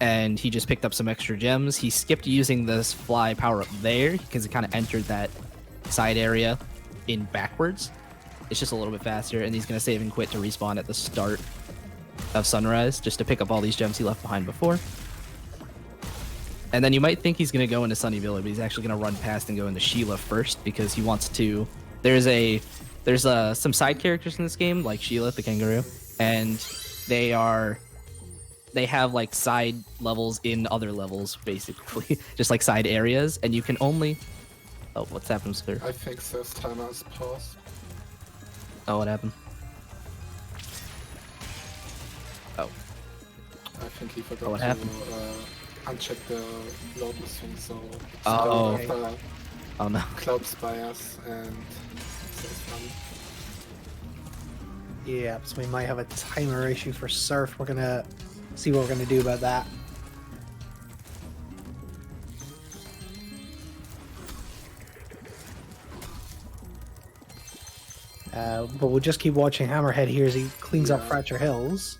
And he just picked up some extra gems. He skipped using this fly power-up there, because it kind of entered that side area in backwards. It's just a little bit faster, and he's going to save and quit to respawn at the start of Sunrise, just to pick up all these gems he left behind before. And then you might think he's going to go into Sunnyville, but he's actually going to run past and go into Sheila first, because he wants to... There's some side characters in this game, like Sheila, the kangaroo, and they have like side levels in other levels, basically. Just like side areas, and you can only... Oh, what's happened, sir? I think Surf's timer is paused. Oh, what happened? Oh. I think he forgot What to happened? uncheck the loadless thing, so Oh. after Oh no. Cloud Spires and Surf's fun. yeah, so we might have a timer issue for Surf. We're going to see what we're going to do about that. But we'll just keep watching Hammerhead here as he cleans up Yeah. Fracture Hills.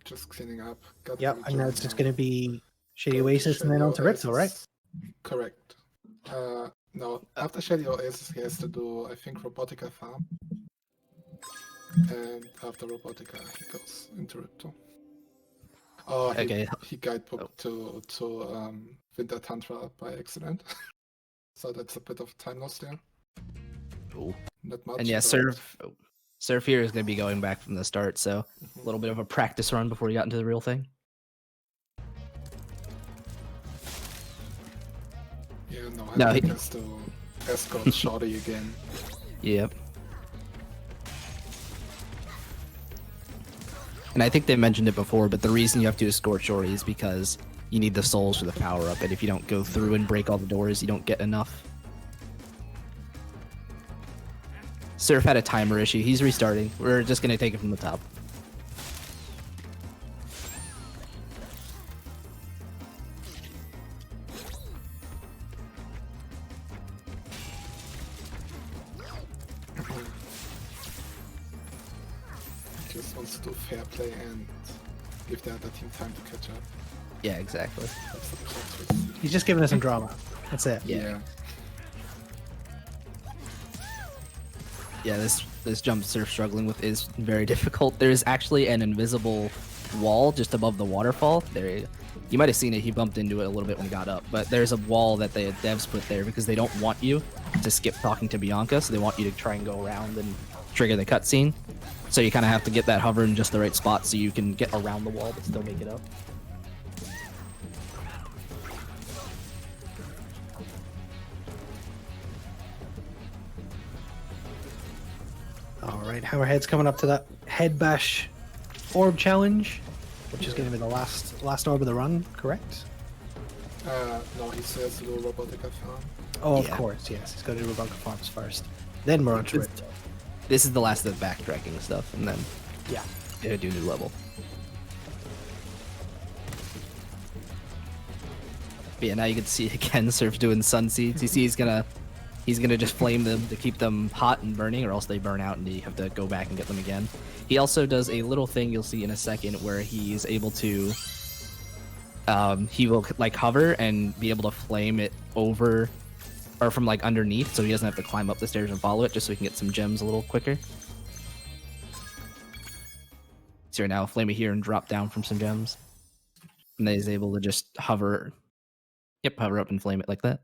Just cleaning up. Got Yep, the and now gems it's just now. going to be Shady Go to Oasis and then on to Shady Ritzel, right? Oasis. Correct. No, after Shady Oasis he has to do, I think, Robotica Farm. And after Robotica he goes into Ripto. Oh, Okay. he guidebooked to Winter Tantra by accident. So that's a bit of time loss there. Cool. Not much. And yeah, but- Surf here is going to be going back from the start, so a little bit of a practice run before he got into the real thing. Yeah, no, No, I he- think has to escort Shorty again. Yep. And I think they mentioned it before, but the reason you have to escort Shorty is because you need the souls for the power-up, and if you don't go through and break all the doors, you don't get enough. Surf had a timer issue. He's restarting. We're just going to take it from the top. Just wants to do fair play and give the other team time to catch up. Yeah, exactly. That's the plot twist. He's just giving us some drama. That's it. Yeah. Yeah, this jump Surf struggling with is very difficult. There's actually an invisible wall just above the waterfall. There, you might have seen it. He bumped into it a little bit when he got up, but there's a wall that the devs put there because they don't want you to skip talking to Bianca, so they want you to try and go around and trigger the cutscene. So you kind of have to get that hover in just the right spot so you can get around the wall but still make it up. All right, Hammerhead's coming up to that head bash orb challenge, which is going to be the last orb of the run, correct? No, he says to do Robotica Farm. Oh, of Yeah. course, yes. He's got to do Robotica Farms first. Then we're on to it. This is the last of the backtracking stuff, and then Yeah. they do new level. But yeah, now you can see again Surf doing sun seeds. You see he's gonna just flame them to keep them hot and burning, or else they burn out and you have to go back and get them again. He also does a little thing you'll see in a second where he's able to he will like hover and be able to flame it over or from like underneath, so he doesn't have to climb up the stairs and follow it, just so he can get some gems a little quicker. So right now flame it here and drop down from some gems. And then he's able to just hover. Yep, hover up and flame it like that.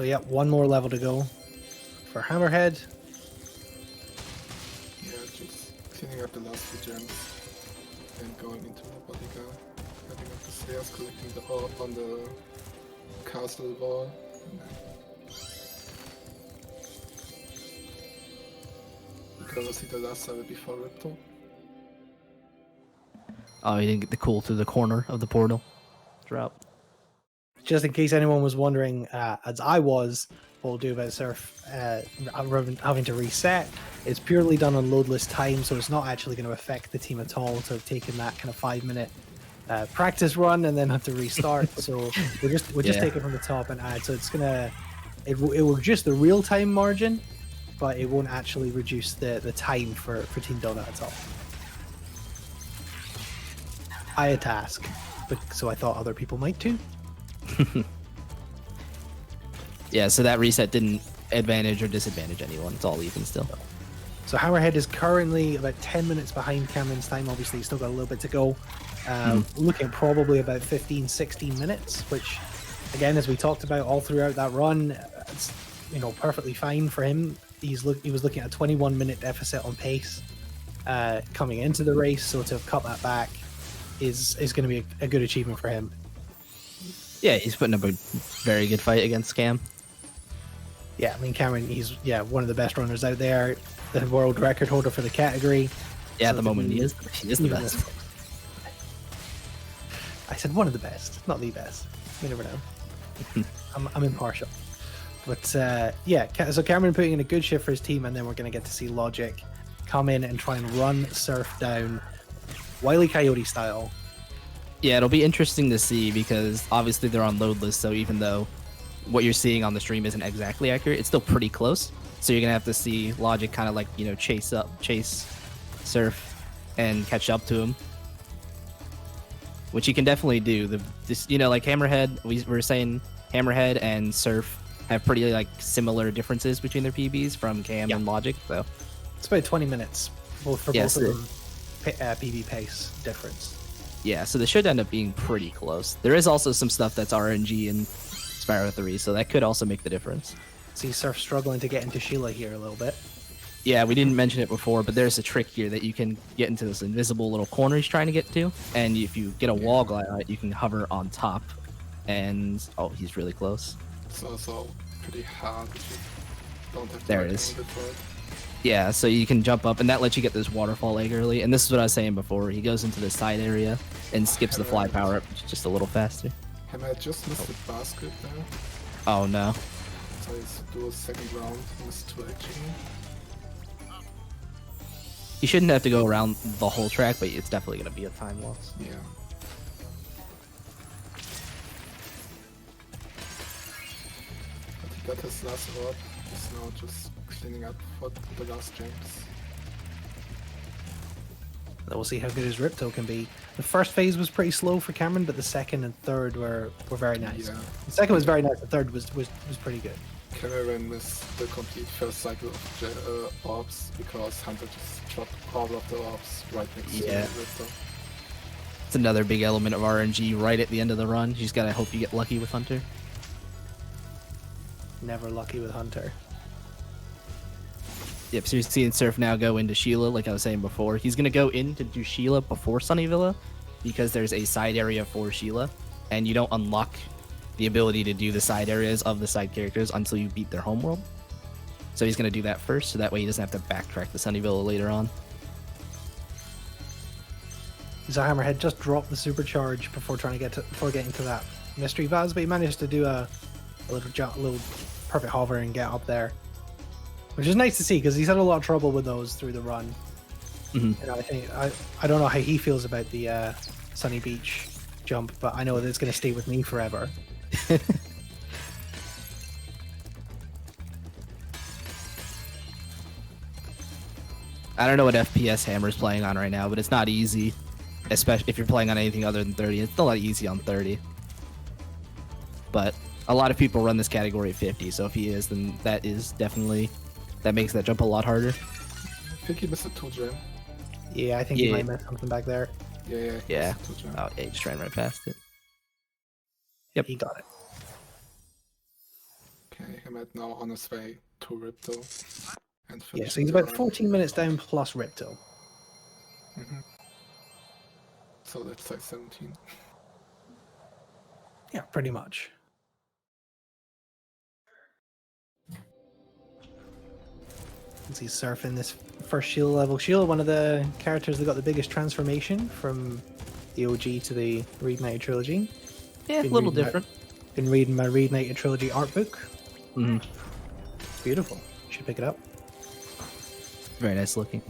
So yeah, one more level to go for Hammerhead. Yeah, just cleaning up the last few gems and going into the bodyguard, heading up the stairs, collecting the orb on the castle wall. And then we're gonna see the last level before Ripto. Oh, you didn't get the cool through the corner of the portal. Drop. Just in case anyone was wondering, as I was, what we'll do about Surf having to reset, it's purely done on loadless time, so it's not actually going to affect the team at all to have taken that kind of 5-minute practice run and then have to restart. So we'll just take it from the top and add. So it's gonna it will reduce the real time margin, but it won't actually reduce the time for Team Donut at all. I a task, but so I thought other people might too. Yeah, so that reset didn't advantage or disadvantage anyone. It's all even still. So Hammerhead is currently about 10 minutes behind Cameron's time. Obviously, he's still got a little bit to go. Looking at probably about 15, 16 minutes, which, again, as we talked about all throughout that run, it's perfectly fine for him. He was looking at a 21-minute deficit on pace coming into the race, so to have cut that back is going to be a good achievement for him. Yeah, he's putting up a very good fight against Scam. Yeah, I mean, Cameron, he's one of the best runners out there, the world record holder for the category. Yeah, So at the moment he is the best. I said one of the best, not the best. You never know. I'm impartial. But so Cameron putting in a good shift for his team, and then we're going to get to see Logic come in and try and run Surf down Wile E. Coyote style. Yeah, it'll be interesting to see because obviously they're on loadless, so even though what you're seeing on the stream isn't exactly accurate, it's still pretty close. So you're gonna have to see Logic kind of like chase Surf and catch up to him, which he can definitely do. Like Hammerhead, we were saying Hammerhead and Surf have pretty like similar differences between their PBs from Cam and Logic. So it's about 20 minutes both of them. PB pace difference. Yeah, so they should end up being pretty close. There is also some stuff that's RNG in Spyro 3, so that could also make the difference. See Surf struggling to get into Sheila here a little bit. Yeah, we didn't mention it before, but there's a trick here that you can get into this invisible little corner he's trying to get to, and if you get a wall glide on it, you can hover on top, and he's really close. It's also pretty hard if you don't have There it is. Yeah, so you can jump up, and that lets you get this waterfall egg early. And this is what I was saying before. He goes into the side area and skips the fly power up just a little faster. I just missed the basket there. Oh no. So I do a second round, missed 2 actually. You shouldn't have to go around the whole track, but it's definitely going to be a time loss. Yeah. But he got his last orb. He's now just cleaning up for the last gems. We'll see how good his Ripto can be. The first phase was pretty slow for Cameron, but the second and third were very nice. Yeah. The second was very nice. The third was pretty good. Cameron missed the complete first cycle of orbs because Hunter just dropped all of the orbs right next to Ripto. It's another big element of RNG right at the end of the run. You just gotta hope you get lucky with Hunter. Never lucky with Hunter. Yep, so you're seeing Surf now go into Sheila, like I was saying before. He's going to go in to do Sheila before Sunny Villa, because there's a side area for Sheila, and you don't unlock the ability to do the side areas of the side characters until you beat their homeworld. So he's going to do that first, so that way he doesn't have to backtrack to Sunny Villa later on. So Hammerhead just dropped the supercharge before getting to that mystery vase, but he managed to do a little perfect hover and get up there. Which is nice to see because he's had a lot of trouble with those through the run. Mm-hmm. I don't know how he feels about the Sunny Beach jump, but I know that it's going to stay with me forever. I don't know what FPS Hammer's playing on right now, but it's not easy, especially if you're playing on anything other than 30. It's not that easy on 30. But a lot of people run this category at 50, so if he is, then that makes that jump a lot harder. I think he missed a 2 gem. Yeah, I think he might miss something back there. Yeah. Oh, yeah, just ran right past it. Yep. He got it. Okay, I'm at now on his way to Ripto. And Yeah, so finishing he's the about run. 14 minutes down plus Ripto. Mhm. So let's say 17. Yeah, pretty much. He's surfing this first Sheila level. Sheila, one of the characters that got the biggest transformation from the OG to the Reignited trilogy. Yeah, a Been little reading different. Been reading my Reignited trilogy art book. hmm It's beautiful. Should pick it up. Very nice looking.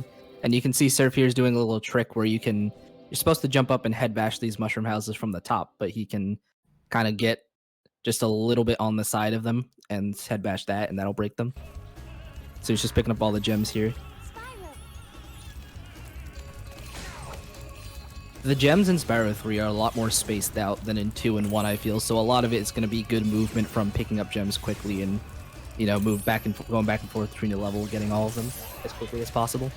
And you can see Surf here is doing a little trick where you're supposed to jump up and head bash these mushroom houses from the top, but he can kind of get just a little bit on the side of them and head bash that, and that'll break them. So he's just picking up all the gems here. The gems in Spyro 3 are a lot more spaced out than in 2 and 1, I feel. So a lot of it is going to be good movement from picking up gems quickly and, going back and forth between the level, getting all of them as quickly as possible.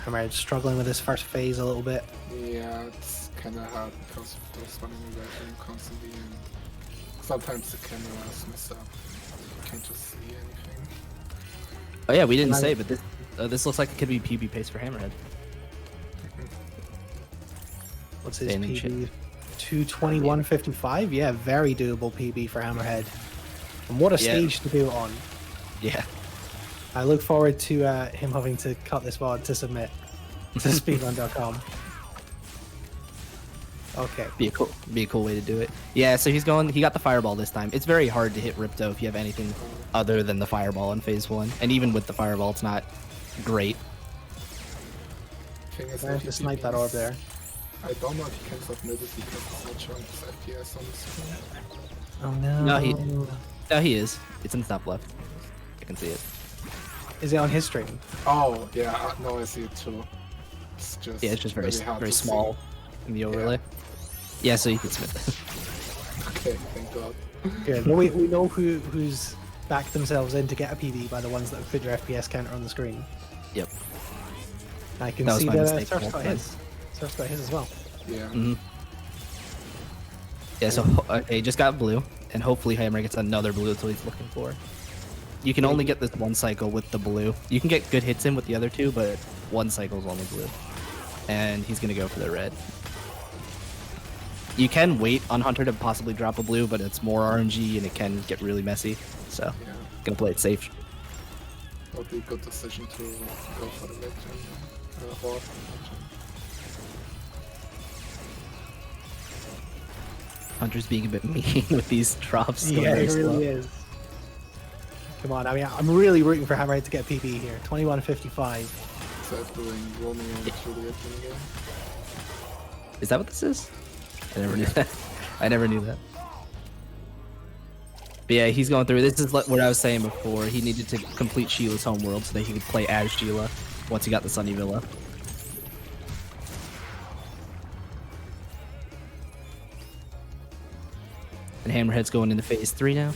I'm struggling with this first phase a little bit. Yeah, it's kind of hard because of those running away from you constantly, and sometimes the camera is messed up. You can't just see anything. Oh yeah, we didn't say, but this looks like it could be PB pace for Hammerhead. What's his Standing PB? 221.55? Yeah, very doable PB for Hammerhead. And what a stage to do it on. Yeah. I look forward to him having to cut this VOD to submit to speedrun.com. Okay. Be a cool way to do it. Yeah, so he got the fireball this time. It's very hard to hit Ripto if you have anything other than the fireball in phase 1. And even with the fireball, it's not great. Thing is I have to snipe that orb there. I don't know if he can submit it because it's not showing his FPS on the screen. Oh no. No, he is. It's in the top left. I can see it. Is it on his stream? Oh, yeah, no, I see it too. It's just very small in the overlay. Yeah, so you can submit that. Okay, thank God. Good. Well, we know who's backed themselves in to get a PB by the ones that put their FPS counter on the screen. Yep. I can That was see my that mistake Surf's the got whole his. Surf's got his as well. Yeah. Yeah, so he just got blue, and hopefully Hammer gets another blue. That's what he's looking for. You can only get this one cycle with the blue. You can get good hits in with the other two, but one cycle is only blue. And he's going to go for the red. You can wait on Hunter to possibly drop a blue, but it's more RNG and it can get really messy. So, Yeah. gonna play it safe. That would be a good decision to go for the red gem. Or red gem. Hunter's being a bit mean with these drops. Yeah, it really is. Come on, I mean, I'm really rooting for Hammerhead to get PB here. 21.55. Is that doing Romeo and Juliet in the game? Is that what this is? I never knew that. I never knew that. But yeah, he's going through. This is what I was saying before. He needed to complete Sheila's homeworld so that he could play as Sheila once he got the Sunny Villa. And Hammerhead's going into phase 3 now.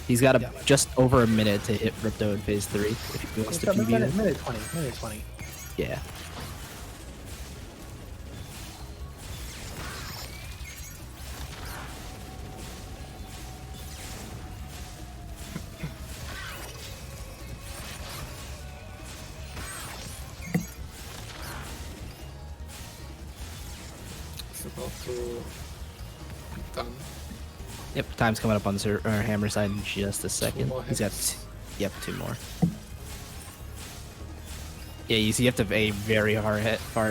He's got just over a minute to hit Ripto in phase 3 if he wants to PB. Minute 20. Yeah. It's about to be done. Yep, time's coming up on Hammer side in just a second. more He's got, hits. two more. Yeah, you see, you have to be very far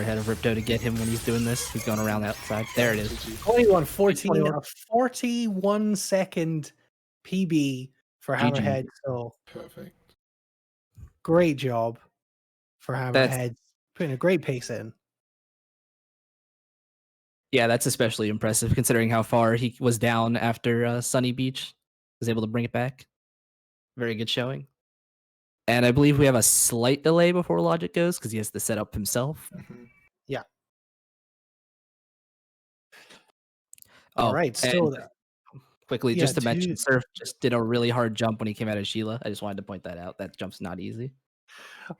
ahead of Ripto to get him when he's doing this. He's going around the outside. There it is. 21.14, a 41 second PB for GG. Hammerhead. So Perfect. great job for Hammerhead. Putting a great pace in. Yeah, that's especially impressive considering how far he was down after Sunny Beach. Was able to bring it back. Very good showing. And I believe we have a slight delay before Logic goes because he has to set up himself. Mhm. Yeah. Oh, All right. So and quickly, yeah, just to mention, two- Surf just did a really hard jump when he came out of Sheila. I just wanted to point that out. That jump's not easy.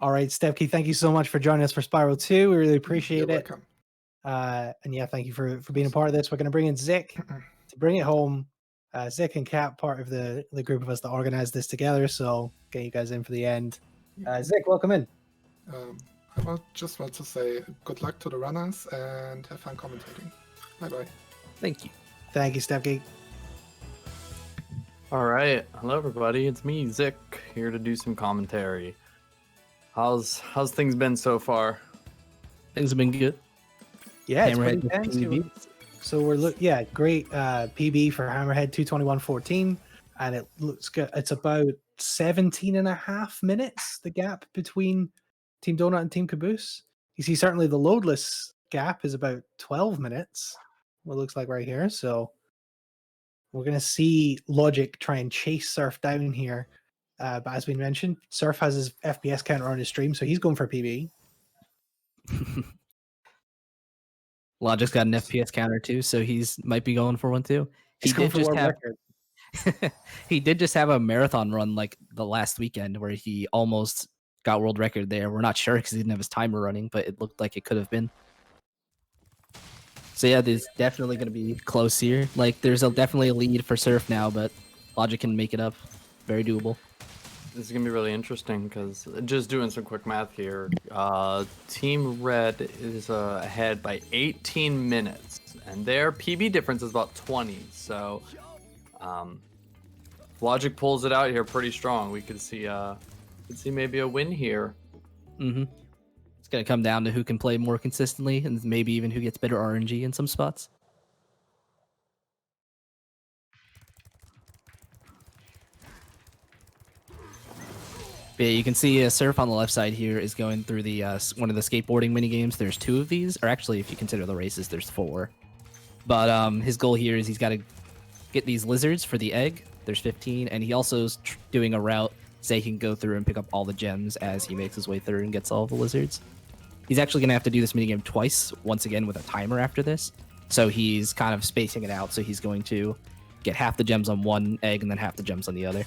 all right, Stepkey, thank you so much for joining us for Spyro 2. We really appreciate You're it. welcome. And yeah, thank you for being a part of this. We're going to bring in Zik to bring it home, Zick and Kat, part of the group of us that organized this together. So get you guys in for the end. Zick, welcome in. Just want to say good luck to the runners and have fun commentating. Bye bye. Thank you. Thank you, Stepgeek. All right, hello everybody. It's me, Zick, here to do some commentary. How's things been so far? Things have been good. Yeah, it's pretty Hammerhead intense. PB. So great PB for Hammerhead 221.14, and it looks good. It's about 17 and a half minutes, the gap between Team Donut and Team Caboose. You see, certainly the loadless gap is about 12 minutes, what it looks like right here. So we're going to see Logic try and chase Surf down here. But as we mentioned, Surf has his FPS counter on his stream, so he's going for PB. Logic's got an FPS counter too, so he's might be going for one too. He's going for world record. He did just have a marathon run like the last weekend where he almost got world record there. We're not sure because he didn't have his timer running, but it looked like it could have been. So yeah, there's definitely going to be close here. Like there's definitely a lead for Surf now, but Logic can make it up. Very doable. This is gonna be really interesting because just doing some quick math here, Team Red is ahead by 18 minutes, and their PB difference is about 20. So, Logic pulls it out here pretty strong. We could see maybe a win here. Mm-hmm. It's gonna come down to who can play more consistently, and maybe even who gets better RNG in some spots. Yeah, you can see Surf on the left side here is going through the one of the skateboarding mini games. There's 2 of these, or actually, if you consider the races, there's 4. But his goal here is he's got to get these lizards for the egg. There's 15, and he also is doing a route so he can go through and pick up all the gems as he makes his way through and gets all the lizards. He's actually going to have to do this minigame twice, once again with a timer after this. So he's kind of spacing it out. So he's going to get half the gems on one egg and then half the gems on the other.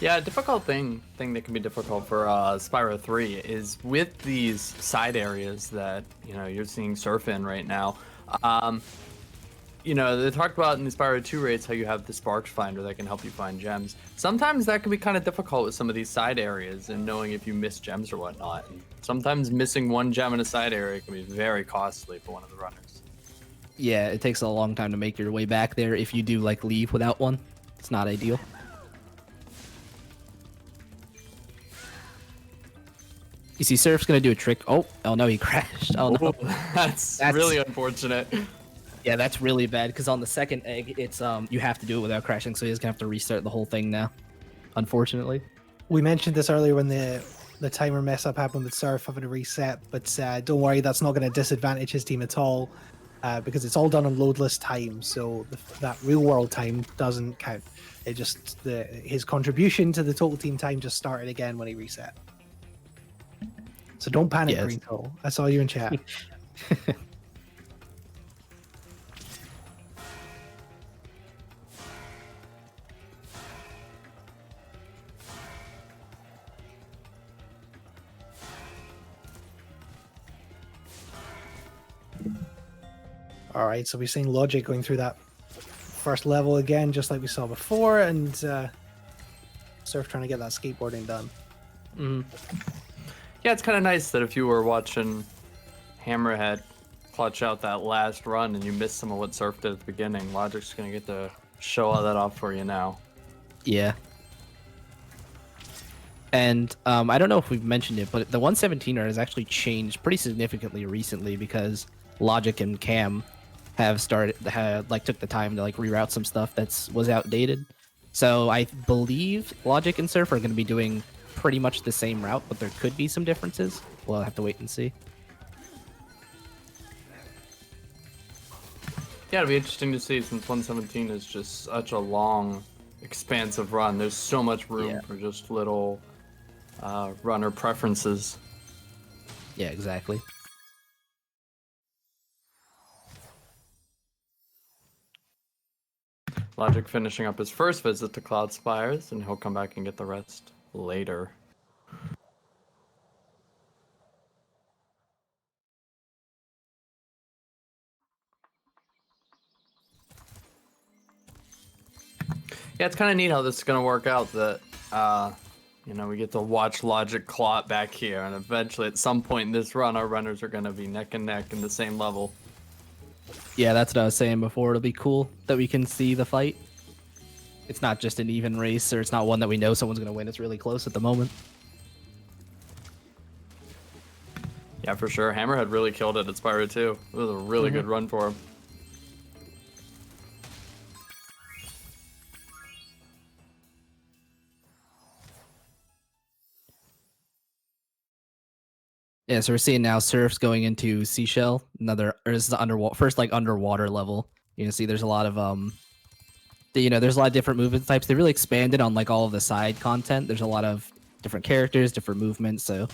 Yeah, a difficult thing that can be difficult for Spyro 3 is with these side areas that you're seeing Surf in right now. They talked about in the Spyro 2 raids how you have the Sparks Finder that can help you find gems. Sometimes that can be kind of difficult with some of these side areas and knowing if you miss gems or whatnot. And sometimes missing one gem in a side area can be very costly for one of the runners. Yeah, it takes a long time to make your way back there. If you do leave without one, it's not ideal. You see, Surf's gonna do a trick. Oh no, he crashed. Oh no, that's really unfortunate. Yeah, that's really bad because on the second egg, it's you have to do it without crashing, so he's gonna have to restart the whole thing now. Unfortunately, we mentioned this earlier when the timer mess up happened with Surf having to reset, but don't worry, that's not going to disadvantage his team at all because it's all done on loadless time, so that real world time doesn't count. It just his contribution to the total team time just started again when he reset. So don't panic, Yes. Green Toll. I saw you in chat. All right, so we've seen Logic going through that first level again, just like we saw before, and Surf trying to get that skateboarding done. Mm-hmm. Yeah, it's kind of nice that if you were watching Hammerhead clutch out that last run and you missed some of what Surf did at the beginning, Logic's going to get to show all that off for you now. Yeah. And I don't know if we've mentioned it, but the 117er has actually changed pretty significantly recently because Logic and Cam have took the time to reroute some stuff was outdated. So I believe Logic and Surf are going to be doing pretty much the same route, but there could be some differences. We'll have to wait and see. Yeah, it'll be interesting to see since 117 is just such a long, expansive run. There's so much room for just little runner preferences. Yeah, exactly. Logic finishing up his first visit to Cloud Spires, and he'll come back and get the rest later. Yeah, it's kind of neat how this is going to work out. That we get to watch Logic clot back here, and eventually, at some point in this run, our runners are going to be neck and neck in the same level. Yeah, that's what I was saying before. It'll be cool that we can see the fight. It's not just an even race, or it's not one that we know someone's going to win. It's really close at the moment. Yeah, for sure. Hammerhead really killed it at Spyro 2. It was a really good run for him. Yeah, so we're seeing now Surf's going into Seashell. This is the underwater level. You can see there's a lot of there's a lot of different movement types. They really expanded on like all of the side content. There's a lot of different characters, different movements. So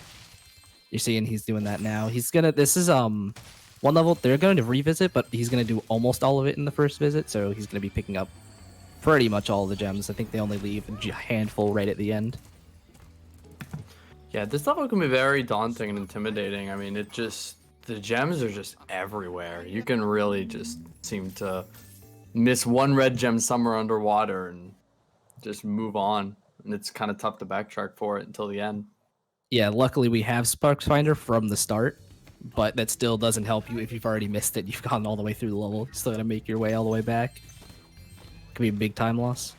you're seeing he's doing that now. This is one level they're going to revisit, but he's gonna do almost all of it in the first visit. So he's gonna be picking up pretty much all of the gems. I think they only leave a handful right at the end. Yeah, this level can be very daunting and intimidating. I mean, the gems are just everywhere. You can really just seem to miss one red gem somewhere underwater and just move on. And it's kind of tough to backtrack for it until the end. Yeah, luckily we have Sparks Finder from the start, but that still doesn't help you if you've already missed it. You've gone all the way through the level. You still gotta make your way all the way back. Could be a big time loss.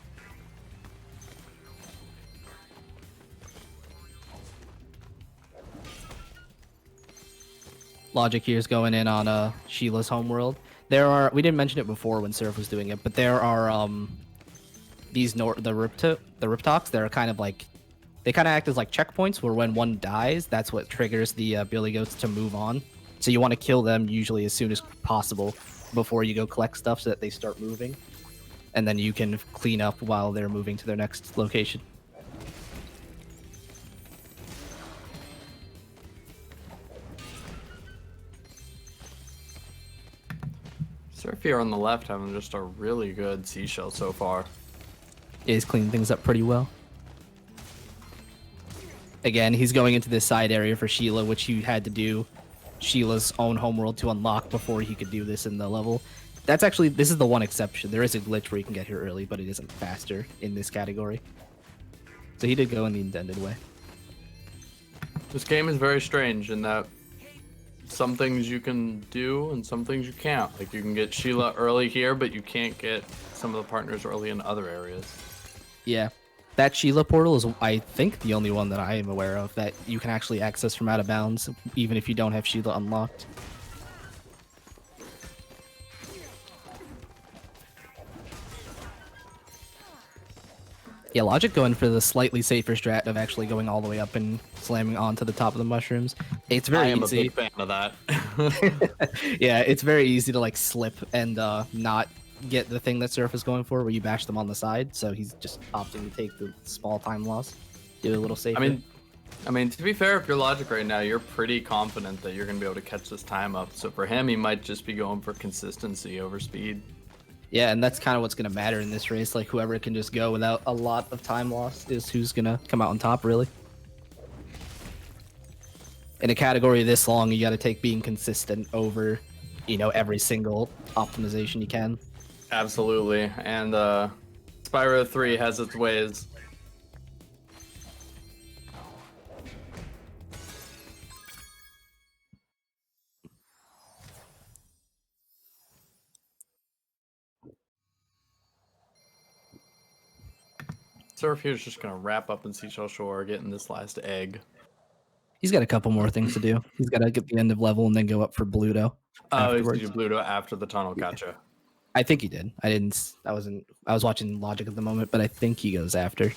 Logic here is going in on Sheila's homeworld. We didn't mention it before when Surf was doing it, but there are the Riptocs that are kind of like, they kind of act as like checkpoints where when one dies, that's what triggers the Billy Goats to move on. So you want to kill them usually as soon as possible before you go collect stuff so that they start moving. And then you can clean up while they're moving to their next location. Surf here on the left having just a really good seashell so far. Yeah, he's cleaning things up pretty well. Again, he's going into this side area for Sheila, which he had to do Sheila's own homeworld to unlock before he could do this in the level. This is the one exception. There is a glitch where you can get here early, but it isn't faster in this category. So he did go in the intended way. This game is very strange in that some things you can do and some things you can't. Like you can get Sheila early here, but you can't get some of the partners early in other areas. Yeah. That Sheila portal is, I think, the only one that I am aware of that you can actually access from out of bounds, even if you don't have Sheila unlocked. Yeah, Logic going for the slightly safer strat of actually going all the way up and slamming onto the top of the mushrooms. It's very easy. I am a big fan of that. Yeah, it's very easy to like slip and not get the thing that Surf is going for, where you bash them on the side. So he's just opting to take the small time loss, do it a little safer. I mean, to be fair, if you're Logic right now, you're pretty confident that you're going to be able to catch this time up. So for him, he might just be going for consistency over speed. Yeah, and that's kind of what's going to matter in this race. Like, whoever can just go without a lot of time lost is who's going to come out on top, really. In a category this long, you got to take being consistent over, every single optimization you can. Absolutely. And Spyro 3 has its ways. Surf here's just gonna wrap up in Seashell Shore, getting this last egg. He's got a couple more things to do. He's got to get the end of level and then go up for Bluto. Oh, he's gonna do Bluto after the tunnel. Gotcha. I think he did. I was watching Logic at the moment, but I think he goes after.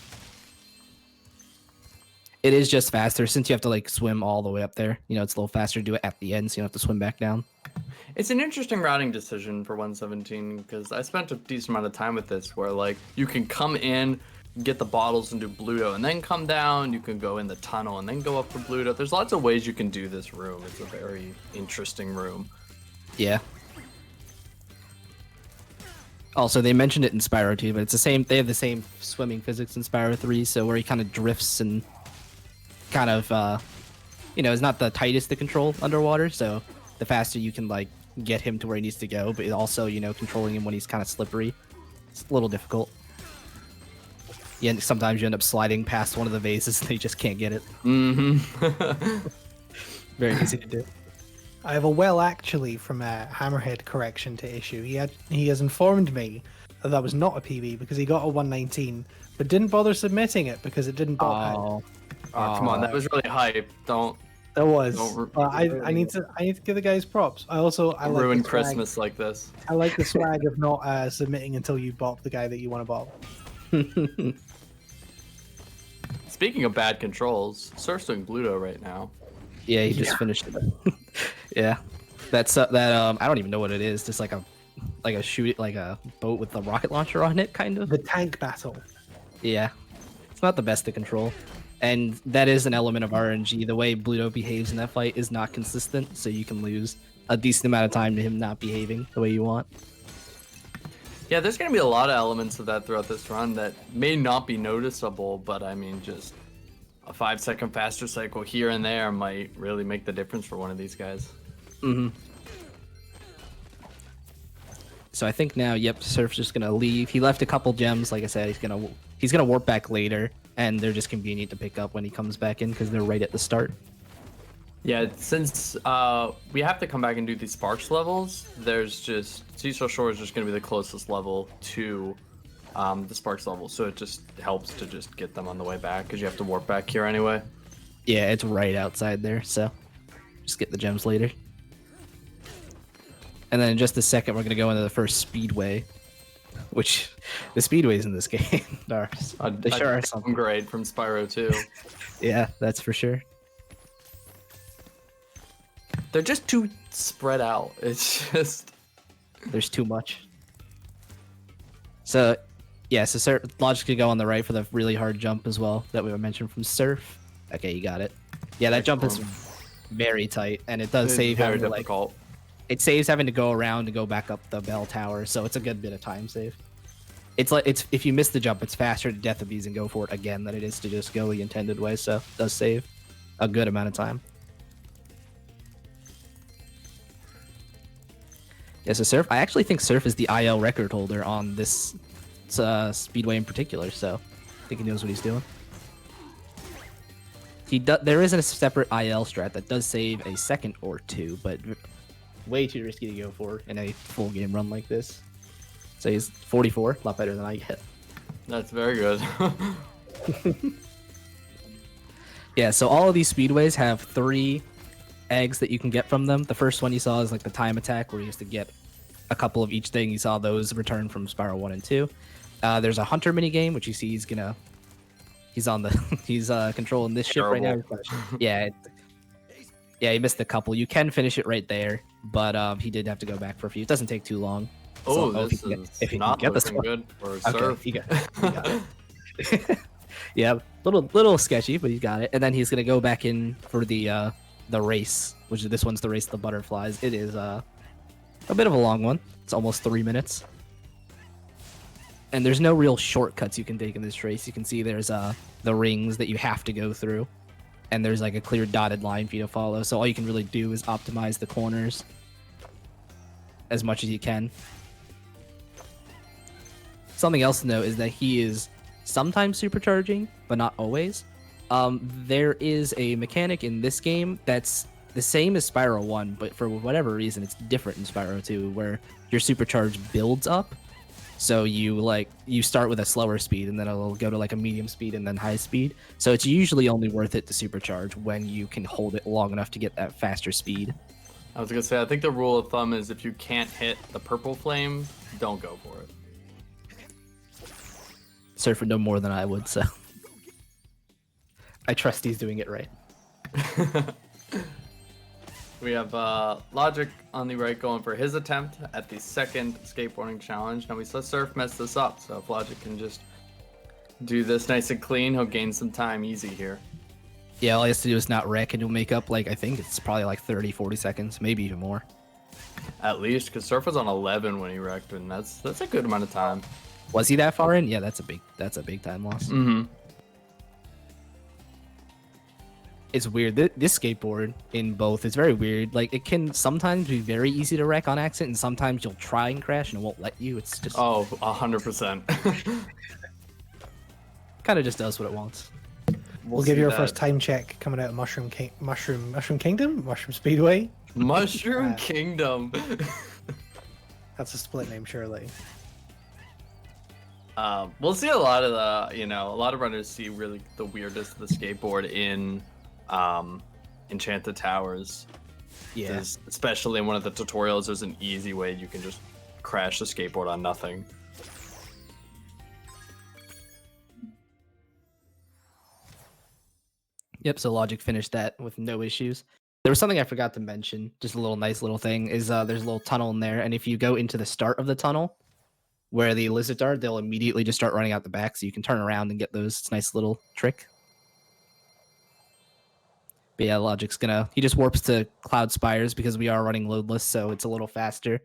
It is just faster since you have to like swim all the way up there. It's a little faster to do it at the end, so you don't have to swim back down. It's an interesting routing decision for 117 because I spent a decent amount of time with this, where like you can come in, get the bottles and do Bluto, and then come down. You can go in the tunnel and then go up for Bluto. There's lots of ways you can do this room. It's a very interesting room. Yeah. Also, they mentioned it in Spyro 2, but it's the same. They have the same swimming physics in Spyro 3, so where he kind of drifts and kind of, is not the tightest to control underwater. So the faster you can like get him to where he needs to go, but also, controlling him when he's kind of slippery, it's a little difficult. Sometimes you end up sliding past one of the vases and they just can't get it. Mm-hmm. Very easy to do. I have a well actually from a Hammerhead correction to issue. He has informed me that was not a PB because he got a 119, but didn't bother submitting it because it didn't bot out. Oh, come on, that was really hype. Don't There was. Don't I need to give the guys props. I like ruin the swag. Christmas like this. I like the swag of not submitting until you bop the guy that you want to bop. Speaking of bad controls, Surf's doing Bluto right now. Yeah, he just finished it. Yeah, that's I don't even know what it is. Just like a boat with a rocket launcher on it, kind of. The tank battle. Yeah, it's not the best to control, and that is an element of RNG. The way Bluto behaves in that fight is not consistent, so you can lose a decent amount of time to him not behaving the way you want. Yeah, there's going to be a lot of elements of that throughout this run that may not be noticeable, but I mean, just a 5-second faster cycle here and there might really make the difference for one of these guys. Mm-hmm. So I think now, yep, Surf's just gonna leave. He left a couple gems, like I said. He's gonna warp back later, and they're just convenient to pick up when he comes back in because they're right at the start. Yeah, since we have to come back and do these Sparks levels, there's just Seashore Shore is just going to be the closest level to the Sparks level, so it just helps to just get them on the way back because you have to warp back here anyway. Yeah, it's right outside there, so just get the gems later. And then in just a second, we're going to go into the first Speedway, which the Speedways in this game are they sure are something great from Spyro 2. Yeah, that's for sure. They're just too spread out. It's just there's too much. So, yeah, so Surf Logic could go on the right for the really hard jump as well that we mentioned from Surf. Okay, you got it. Yeah, that jump is very tight, and it does save very having to, difficult. It saves having to go around and go back up the bell tower, so it's a good bit of time save. It's if you miss the jump, it's faster to death abuse and go for it again than it is to just go the intended way. So it does save a good amount of time. Yeah, so Surf, I actually think Surf is the IL record holder on this Speedway in particular, so I think he knows what he's doing. There is a separate IL strat that does save a second or two, but way too risky to go for in a full game run like this. So he's 44, a lot better than I get. That's very good. Yeah, so all of these Speedways have 3 eggs that you can get from them. The first one you saw is like the time attack, where you have to get a couple of each thing. You saw those return from Spyro 1 and 2. There's a hunter mini game, which you see he's controlling this ship right now. Yeah, he missed a couple. You can finish it right there, but he did have to go back for a few. It doesn't take too long. Oh, so, this is not looking good for Surf. Okay, you got it. Yeah, little sketchy, but he's got it. And then he's gonna go back in for the race, which is this one's the race of the butterflies. It is a bit of a long one. It's almost 3 minutes. And there's no real shortcuts you can take in this race. You can see there's the rings that you have to go through, and there's like a clear dotted line for you to follow. So all you can really do is optimize the corners as much as you can. Something else to note is that he is sometimes supercharging, but not always. There is a mechanic in this game that's the same as Spyro 1, but for whatever reason, it's different in Spyro 2, where your supercharge builds up. So you start with a slower speed, and then it'll go to like a medium speed and then high speed. So it's usually only worth it to supercharge when you can hold it long enough to get that faster speed. I was gonna say, I think the rule of thumb is if you can't hit the purple flame, don't go for it. Surf would know more than I would, so I trust he's doing it right. We have Logic on the right going for his attempt at the second skateboarding challenge. Now we saw Surf mess this up, so if Logic can just do this nice and clean, he'll gain some time easy here. Yeah, all he has to do is not wreck, and he'll make up, I think it's probably like 30, 40 seconds, maybe even more. At least, because Surf was on 11 when he wrecked, and that's a good amount of time. Was he that far in? Yeah, that's a big time loss. Mm-hmm. It's weird. This skateboard in both is very weird. Like, it can sometimes be very easy to wreck on accident, and sometimes you'll try and crash and it won't let you. It's just 100%. kind of just does what it wants. We'll give see you our that. first time check coming out of Mushroom Kingdom, Mushroom Speedway. Mushroom Kingdom. That's a split name, surely. We'll see a lot of a lot of runners see really the weirdest of the skateboard in Enchanted Towers. Yeah. Especially in one of the tutorials, there's an easy way you can just crash the skateboard on nothing. Yep, so Logic finished that with no issues. There was something I forgot to mention, just a little nice little thing, is there's a little tunnel in there, and if you go into the start of the tunnel, where the lizards are, they'll immediately just start running out the back, so you can turn around and get those. It's a nice little trick. But yeah, Logic's he just warps to Cloud Spires because we are running loadless, so it's a little faster.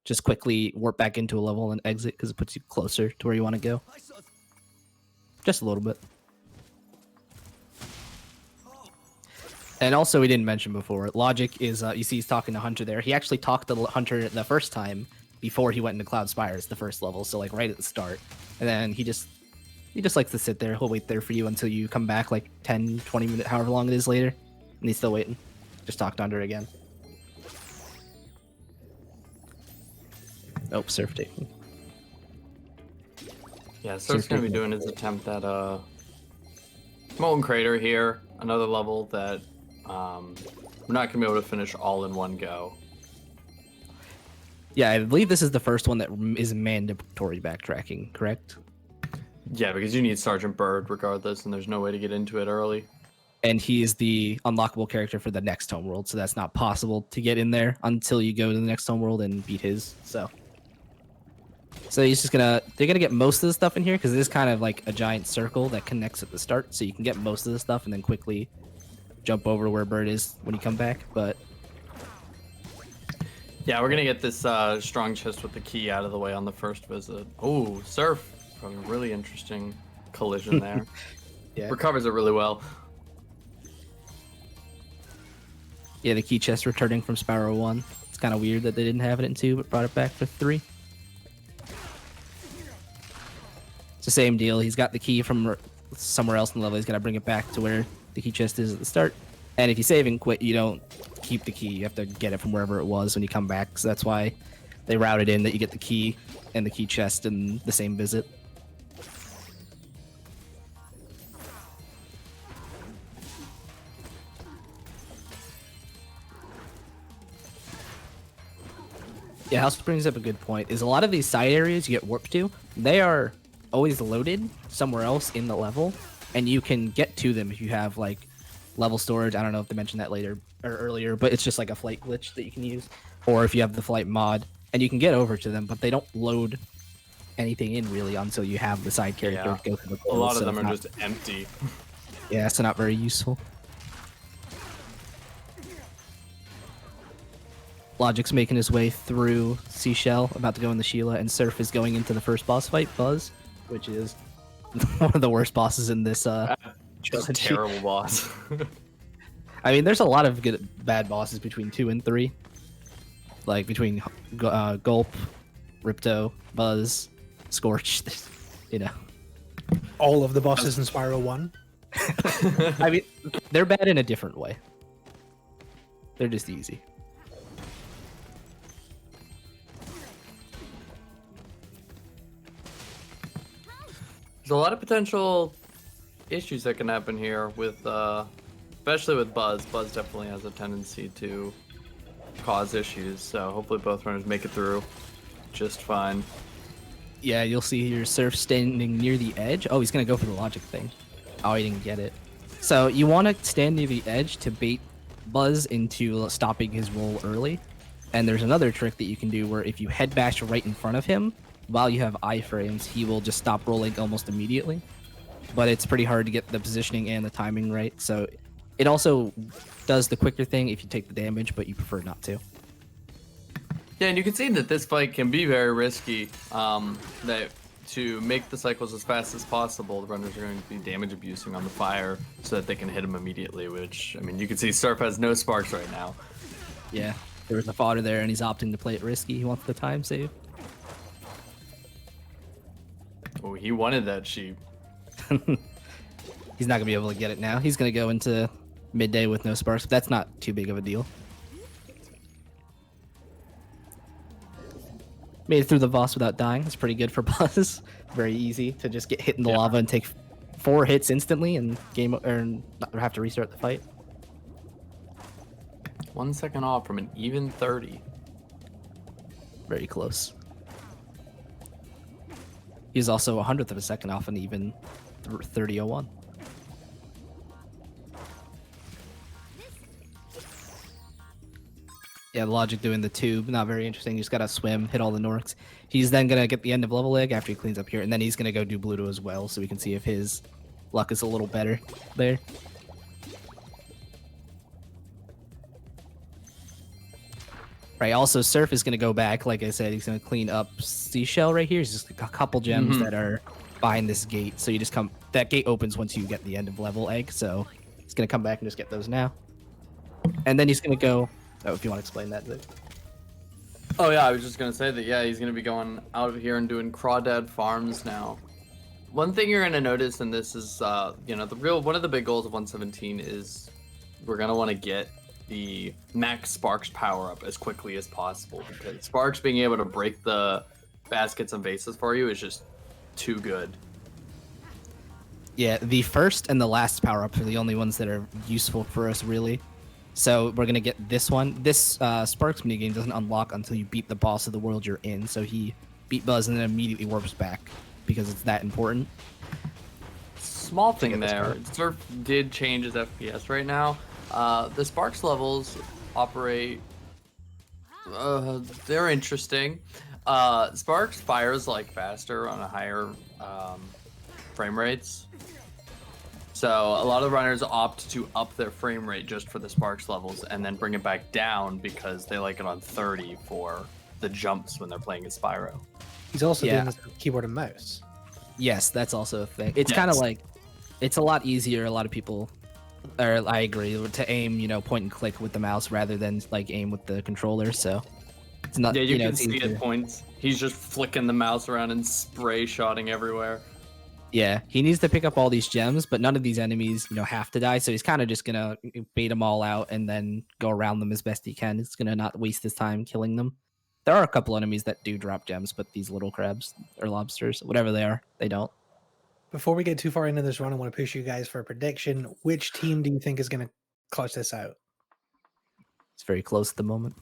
Just quickly warp back into a level and exit because it puts you closer to where you want to go. Just a little bit. And also, we didn't mention before, Logic is, you see he's talking to Hunter there. He actually talked to Hunter the first time before he went into Cloud Spires, the first level, so like right at the start. And then he just likes to sit there. He'll wait there for you until you come back like 10, 20 minutes, however long it is later. And he's still waiting. Just talk to Hunter again. Nope, Surf taking. Yeah, Surf's gonna be doing his attempt at Molten Crater here, another level that we're not gonna be able to finish all in one go. Yeah, I believe this is the first one that is mandatory backtracking, correct? Yeah, because you need Sergeant Bird regardless, and there's no way to get into it early. And he is the unlockable character for the next homeworld, so that's not possible to get in there until you go to the next homeworld and beat his. So he's just they're gonna get most of the stuff in here because it is kind of like a giant circle that connects at the start, so you can get most of the stuff and then quickly jump over to where Bird is when you come back. But yeah, we're gonna get this strong chest with the key out of the way on the first visit. Oh, Surf, a really interesting collision there. Yeah, recovers it really well. Yeah, the key chest returning from Spyro 1. It's kind of weird that they didn't have it in 2, but brought it back for 3. It's the same deal. He's got the key from somewhere else in the level. He's got to bring it back to where the key chest is at the start. And if you save and quit, you don't keep the key. You have to get it from wherever it was when you come back. So that's why they routed in that you get the key and the key chest in the same visit. Yeah, House brings up a good point. Is a lot of these side areas you get warped to, they are always loaded somewhere else in the level, and you can get to them if you have like level storage. I don't know if they mentioned that later or earlier, but it's just like a flight glitch that you can use, or if you have the flight mod, and you can get over to them, but they don't load anything in really until you have the side character go through the A lot of so them are not, just empty. yeah, so not very useful. Logic's making his way through Seashell, about to go into Sheila, and Surf is going into the first boss fight, Buzz, which is one of the worst bosses in this Just a terrible boss. I mean, there's a lot of bad bosses between 2 and 3. Like between Gulp, Ripto, Buzz, Scorch, you know. All of the bosses in Spyro 1. I mean, they're bad in a different way. They're just easy. There's a lot of potential issues that can happen here with, especially with Buzz. Buzz definitely has a tendency to cause issues, so hopefully both runners make it through just fine. Yeah, you'll see your Surf standing near the edge. Oh, he's gonna go for the Logic thing. Oh, he didn't get it. So you want to stand near the edge to bait Buzz into stopping his roll early. And there's another trick that you can do where if you head bash right in front of him, while you have iframes, he will just stop rolling almost immediately. But it's pretty hard to get the positioning and the timing right. So it also does the quicker thing if you take the damage, but you prefer not to. Yeah, and you can see that this fight can be very risky. That to make the cycles as fast as possible, the runners are going to be damage abusing on the fire so that they can hit him immediately, which, I mean, you can see Surf has no sparks right now. Yeah, there was a fodder there, and he's opting to play it risky. He wants the time save. Oh, he wanted that sheep. He's not gonna be able to get it now. He's gonna go into midday with no sparks. That's not too big of a deal. Made it through the boss without dying. That's pretty good for Buzz. Very easy to just get hit in the lava and take 4 hits instantly and not have to restart the fight. 1 second off from an even 30. Very close. He's also 100th of a second off an even 30:01. Yeah, the logic doing the tube, not very interesting. You just gotta swim, hit all the Norks. He's then gonna get the end of level egg after he cleans up here, and then he's gonna go do Bluto as well, so we can see if his luck is a little better there. Right, also Surf is gonna go back, like I said, he's gonna clean up Seashell right here. He's just a couple gems that are behind this gate. So you just come, that gate opens once you get the end of level egg, so he's gonna come back and just get those now. And then he's gonna go, oh, if you want to explain that, Vic. Oh yeah, I was just gonna say that. Yeah, he's gonna be going out of here and doing crawdad farms now. One thing you're gonna notice, and this is, you know, one of the big goals of 117 is we're gonna want to get the max Sparks power up as quickly as possible, because Sparks being able to break the baskets and vases for you is just too good. Yeah, the first and the last power up are the only ones that are useful for us, really. So we're gonna get this one. This Sparks minigame doesn't unlock until you beat the boss of the world you're in. So he beat Buzz and then immediately warps back because it's that important. Small thing there, Surf did change his FPS right now. The Sparks levels operate, they're interesting. Sparks fires like faster on a higher frame rates. So a lot of runners opt to up their frame rate just for the Sparks levels and then bring it back down because they like it on 30 for the jumps when they're playing as Spyro. He's also doing this with keyboard and mouse. Yes, that's also a thing. It's kind of like, it's a lot easier. A lot of people, or I agree, to aim, you know, point and click with the mouse rather than like aim with the controller. So it's not. Yeah, you know, can see at points he's just flicking the mouse around and spray shotting everywhere. Yeah, he needs to pick up all these gems, but none of these enemies, you know, have to die. So he's kind of just gonna bait them all out and then go around them as best he can. He's gonna not waste his time killing them. There are a couple enemies that do drop gems, but these little crabs or lobsters, whatever they are, they don't. Before we get too far into this run, I want to push you guys for a prediction. Which team do you think is going to clutch this out? It's very close at the moment.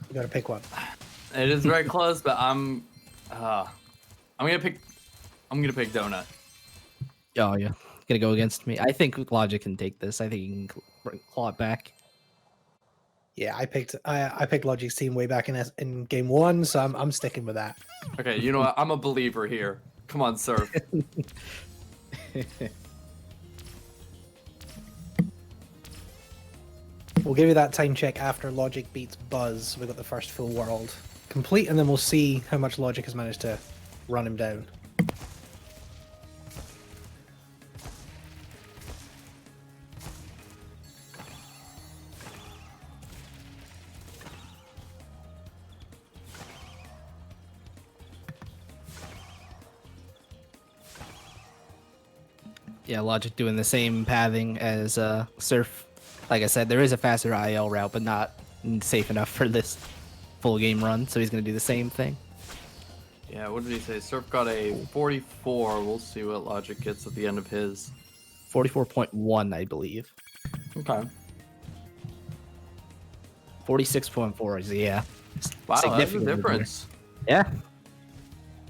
You got to pick one. It is very close, but I'm gonna pick Donut. Oh yeah, gonna go against me. I think Logic can take this. I think he can claw it back. Yeah, I picked Logic's team way back in game 1, so I'm sticking with that. Okay, you know what? I'm a believer here. Come on, Surf. We'll give you that time check after Logic beats Buzz. We got the first full world complete, and then we'll see how much Logic has managed to run him down. Yeah, Logic doing the same pathing as Surf. Like I said, there is a faster IL route, but not safe enough for this full game run, so he's going to do the same thing. Yeah, what did he say? Surf got a 44. We'll see what Logic gets at the end of his. 44.1, I believe. Okay. 46.4 is, yeah. Wow, that's a significantly difference. Yeah.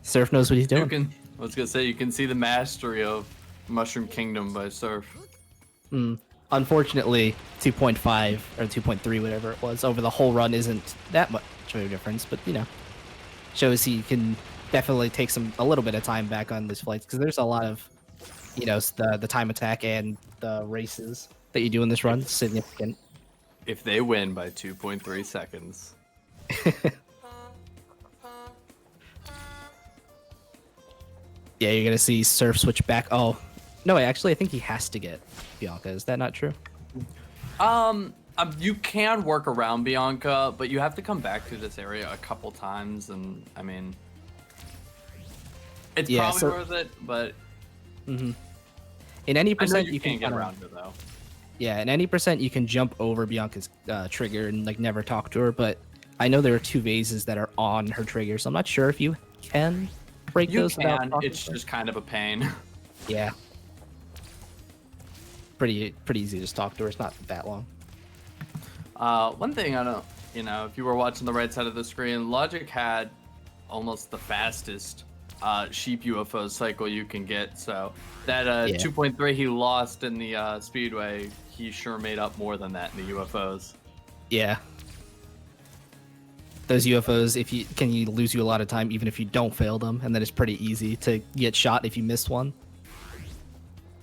Surf knows what he's doing. I was gonna say, you can see the mastery of Mushroom Kingdom by Surf. Unfortunately, 2.5 or 2.3, whatever it was, over the whole run isn't that much of a difference, but you know, shows he can definitely take a little bit of time back on these flights, because there's a lot of, you know, the time attack and the races that you do in this run significant. If they win by 2.3 seconds. Yeah, you're gonna see Surf switch back. Oh, no, actually, I think he has to get Bianca. Is that not true? You can work around Bianca, but you have to come back to this area a couple times, and I mean, it's probably worth it. But Mm-hmm. In any I know percent, you you can can't get kinda- around her though. Yeah, in any percent, you can jump over Bianca's trigger and like never talk to her. But I know there are 2 vases that are on her trigger, so I'm not sure if you can break You those without can. talking It's to her. just kind of a pain. Yeah. Pretty easy to just talk to her. It's not that long. One thing I don't, if you were watching the right side of the screen, Logic had almost the fastest sheep UFO cycle you can get. So that Yeah. 2.3 he lost in the Speedway, he sure made up more than that in the UFOs. Yeah. Those UFOs, can you lose you a lot of time even if you don't fail them, and then it's pretty easy to get shot if you miss one.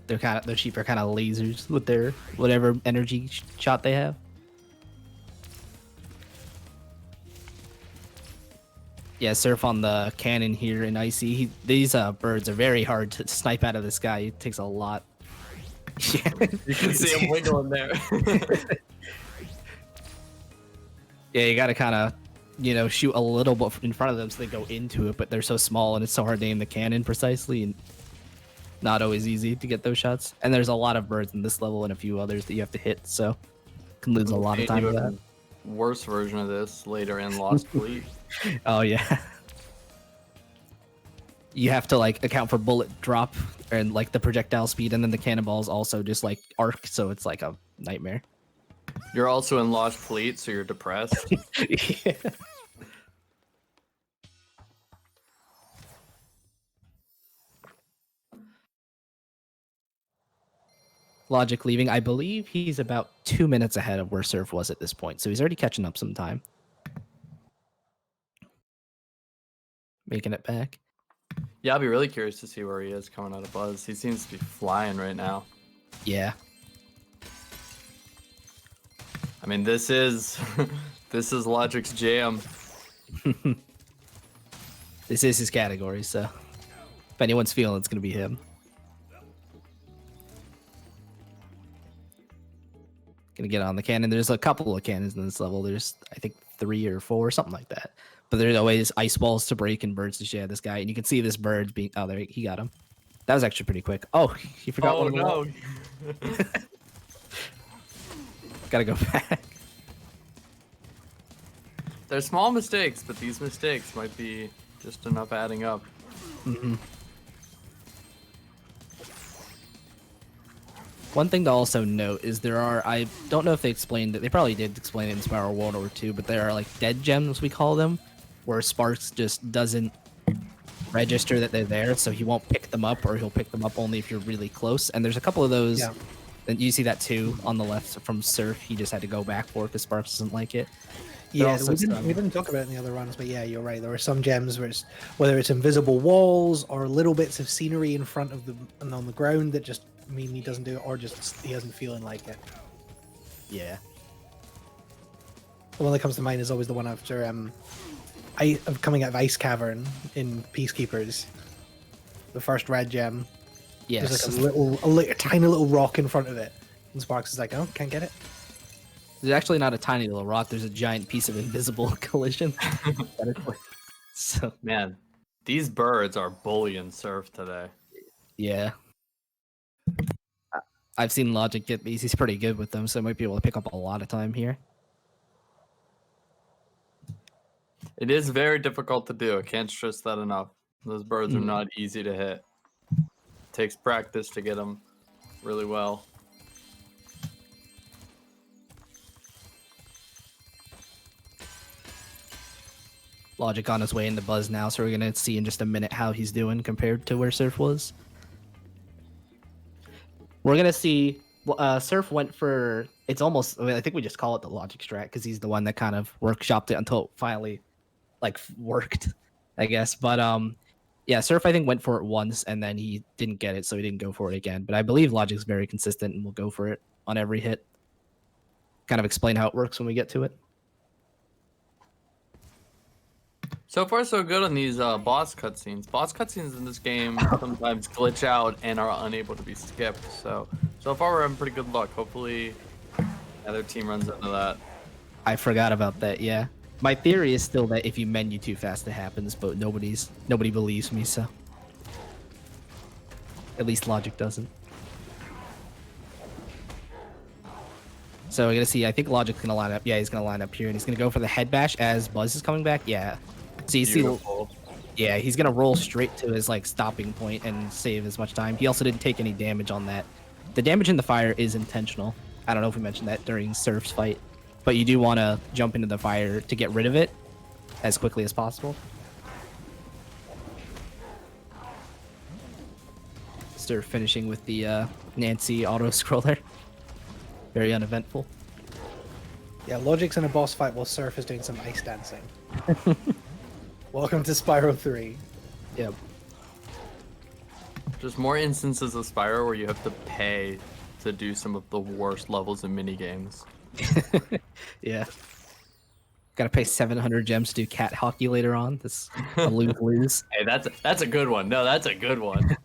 Those sheep are kind of lasers with their whatever energy shot they have. Yeah, Surf on the cannon here in Icy. These birds are very hard to snipe out of the sky. It takes a lot. Yeah. You can see him wiggling there. Yeah, you gotta kind of, shoot a little bit in front of them so they go into it, but they're so small and it's so hard to aim the cannon precisely, and not always easy to get those shots. And there's a lot of birds in this level and a few others that you have to hit, so can lose a lot of time with that. Worse version of this later in Lost Fleet. Oh yeah. You have to like account for bullet drop and like the projectile speed, and then the cannonballs also just like arc, so it's like a nightmare. You're also in Lost Fleet, so you're depressed. Yeah. Logic leaving. I believe he's about 2 minutes ahead of where Surf was at this point, so he's already catching up some time. Making it back. Yeah, I'll be really curious to see where he is coming out of Buzz. He seems to be flying right now. Yeah. I mean, this is this is Logic's jam. This is his category, so if anyone's feeling, it's gonna be him. Gonna get on the cannon. There's a couple of cannons in this level. There's, I think, 3 or 4, something like that. But there's always ice balls to break and birds to share this guy. And you can see this bird being... Oh, there, he got him. That was actually pretty quick. Oh, he forgot one of them all. Gotta go back. They're small mistakes, but these mistakes might be just enough adding up. Mm-hmm. One thing to also note is I don't know if they explained it, they probably did explain it in Spyro World War II, but there are like dead gems, we call them, where Sparks just doesn't register that they're there, so he won't pick them up, or he'll pick them up only if you're really close. And there's a couple of those, and you see that too on the left from Surf, he just had to go back for it because Sparks doesn't like it. Yeah, we didn't talk about it in the other runs, but yeah, you're right. There are some gems where whether it's invisible walls or little bits of scenery in front of them and on the ground that just mean he doesn't do it, or just he isn't feeling like it. Yeah. The one that comes to mind is always the one after coming out of Ice Cavern in Peacekeepers. The first red gem. Yes. There's like a tiny little rock in front of it. And Sparks is like, oh, can't get it. There's actually not a tiny little rock. There's a giant piece of invisible collision. So Man, these birds are bullying Surf today. yeah. I've seen Logic get these. He's pretty good with them, so might be able to pick up a lot of time here. It is very difficult to do. I can't stress that enough. Those birds are not easy to hit. Takes practice to get them really well. Logic on his way into Buzz now, so we're gonna see in just a minute how he's doing compared to where Surf was. We're gonna see Surf went for, it's almost, I think we just call it the Logic strat because he's the one that kind of workshopped it until it finally like worked, I guess. But yeah, Surf I think went for it once and then he didn't get it, so he didn't go for it again. But I believe Logic's very consistent and will go for it on every hit. Kind of explain how it works when we get to it. So far, so good on these boss cutscenes. Boss cutscenes in this game sometimes glitch out and are unable to be skipped. So far we're having pretty good luck. Hopefully, another team runs into that. I forgot about that. Yeah, my theory is still that if you menu too fast, it happens, but nobody believes me. So At least Logic doesn't. So we're gonna see. I think Logic's gonna line up. Yeah, he's gonna line up here, and he's gonna go for the head bash as Buzz is coming back. Yeah. So you Beautiful. see, yeah, he's gonna roll straight to his like stopping point and save as much time. He also didn't take any damage on that. The damage in the fire is intentional. I don't know if we mentioned that during Surf's fight, but you do want to jump into the fire to get rid of it as quickly as possible. Surf finishing with the Nancy auto scroller. Very uneventful. Yeah, Logic's in a boss fight while Surf is doing some ice dancing. Welcome to Spyro 3. Yep. Just more instances of Spyro where you have to pay to do some of the worst levels in mini games. Yeah. Gotta pay 700 gems to do cat hockey later on. That's a lose-lose. Hey, that's a good one. No, that's a good one.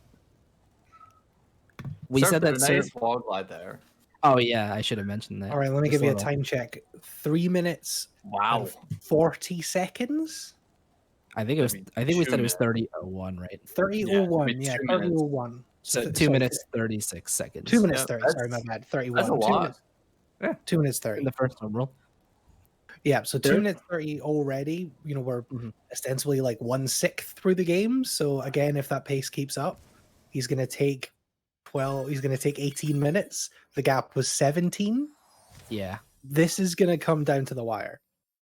We said that a Surf... nice wall glide there. Oh yeah, I should have mentioned that. All right, let me Just give you a little- time check. 3 minutes Wow. and 40 seconds? I think it was. I think we said it was 2 30:01, right? 30:01, it'd be yeah, 2 minutes. 30:01. So th- 2 sorry, minutes 36 seconds. 2 minutes Yeah, 30, sorry, my that's- bad. 31. That's a 2 lot. minutes, 2 minutes 30. in the first home roll. Yeah, so 2 There- minutes 30 already. You know, we're Mhm. ostensibly like 1/6 through the game. So again, if that pace keeps up, he's gonna take 12. He's gonna take 18 minutes. The gap was 17. Yeah, This is gonna come down to the wire.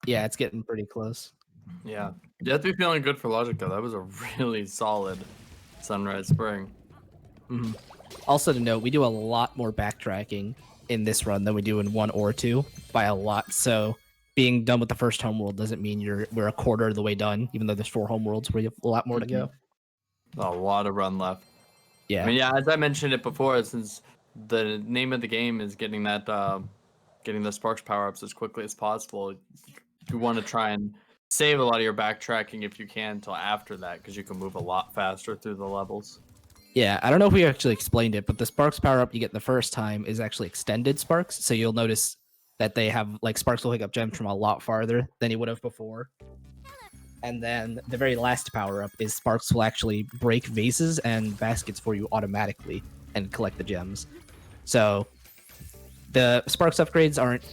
yeah, it's getting pretty close. Yeah. You have to be feeling good for Logic, though. That was a really solid Sunrise Spring. Mhm. Also to note, we do a lot more backtracking in this run than we do in 1 or 2 by a lot. So being done with the first homeworld doesn't mean we're a quarter of the way done, even though there's 4 homeworlds where you have a lot more to go. A lot of run left. Yeah, I mean, yeah, as I mentioned it before, since the name of the game is getting that, getting the Sparks power-ups as quickly as possible, you want to try and save a lot of your backtracking if you can until after that, because you can move a lot faster through the levels. yeah. I don't know if we actually explained it, but the Sparks power up you get the first time is actually extended Sparks. So you'll notice that they have like Sparks will pick up gems from a lot farther than you would have before. And then the very last power up is Sparks will actually break vases and baskets for you automatically and collect the gems. So the Sparks upgrades aren't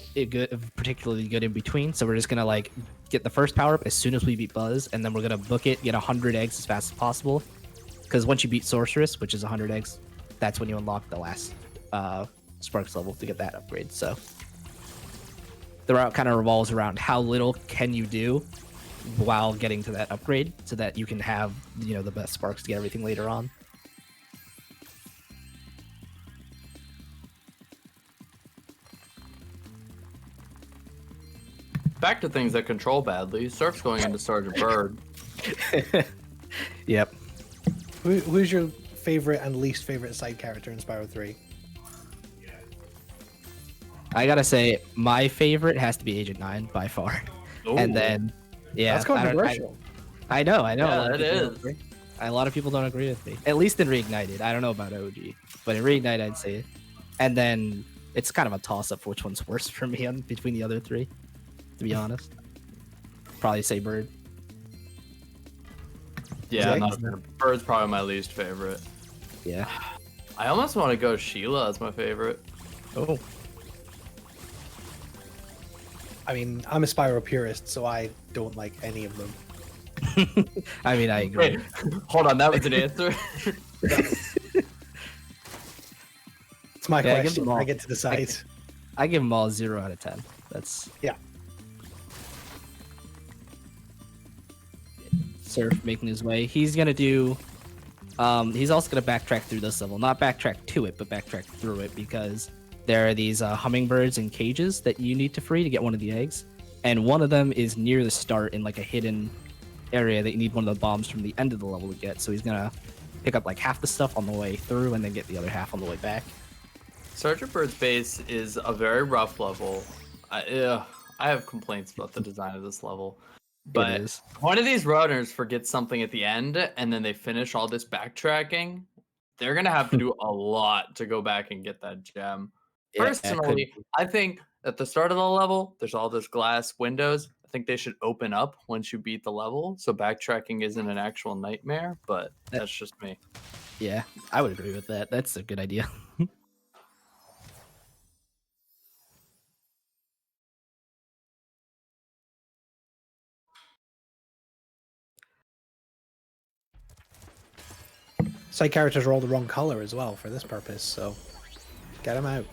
particularly good in between. So we're just gonna like get the first power up as soon as we beat Buzz, and then we're gonna book it, get 100 eggs as fast as possible. Because once you beat Sorceress, which is 100 eggs, that's when you unlock the last Sparks level to get that upgrade. So the route kind of revolves around how little can you do while getting to that upgrade, so that you can have the best Sparks to get everything later on. Back to things that control badly. Surf's going into Sergeant Bird. Yep. Who's your favorite and least favorite side character in Spyro 3? I gotta say, my favorite has to be Agent 9 by far. And Ooh. then, yeah, That's I don't- controversial. I know. Yeah, a lot of it people don't is. agree. A lot of people don't agree with me. At least in Reignited. I don't know about OG, but in Reignited, I'd say it. And then it's kind of a toss-up for which one's worse for me between the other three, to be honest. Probably say Bird. Yeah, Okay. not a fan. Bird's probably my least favorite. Yeah. I almost want to go Sheila as my favorite. Oh. I mean, I'm a Spyro purist, so I don't like any of them. I mean, I agree. Wait, hold on, that was an answer? It's my Yeah, give question. them all. I get to decide. I give them all 0 out of 10. That's Yeah. Surf making his way. He's gonna do. He's also gonna backtrack through this level, not backtrack to it, but backtrack through it, because there are these hummingbirds in cages that you need to free to get one of the eggs, and one of them is near the start in like a hidden area that you need one of the bombs from the end of the level to get. So he's gonna pick up like half the stuff on the way through, and then get the other half on the way back. Sergeant Bird's base is a very rough level. I have complaints about the design of this level. But It is. one of these runners forgets something at the end, and then they finish all this backtracking. They're gonna have to do a lot to go back and get that gem. Yeah, it Personally, could- I think at the start of the level, there's all those glass windows. I think they should open up once you beat the level, so backtracking isn't an actual nightmare. But that's just me. Yeah, I would agree with that. That's a good idea. Side characters are all the wrong color as well for this purpose, so get them out.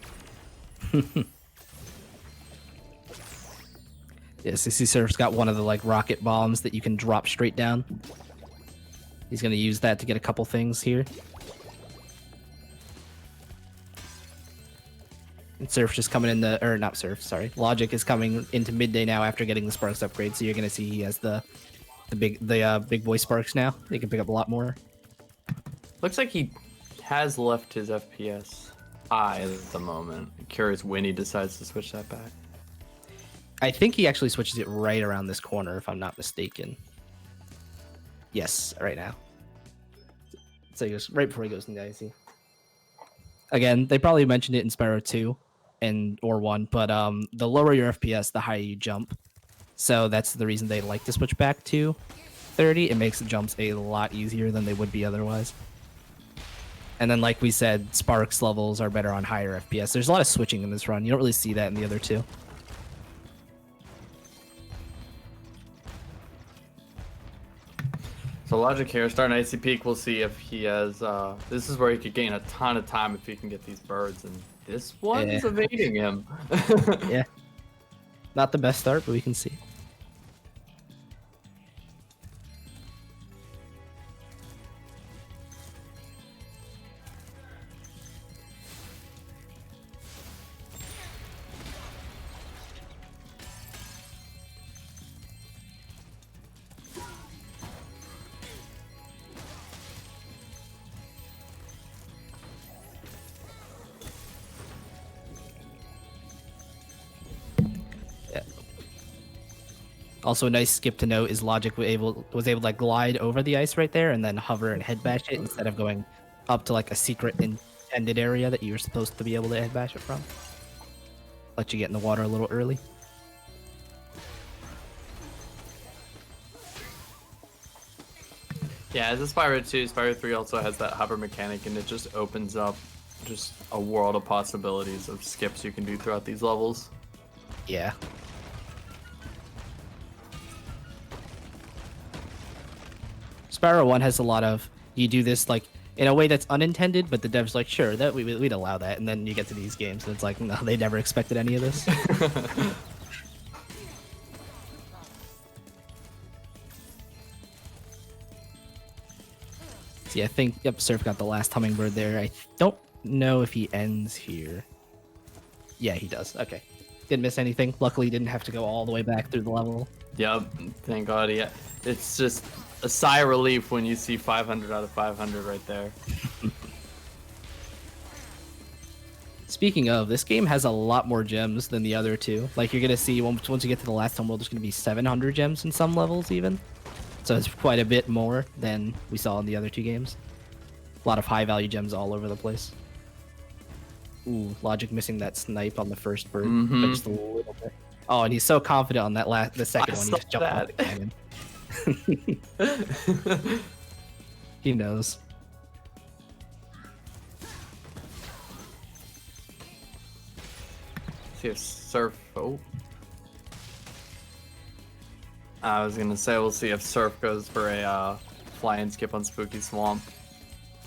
Yeah, CC Surf's got one of the like rocket bombs that you can drop straight down. He's gonna use that to get a couple things here. And Surf just coming in the, or not Surf, sorry. Logic is coming into midday now after getting the Sparks upgrade, so you're gonna see he has the big boy Sparks now. They can pick up a lot more. Looks like he has left his FPS high at the moment. I'm curious when he decides to switch that back. I think he actually switches it right around this corner, if I'm not mistaken. Yes, right now. So he goes right before he goes into Icy. Again, they probably mentioned it in Spyro 2 or 1, but the lower your FPS, the higher you jump. So that's the reason they like to switch back to 30. It makes the jumps a lot easier than they would be otherwise. And then, like we said, Sparks levels are better on higher FPS. There's a lot of switching in this run. You don't really see that in the other two. So Logic here, starting Icy Peak, we'll see if he has, this is where he could gain a ton of time if he can get these birds, and this one is evading him. Yeah. Not the best start, but we can see. Also, a nice skip to note is Logic was able to like glide over the ice right there and then hover and head bash it instead of going up to like a secret intended area that you were supposed to be able to head bash it from. Let you get in the water a little early. Yeah, as a Spyro 2, Spyro 3 also has that hover mechanic, and it just opens up just a world of possibilities of skips you can do throughout these levels. Yeah. Spyro 1 has a lot of, you do this like in a way that's unintended, but the devs like, sure, that we'd allow that, and then you get to these games and it's like, no, they never expected any of this. See, I think, yep, Surf got the last hummingbird there. I don't know if he ends here. Yeah, he does. Okay. Didn't miss anything. Luckily, didn't have to go all the way back through the level. Yep, thank God. Yeah, it's just a sigh of relief when you see 500 out of 500 right there. Speaking of, this game has a lot more gems than the other two. Like, you're going to see, once you get to the last homeworld, there's going to be 700 gems in some levels, even. So it's quite a bit more than we saw in the other two games. A lot of high-value gems all over the place. Ooh, Logic missing that snipe on the first bird, but just a little bit. Oh, and he's so confident on that the second one. He just jumped out the cannon. He knows. See if Surf. Oh. I was gonna say we'll see if Surf goes for a fly and skip on Spooky Swamp.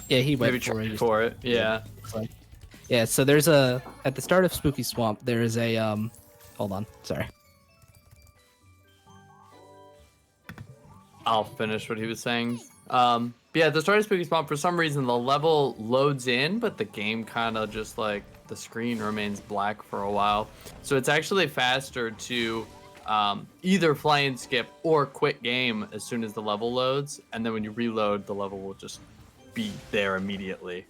Yeah, he went Maybe try for it. Yeah. Yeah, so there's a, at the start of Spooky Swamp, there is a, hold on, sorry. I'll finish what he was saying. Yeah, at the start of Spooky Swamp, for some reason, the level loads in, but the game kind of just like, the screen remains black for a while. So it's actually faster to either fly and skip or quit game as soon as the level loads. And then when you reload, the level will just be there immediately.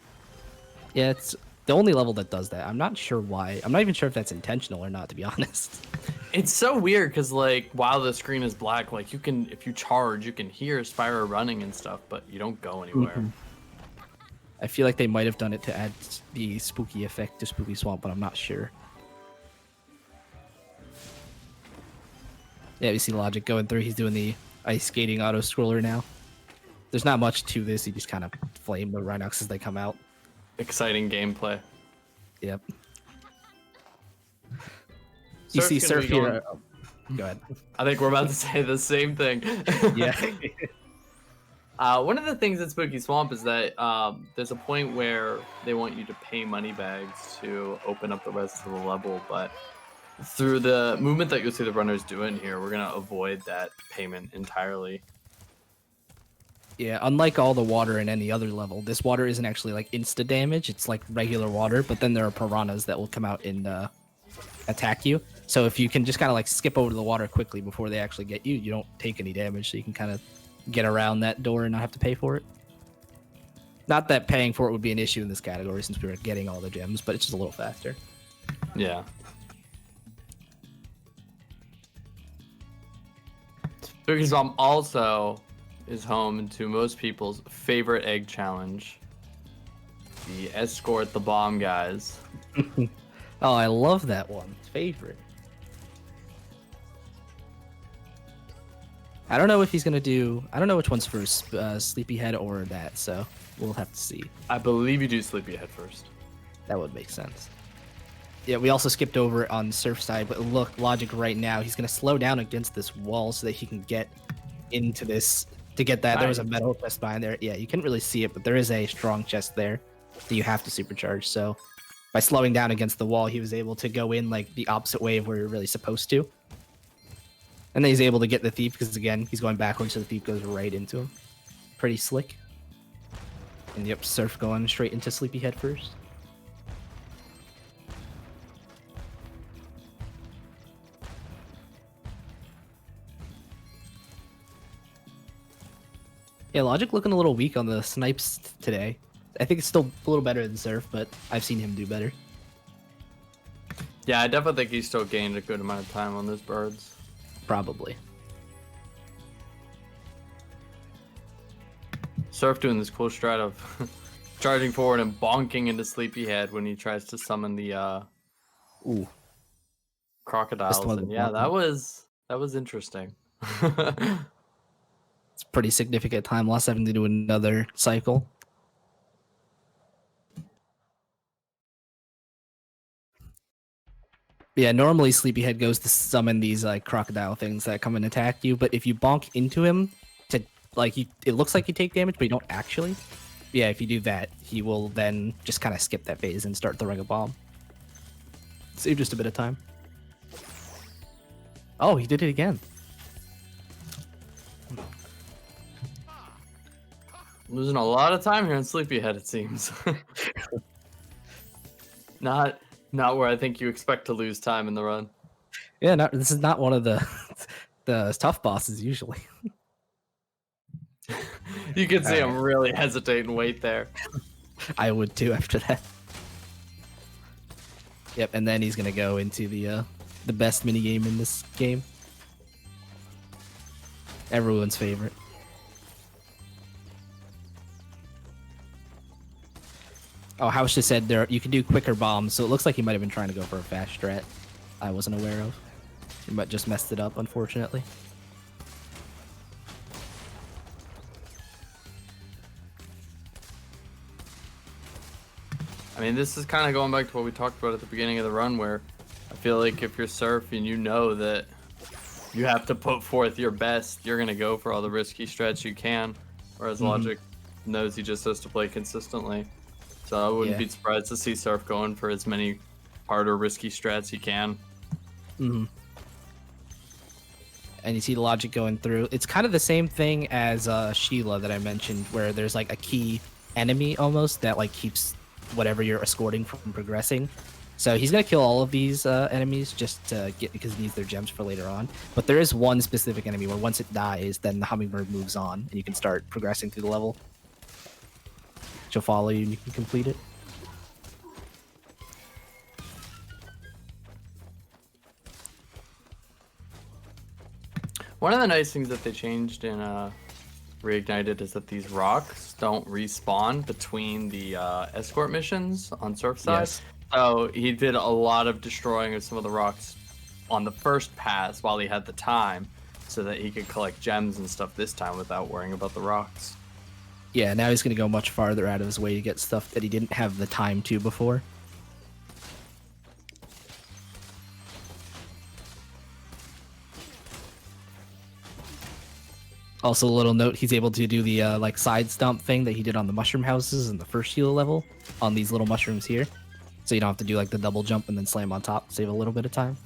Yeah, it's the only level that does that. I'm not sure why. I'm not even sure if that's intentional or not, to be honest. It's so weird because, like, while the screen is black, like, you can, if you charge, you can hear Spyro running and stuff, but you don't go anywhere. I feel like they might have done it to add the spooky effect to Spooky Swamp, but I'm not sure. Yeah, we see Logic going through. He's doing the ice skating auto scroller now. There's not much to this. He just kind of flame the Rhinox as they come out. Exciting gameplay. Yep. You see Surf's gonna Surf be here. going- Go ahead. I think we're about to say the same thing. Yeah. One of the things in Spooky Swamp is that there's a point where they want you to pay money bags to open up the rest of the level, but through the movement that you'll see the runners doing here, we're going to avoid that payment entirely. Yeah, unlike all the water in any other level, this water isn't actually like insta damage. It's like regular water, but then there are piranhas that will come out and attack you. So if you can just kind of like skip over to the water quickly before they actually get you, you don't take any damage. So you can kind of get around that door and not have to pay for it. Not that paying for it would be an issue in this category since we were getting all the gems, but it's just a little faster. Yeah. Spooky Swamp also is home to most people's favorite egg challenge, the Escort the Bomb guys. Oh, I love that one. Favorite. I don't know if he's gonna do. I don't know which one's first, Sleepyhead or that. So we'll have to see. I believe you do Sleepyhead first. That would make sense. Yeah, we also skipped over it on Surf side, but look, logic right now. He's gonna slow down against this wall so that he can get into this. To get that, there was a metal chest behind there. Yeah, you couldn't really see it, but there is a strong chest there that you have to supercharge. So by slowing down against the wall, he was able to go in like the opposite way of where you're really supposed to. And then he's able to get the thief because again, he's going backwards, so the thief goes right into him. Pretty slick. And yep, Surf going straight into Sleepyhead first. Yeah, Logic looking a little weak on the snipes today. I think it's still a little better than Surf, but I've seen him do better. Yeah, I definitely think he still gained a good amount of time on those birds. Probably. Surf doing this cool strat of charging forward and bonking into Sleepyhead when he tries to summon the Ooh. crocodiles. one of And the yeah, bonking. that was interesting. It's pretty significant time loss having to do another cycle. Yeah, normally Sleepyhead goes to summon these like crocodile things that come and attack you, but if you bonk into him to like it looks like you take damage, but you don't actually. Yeah, if you do that, he will then just kind of skip that phase and start throwing a bomb. Save just a bit of time. Oh, he did it again. Losing a lot of time here on Sleepyhead, it seems. Not where I think you expect to lose time in the run. Yeah, this is not one of the the tough bosses usually. You can see All him really hesitate and wait there. I would too after that. Yep, and then he's gonna go into the best minigame in this game. Everyone's favorite. Oh, House just said there you can do quicker bombs, so it looks like he might have been trying to go for a fast strat I wasn't aware of. He might just messed it up, unfortunately. I mean, this is kind of going back to what we talked about at the beginning of the run, where I feel like if you're Surf and you know that you have to put forth your best, you're going to go for all the risky strats you can, whereas Logic knows he just has to play consistently. So I wouldn't be surprised to see Surf going for as many harder, risky strats he can. Mm-hmm. And you see the Logic going through. It's kind of the same thing as Sheila that I mentioned, where there's like a key enemy almost that like keeps whatever you're escorting from progressing. So he's gonna kill all of these enemies just to get because he needs their gems for later on. But there is one specific enemy where once it dies, then the hummingbird moves on and you can start progressing through the level. She'll follow you and you can complete it. One of the nice things that they changed in Reignited is that these rocks don't respawn between the escort missions on Surf side. Yes. So he did a lot of destroying of some of the rocks on the first pass while he had the time, so that he could collect gems and stuff this time without worrying about the rocks. Yeah, now he's going to go much farther out of his way to get stuff that he didn't have the time to before. Also, a little note, he's able to do the like side stomp thing that he did on the mushroom houses in the first Sheila level on these little mushrooms here. So you don't have to do like the double jump and then slam on top, save a little bit of time.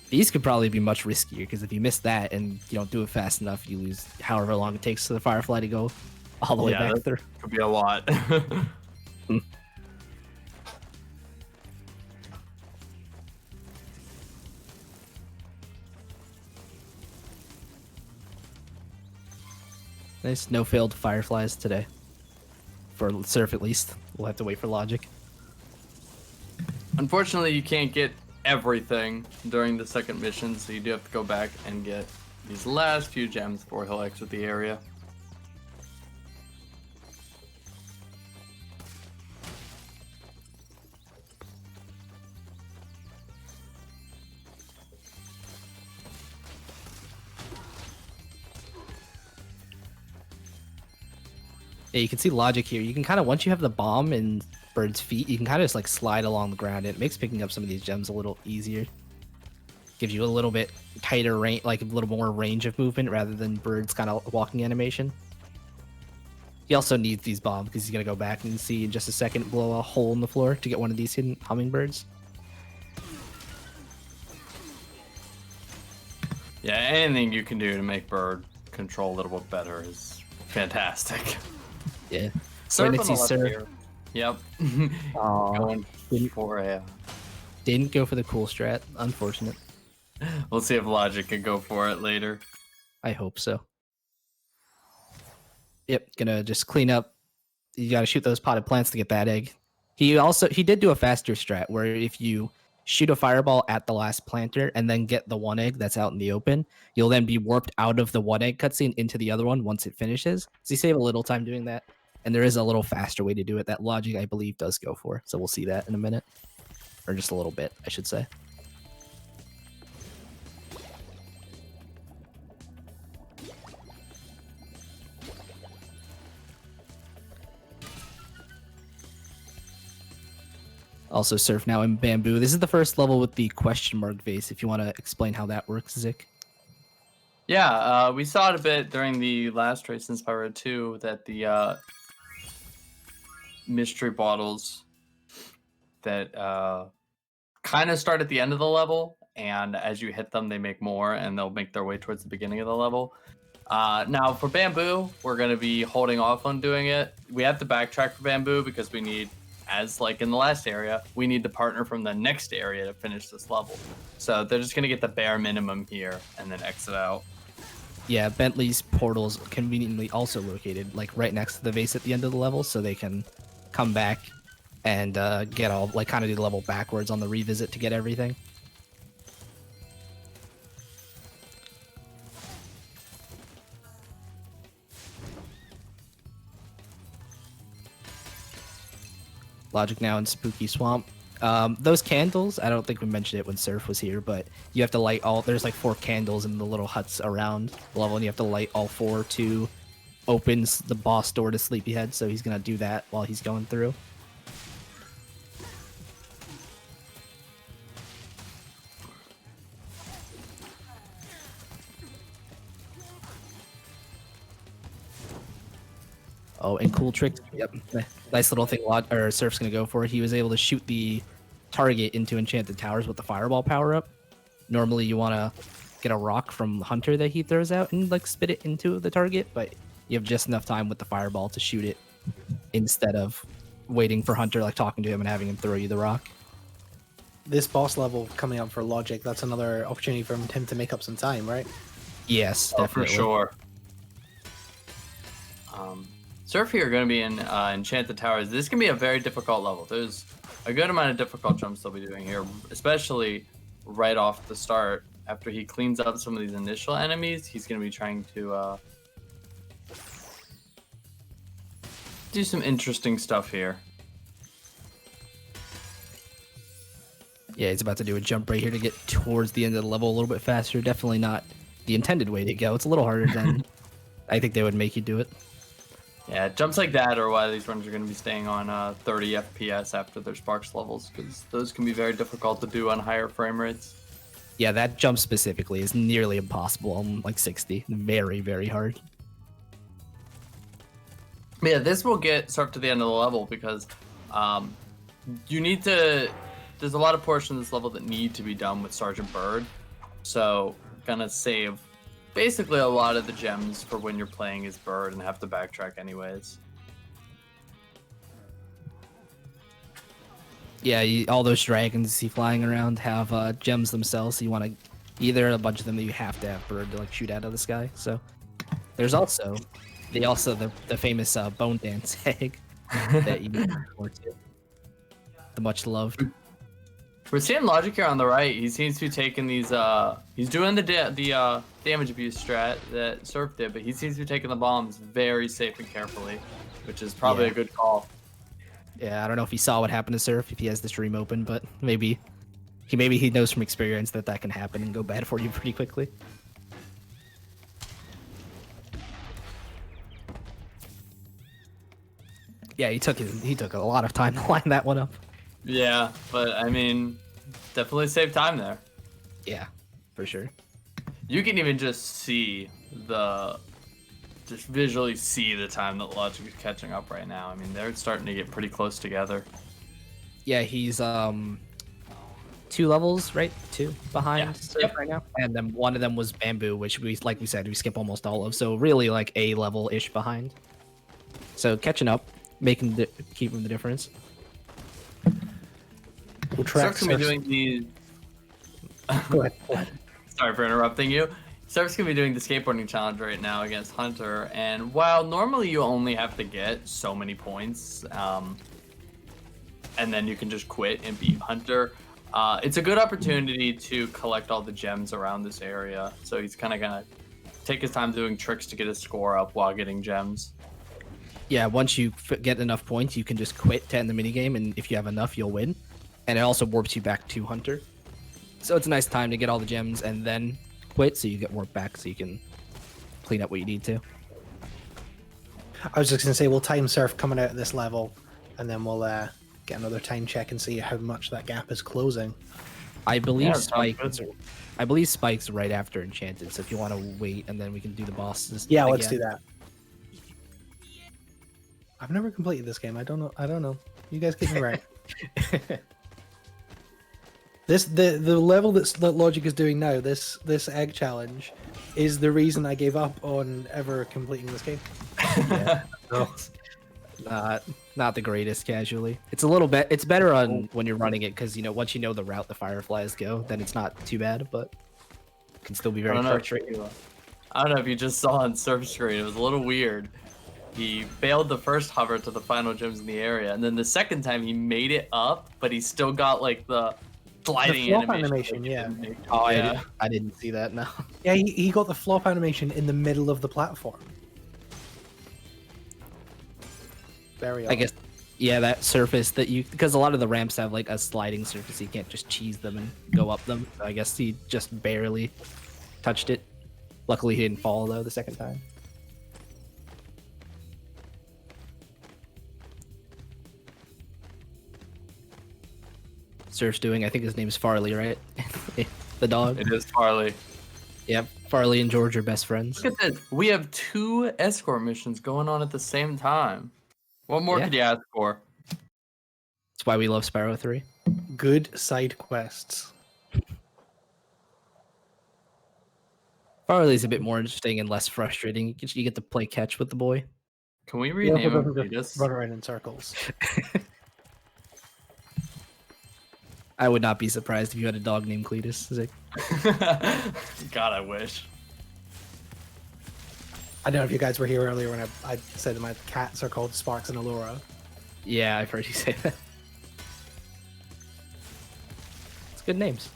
These could probably be much riskier because if you miss that and you don't do it fast enough, you lose however long it takes for the Firefly to go all the way back that through. could be a lot. Nice, no failed Fireflies today. For Surf at least. We'll have to wait for Logic. Unfortunately, you can't get everything during the second mission, so you do have to go back and get these last few gems before he'll exit the area. Yeah, you can see Logic here. You can kind of, once you have the bomb in Bird's feet, you can kind of just like slide along the ground. It makes picking up some of these gems a little easier. Gives you a little bit tighter range, like a little more range of movement rather than Bird's kind of walking animation. He also needs these bombs because he's going to go back and see in just a second blow a hole in the floor to get one of these hidden hummingbirds. Yeah, anything you can do to make Bird control a little bit better is fantastic. Yeah. Surf Right on next the to left Surf. here. Yep. Aw, Going for a... didn't go for the cool strat. Unfortunate. We'll see if Logic can go for it later. I hope so. Yep, gonna just clean up. You gotta shoot those potted plants to get that egg. He did do a faster strat where if you shoot a fireball at the last planter and then get the one egg that's out in the open, you'll then be warped out of the one egg cutscene into the other one once it finishes. So you save a little time doing that. And there is a little faster way to do it that Logic, I believe, does go for. So we'll see that in a minute. Or just a little bit, I should say. Also, Surf now in Bamboo. This is the first level with the question mark vase. If you want to explain how that works, Zik. Yeah, we saw it a bit during the last race in Spyro 2 that the mystery bottles that kind of start at the end of the level, and as you hit them, they make more, and they'll make their way towards the beginning of the level. Now, for Bamboo, we're going to be holding off on doing it. We have to backtrack for Bamboo because we need, as like in the last area, we need the partner from the next area to finish this level. So they're just going to get the bare minimum here and then exit out. Yeah, Bentley's portal's conveniently also located like right next to the vase at the end of the level, so they can come back and get all like kind of do the level backwards on the revisit to get everything. Logic now in Spooky Swamp. Those candles, I don't think we mentioned it when Surf was here, but you have to light all, there's like 4 candles in the little huts around the level, and you have to light all 4 to opens the boss door to Sleepyhead, so he's gonna do that while he's going through. Oh, and cool trick. Yep. Nice little thing Surf's going to go for. He was able to shoot the target into Enchanted Towers with the Fireball power-up. Normally, you want to get a rock from Hunter that he throws out and like spit it into the target, but you have just enough time with the Fireball to shoot it instead of waiting for Hunter, like talking to him and having him throw you the rock. This boss level coming up for Logic, that's another opportunity for him to make up some time, right? Yes, Oh, definitely. for sure. Surf here are going to be in Enchanted Towers. This can be a very difficult level. There's a good amount of difficult jumps they'll be doing here, especially right off the start. After he cleans up some of these initial enemies, he's going to be trying to do some interesting stuff here. Yeah, he's about to do a jump right here to get towards the end of the level a little bit faster. Definitely not the intended way to go. It's a little harder than I think they would make you do it. Yeah, jumps like that are why these runs are going to be staying on 30 FPS after their Sparks levels, because those can be very difficult to do on higher frame rates. Yeah, that jump specifically is nearly impossible on like 60. Very, very hard. But yeah, this will get Surf to the end of the level because you need to. There's a lot of portions of this level that need to be done with Sergeant Bird, so gonna save basically a lot of the gems for when you're playing as Bird and have to backtrack anyways. Yeah, all those dragons you see flying around have gems themselves. So you want to either a bunch of them that you have to have Bird to like shoot out of the sky. So there's also the famous bone dance egg that you need for too. The much loved. We're seeing Logic here on the right. He seems to be taking these. He's doing the damage abuse strat that Surf did, but he seems to be taking the bombs very safe and carefully, which is probably a good call. Yeah, I don't know if he saw what happened to Surf if he has the stream open, but maybe he knows from experience that can happen and go bad for you pretty quickly. Yeah, he took a lot of time to line that one up. Yeah, but I mean, definitely save time there. Yeah, for sure. You can even just visually see the time that Logic is catching up right now. I mean, they're starting to get pretty close together. Yeah, he's 2 levels, right? 2 behind Surf right now. And then one of them was Bamboo, which we said, we skip almost all of. So really like A level-ish behind. So catching up, keeping the difference. We'll track Surf's gonna be doing these. Go ahead. Sorry for interrupting you. Surf's gonna be doing the skateboarding challenge right now against Hunter, and while normally you only have to get so many points, and then you can just quit and beat Hunter, it's a good opportunity to collect all the gems around this area. So he's kind of gonna take his time doing tricks to get his score up while getting gems. Yeah, once you get enough points, you can just quit to end the minigame, and if you have enough, you'll win. And it also warps you back to Hunter. So it's a nice time to get all the gems and then quit, so you get warped back so you can clean up what you need to. I was just going to say, we'll time Surf coming out at this level, and then we'll get another time check and see how much that gap is closing. I believe Yeah, Spike's right after Enchanted, so if you want to wait, and then we can do the bosses. Yeah, let's do that. I've never completed this game. I don't know. You guys get me right. The level that Logic is doing now, this egg challenge, is the reason I gave up on ever completing this game. Yeah. Not the greatest casually. It's a little bit. It's better on when you're running it because once you know the route the fireflies go, then it's not too bad, but it can still be very frustrating. I don't know if you just saw on Surf screen. It was a little weird. He failed the first hover to the final gems in the area, and then the second time he made it up, but he still got like the sliding animation. Yeah. Oh yeah, I didn't see that. No. Yeah, he got the flop animation in the middle of the platform. Very odd. I guess, yeah, that surface that because a lot of the ramps have like a sliding surface, you can't just cheese them and go up them. So I guess he just barely touched it. Luckily, he didn't fall though the second time. Surf's doing, I think his name's Farley, right? The dog. It is Farley. Yep, Farley and George are best friends. Look at this. We have 2 escort missions going on at the same time. What more could you ask for? That's why we love Spyro 3. Good side quests. Farley's a bit more interesting and less frustrating. You get to play catch with the boy. Can we rename him? Run around in circles. I would not be surprised if you had a dog named Cletus. Zick. God, I wish. I don't know if you guys were here earlier when I said that my cats are called Sparks and Allura. Yeah, I've heard you say that. It's good names.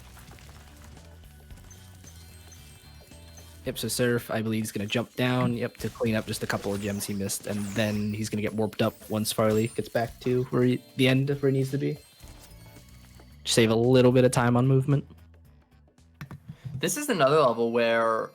Yep, so Surf, I believe, is going to jump down, to clean up just a couple of gems he missed, and then he's going to get warped up once Farley gets back to the end of where he needs to be. Save a little bit of time on movement. This is another level where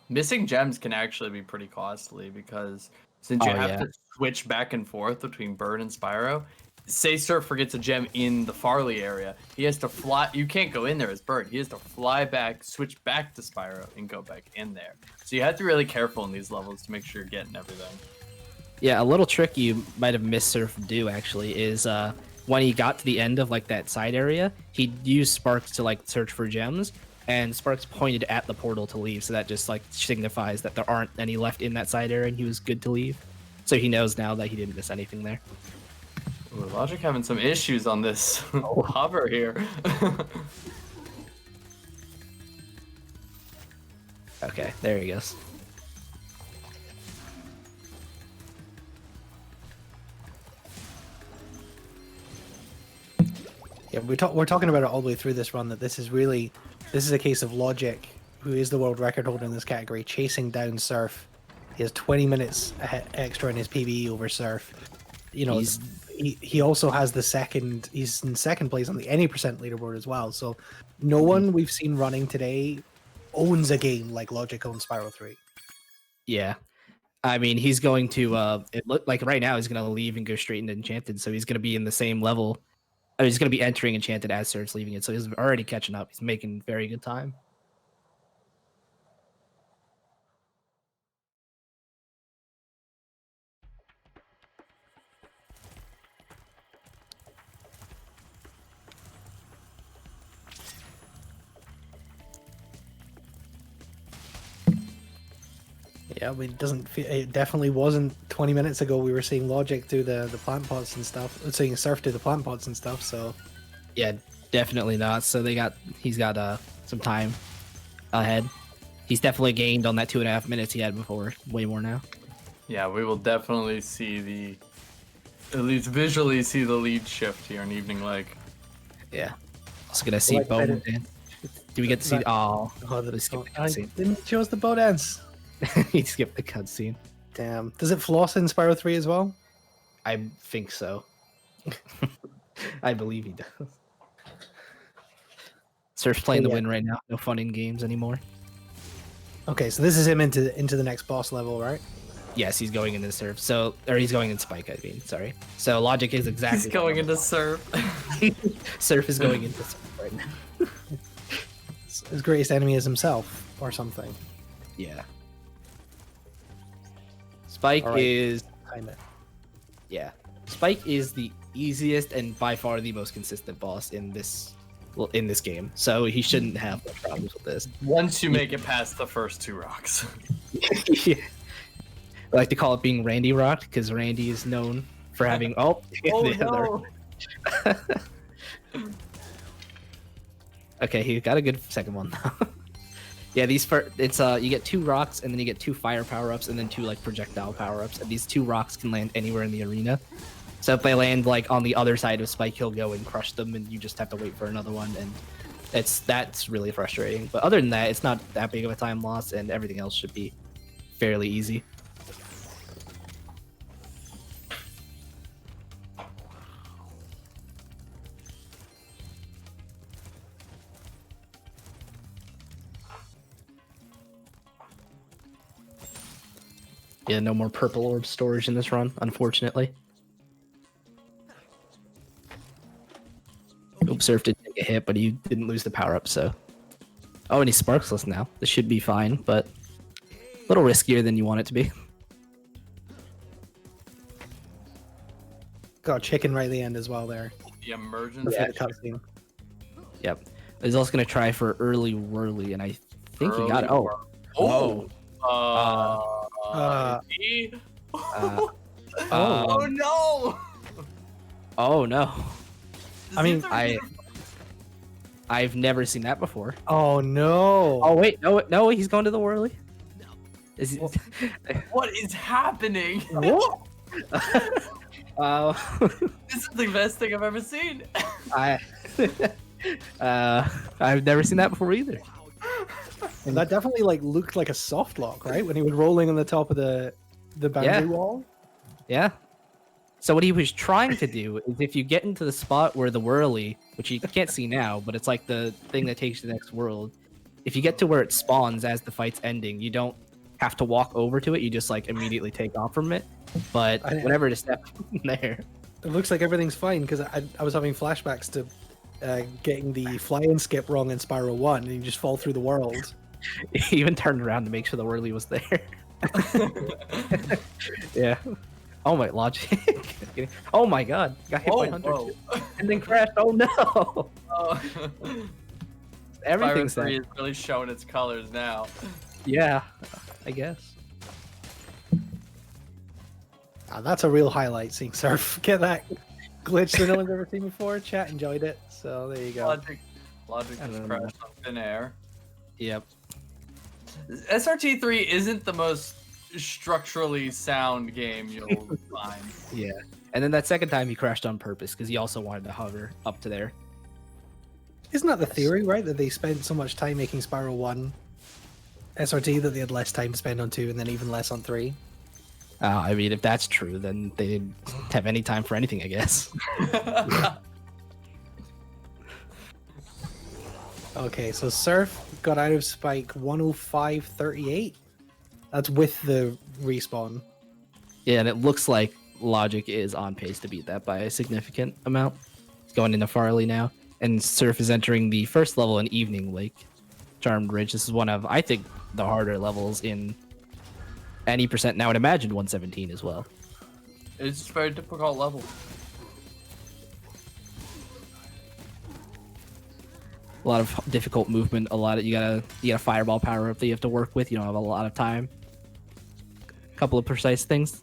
missing gems can actually be pretty costly because since you have to switch back and forth between Bird and Spyro, say Surf forgets a gem in the Farley area, he has to fly. You can't go in there as Bird. He has to fly back, switch back to Spyro, and go back in there. So you have to be really careful in these levels to make sure you're getting everything. Yeah, a little trick you might have missed Surf do actually is when he got to the end of like that side area, he used Sparks to like search for gems, and Sparks pointed at the portal to leave, so that just like signifies that there aren't any left in that side area, and he was good to leave. So he knows now that he didn't miss anything there. Ooh, Logic having some issues on this hover here. Okay, there he goes. Yeah, we're talking about it all the way through this run, that this is a case of Logic, who is the world record holder in this category, chasing down Surf. He has 20 minutes extra in his PBE over Surf. You know, he also has he's in second place on the any percent leaderboard as well. So no one we've seen running today owns a game like Logic owns Spyro 3. Yeah. I mean, he's going to, it looked like right now he's going to leave and go straight into Enchanted, so he's going to be in the same level. He's going to be entering Enchanted as Surf's leaving it, so he's already catching up. He's making very good time. Yeah, I mean, it definitely wasn't 20 minutes ago we were seeing Logic do the plant pots and stuff, seeing Surf do the plant pots and stuff, so. Yeah, definitely not. So he's got some time ahead. He's definitely gained on that 2.5 minutes he had before, way more now. Yeah, we will definitely see at least visually see the lead shift here in Evening Lake. Yeah. Also gonna see Like, Bow dance. Do we get to see? Oh, I skip the cutscene. didn't chose the bow dance. He skipped the cutscene. Damn. Does it floss in Spyro 3 as well? I think so. I believe he does. Surf's playing the win right now. No fun in games anymore. Okay, so this is him into the next boss level, right? Yes, he's going into Surf. Or he's going in Spike, I mean, sorry. So Logic is exactly. He's going into Surf. Surf is going into Surf right now. His greatest enemy is himself, or something. Yeah. Spike All right. is. Time it. Yeah. Spike is the easiest and by far the most consistent boss in this game. So he shouldn't have much problems with this. Once you make it past the first 2 rocks. Yeah. I like to call it being Randy Rocked because Randy is known for having Oh no! Okay, he got a good second one though. Yeah, you get 2 rocks and then you get 2 fire power-ups and then 2 like projectile power-ups, and these 2 rocks can land anywhere in the arena. So if they land like on the other side of Spike, he'll go and crush them, and you just have to wait for another one, and that's really frustrating. But other than that, it's not that big of a time loss, and everything else should be fairly easy. Yeah, no more purple orb storage in this run, unfortunately. Oops, Surf did take a hit, but he didn't lose the power-up, so... Oh, and he's sparkless now. This should be fine, but... a little riskier than you want it to be. Got a chicken right at the end as well there. The emergence. Before the cutscene. Yep. He's also going to try for early whirly, and I think he got it. Oh. Oh! Oh no! Oh no. I mean, I've never seen that before. Oh no! Oh wait, no, he's going to the whirly. Is he? What is happening? What? This is the best thing I've ever seen. I've never seen that before either. And that definitely like looked like a soft lock, right? When he was rolling on the top of the boundary wall. Yeah. So what he was trying to do is if you get into the spot where the whirly, which you can't see now, but it's like the thing that takes you to the next world, if you get to where it spawns as the fight's ending, you don't have to walk over to it. You just like immediately take off from it. But whenever to step there, it looks like everything's fine because I was having flashbacks to getting the fly and skip wrong in Spyro 1, and you just fall through the world. he even turned around to make sure the Whirly was there. Yeah. Oh my logic. Oh my god. Got hit by Hunter too. And then crashed. Oh no. Oh. Everything's Spyro 3 there. is really showing its colors now. Yeah, I guess. That's a real highlight, seeing Surf get that glitch that no one's ever seen before. Chat enjoyed it, so there you go. Logic I just don't know. crashed on thin air. Yep. SRT3 isn't the most structurally sound game you'll find. Yeah. And then that second time he crashed on purpose because he also wanted to hover up to there. Isn't that the theory, right? That they spent so much time making Spyro 1 SRT that they had less time to spend on 2 and then even less on 3? I mean, if that's true, then they didn't have any time for anything, I guess. Okay, so Surf got out of Spike 105.38. That's with the respawn. Yeah, and it looks like Logic is on pace to beat that by a significant amount. He's going into Farley now. And Surf is entering the first level in Evening Lake, Charmed Ridge. This is one of, I think, the harder levels in any percent. Now, I'd imagine 117 as well. It's a very difficult level. A lot of difficult movement. A lot of you gotta fireball power up that you have to work with. You don't have a lot of time. A couple of precise things.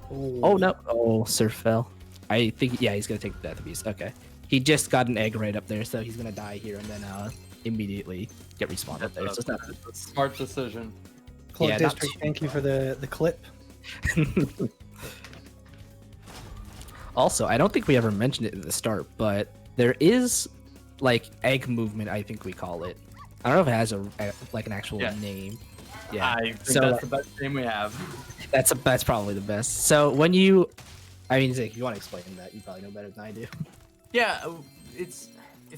Oh no! Oh, Surf fell. I think he's gonna take the death abuse. Okay, he just got an egg right up there, so he's gonna die here and then immediately get respawned up there. So it's not a smart decision. Cloak Yeah, District, thank you for the clip. Also, I don't think we ever mentioned it at the start, but there is like egg movement. I think we call it. I don't know if it has an actual name. Yeah, I think that's the best name we have. That's probably the best. So when you, I mean, Zach, you want to explain that? You probably know better than I do. Yeah, it's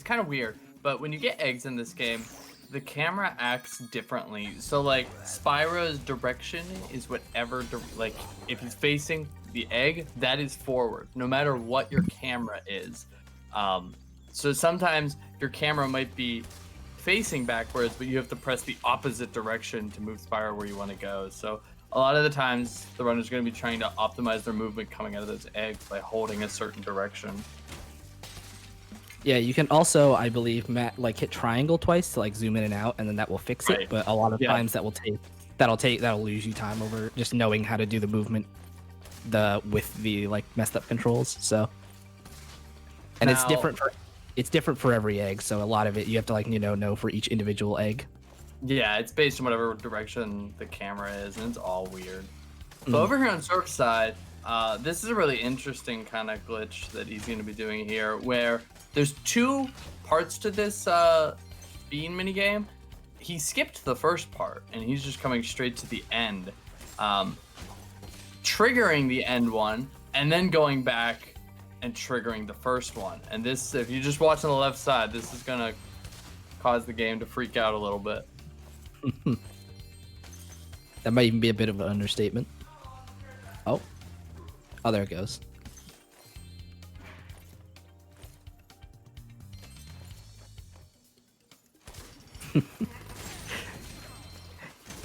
kind of weird, but when you get eggs in this game, the camera acts differently. So like Spyro's direction is whatever, like if he's facing the egg, that is forward, no matter what your camera is. So sometimes your camera might be facing backwards, but you have to press the opposite direction to move Spyro where you want to go. So a lot of the times the runner's going to be trying to optimize their movement coming out of those eggs by holding a certain direction. Yeah, you can also, I believe, hit triangle twice to like zoom in and out, and then that will fix it. Right. But a lot of times that'll lose you time over just knowing how to do the movement, with the like messed up controls. So, and it's different for every egg. So a lot of it you have to know for each individual egg. Yeah, it's based on whatever direction the camera is, and it's all weird. But over here on Surf's side, this is a really interesting kind of glitch that he's going to be doing here, where there's two parts to this bean minigame. He skipped the first part, and he's just coming straight to the end, triggering the end one, and then going back and triggering the first one. And this, if you just watch on the left side, this is going to cause the game to freak out a little bit. That might even be a bit of an understatement. Oh, there it goes.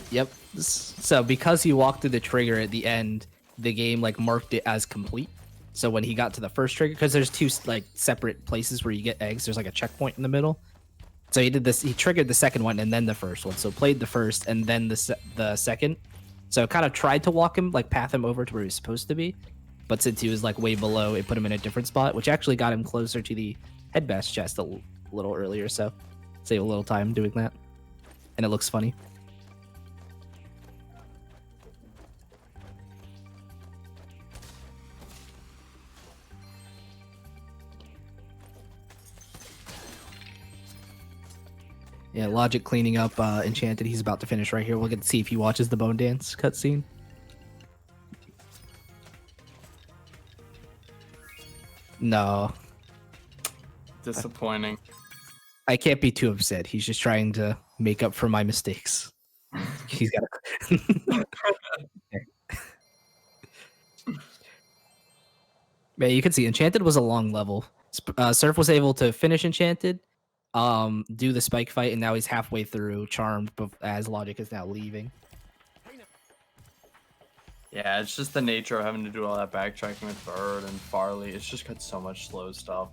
Yep. So because he walked through the trigger at the end, the game marked it as complete. So when he got to the first trigger, because there's two separate places where you get eggs, there's a checkpoint in the middle. So he did this. He triggered the second one and then the first one. So played the first and then the second. So kind of tried to walk him, path him over to where he was supposed to be. But since he was way below, it put him in a different spot, which actually got him closer to the headbash chest a little earlier. So save a little time doing that. And it looks funny. Yeah, Logic cleaning up Enchanted. He's about to finish right here. We'll get to see if he watches the Bone Dance cutscene. No. Disappointing. I can't be too upset. He's just trying to make up for my mistakes. He's got to. Yeah, you can see Enchanted was a long level. Surf was able to finish Enchanted, do the spike fight, and now he's halfway through Charmed as Logic is now leaving. Yeah, it's just the nature of having to do all that backtracking with Bird and Farley. It's just got so much slow stuff.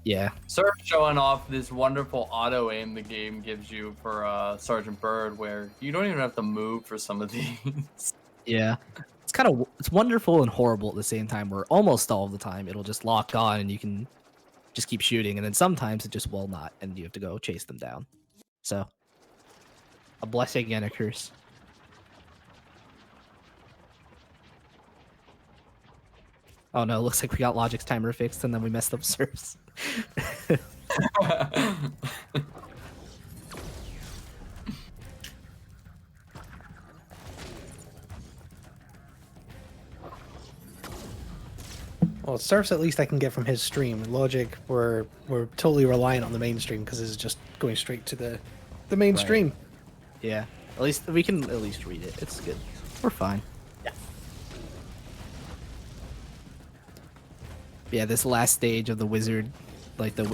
Yeah. Surf showing off this wonderful auto aim the game gives you for Sergeant Bird, where you don't even have to move for some of these. Yeah. It's wonderful and horrible at the same time, where almost all of the time it'll just lock on and you can just keep shooting, and then sometimes it just will not, and you have to go chase them down. So, a blessing and a curse. Oh no, looks like we got Logic's timer fixed and then we messed up Surf's. Well, Surf's at least I can get from his stream. Logic, we're totally reliant on the mainstream because this is just going straight to the mainstream. Yeah, at least we can at least read it. It's good. We're fine. Yeah, this last stage of the wizard,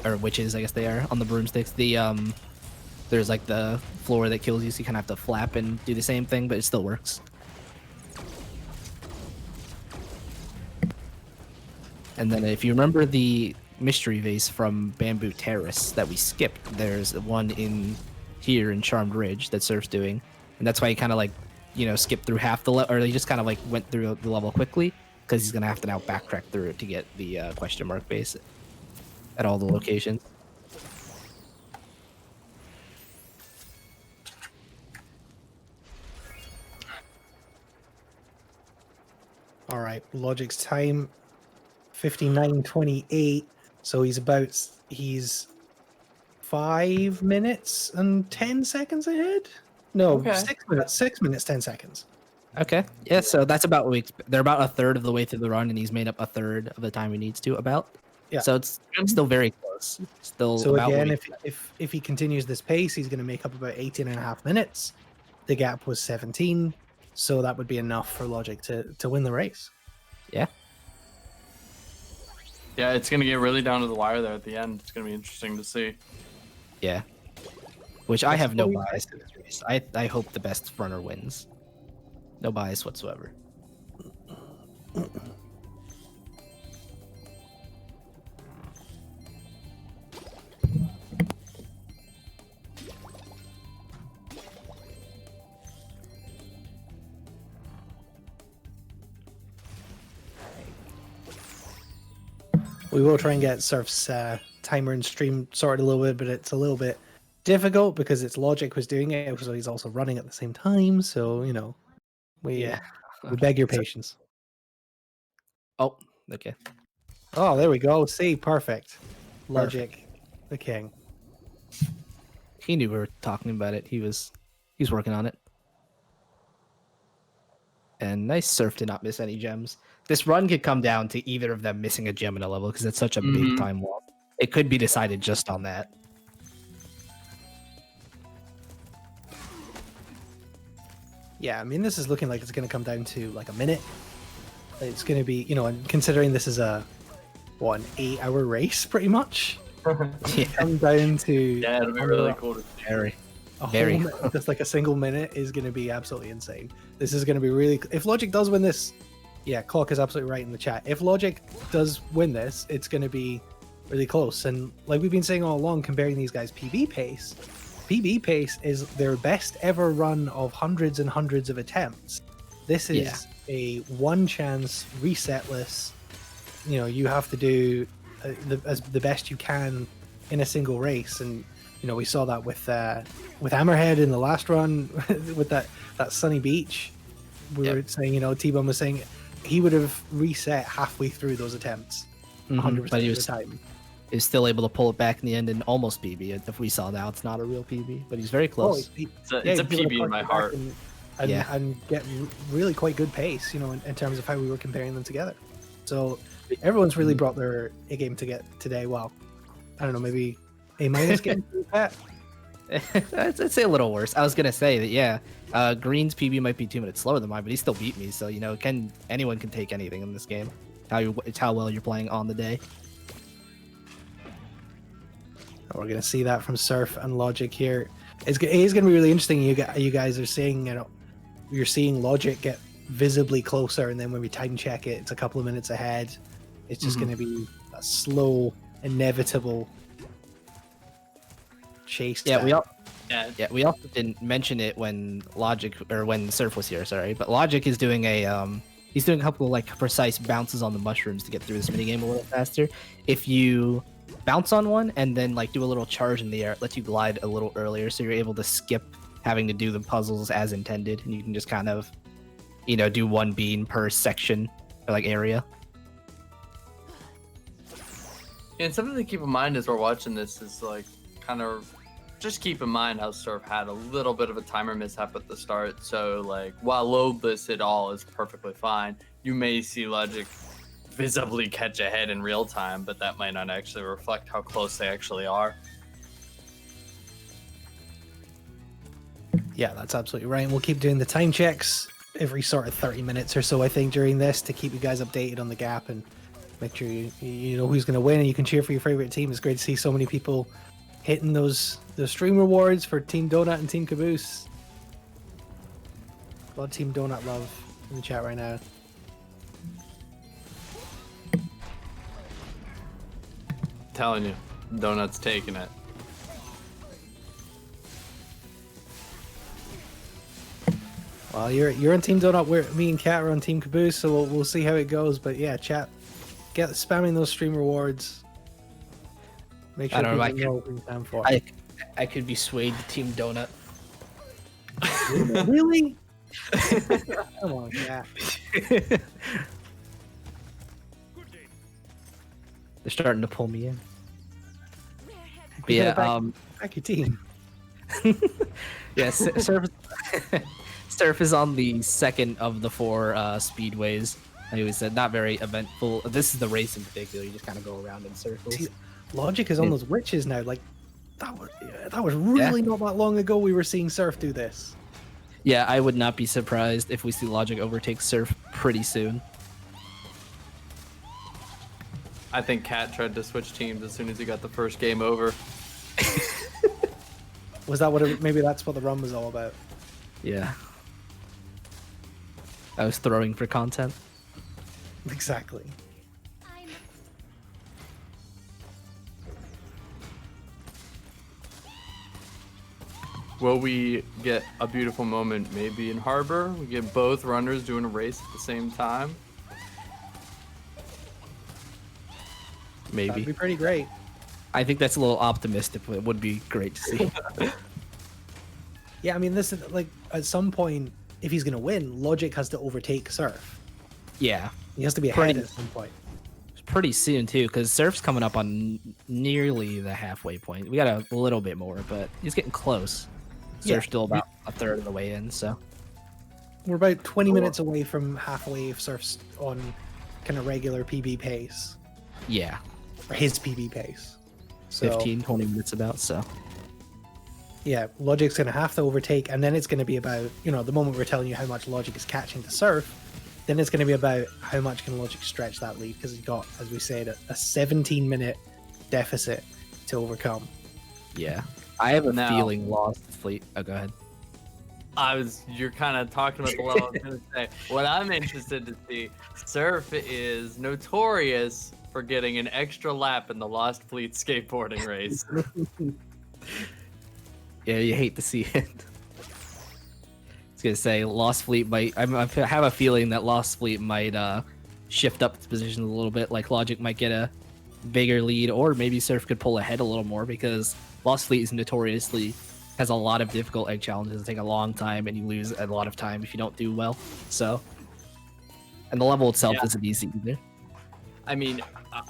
or witches, I guess they are, on the broomsticks. There's like the floor that kills you, so you kind of have to flap and do the same thing, but it still works. And then if you remember the mystery vase from Bamboo Terrace that we skipped, there's one in here in Charmed Ridge that Surf's doing, and that's why he kind of skipped through half the level, or he just kind of went through the level quickly, because he's gonna have to now backtrack through it to get the question mark base at all the locations. All right, Logic's time 59:28. So he's 5 minutes and 10 seconds ahead. No, Okay. 6 minutes. 6 minutes 10 seconds. Okay, yeah, so that's about what they're about a third of the way through the run, and he's made up a third of the time he needs to. Yeah. So it's still very close. Still. So about again, if he continues this pace, he's going to make up about 18.5 minutes. The gap was 17, so that would be enough for Logic to win the race. Yeah. Yeah, it's gonna get really down to the wire there at the end. It's gonna be interesting to see. Yeah. Which I have no fully bias in this race. I hope the best runner wins. No bias whatsoever. We will try and get Surf's timer and stream sorted a little bit, but it's a little bit difficult because it's Logic who's doing it, so he's also running at the same time. So we beg your patience. Oh, okay. Oh, there we go. See, perfect. Logic, the king. He knew we were talking about it. He's working on it. And nice Surf to not miss any gems. This run could come down to either of them missing a gem in a level because it's such a big time loss. It could be decided just on that. Yeah, I mean, this is looking like it's going to come down to like a minute. It's going to be, and considering this is an 8-hour race, pretty much. Yeah. Come down to Yeah, it'll be really cool to see. Very. Just like a single minute is going to be absolutely insane. This is going to be really. If Logic does win this, yeah, Clock is absolutely right in the chat. If Logic does win this, it's going to be really close. And like we've been saying all along, comparing these guys' PB pace is their best ever run of hundreds and hundreds of attempts. This is a one chance resetless. You have to do the best you can in a single race, and we saw that with Hammerhead in the last run with that sunny beach. We were saying, T-Bone was saying he would have reset halfway through those attempts, 100% but he of was the time. Is still able to pull it back in the end and almost PB. If we saw now, it's not a real PB, but he's very close. It's a PB in my heart. And get really quite good pace, in terms of how we were comparing them together. So everyone's really brought their A game to get today. Well, I don't know, maybe A minus game for Pat? I'd say a little worse. I was gonna say that, yeah. Green's PB might be 2 minutes slower than mine, but he still beat me. So anyone can take anything in this game. It's how well you're playing on the day. We're gonna see that from Surf and Logic here. It is gonna be really interesting. You guys are seeing, you're seeing Logic get visibly closer, and then when we time check it, it's a couple of minutes ahead. It's just gonna be a slow, inevitable chase. Yeah, down. we also didn't mention it when Surf was here. Sorry, but Logic is doing he's doing a couple of like precise bounces on the mushrooms to get through this minigame a little faster. If you bounce on one and then like do a little charge in the air, it lets you glide a little earlier, so you're able to skip having to do the puzzles as intended, and you can just kind of, do one beam per section or like area. And something to keep in mind as we're watching this is like kind of just keep in mind how Surf had a little bit of a timer mishap at the start. So like while loadless it all is perfectly fine, you may see Logic visibly catch ahead in real time, but that might not actually reflect how close they actually are. Yeah, that's absolutely right. We'll keep doing the time checks every sort of 30 minutes or so, I think, during this to keep you guys updated on the gap and make sure you know who's going to win, and you can cheer for your favorite team. It's great to see so many people hitting those stream rewards for Team Donut and Team Caboose. A lot of Team Donut love in the chat right now. Telling you, Donut's taking it. Well, you're on Team Donut. Me and Kat are on Team Caboose, so we'll see how it goes. But yeah, chat, get spamming those stream rewards. Make sure people know what we stand for. I could be swayed to Team Donut. Really? Come on, Kat. They're starting to pull me in. But You yeah, gotta back your team. yeah, Surf is on the second of the 4 speedways. Like we said, not very eventful. This is the race in particular. You just kind of go around in circles. See, Logic is on those witches now. Like that was really not that long ago we were seeing Surf do this. Yeah, I would not be surprised if we see Logic overtake Surf pretty soon. I think Cat tried to switch teams as soon as he got the first game over. Was that maybe that's what the run was all about? Yeah. I was throwing for content. Exactly. Will we get a beautiful moment maybe in Harbor? We get both runners doing a race at the same time? Maybe. That'd be pretty great. I think that's a little optimistic, but it would be great to see. Yeah, I mean, this is like at some point, if he's gonna win, Logic has to overtake Surf. Yeah. He has to be ahead at some point. Pretty soon too, because Surf's coming up on nearly the halfway point. We got a little bit more, but he's getting close. Surf's still about a third of the way in, so We're about 20 minutes away from halfway if Surf's on kind of regular PB pace, yeah, or his PB pace. So 15-20 minutes about. So yeah, Logic's gonna have to overtake, and then it's gonna be about, the moment we're telling you how much Logic is catching to Surf, then it's gonna be about how much can Logic stretch that lead, because he's got, as we said, a 17-minute deficit to overcome. yeah, I have a feeling Lost Fleet. Oh, go ahead. You're kind of talking about the level I was going to say. What I'm interested to see, Surf is notorious for getting an extra lap in the Lost Fleet skateboarding race. Yeah, you hate to see it. I was gonna say Lost Fleet might. I have a feeling that Lost Fleet might shift up its position a little bit. Like Logic might get a bigger lead, or maybe Surf could pull ahead a little more, because Lost Fleet is notoriously has a lot of difficult egg challenges that take a long time, and you lose a lot of time if you don't do well. So, and the level itself isn't easy either. I mean,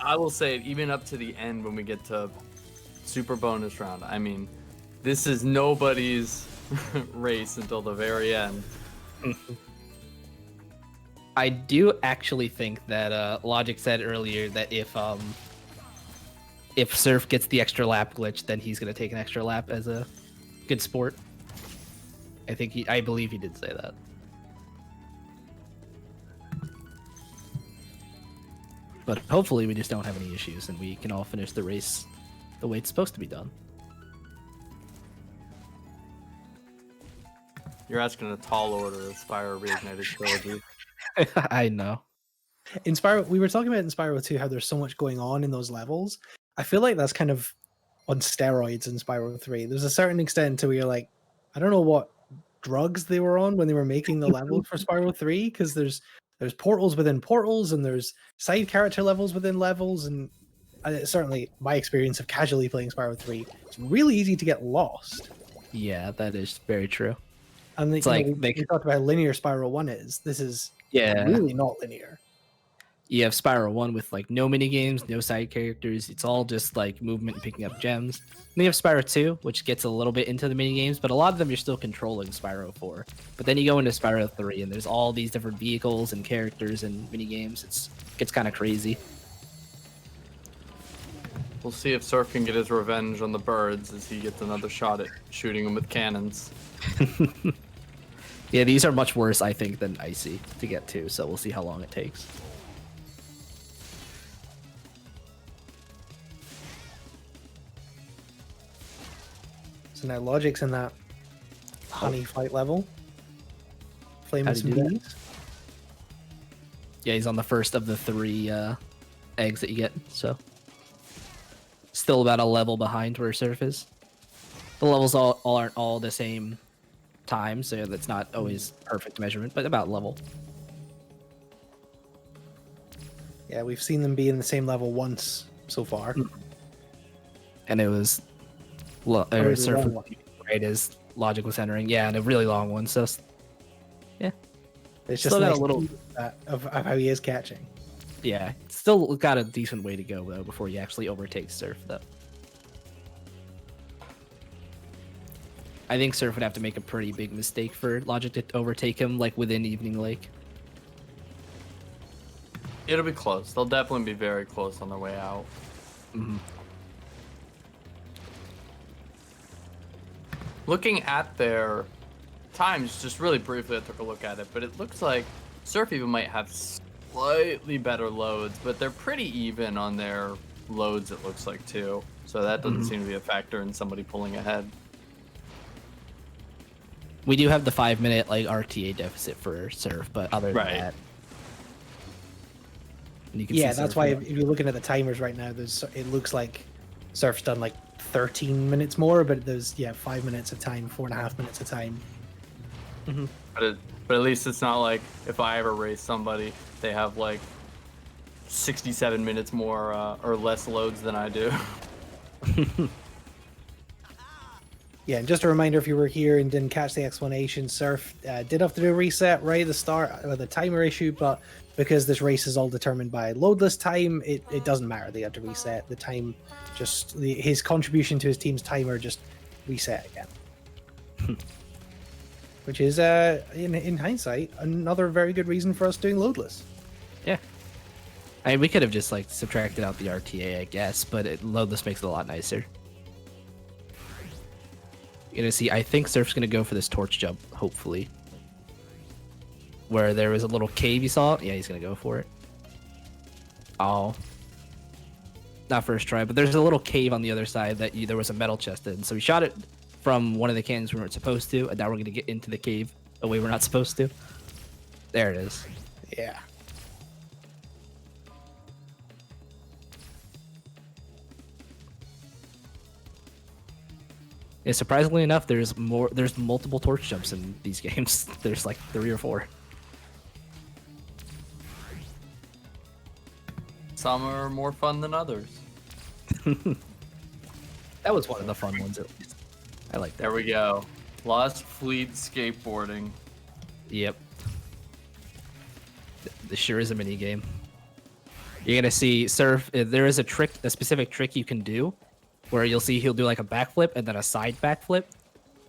I will say, even up to the end when we get to super bonus round, I mean, this is nobody's race until the very end. I do actually think that Logic said earlier that if Surf gets the extra lap glitch, then he's gonna take an extra lap as a good sport. I believe he did say that. But hopefully we just don't have any issues and we can all finish the race the way it's supposed to be done. You're asking a tall order of Spyro Reignited trilogy. I know. In Spyro, we were talking about in Spyro 2 how there's so much going on in those levels. I feel like that's kind of on steroids in Spyro 3. There's a certain extent to where you're like, I don't know what drugs they were on when they were making the level for Spyro 3, because there's portals within portals and there's side character levels within levels, and certainly my experience of casually playing Spyro 3, it's really easy to get lost. Yeah, that is very true. And It's like we talked about how linear Spyro 1 is. This is really not linear. You have Spyro 1 with like no mini games, no side characters. It's all just like movement and picking up gems. Then you have Spyro 2, which gets a little bit into the mini games, but a lot of them you're still controlling Spyro 4. But then you go into Spyro 3 and there's all these different vehicles and characters and mini games. It gets kind of crazy. We'll see if Surf can get his revenge on the birds as he gets another shot at shooting them with cannons. Yeah, these are much worse, I think, than Icy to get to, so we'll see how long it takes. So now Logic's in that honey fight level. Flame How with do some you do that? bees. Yeah, he's on the first of the 3 eggs that you get, so still about a level behind where Surf is. The levels all aren't all the same time, so that's not always perfect measurement, but about level. Yeah, we've seen them be in the same level once so far. And it was really Surf long was one. right as Logic was entering. Yeah, and a really long one, so yeah. It's just Still got nice a little- to see that of how he is catching. Yeah, still got a decent way to go though before you actually overtake Surf though. I think Surf would have to make a pretty big mistake for Logic to overtake him, like within Evening Lake. It'll be close. They'll definitely be very close on their way out. Mm-hmm. Looking at their times, just really briefly, I took a look at it, but it looks like Surf even might have slightly better loads, but they're pretty even on their loads, it looks like, too. So that doesn't seem to be a factor in somebody pulling ahead. We do have the 5-minute like RTA deficit for Surf, but other than Right. that, and you can Yeah, see that's Surf why in- if you're looking at the timers right now, it looks like Surf's done like 13 minutes more, but there's 5 minutes of time, 4.5 minutes of time. But at least it's not like if I ever race somebody, they have like 67 minutes more or less loads than I do. Yeah, and just a reminder, if you were here and didn't catch the explanation, Surf did have to do a reset right at the start with a timer issue, but because this race is all determined by loadless time, it doesn't matter. They had to reset the time. Just his contribution to his team's timer just reset again. Which is, in hindsight, another very good reason for us doing loadless. Yeah. I mean, we could have just like subtracted out the RTA, I guess, but loadless makes it a lot nicer. You're gonna see, I think Surf's gonna go for this torch jump, hopefully. Where there was a little cave you saw. Yeah, he's gonna go for it. Oh. Not first try, but there's a little cave on the other side that there was a metal chest in. So we shot it from one of the cannons we weren't supposed to, and now we're gonna get into the cave a way we're not supposed to. There it is. Yeah. Yeah, surprisingly enough, there's multiple torch jumps in these games. There's like 3 or 4. Some are more fun than others. That was one of the fun ones at least. I like that. There we go. Lost Fleet skateboarding. Yep. This sure is a mini game. You're gonna see Surf. There is a specific trick you can do, where you'll see he'll do like a backflip and then a side backflip,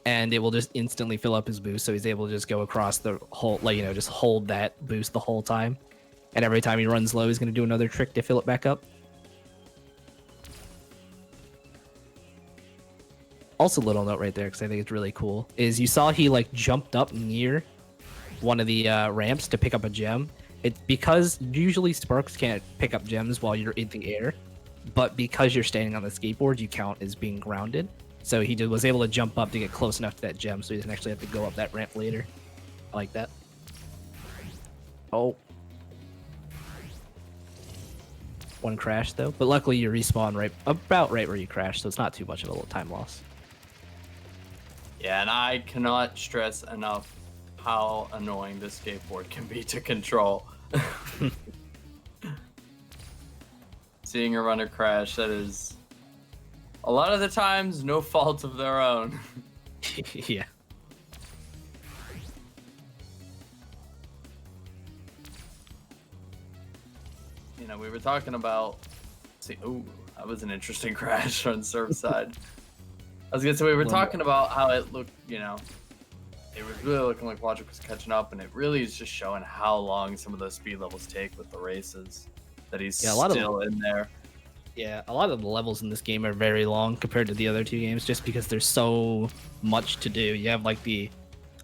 and it will just instantly fill up his boost, so he's able to just go across the whole, like, just hold that boost the whole time. And every time he runs low, he's gonna do another trick to fill it back up. Also, little note right there because I think it's really cool. Is you saw he like jumped up near one of the ramps to pick up a gem. Because usually sparks can't pick up gems while you're in the air, but because you're standing on the skateboard, you count as being grounded. So he was able to jump up to get close enough to that gem, so he doesn't actually have to go up that ramp later. I like that. Oh. One crash though, but luckily you respawn about right where you crashed, so it's not too much of a little time loss. Yeah, and I cannot stress enough how annoying this skateboard can be to control. Seeing a runner crash, that is a lot of the times no fault of their own. Yeah. You know, we were talking about. Ooh, that was an interesting crash on Surfside. I was gonna say we were talking about how it looked. You know, it was really looking like Logic was catching up, and it really is just showing how long some of those speed levels take with the races. That he's still in there. Yeah, a lot of the levels in this game are very long compared to the other two games, just because there's so much to do. You have like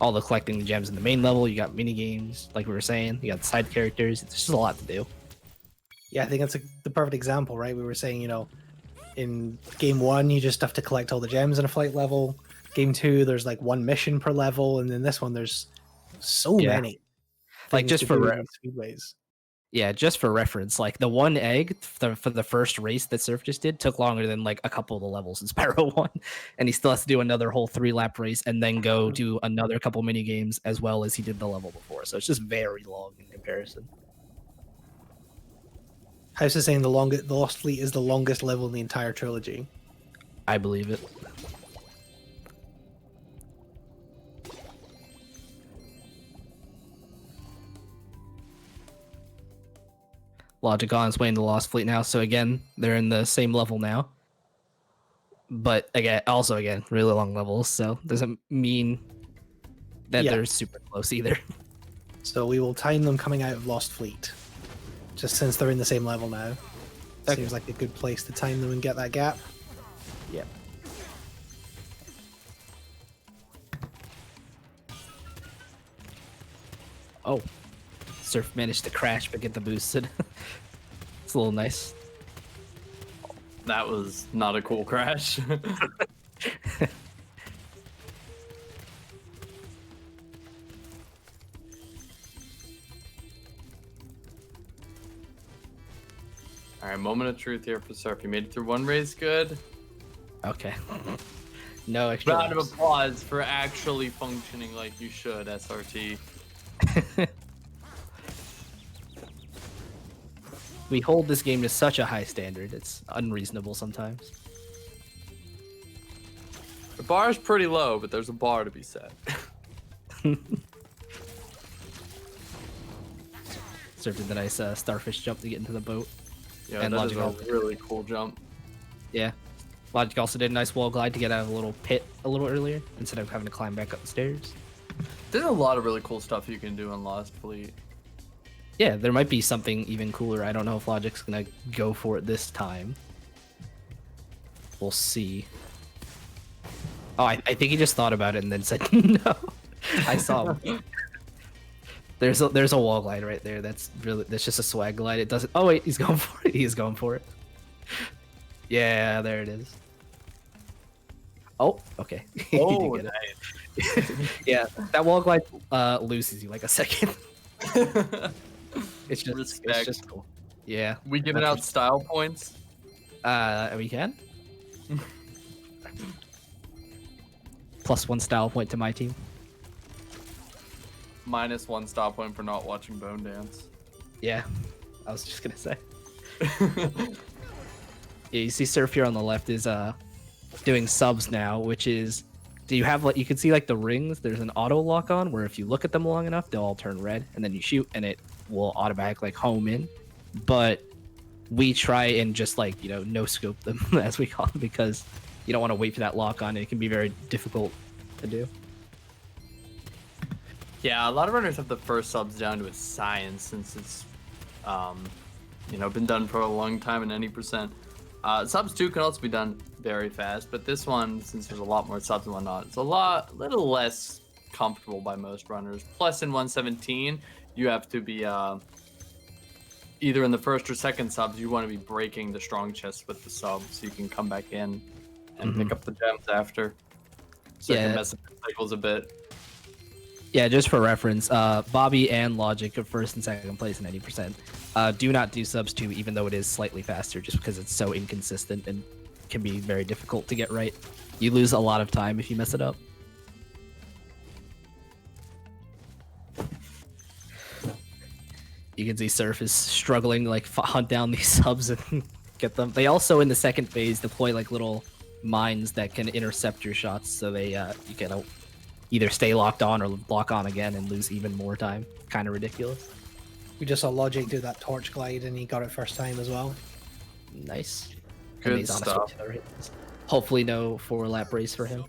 all the collecting the gems in the main level. You got mini games, like we were saying. You got side characters. It's just a lot to do. Yeah, I think that's the perfect example, right? We were saying, you know, in game 1, you just have to collect all the gems in a flight level. Game 2, there's like one mission per level, and then this one, there's so many. Like just for speedways. Yeah, just for reference, like the one egg for the first race that Surf just did took longer than like a couple of the levels in Spyro 1, and he still has to do another whole 3-lap race and then go do another couple mini games as well as he did the level before. So it's just very long in comparison. House is saying the Lost Fleet is the longest level in the entire trilogy. I believe it. Logic on its way into Lost Fleet now, so again, they're in the same level now. But again, really long levels, so doesn't mean that they're super close either. So we will time them coming out of Lost Fleet. Just since they're in the same level now. Okay. Seems like a good place to time them and get that gap. Yep. Oh. Surf managed to crash but get the boosted. It's a little nice. That was not a cool crash. Alright, moment of truth here for Surf. You made it through one race good. Okay. No extra Round of laps. applause for actually functioning like you should, SRT. We hold this game to such a high standard, it's unreasonable sometimes. The bar is pretty low, but there's a bar to be set. Surf did the nice starfish jump to get into the boat. Yeah, And that is Logic a really cool jump. Yeah. Logic also did a nice wall glide to get out of a little pit a little earlier instead of having to climb back up the stairs. There's a lot of really cool stuff you can do in Lost Fleet. Yeah, there might be something even cooler. I don't know if Logic's gonna go for it this time. We'll see. Oh, I think he just thought about it and then said no. I saw him. There's a wall glide right there. That's just a swag glide. It doesn't. Oh wait, he's going for it. He's going for it. Yeah, there it is. Oh, okay. He did Oh, get it. nice. Yeah, that wall glide loses you like a second. It's Respect. just cool. Yeah. We giving out style points? We can. +1 style point to my team. -1 style point for not watching Bone Dance. Yeah, I was just gonna say. Yeah, you see Surf here on the left is doing subs now, which is, do you have like, you can see like the rings, there's an auto lock on where if you look at them long enough, they'll all turn red and then you shoot and it will automatically like home in. But we try and just like, you know, no scope them as we call it, because you don't want to wait for that lock on. It can be very difficult to do. Yeah, a lot of runners have the first subs down to a science since it's, you know, been done for a long time in any percent. Subs 2 can also be done very fast, but this one, since there's a lot more subs and whatnot, it's little less comfortable by most runners. Plus, in 117, you have to be either in the first or second subs, you want to be breaking the strong chest with the sub, so you can come back in and pick up the gems after. So it can mess up the cycles a bit. Yeah, just for reference, Bobby and Logic are first and second place in 90%. Do not do subs 2, even though it is slightly faster, just because it's so inconsistent and can be very difficult to get right. You lose a lot of time if you mess it up. You can see Surf is struggling to like hunt down these subs and get them. They also, in the second phase, deploy like little mines that can intercept your shots, so they you can either stay locked on or lock on again and lose even more time. Kind of ridiculous. We just saw Logic do that torch glide and he got it first time as well. Nice. Good And he's on a stuff. switch to the right. Hopefully no 4-lap race for him.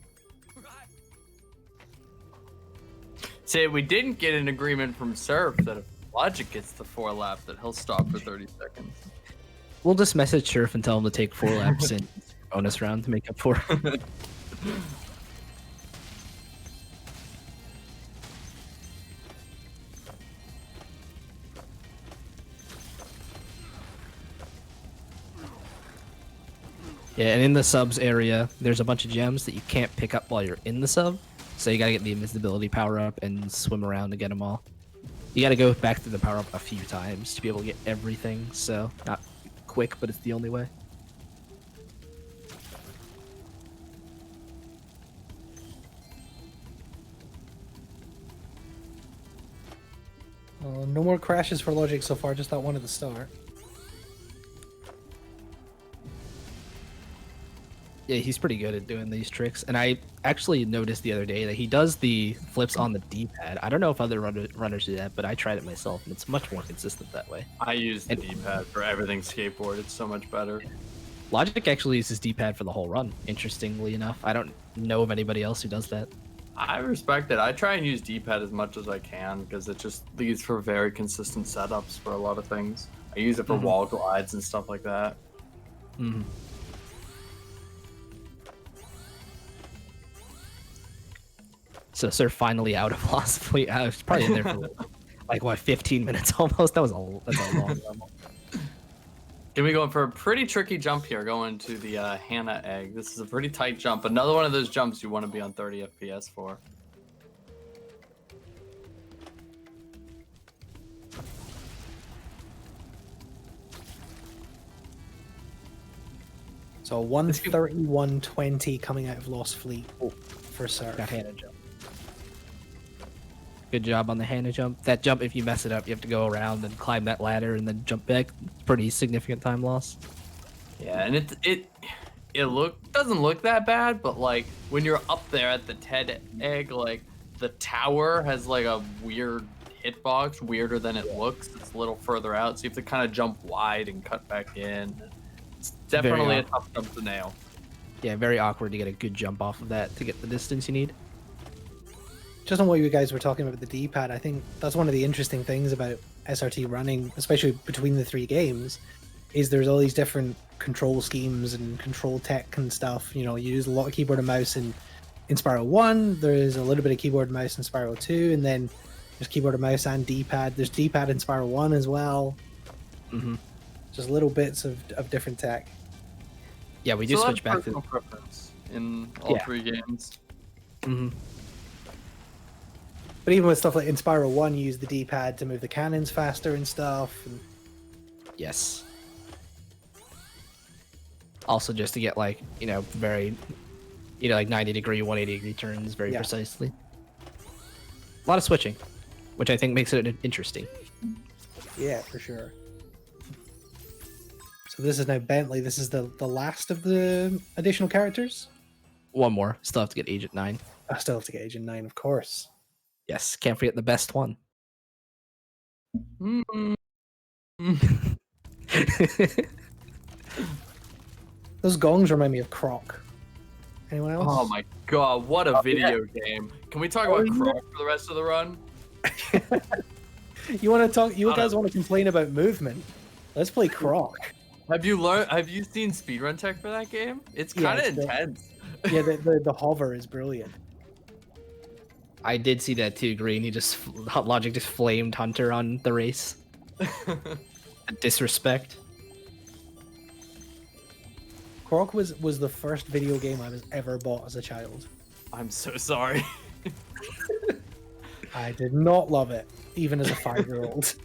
Say, we didn't get an agreement from Surf that if Logic gets the 4-lap, that he'll stop for 30 seconds. We'll just message Surf and tell him to take 4 laps in bonus round to make up for it. Yeah, and in the subs area, there's a bunch of gems that you can't pick up while you're in the sub. So you gotta get the invisibility power up and swim around to get them all. You gotta go back to the power up a few times to be able to get everything. So not quick, but it's the only way. No more crashes for Logic so far, just that one at the start. Yeah, he's pretty good at doing these tricks. And I actually noticed the other day that he does the flips on the D-pad. I don't know if other runners do that, but I tried it myself, and it's much more consistent that way. I use the D-pad for everything skateboard. It's so much better. Logic actually uses D-pad for the whole run, interestingly enough. I don't know of anybody else who does that. I respect it. I try and use D-pad as much as I can because it just leads for very consistent setups for a lot of things. I use it for wall glides and stuff like that. Mm-hmm. So Surf finally out of Lost Fleet. I was probably in there for like what 15 minutes almost. That's a long level. Can we go for a pretty tricky jump here going to the Hannah egg? This is a pretty tight jump. Another one of those jumps you want to be on 30 FPS for. So 131.20 coming out of Lost Fleet for Surf. Got Hannah jump. Good job on the Hannah jump. That jump, if you mess it up, you have to go around and climb that ladder and then jump back. It's pretty significant time loss. Yeah, and it doesn't look that bad, but like when you're up there at the TED egg, like the tower has like a weird hitbox, weirder than it looks. It's a little further out, so you have to kind of jump wide and cut back in. It's definitely a tough jump to nail. Yeah, very awkward to get a good jump off of that to get the distance you need. Just on what you guys were talking about the D-pad, I think that's one of the interesting things about SRT running, especially between the 3 games, is there's all these different control schemes and control tech and stuff. You know, you use a lot of keyboard and mouse in Spyro 1, there's a little bit of keyboard and mouse in Spyro 2, and then there's keyboard and mouse and D-pad. There's D-pad in Spyro 1 as well. Mm-hmm. Just little bits of different tech. Yeah, we do So switch that's back to... personal preference in all 3 games. Mm-hmm. But even with stuff like in Spyro 1, you use the D-pad to move the cannons faster and stuff. And... Yes. Also just to get like, you know, very, you know, like 90-degree, 180-degree turns very precisely. A lot of switching, which I think makes it interesting. Yeah, for sure. So this is now Bentley. This is the last of the additional characters? One more. Still have to get Agent 9. I still have to get Agent 9, of course. Yes, can't forget the best one. Those gongs remind me of Croc. Anyone else? Oh my god, what a video game. Can we talk about Croc for the rest of the run? You want to talk? You guys want to complain about movement? Let's play Croc. Have you seen speedrun tech for that game? It's Yeah, kind of it's the- intense. Yeah, the hover is brilliant. I did see that too, Green. Logic just flamed Hunter on the race. Disrespect. Croc was the first video game I was ever bought as a child. I'm so sorry. I did not love it, even as a 5-year-old.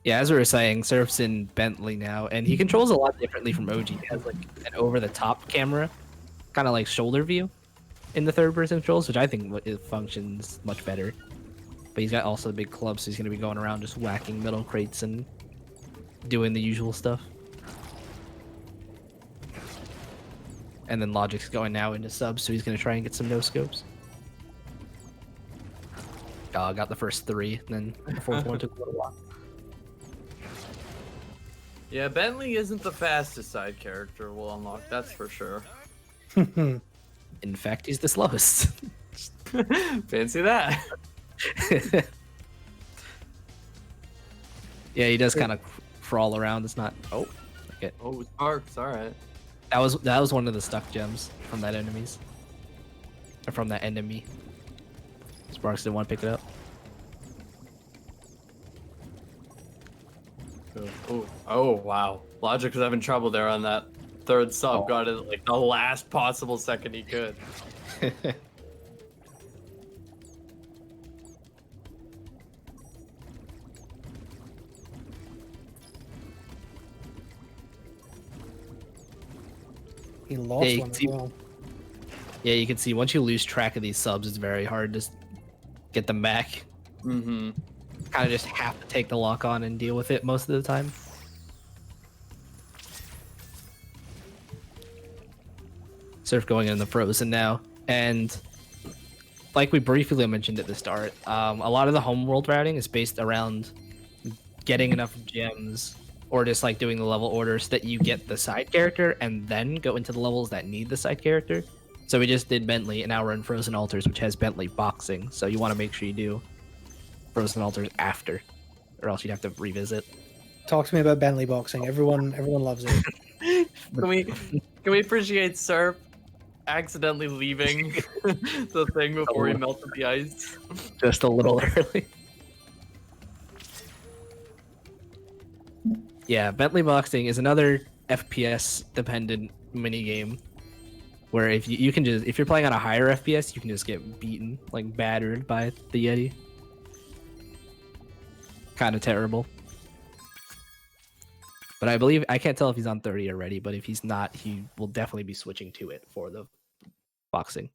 Yeah, as we were saying, Surf's in Bentley now, and he controls a lot differently from OG. He has like an over-the-top camera, kind of like shoulder view in the third-person controls, which I think it functions much better. But he's got also a big club, so he's going to be going around just whacking metal crates and doing the usual stuff. And then Logic's going now into subs, so he's going to try and get some no-scopes. Got the first 3, and then the fourth one took a little while. Yeah, Bentley isn't the fastest side character we'll unlock, that's for sure. In fact, he's the slowest. Fancy that. Yeah, he does kind of crawl around. It's not. Oh, okay. Oh, Sparks, alright. That was one of the stuck gems from that enemies. Or from that enemy. Sparks didn't want to pick it up. Oh, wow. Logic was having trouble there on that third sub. Got it like the last possible second he could. He lost you one can as see- well. Yeah, you can see once you lose track of these subs, it's very hard to get them back. Mm-hmm. Kind of just have to take the lock on and deal with it most of the time. Surf going in the frozen now, and like we briefly mentioned at the start, a lot of the homeworld routing is based around getting enough gems or just like doing the level orders that you get the side character and then go into the levels that need the side character. So we just did Bentley, and now we're in Frozen Altars, which has Bentley boxing. So you want to make sure you do Frozen Altars after, or else you'd have to revisit. Talk to me about Bentley boxing. Everyone loves it. Can we appreciate Surf accidentally leaving the thing before he melted the ice? Just a little early. Yeah, Bentley boxing is another FPS dependent mini game where if you can just, if you're playing on a higher FPS, you can just get beaten, like battered by the Yeti. Kind of terrible. But I believe, I can't tell if he's on 30 already, but if he's not, he will definitely be switching to it for the boxing.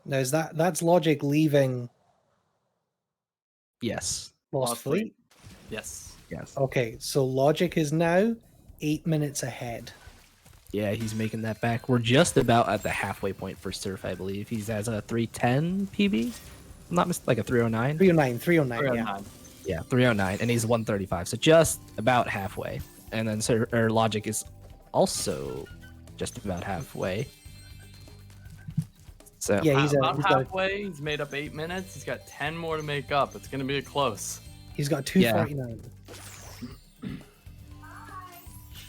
Now, is that's Logic leaving Yes. Lost Fleet? Yes. Yes. Okay, so Logic is now 8 minutes ahead. Yeah, he's making that back. We're just about at the halfway point for Surf, I believe. He's has a 310 PB. I'm not like a 309. 309, yeah. 309. Yeah, 309, and he's 135, so just about halfway. And then Logic is also just about halfway. So Yeah, he's about got halfway. He's made up 8 minutes. He's got 10 more to make up. It's gonna be close. he's got 249.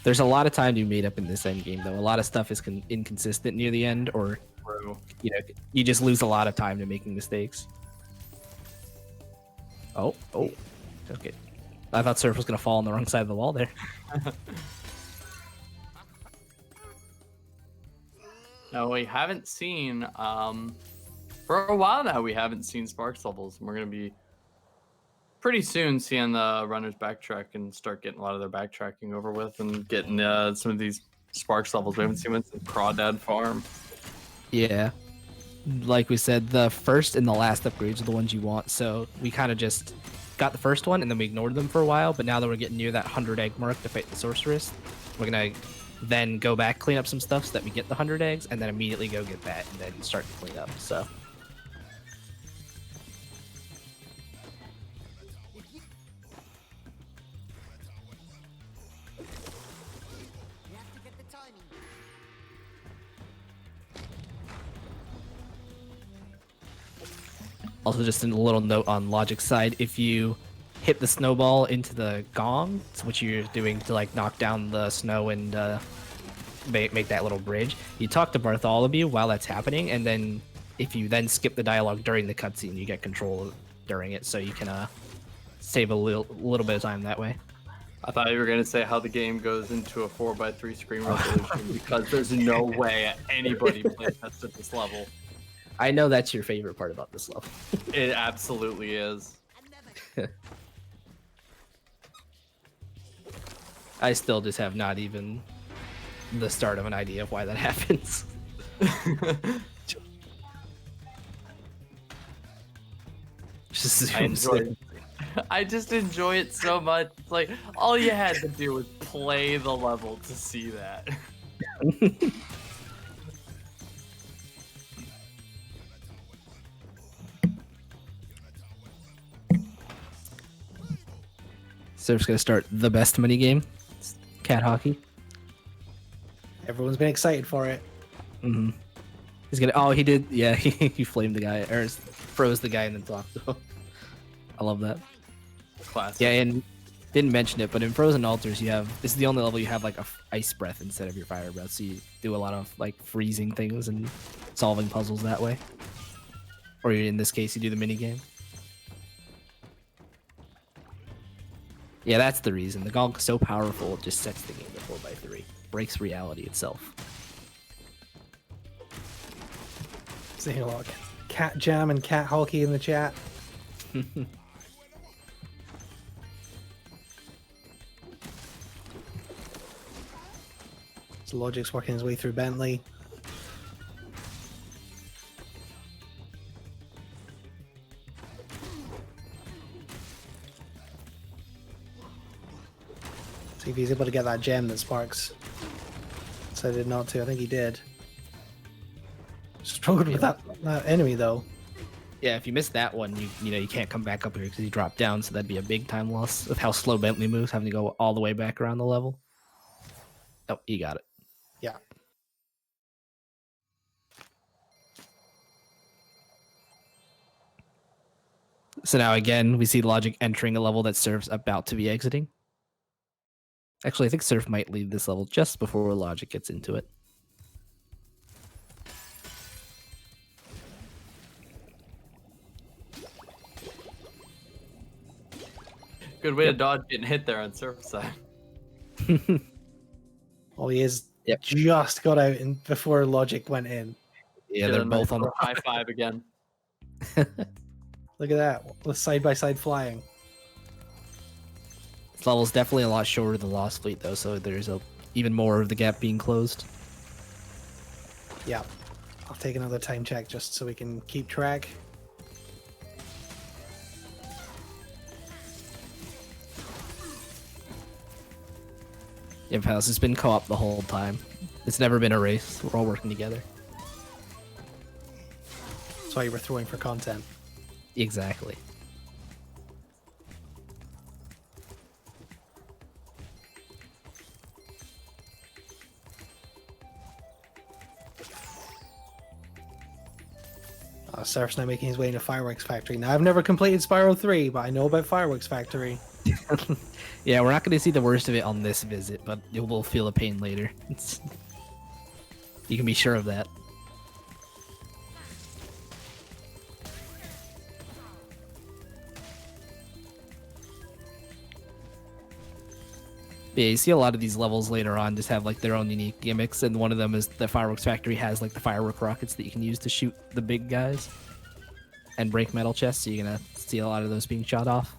there's a lot of time to be made up in this end game, though. A lot of stuff is inconsistent near the end, or True. you just lose a lot of time to making mistakes. Oh, okay. I thought Surf was gonna fall on the wrong side of the wall there. No, we haven't seen for a while now. We haven't seen Sparks levels, and we're gonna be pretty soon seeing the runners backtrack and start getting a lot of their backtracking over with, and getting some of these Sparks levels. We haven't seen one since Crawdad Farm. Yeah. Like we said, the first and the last upgrades are the ones you want. So we kind of just got the first one and then we ignored them for a while. But now that we're getting near that 100 egg mark to fight the sorceress, we're going to then go back, clean up some stuff so that we get the 100 eggs, and then immediately go get that and then start to clean up. So Also, just a little note on Logic's side, if you hit the snowball into the gong, which you're doing to like knock down the snow and make that little bridge, you talk to Bartholomew while that's happening, and then if you then skip the dialogue during the cutscene, you get control during it, so you can save a little bit of time that way. I thought you were gonna say how the game goes into a 4x3 screen resolution because there's no way anybody playtests at this level. I know that's your favorite part about this level. It absolutely is. I still just have not even the start of an idea of why that happens. I just enjoy it so much. It's like all you had to do was play the level to see that. Surf's gonna start the best mini game, cat hockey. Everyone's been excited for it. Mm-hmm. He's gonna. Oh, he did. Yeah, he flamed the guy or froze the guy and then talked to him. I love that. Classic. Yeah, and didn't mention it, but in Frozen Altars, this is the only level you have like a ice breath instead of your fire breath, so you do a lot of like freezing things and solving puzzles that way. Or in this case, you do the mini game. Yeah, that's the reason. The gong is so powerful, it just sets the game to 4x3. Breaks reality itself. Saying a lot of cat jam and cat hockey in the chat. So Logic's working his way through Bentley. See if he's able to get that gem that Sparks decided not to. I think he did. Struggled with that enemy though. Yeah, if you miss that one, you can't come back up here because you drop down, so that'd be a big time loss with how slow Bentley moves, having to go all the way back around the level. Oh, you got it. Yeah. So now again, we see Logic entering a level that Surf's about to be exiting. Actually, I think Surf might leave this level just before Logic gets into it. Good way to dodge getting hit there on Surf's side. Oh, he is just got out before Logic went in. Yeah, they're both on the high five again. Look at that, with side-by-side flying. This level's definitely a lot shorter than Lost Fleet, though, so there's even more of the gap being closed. Yeah. I'll take another time check just so we can keep track. Yeah, pals, it's been co-op the whole time. It's never been a race. We're all working together. That's why you were throwing for content. Exactly. Surf's now making his way into Fireworks Factory. Now, I've never completed Spyro 3, but I know about Fireworks Factory. Yeah, we're not going to see the worst of it on this visit, but you will feel the pain later. You can be sure of that. Yeah, you see a lot of these levels later on just have like their own unique gimmicks, and one of them is the Fireworks Factory has like the firework rockets that you can use to shoot the big guys and break metal chests, so you're gonna see a lot of those being shot off.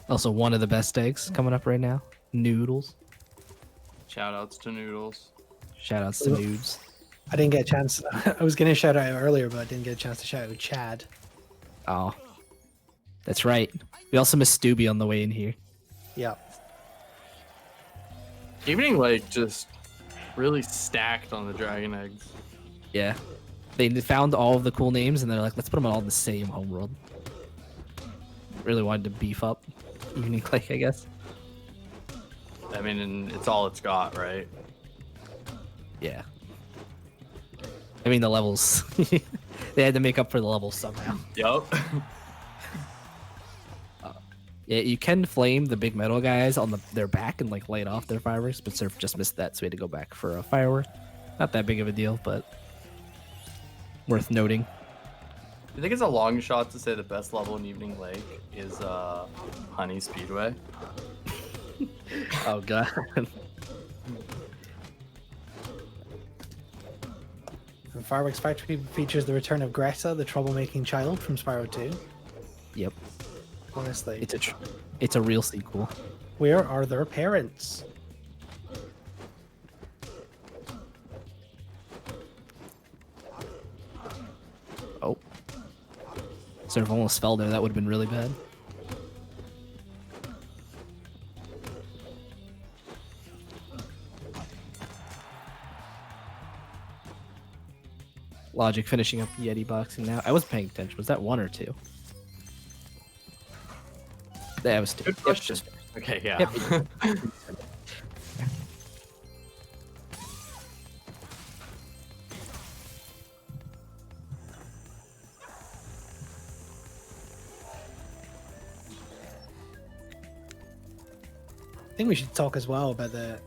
Also, one of the best eggs coming up right now, Noodles. Shoutouts to Noodles. Shoutouts to Nudes. I didn't get a chance. I was going to shout out earlier, but I didn't get a chance to shout out Chad. Oh, that's right. We also missed Stubby on the way in here. Yeah. Evening like just really stacked on the dragon eggs. Yeah. They found all of the cool names, and they're like, let's put them all in the same homeworld. Really wanted to beef up Evening Lake, I guess. I mean, and it's all it's got, right? Yeah. I mean, the levels. They had to make up for the levels somehow. Yup. Yeah, you can flame the big metal guys on their back and like light off their fireworks, but Surf just missed that, so we had to go back for a firework. Not that big of a deal, but worth noting. I think it's a long shot to say the best level in Evening Lake is Honey Speedway. Oh god. And Fireworks Factory features the return of Greta, the troublemaking child from Spyro 2. Yep, Honestly, it's a real sequel. where are their parents? Oh, Surf almost fell there. That would have been really bad. Logic finishing up the Yeti boxing now. I was paying attention. Was that 1 or 2? That was 2. Good Yep, question. just- Okay, yeah. Yep. I think we should talk as well about the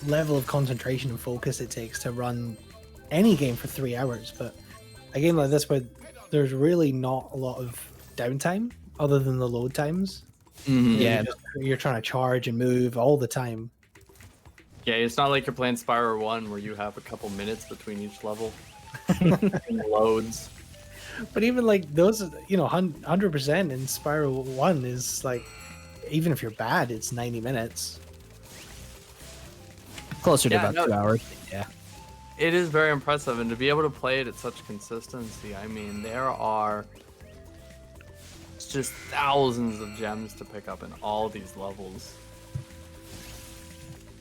level of concentration and focus it takes to run any game for 3 hours. But a game like this, where there's really not a lot of downtime other than the load times. Mhm. Yeah, You're trying to charge and move all the time. Yeah, it's not like you're playing Spyro 1 where you have a couple minutes between each level. And loads. But even like those, 100% in Spyro 1 is like, even if you're bad, it's 90 minutes. closer to Yeah, about no- 2 hours. Yeah. It is very impressive, and to be able to play it at such consistency, I mean, there are just thousands of gems to pick up in all these levels.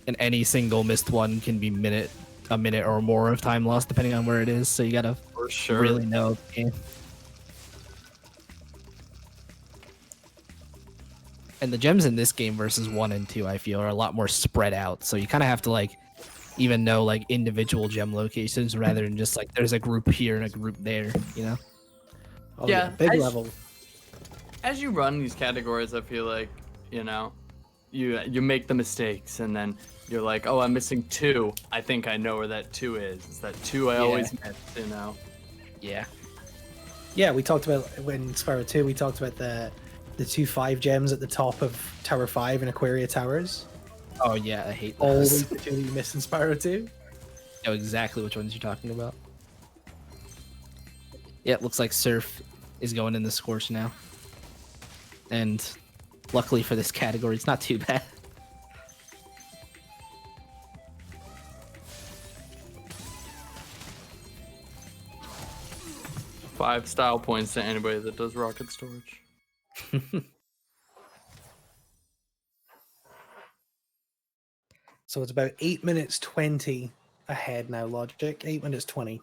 And any single missed one can be a minute or more of time lost depending on where it is. So you gotta For sure. really know the game. And the gems in this game versus 1 and 2, I feel, are a lot more spread out. So you kind of have to like even know like individual gem locations rather than just like there's a group here and a group there. You know? Oh, Yeah, big I- level. As you run these categories, I feel like, you make the mistakes, and then you're like, oh, I'm missing 2. I think I know where that 2 is. It's that 2 I always miss, Yeah. Yeah, we talked about when Spyro 2, we talked about the 2 5 gems at the top of Tower 5 and Aquaria Towers. Oh yeah, I hate Always those. the 2 that you missed in Spyro 2. Know exactly which ones you're talking about. Yeah, it looks like Surf is going in the Scorch now. And luckily for this category, it's not too bad. Five style points to anybody that does rocket storage. So it's about 8 minutes 20 ahead now, Logic. 8 minutes 20.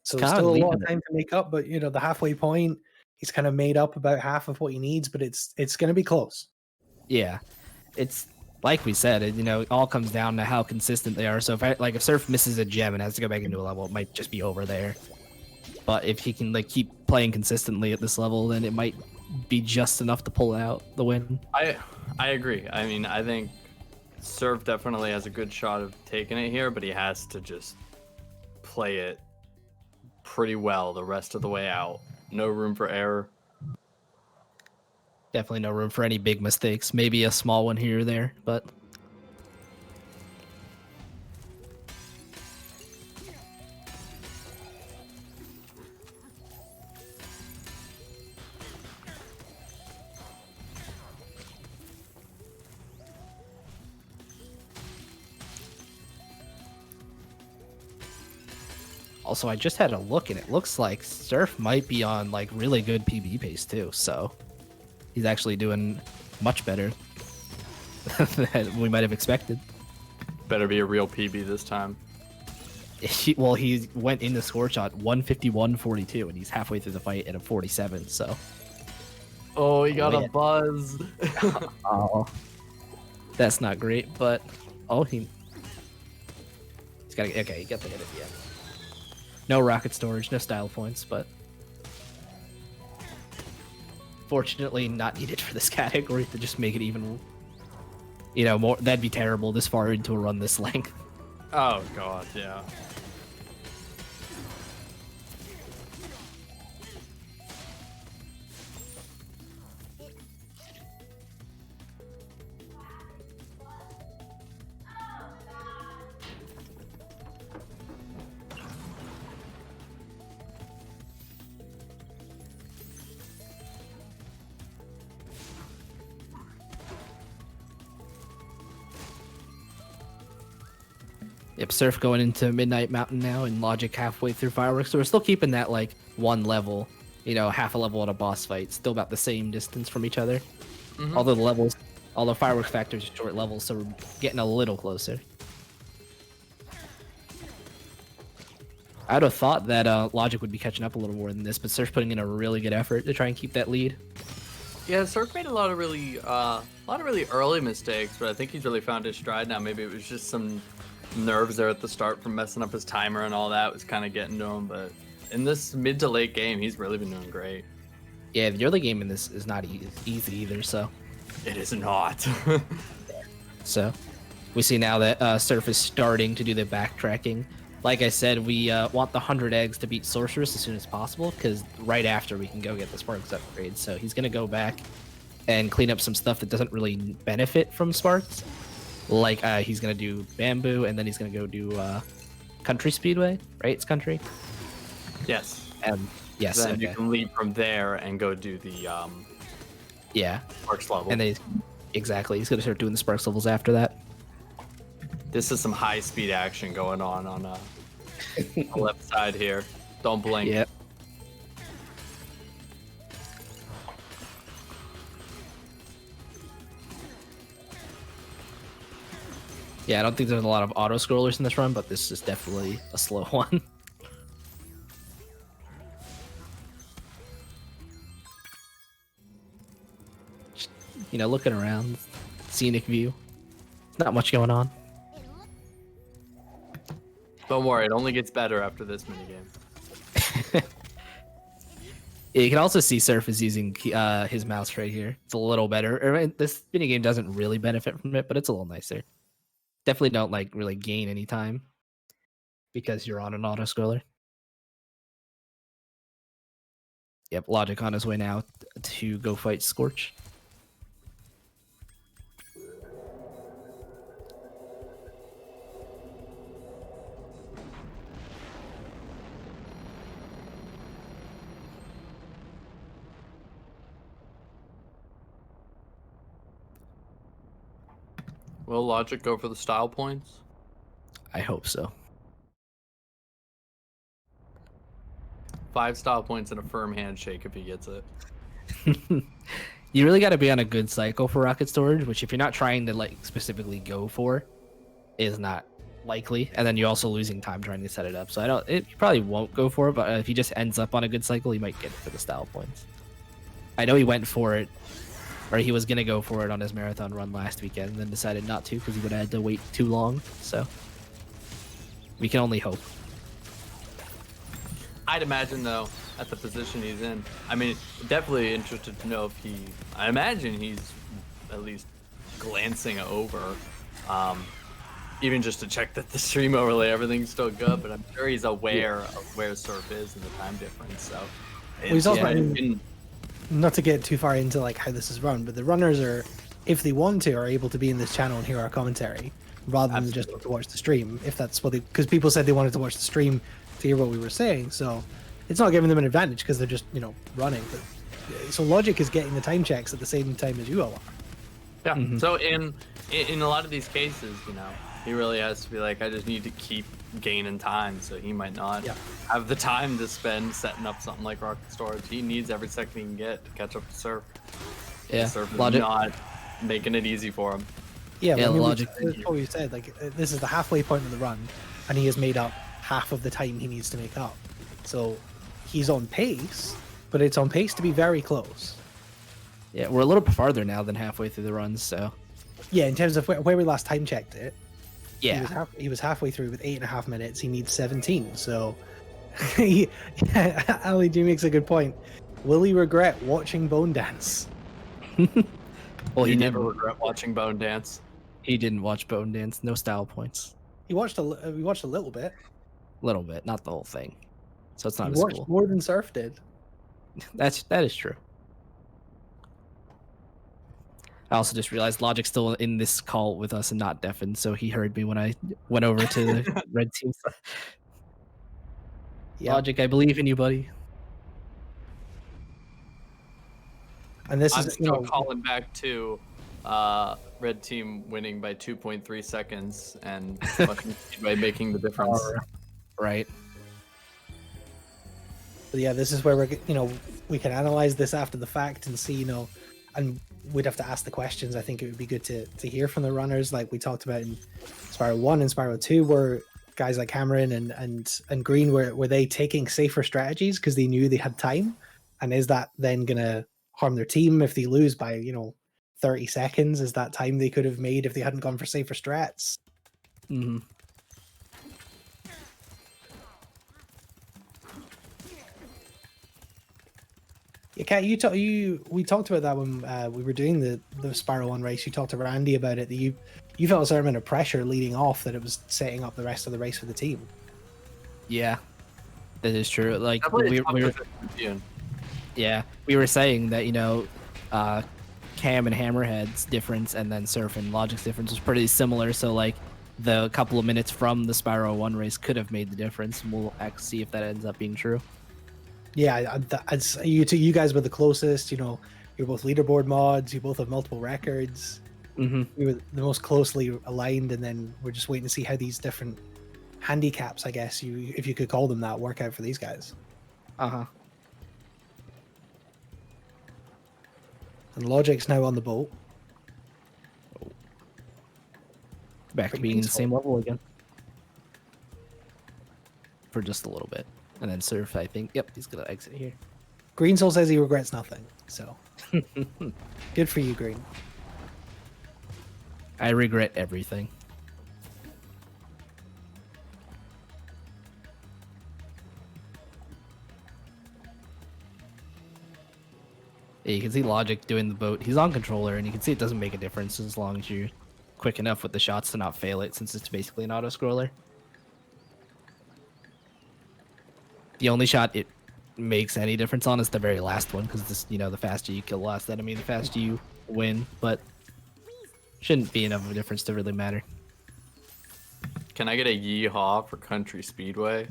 So It's there's kinda still a lot leaving of it. time to make up, but the halfway point, he's kind of made up about half of what he needs, but it's going to be close. Yeah, it's like we said, it all comes down to how consistent they are. So if Surf misses a gem and has to go back into a level, it might just be over there. But if he can keep playing consistently at this level, then it might be just enough to pull out the win. I agree. I mean, I think Surf definitely has a good shot of taking it here, but he has to just play it pretty well the rest of the way out. No room for error. Definitely no room for any big mistakes. Maybe a small one here or there, but also I just had a look and it looks like Surf might be on really good PB pace too, so he's actually doing much better than we might have expected. Better be a real PB this time. He went in the score shot 151.42 and he's halfway through the fight at a 47, so Oh, he got Oh, yeah. a buzz. oh, that's not great, but Oh, he's got to. Okay, he got the hit at the end. No rocket storage, no style points, but fortunately not needed for this category to just make it even. More. That'd be terrible this far into a run this length. Oh god, yeah. Yep, Surf going into Midnight Mountain now, and Logic halfway through Fireworks. So we're still keeping that like one level, half a level at a boss fight, still about the same distance from each other. Mhm. Although Fireworks Factory is short levels, so we're getting a little closer. I'd have thought that Logic would be catching up a little more than this, but Surf's putting in a really good effort to try and keep that lead. Yeah, Surf made a lot of really early mistakes, but I think he's really found his stride now. Maybe it was just some nerves there at the start from messing up his timer and all that was kind of getting to him, but in this mid to late game he's really been doing great. Yeah, the early game in this is not easy either, so It is not. so we see now that Surf is starting to do the backtracking. Like I said, we want the 100 eggs to beat Sorceress as soon as possible, because right after we can go get the Sparks upgrade. So he's gonna go back and clean up some stuff that doesn't really benefit from Sparks. Like he's gonna do Bamboo, and then he's gonna go do Country Speedway, right? It's Country. Yes. Yes. Then Okay. you can leave from there and go do the Yeah. Sparks level. And then exactly, he's gonna start doing the Sparks levels after that. This is some high speed action going on the left side here. Don't blink. Yep. Yeah, I don't think there's a lot of auto scrollers in this run, but this is definitely a slow one. Just, looking around, scenic view. Not much going on. Don't worry, it only gets better after this minigame. Yeah, you can also see Surf is using his mouse right here. It's a little better. This minigame doesn't really benefit from it, but it's a little nicer. Definitely don't really gain any time because you're on an auto scroller. Yep, Logic on his way now to go fight Scorch. Will Logic go for the style points? I hope so. 5 style points and a firm handshake if he gets it. You really got to be on a good cycle for rocket storage, which if you're not trying to specifically go for, is not likely. And then you're also losing time trying to set it up. So you probably won't go for it, but if he just ends up on a good cycle, he might get it for the style points. I know he went for it, or he was gonna go for it on his marathon run last weekend, and then decided not to because he would have had to wait too long. So we can only hope. I'd imagine though, at the position he's in, I mean, definitely interested to know if I imagine he's at least glancing over, even just to check that the stream overlay, everything's still good, but I'm sure he's aware of where Surf is and the time difference, so. he's also- been- Not to get too far into how this is run, but the runners if they want to, are able to be in this channel and hear our commentary rather than just to watch the stream. If that's what because people said they wanted to watch the stream to hear what we were saying, so it's not giving them an advantage because they're just running. But so Logic is getting the time checks at the same time as you all are. Yeah. Mhm. So in a lot of these cases, he really has to be like, I just need to keep gaining time, so he might not have the time to spend setting up something like rocket storage. He needs every second he can get to catch up to Surf. Yeah, Surf is Logic. not making it easy for him. Yeah, Yeah, I mean, Logic. that's what we said. This is the halfway point of the run, and he has made up half of the time he needs to make up. So he's on pace, but it's on pace to be very close. Yeah, we're a little farther now than halfway through the run, so Yeah, in terms of where we last time checked it, Yeah. He was halfway through with 8.5 minutes. He needs 17. So, Ali G makes a good point. Will he regret watching Bone Dance? Well, You he never didn't. regret watching Bone Dance. He didn't watch Bone Dance. No style points. He watched a little bit. A little bit, not the whole thing. So it's not He as watched cool. more than Surf did. That is true. I also just realized Logic's still in this call with us and not deafened, so he heard me when I went over to the red team side. Yeah. Logic, I believe in you, buddy. And this I'm is, still calling back to red team winning by 2.3 seconds and Mushroom Speedway making the difference. Right. But yeah, this is where we can analyze this after the fact and see, and we'd have to ask the questions. I think it would be good to hear from the runners, like we talked about in Spyro 1 and Spyro 2, where guys like Cameron and Green were they taking safer strategies because they knew they had time, and is that then gonna harm their team if they lose by 30 seconds? Is that time they could have made if they hadn't gone for safer strats? Mm-hmm. Yeah, Kat, we talked about that when we were doing the Spyro 1 race. You talked to Randy about it, that you felt a certain amount of pressure leading off, that it was setting up the rest of the race for the team. Yeah, that is true. Like Definitely a tough we were, position to be in. yeah, we were saying that Cam and Hammerhead's difference and then Surf and Logic's difference was pretty similar. So like the couple of minutes from the Spyro 1 race could have made the difference. And we'll see if that ends up being true. Yeah, you guys were the closest. You're both leaderboard mods. You both have multiple records. Mm-hmm. We were the most closely aligned, and then we're just waiting to see how these different handicaps, I guess, if you could call them that, work out for these guys. Uh-huh. And Logic's now on the boat. Back to being in the same level again. For just a little bit. And then Surf, I think. Yep, he's going to exit here. Green Soul says he regrets nothing. So, good for you, Green. I regret everything. Yeah, you can see Logic doing the boat. He's on controller, and you can see it doesn't make a difference as long as you're quick enough with the shots to not fail it, since it's basically an auto-scroller. The only shot it makes any difference on is the very last one, because the faster you kill the last enemy, the faster you win. But shouldn't be enough of a difference to really matter. Can I get a yeehaw for Country Speedway?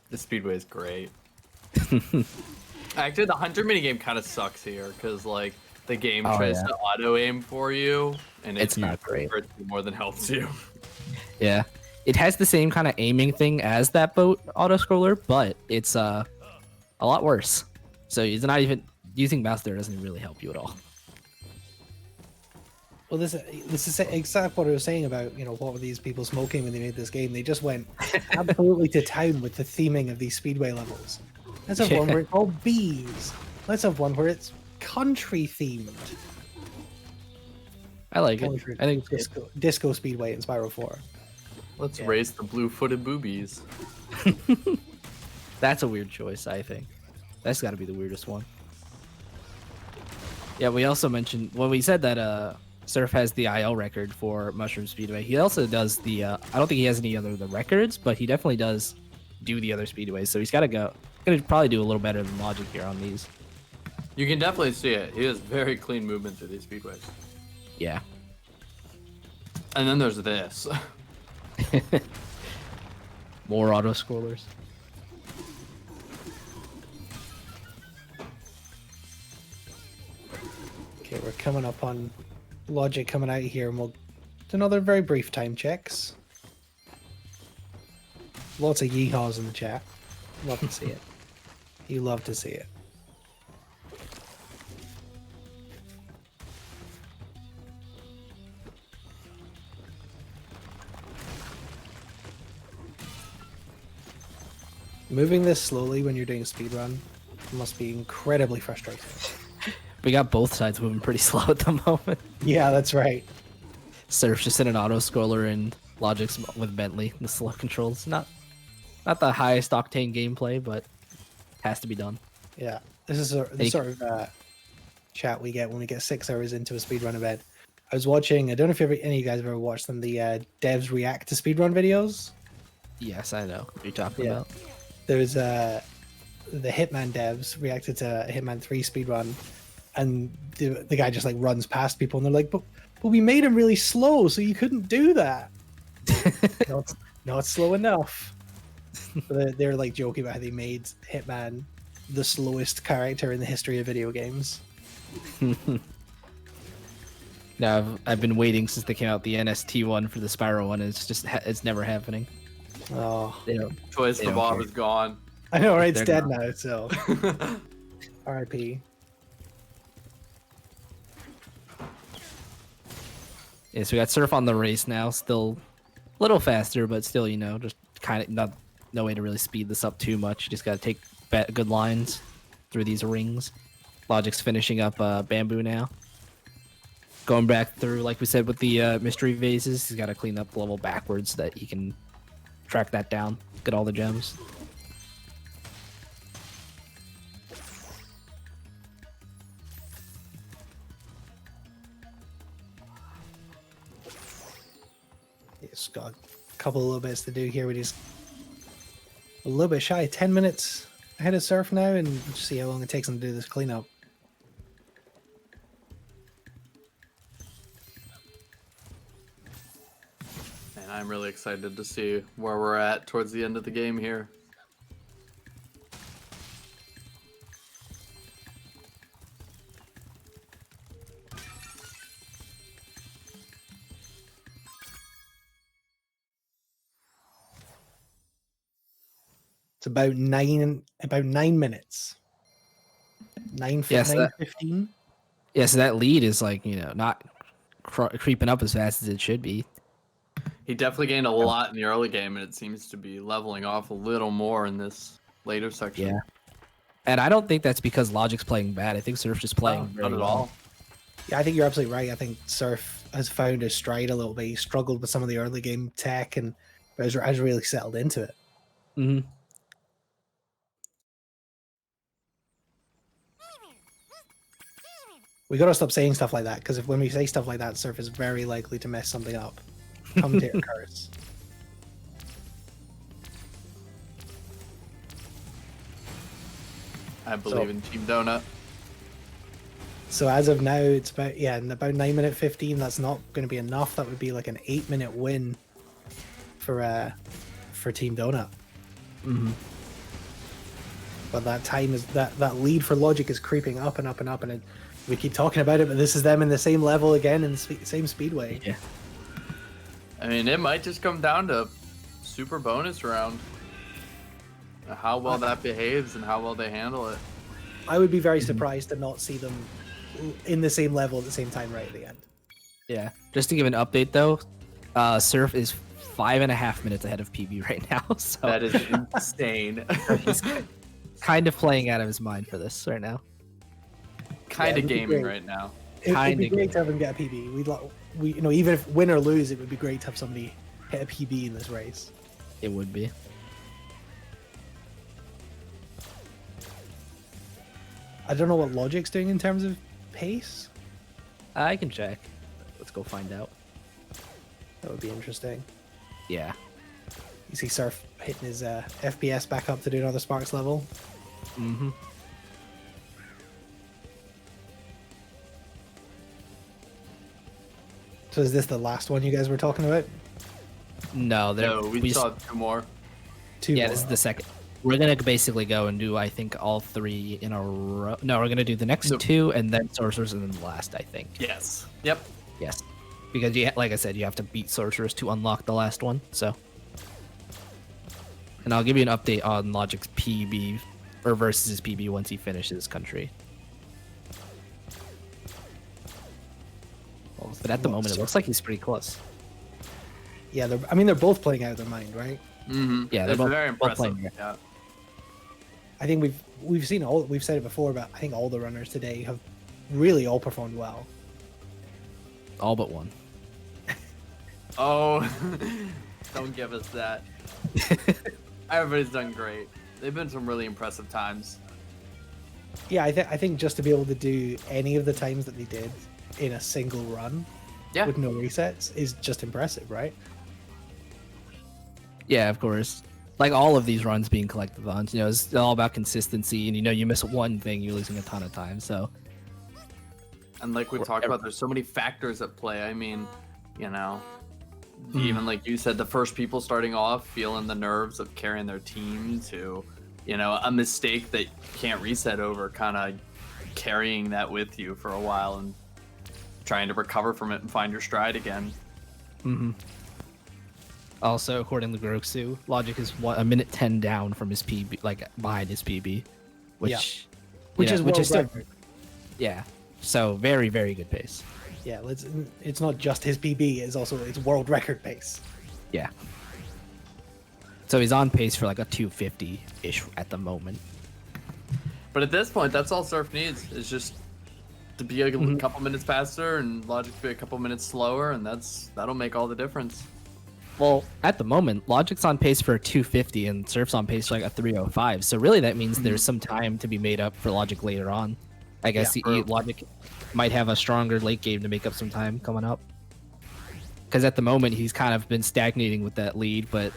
The Speedway is great. Actually, the Hunter minigame kind of sucks here because like the game tries to auto aim for you, and it's not great. It more than helps you. Yeah, it has the same kind of aiming thing as that boat auto scroller, but it's a lot worse. So it's not even using mouse there doesn't really help you at all. Well, this is exactly what I was saying about, what were these people smoking when they made this game? They just went absolutely to town with the theming of these speedway levels. Let's have one where it's all bees. Let's have one where it's country themed. I like it. I think it's disco speedway in Spyro 4. Let's raise the blue-footed boobies. That's a weird choice, I think. That's got to be the weirdest one. Yeah, we also mentioned when we said that Surf has the IL record for Mushroom Speedway. He also does the. I don't think he has any other the records, but he definitely does do the other speedways. So he's got to go. Gonna probably do a little better than Logic here on these. You can definitely see it. He has very clean movement through these speedways. Yeah. And then there's this. More auto scrollers. Okay, we're coming up on Logic coming out here, and we'll do another very brief time checks. Lots of yeehaws in the chat. Love to see it. You love to see it. Moving this slowly when you're doing a speed run must be incredibly frustrating. We got both sides moving pretty slow at the moment. Yeah, that's right. Surf's just in an auto scroller and Logic's with Bentley. The slow controls, not the highest octane gameplay, but has to be done. Yeah, this is the sort of chat we get when we get 6 hours into a speedrun event. I was watching. I don't know if any of you guys have ever watched them. The devs react to speedrun videos. Yes, I know what you're talking Yeah. about. There's the Hitman devs reacted to a Hitman 3 speedrun, and the guy just like runs past people, and they're like, "But we made him really slow, so you couldn't do that." Not slow enough. They're like joking about how they made Hitman the slowest character in the history of video games. Now I've been waiting since they came out the NST one for the Spyro one. It's just it's never happening. Oh, They don't. Toys They for don't Bob care. is gone. I know, right? It's They're dead not. now, so R.I.P. Yeah, so we got Surf on the race now. Still a little faster, but still, just kind of no way to really speed this up too much. You just got to take good lines through these rings. Logic's finishing up Bamboo now. Going back through, like we said, with the mystery vases, he's got to clean up the level backwards so that he can track that down, get all the gems. He's got a couple of little bits to do here. He's a little bit shy, 10 minutes ahead of Surf now, and we'll just see how long it takes him to do this cleanup. And I'm really excited to see where we're at towards the end of the game here. It's about nine minutes. Yes, that- 9:15. Yeah, so that lead is like, not creeping up as fast as it should be. He definitely gained a lot in the early game, and it seems to be leveling off a little more in this later section. Yeah. And I don't think that's because Logic's playing bad. I think Surf's just playing very Not at well. all. Yeah, I think you're absolutely right. I think Surf has found his stride a little bit. He struggled with some of the early game tech, and has really settled into it. Mm-hmm. We gotta stop saying stuff like that, because when we say stuff like that, Surf is very likely to mess something up. Commentator curse. I believe in Team Donut. So as of now, it's in about 9:15. That's not going to be enough. That would be like an 8-minute win for Team Donut. Mm-hmm. But that time is that lead for Logic is creeping up and up and up, and we keep talking about it. But this is them in the same level again in the same speedway. Yeah. I mean, it might just come down to super bonus round. How well that behaves and how well they handle it. I would be very surprised to not see them in the same level at the same time right at the end. Yeah. Just to give an update though, Surf is 5.5 minutes ahead of PB right now. So That is insane. he's kind of playing out of his mind for this right now. Kind it'd of be gaming great. right now. It'd be Kinda great to have him get a PB. Even if win or lose, it would be great to have somebody hit a PB in this race. It would be. I don't know what Logic's doing in terms of pace. I can check. Let's go find out. That would be interesting. Yeah. You see Surf hitting his FPS back up to do another Sparks level. Mm-hmm. So is this the last one you guys were talking about? No, there. No, we saw two more. Two Yeah, more. this is the second. We're gonna basically go and do, I think, all three in a row. No, we're gonna do the next Nope. two and then Sorcerers and then the last, I think. Yes. Yep. Yes. Because like I said, you have to beat Sorcerers to unlock the last one. So. And I'll give you an update on Logic's PB or versus his PB once he finishes Country. But at the moment, it looks like he's pretty close. Yeah, they're both playing out of their mind, right? Mm-hmm. Yeah, they're It's both- very both impressive. playing. Yeah. I think we've seen we've said it before, but I think all the runners today have really all performed well. All but one. Oh, don't give us that. Everybody's done great. They've been some really impressive times. Yeah, I think just to be able to do any of the times that they did in a single run Yeah. with no resets is just impressive, right? Yeah, of course. Like all of these runs being collectathons, it's all about consistency, and you miss one thing, you're losing a ton of time. So, And like we talked about, there's so many factors at play. I mean, even like you said, the first people starting off feeling the nerves of carrying their team to, a mistake that you can't reset over, kind of carrying that with you for a while and trying to recover from it and find your stride again. Also, according to Groxu, Logic is a minute 10 down from his PB, like behind his PB, which is still, record. yeah. So very, very good pace. Yeah, it's not just his PB; it's world record pace. Yeah. So he's on pace for like a 250-ish at the moment. But at this point, that's all Surf needs, is just to be a couple minutes faster and Logic to be a couple minutes slower, and that'll make all the difference. Well, at the moment, Logic's on pace for a 250 and Surf's on pace for like a 305. So really that means there's some time to be made up for Logic later on. I guess Logic might have a stronger late game to make up some time coming up. Because at the moment, he's kind of been stagnating with that lead, but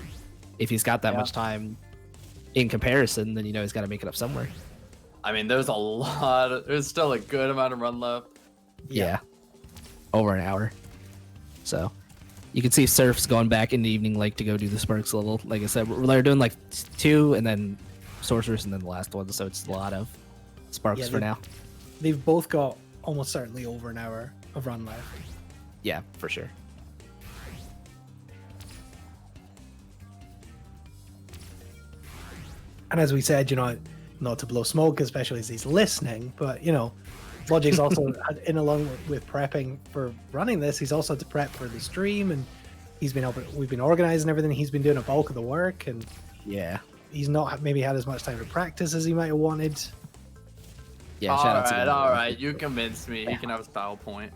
if he's got that much time in comparison, then he's got to make it up somewhere. I mean, there's still a good amount of run left. Yeah. Over an hour. So you can see Surf's going back in the evening lake to go do the Sparks level. Like I said, they're doing like 2 and then Sorceress and then the last one. So it's a lot of Sparks for now. They've both got almost certainly over an hour of run left. Yeah, for sure. And as we said, not to blow smoke, especially as he's listening, but Logic's also along with prepping for running this, he's also had to prep for the stream, and we've been organizing everything. He's been doing a bulk of the work, and yeah, he's not maybe had as much time to practice as he might have wanted. Yeah, all right, you convinced me. He can have a style point.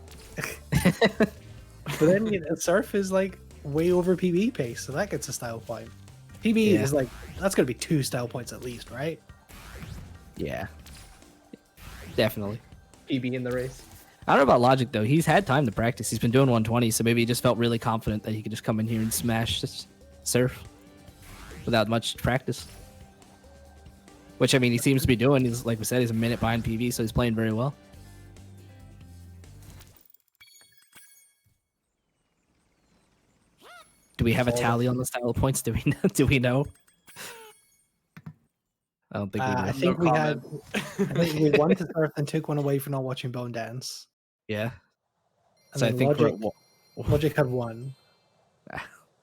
But then Surf is like way over PB pace, so that gets a style point. PB is like, that's going to be 2 style points at least, right? Yeah, definitely. PB in the race. I don't know about Logic though. He's had time to practice. He's been doing 120, so maybe he just felt really confident that he could just come in here and smash this Surf without much practice. Which, I mean, he seems to be doing. He's, like we said, he's a minute behind PB, so he's playing very well. Do we have a tally on the style points? Do we know? I don't think we do. I think we won to Surf and took one away for not watching Bone Dance. Yeah. And So I think Logic had 1.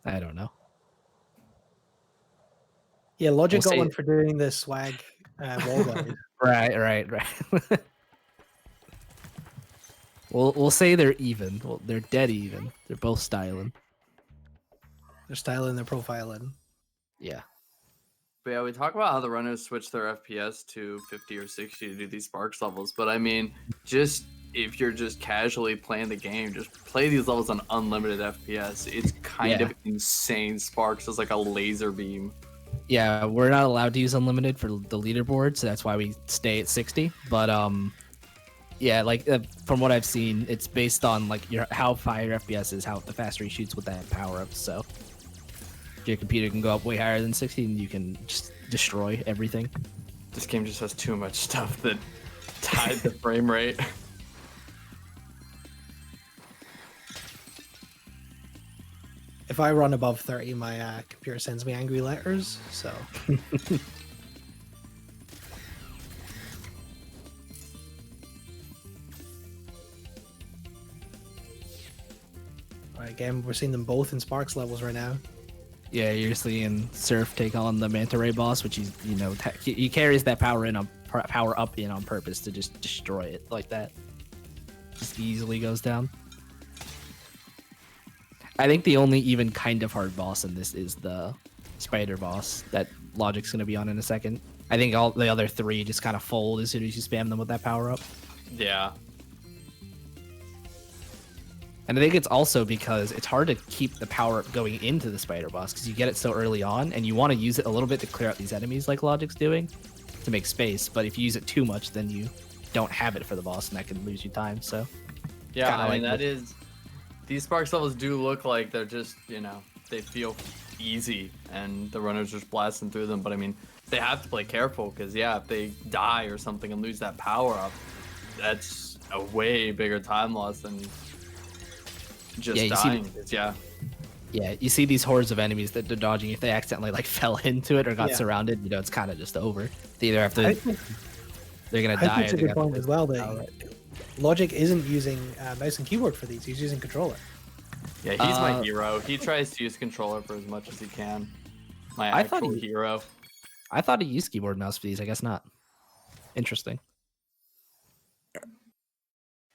I don't know. Yeah, Logic We'll got see. 1 for doing the swag wall glide. Right. We'll say they're even. Well, they're dead even. They're both styling. They're styling, they're profiling. Yeah. But yeah, we talk about how the runners switch their FPS to 50 or 60 to do these Sparks levels. But I mean, if you're just casually playing the game, just play these levels on unlimited FPS. It's kind of insane. Sparks is like a laser beam. Yeah, we're not allowed to use unlimited for the leaderboard, so that's why we stay at 60. But yeah, like from what I've seen, it's based on like how high your FPS is, how the faster he shoots with that power up. So your computer can go up way higher than 60, and you can just destroy everything. This game just has too much stuff that tied the frame rate. If I run above 30, my computer sends me angry letters, so... Alright, again, we're seeing them both in Sparks levels right now. Yeah, you're seeing Surf take on the Manta Ray boss, which he's he carries that power up on purpose to just destroy it like that. Just easily goes down. I think the only even kind of hard boss in this is the spider boss that Logic's going to be on in a second. I think all the other 3 just kind of fold as soon as you spam them with that power up. Yeah. And I think it's also because it's hard to keep the power up going into the spider boss because you get it so early on, and you want to use it a little bit to clear out these enemies like Logic's doing to make space. But if you use it too much, then you don't have it for the boss, and that can lose you time. So Yeah, kinda I mean, like that is. These Sparks levels do look like they're just, they feel easy, and the runner's just blasting through them. But I mean, they have to play careful because, if they die or something and lose that power up, that's a way bigger time loss than just you dying. see, Yeah. yeah, you see these hordes of enemies that they're dodging. If they accidentally like fell into it or got Yeah. surrounded, it's kind of just over. They either have to, I think, they're gonna I think die. it's Or a they good got point to as well that power up. Logic isn't using mouse and keyboard for these. He's using controller. Yeah, he's my Uh, hero. He tries to use controller for as much as he can. My I thought actual he- hero. I thought he used keyboard and mouse for these. I guess not. Interesting.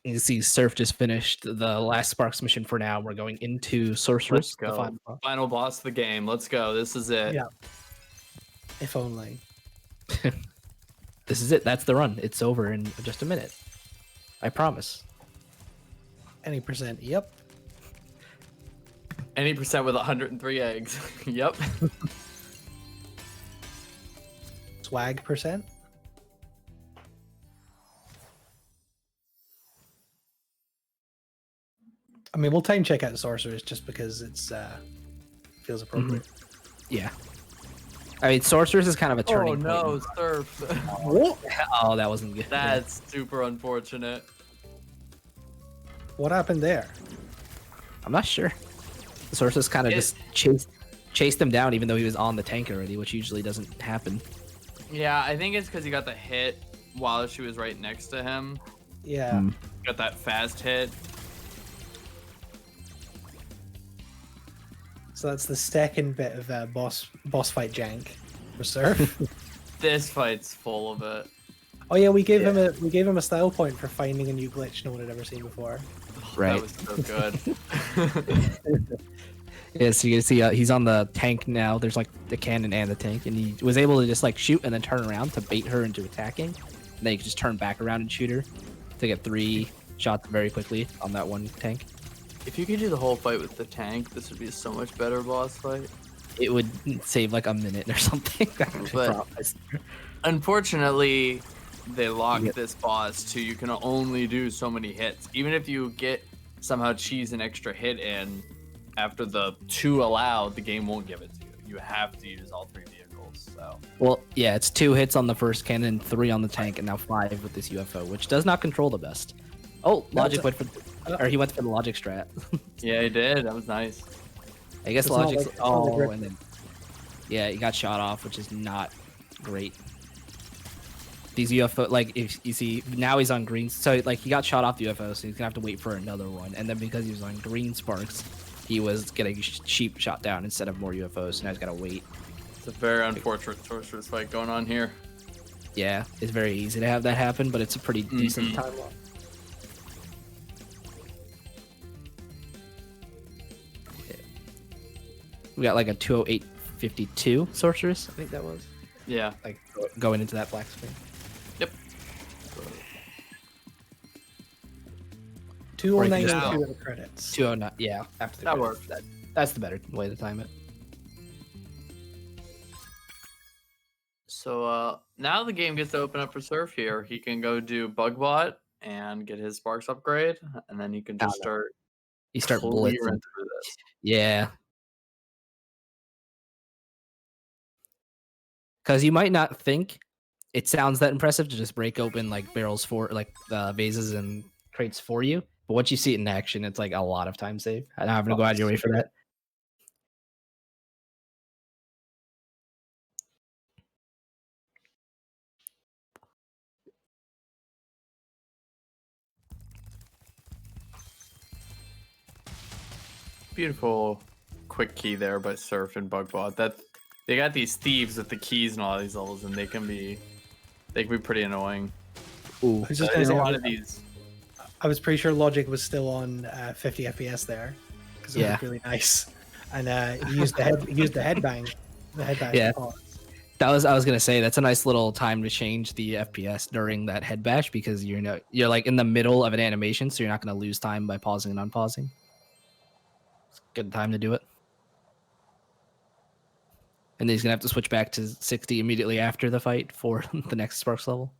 You see, Surf just finished the last Sparks mission for now. We're going into Sorceress, Let's the go. final boss. Final boss of the game. Let's go. This is it. Yeah. If only. This is it. That's the run. It's over in just a minute. I promise. Any percent. Yep. Any percent with 103 eggs. Yep. Swag percent. I mean, we'll time check out Sorceress just because it's feels appropriate. Yeah. I mean, Sorceress is kind of a Oh turning no, point. Surf. What? Oh, that wasn't good. That's super unfortunate. What happened there? I'm not sure. Sorceress kind of just chased him down, even though he was on the tank already, which usually doesn't happen. Yeah, I think it's because he got the hit while she was right next to him. Yeah. Got that fast hit. So that's the second bit of boss fight jank for Surf. This fight's full of it. Oh yeah, we gave him a style point for finding a new glitch no one had ever seen before. Right. That was so good. Yeah, so you can see he's on the tank now. There's like the cannon and the tank, and he was able to just like shoot and then turn around to bait her into attacking. And then you can just turn back around and shoot her to get 3 shots very quickly on that one tank. If you could do the whole fight with the tank, this would be a so much better boss fight. It would save like a minute or something. I But- promise. Unfortunately, they locked Yeah. this boss to you can only do so many hits. Even if you get somehow cheese an extra hit in after the 2 allowed, the game won't give it to you. You have to use all 3 vehicles. So Well, yeah, it's 2 hits on the first cannon, 3 on the tank, and now 5 with this UFO, which does not control the best. Oh, Logic went for, or he went for the Logic strat. yeah, he did. That was nice. I guess It's not Logic's like- it's not like oh, Rip- and then yeah, he got shot off, which is not great. These UFO, like if you see now he's on green, so like he got shot off the UFO, so he's gonna have to wait for another one. And then because he was on green sparks, he was getting sheep shot down instead of more UFOs. So now he's gotta wait. It's a very unfortunate sorceress fight going on here. Yeah, it's very easy to have that happen, but it's a pretty decent time lock. We got like a 208.52 sorceress, I think that was. Yeah. Like going into that black screen. Yep. 209.02 Wow. of the credits. 209. Yeah, after the That credits. works. That's the better way to time it. So now the game gets to open up for Surf here. He can go do Bugbot and get his Sparks upgrade, and then he can just start You start clearing blitzing. through this. Yeah. Because you might not think it sounds that impressive to just break open like barrels for like vases and crates for you. But once you see it in action, it's like a lot of time save. I don't have to go out of your way for that. Beautiful quick key there by Surf and Bugbot. That they got these thieves with the keys and all these levels, and they can be pretty annoying. Ooh. I was just There's gonna a say, lot of these. I was pretty sure Logic was still on 50 FPS there because it Yeah. looked really nice, and he used the headbang. The headbang. Yeah. Oh, I was gonna say that's a nice little time to change the FPS during that head bash because you're like in the middle of an animation, so you're not gonna lose time by pausing and unpausing. It's a good time to do it. And then he's gonna have to switch back to 60 immediately after the fight for the next Sparks level.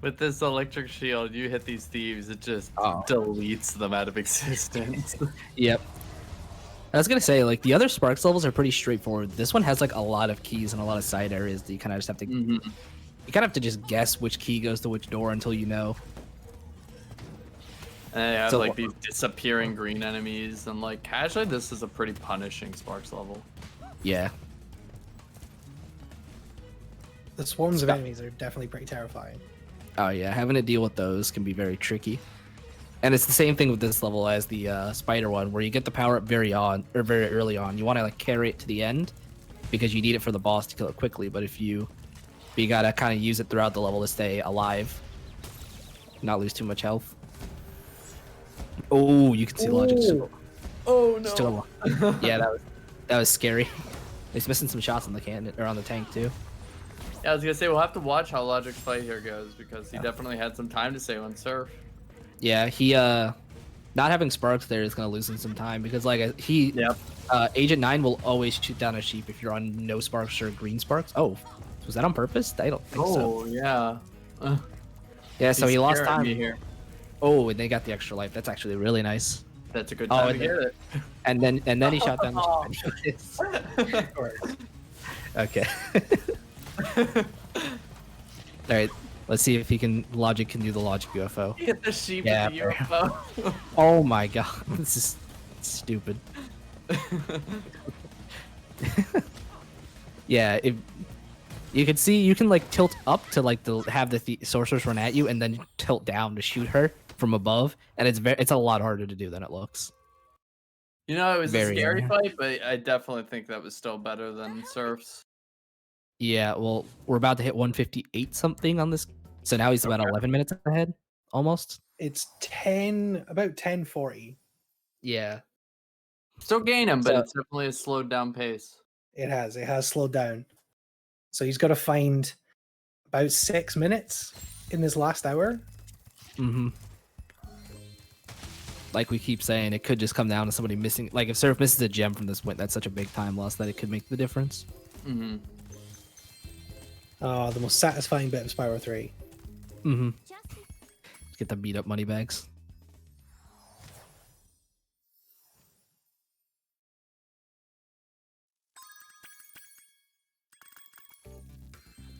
With this electric shield, you hit these thieves, it just Oh. deletes them out of existence. Yep. I was gonna say, like, the other Sparks levels are pretty straightforward. This one has like a lot of keys and a lot of side areas that you kind of just have to. Mhm. You kind of have to just guess which key goes to which door until you know. And they have So- like these disappearing green enemies, and like casually, this is a pretty punishing Sparks level. Yeah. The swarms of enemies are definitely pretty terrifying. Oh yeah, having to deal with those can be very tricky. And it's the same thing with this level as the spider one, where you get the power up very early on. You want to like carry it to the end because you need it for the boss to kill it quickly. But you gotta kind of use it throughout the level to stay alive, not lose too much health. Oh, you can see the logic. Oh Still, yeah, that was scary. He's missing some shots on the cannon or on the tank too. Yeah, I was gonna say we'll have to watch how Logic's fight here goes because he definitely had some time to save on Surf. Yeah, he not having Sparks there is gonna lose him some time because like Yep. Agent 9 will always shoot down a sheep if you're on no Sparks or green Sparks. Oh, was that on purpose? I don't think so. Oh yeah. Yeah, so he lost scaring time me here. Oh, and they got the extra life. That's actually really nice. That's a good Oh, time and to get it. And then he shot down Oh. the Okay. All right, let's see if Logic can do the Logic UFO. Get the sheep Yeah, with the UFO. Oh my god, this is stupid. Yeah, if you can see, you can like tilt up to like have the sorceress run at you, and then tilt down to shoot her from above, and it's a lot harder to do than it looks. You know, it was Very a scary rare. fight, but I definitely think that was still better than Surf's. Yeah, well, we're about to hit 158 something on this, so now he's about 11 minutes ahead, almost. It's about 10:40. Yeah. Still gain him, but So- it's definitely a slowed down pace. It has slowed down. So he's got to find about 6 minutes in this last hour. Mm-hmm. Like we keep saying, it could just come down to somebody missing. Like if Surf misses a gem from this win, that's such a big time loss that it could make the difference. Mm-hmm. Oh, the most satisfying bit of Spyro 3. Mm-hmm. Get the beat up money bags.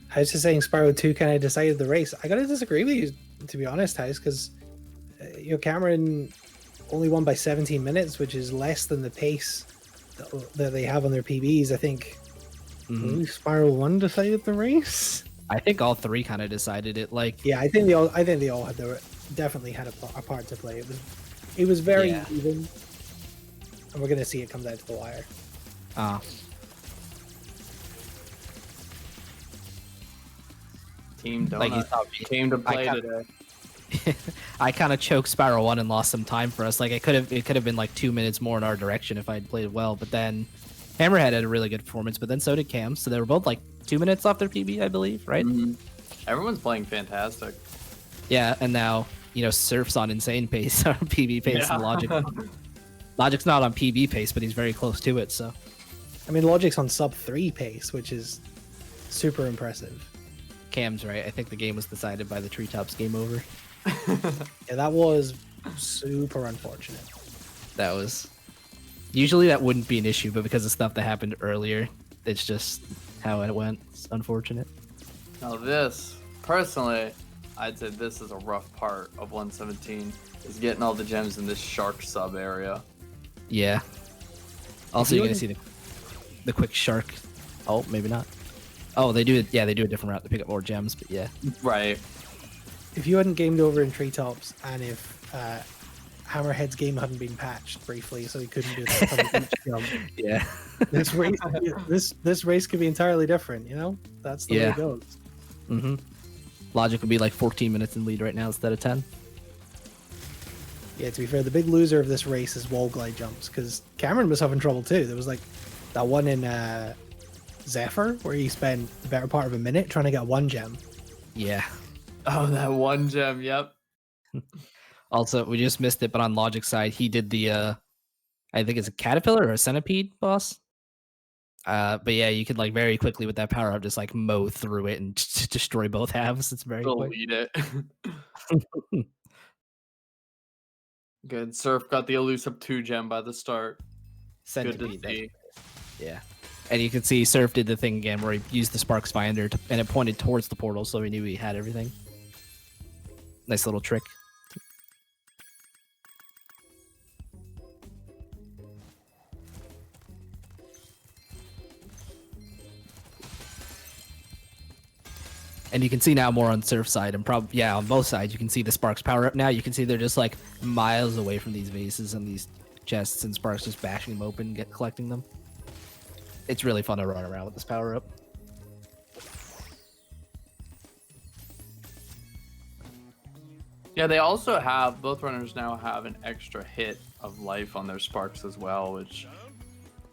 House is saying Spyro 2 kind of decided the race. I gotta disagree with you, to be honest, House, because Cameron only won by 17 minutes, which is less than the pace that they have on their PBs. I think maybe Spyro 1 decided the race. I think all three kind of decided it. Like, Yeah, I think they all had definitely had a part to play. It was very Yeah. even, and we're gonna see it come down to the wire. Team Donut. Like you saw me. Came to play kinda- today. I kind of choked Spyro 1 and lost some time for us. Like it could have been like 2 minutes more in our direction if I'd played well. But then Hammerhead had a really good performance, but then so did Cam. So they were both like 2 minutes off their PB, I believe, right? Mhm. Everyone's playing fantastic. Yeah, and now Surf's on insane pace, on PB pace, and Yeah. Logic's not on PB pace, but he's very close to it. So I mean, Logic's on sub 3 pace, which is super impressive. Cam's right. I think the game was decided by the treetops game over. Yeah, that was super unfortunate. That was usually that wouldn't be an issue, but because of stuff that happened earlier, it's just how it went. It's unfortunate. Now this, personally, I'd say this is a rough part of 117, is getting all the gems in this shark sub area. Yeah. Also, you you're gonna see the quick shark. Oh, maybe not. Oh, they do it. Yeah, they do a different route to pick up more gems. But yeah, Right. If you hadn't gamed over in Treetops, and if Hammerhead's game hadn't been patched briefly, so he couldn't do the jump, yeah, this race could be entirely different. You know, that's the way Yeah. it goes. mm-hmm. Logic would be like 14 minutes in lead right now instead of 10. Yeah, to be fair, the big loser of this race is wall glide jumps, because Cameron was having trouble too. There was like that one in Zephyr where he spent the better part of a minute trying to get one gem. Yeah, Oh, that one gem. Yep. Also, we just missed it, but on Logic's side, he did the I think it's a caterpillar or a centipede boss. But yeah, you could like very quickly with that power up just like mow through it and destroy both halves. It's very quick. Delete it. Good. Surf got the elusive 2 gem by the start. Good to Centipede. see. Yeah. And you can see Surf did the thing again where he used the Sparks Finder and it pointed towards the portal, so he knew he had everything. Nice little trick. And you can see now more on Surf side and probably, yeah, on both sides, you can see the Sparks power up now. You can see they're just like miles away from these vases and these chests, and Sparks just bashing them open, collecting them. It's really fun to run around with this power up. Yeah, they also have, both runners now have an extra hit of life on their Sparks as well, which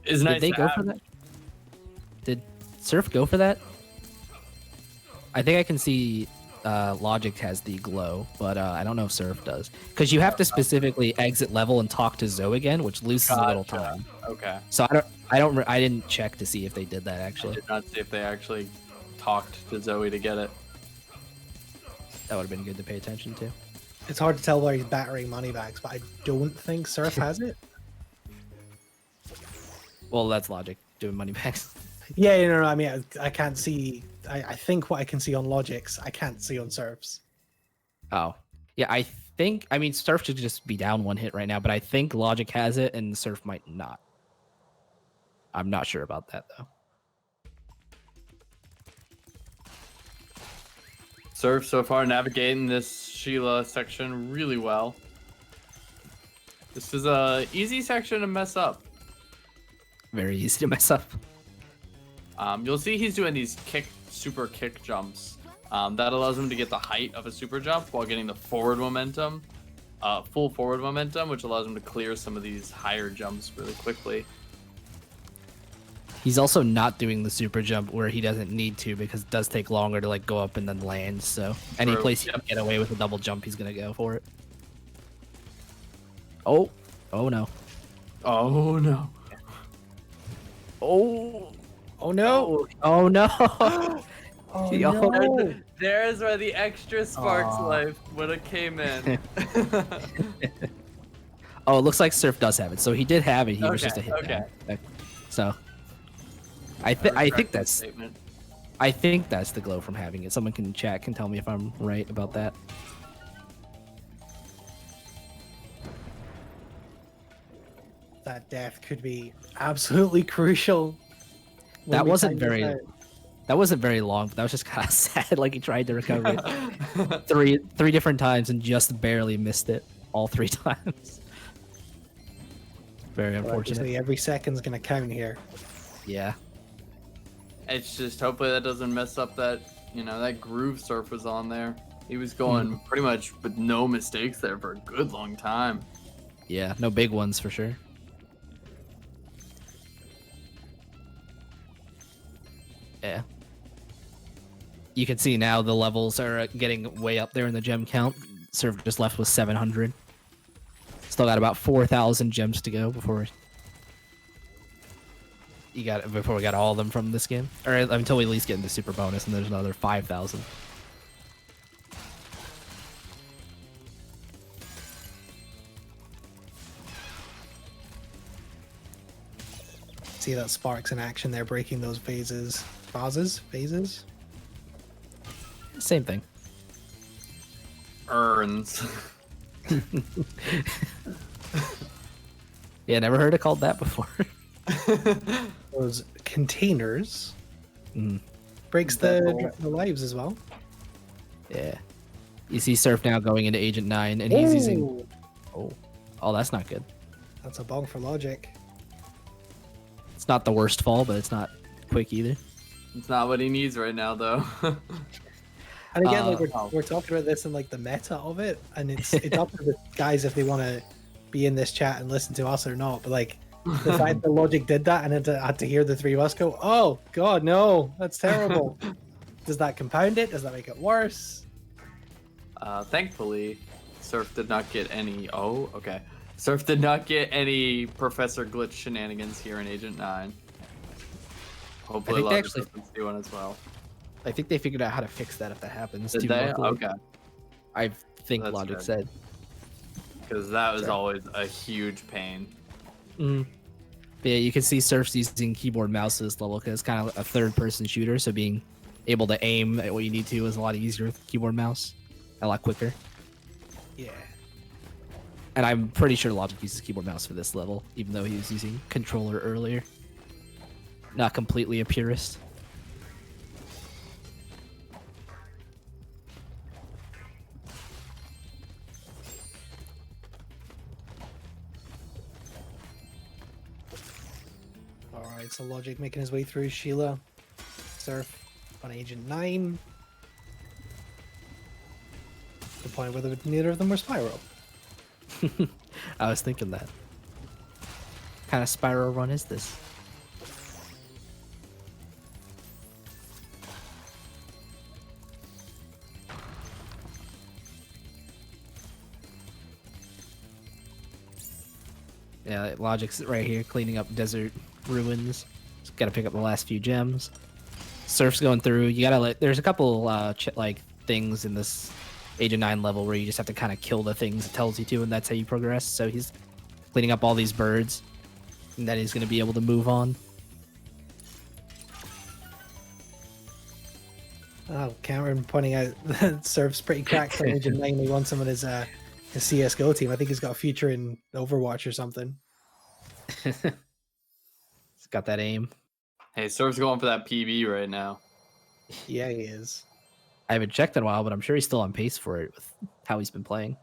is nice. Did they go for that? Did Surf go for that? I think I can see Logic has the glow, but I don't know if Surf does. Because you have to specifically exit level and talk to Zoe again, which loses a little time. Okay. So I didn't check to see if they did that I actually. did not see if they actually talked to Zoe to get it. That would have been good to pay attention to. It's hard to tell where he's battering moneybags, but I don't think Surf has it. Well, that's Logic doing money backs. Yeah, no, I mean, I can't see. I think what I can see on Logic's, I can't see on Surf's. Oh, yeah. I mean, Surf should just be down 1 hit right now, but I think Logic has it and Surf might not. I'm not sure about that though. Surf so far navigating this Sheila section really well. This is a easy section to mess up. Very easy to mess up. You'll see he's doing these super kick jumps. That allows him to get the height of a super jump while getting the forward momentum, full forward momentum, which allows him to clear some of these higher jumps really quickly. He's also not doing the super jump where he doesn't need to because it does take longer to like go up and then land. So any True. place he can get away with a double jump, he's gonna go for it. Oh no. Oh no. Oh no! Oh no! Oh, Yo. no. There's where the extra Sparks life would have came in. Oh, it looks like Surf does have it. So he did have it. He was just a hit. Okay. Down. So I think that's statement. I think that's the glow from having it. Someone can chat can tell me if I'm right about that. That death could be absolutely crucial. when That we wasn't find this very out. That wasn't very long, but that was just kind of sad. Like he tried to recover it three different times and just barely missed it all 3 times. Very Well, unfortunate. obviously every second's gonna count here. Yeah. It's just hopefully that doesn't mess up that, that groove Surf was on there. He was going pretty much with no mistakes there for a good long time. Yeah. No big ones for sure. Yeah. You can see now the levels are getting way up there in the gem count. Surf just left with 700. Still got about 4,000 gems to go before we got all of them from this game, or until we at least get into super bonus, and there's another 5,000. See that Sparks in action there, breaking those vases. Vases? Same thing. Urns. Yeah, never heard it called that before. Those containers. Mm. Breaks the lives as well. Yeah. You see Surf now going into Agent 9, and he's using... Ooh, Oh, that's not good. that's a bong for Logic. It's not the worst fall, but it's not quick either. It's not what he needs right now, though. And again, like Oh. we're talking about this in like the meta of it, and it's up to the guys if they want to be in this chat and listen to us or not. But like the fact that Logic did that, and then had to hear the 3 of us go, "Oh God, no, that's terrible." Does that compound it? Does that make it worse? Thankfully, Surf did not get any. Oh, okay. Surf did not get any Professor Glitch shenanigans here in Agent 9. Hopefully, I think they Logic actually- doesn't see one as well. I think they figured out how to fix that if that happens. Did too, they? luckily. Okay. I think That's Logic good. said. Because that was Sure. always a huge pain. Mm. Yeah, you can see Surf's using keyboard mouse at this level because it's kind of a third-person shooter, so being able to aim at what you need to is a lot easier with keyboard mouse, a lot quicker. Yeah. And I'm pretty sure Logic uses keyboard mouse for this level, even though he was using controller earlier. Not completely a purist. Alright, so Logic making his way through Sheila. Surf on Agent 9. The point where neither of them were Spyro. I was thinking that. What kind of Spyro run is this? Yeah, Logic's right here cleaning up desert ruins. Just gotta pick up the last few gems. Surf's going through. You gotta there's a couple like things in this Age of 9 level where you just have to kind of kill the things it tells you to, and that's how you progress. So he's cleaning up all these birds, and then he's gonna be able to move on. Oh, Cameron pointing out that Surf's pretty cracked on Agent 9. He wants him on his CSGO team. I think he's got a future in Overwatch or something. He's got that aim. Hey, Surf's going for that PB right now. Yeah, he is. I haven't checked in a while, but I'm sure he's still on pace for it with how he's been playing.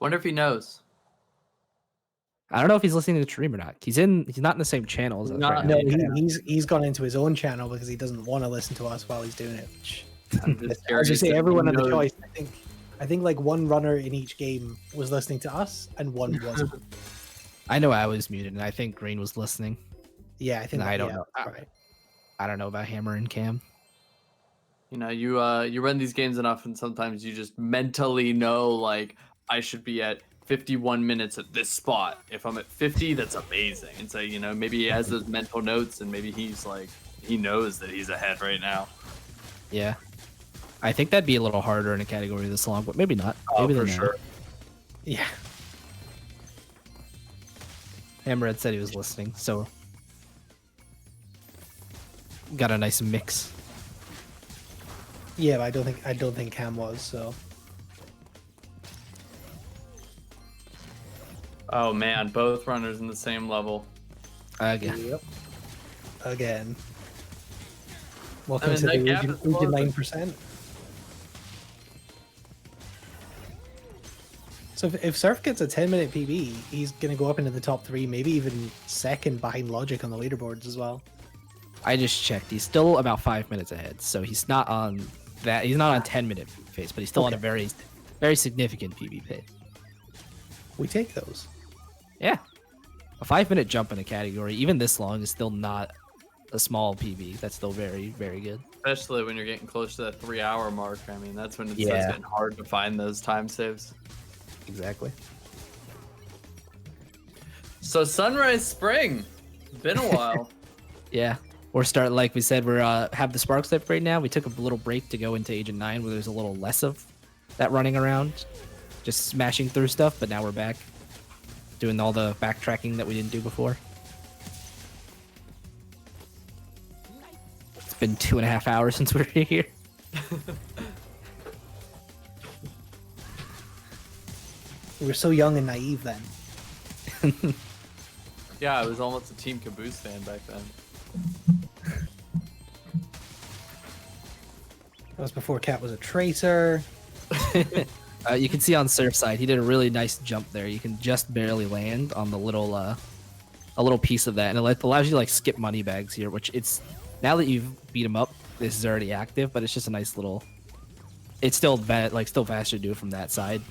Wonder if he knows. I don't know if he's listening to the stream or not. He's not in the same channel as us Not- right now. No, he's gone into his own channel because he doesn't want to listen to us while he's doing it. Which, I'm just as curious you say, if he everyone had the knows. choice. I think like one runner in each game was listening to us, and one wasn't. I know I was muted, and I think Green was listening. Yeah, I think. I don't yeah, know. that's right. I don't know about Hammer and Cam. You know, you run these games enough, and sometimes you just mentally know, like, I should be at 51 minutes at this spot. If I'm at 50, that's amazing. And so, you know, maybe he has those mental notes, and maybe he's like, he knows that he's ahead right now. Yeah. I think that'd be a little harder in a category this long, but maybe not. Oh, Maybe for they know. sure. Yeah. Hammerhead said he was listening, so got a nice mix. Yeah, but I don't think Cam was. So Oh man, both runners in the same level. Again. yep. Again. Welcome mean, to that the gap region, is closing. 9%. So if Surf gets a 10-minute PB, he's going to go up into the top 3, maybe even second behind Logic on the leaderboards as well. I just checked. He's still about 5 minutes ahead, so he's not on that. He's not on 10-minute pace, but he's still on a very, very significant PB pace. We take those. Yeah, a 5-minute jump in a category, even this long, is still not a small PB. That's still very, very good. Especially when you're getting close to that 3-hour mark. I mean, that's when it starts Yeah. getting hard to find those time saves. Exactly. So Sunrise Spring, been a while. Yeah, we're starting, like we said, we're have the Sparks Lift right now. We took a little break to go into Agent 9 where there's a little less of that running around, just smashing through stuff, but now we're back doing all the backtracking that we didn't do before. It's been 2.5 hours since we were here. We were so young and naive then. Yeah, I was almost a Team Caboose fan back then. That was before Cat was a tracer. You can see on Surf side, he did a really nice jump there. You can just barely land on the little, a little piece of that, and it allows you to like skip money bags here. Which it's now that you've beat him up, this is already active, but it's just a nice little. It's still still faster to do it from that side.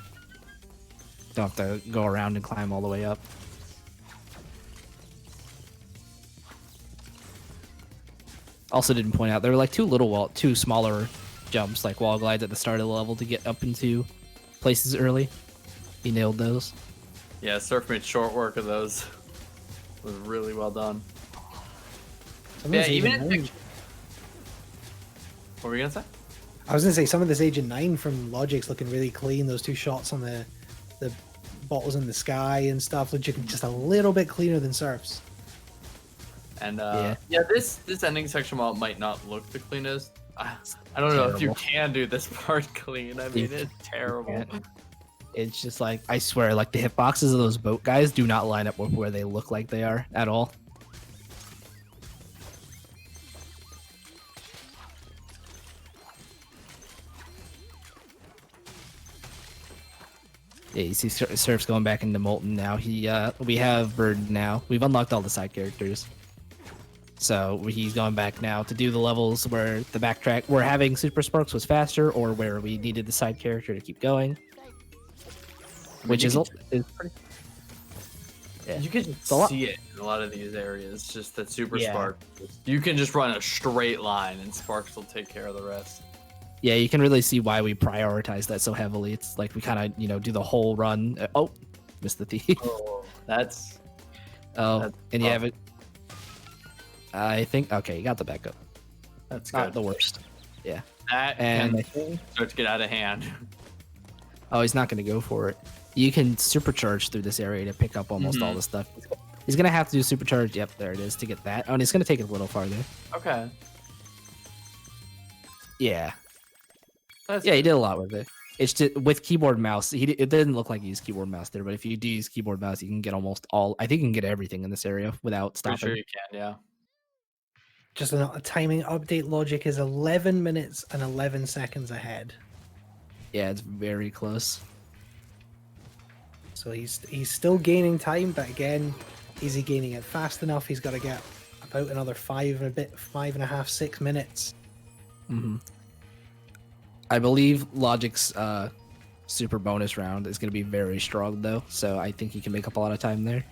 Don't have to go around and climb all the way up. Also, didn't point out there were like two smaller jumps, like wall glides at the start of the level to get up into places early. He nailed those. Yeah, Surf made short work of those. Was really well done. Some of Yeah, this even Agent in 9 What were you gonna say? I was gonna say some of this Agent 9 from Logic's looking really clean. Those two shots on the bottles in the sky and stuff looking just a little bit cleaner than Surf's. And Yeah. this ending section, while it might not look the cleanest, I don't know if you Terrible. can do this part clean. I mean, it's terrible. can't. It's just like, I swear, like the hitboxes of those boat guys do not line up with where they look like they are at all. Yeah, you see Surf's going back into Molten now. We have Bird now. We've unlocked all the side characters. So he's going back now to do the levels where the backtrack, where having Super Sparks was faster, or where we needed the side character to keep going. Which is pretty. Yeah. You can It's a lot. see it in a lot of these areas. Just that Super Yeah. Spark. You can just run a straight line, and Sparks will take care of the rest. Yeah, you can really see why we prioritize that so heavily. It's like we kind of, do the whole run. Oh, missed the thief. Oh, that's Oh, and you tough. have it. I think, okay, you got the backup. that's Not good. the worst. That And I can think, start to get out of hand. oh, he's not going to go for it. You can supercharge through this area to pick up almost all Mhm. the stuff. He's going to have to do supercharge. Yep, there it is to get that. Oh, and it's going to take it a little farther. Okay. Yeah. That's Yeah, he did a lot with it. It's just with keyboard mouse. It didn't look like he used keyboard mouse there, but if you do use keyboard mouse, you can get almost all. I think you can get everything in this area without pretty stopping. sure you can. Yeah. Just a timing update. Logic is 11 minutes and 11 seconds ahead. Yeah, it's very close. So he's still gaining time, but again, is he gaining it fast enough? He's got to get about another 5.5, 6 minutes. Hmm. I believe Logic's super bonus round is going to be very strong, though, so I think he can make up a lot of time there.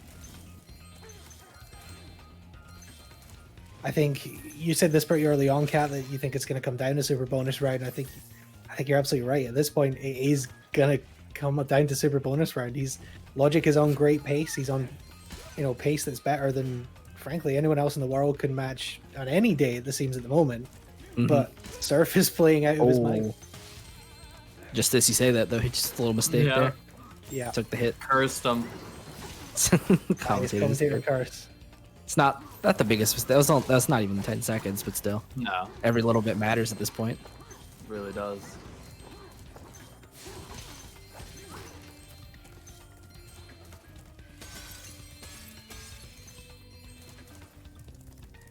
I think you said this pretty early on, Kat, that you think it's going to come down to super bonus round. I think you're absolutely right. At this point, it is going to come down to super bonus round. Logic is on great pace. He's on, pace that's better than, frankly, anyone else in the world can match on any day. It seems at the moment. Mhm. But Surf is playing out of his mind. Just as you say that, though, just a little mistake Yeah. there. Yeah, Took the hit. Cursed them. his Commentators. commentator curse. It's not the biggest mistake. That's not even 10 seconds, but still, No, every little bit matters at this point. it really does.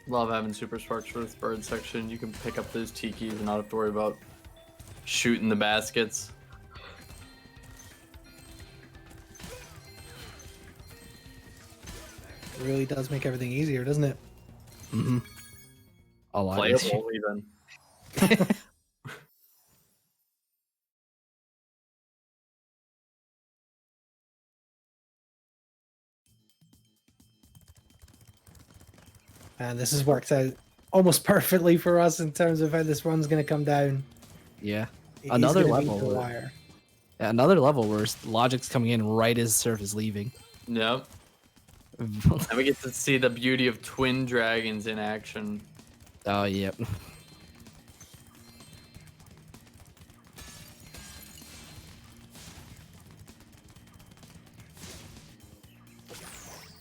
Love having Super Sparks for this bird section. You can pick up those tikis and not have to worry about shooting the baskets. It really does make everything easier, doesn't it? Mm-hmm. A lot easier. Playable even. And this has worked out almost perfectly for us in terms of how this run's going to come down. Yeah. He's Another gonna beat level the where- wire. Yeah, another level where Logic's coming in right as Surf is leaving. Yep. And we get to see the beauty of twin dragons in action. Oh, yep.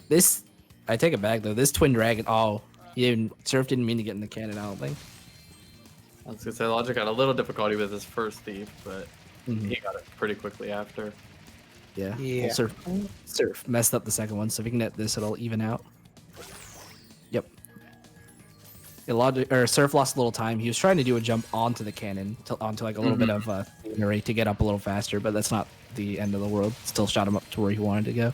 This, I take it back though. This twin dragon. Oh, Surf didn't mean to get in the cannon. I don't think. I was gonna say Logic had a little difficulty with his first thief, but Mhm. he got it pretty quickly after. Yeah. Yeah. Well, Surf messed up the second one, so if we can net this, it'll even out. Yep. Yeah, Surf lost a little time. He was trying to do a jump onto the cannon, onto like a little bit of scenery to get up a little faster, but that's not the end of the world. Still shot him up to where he wanted to go.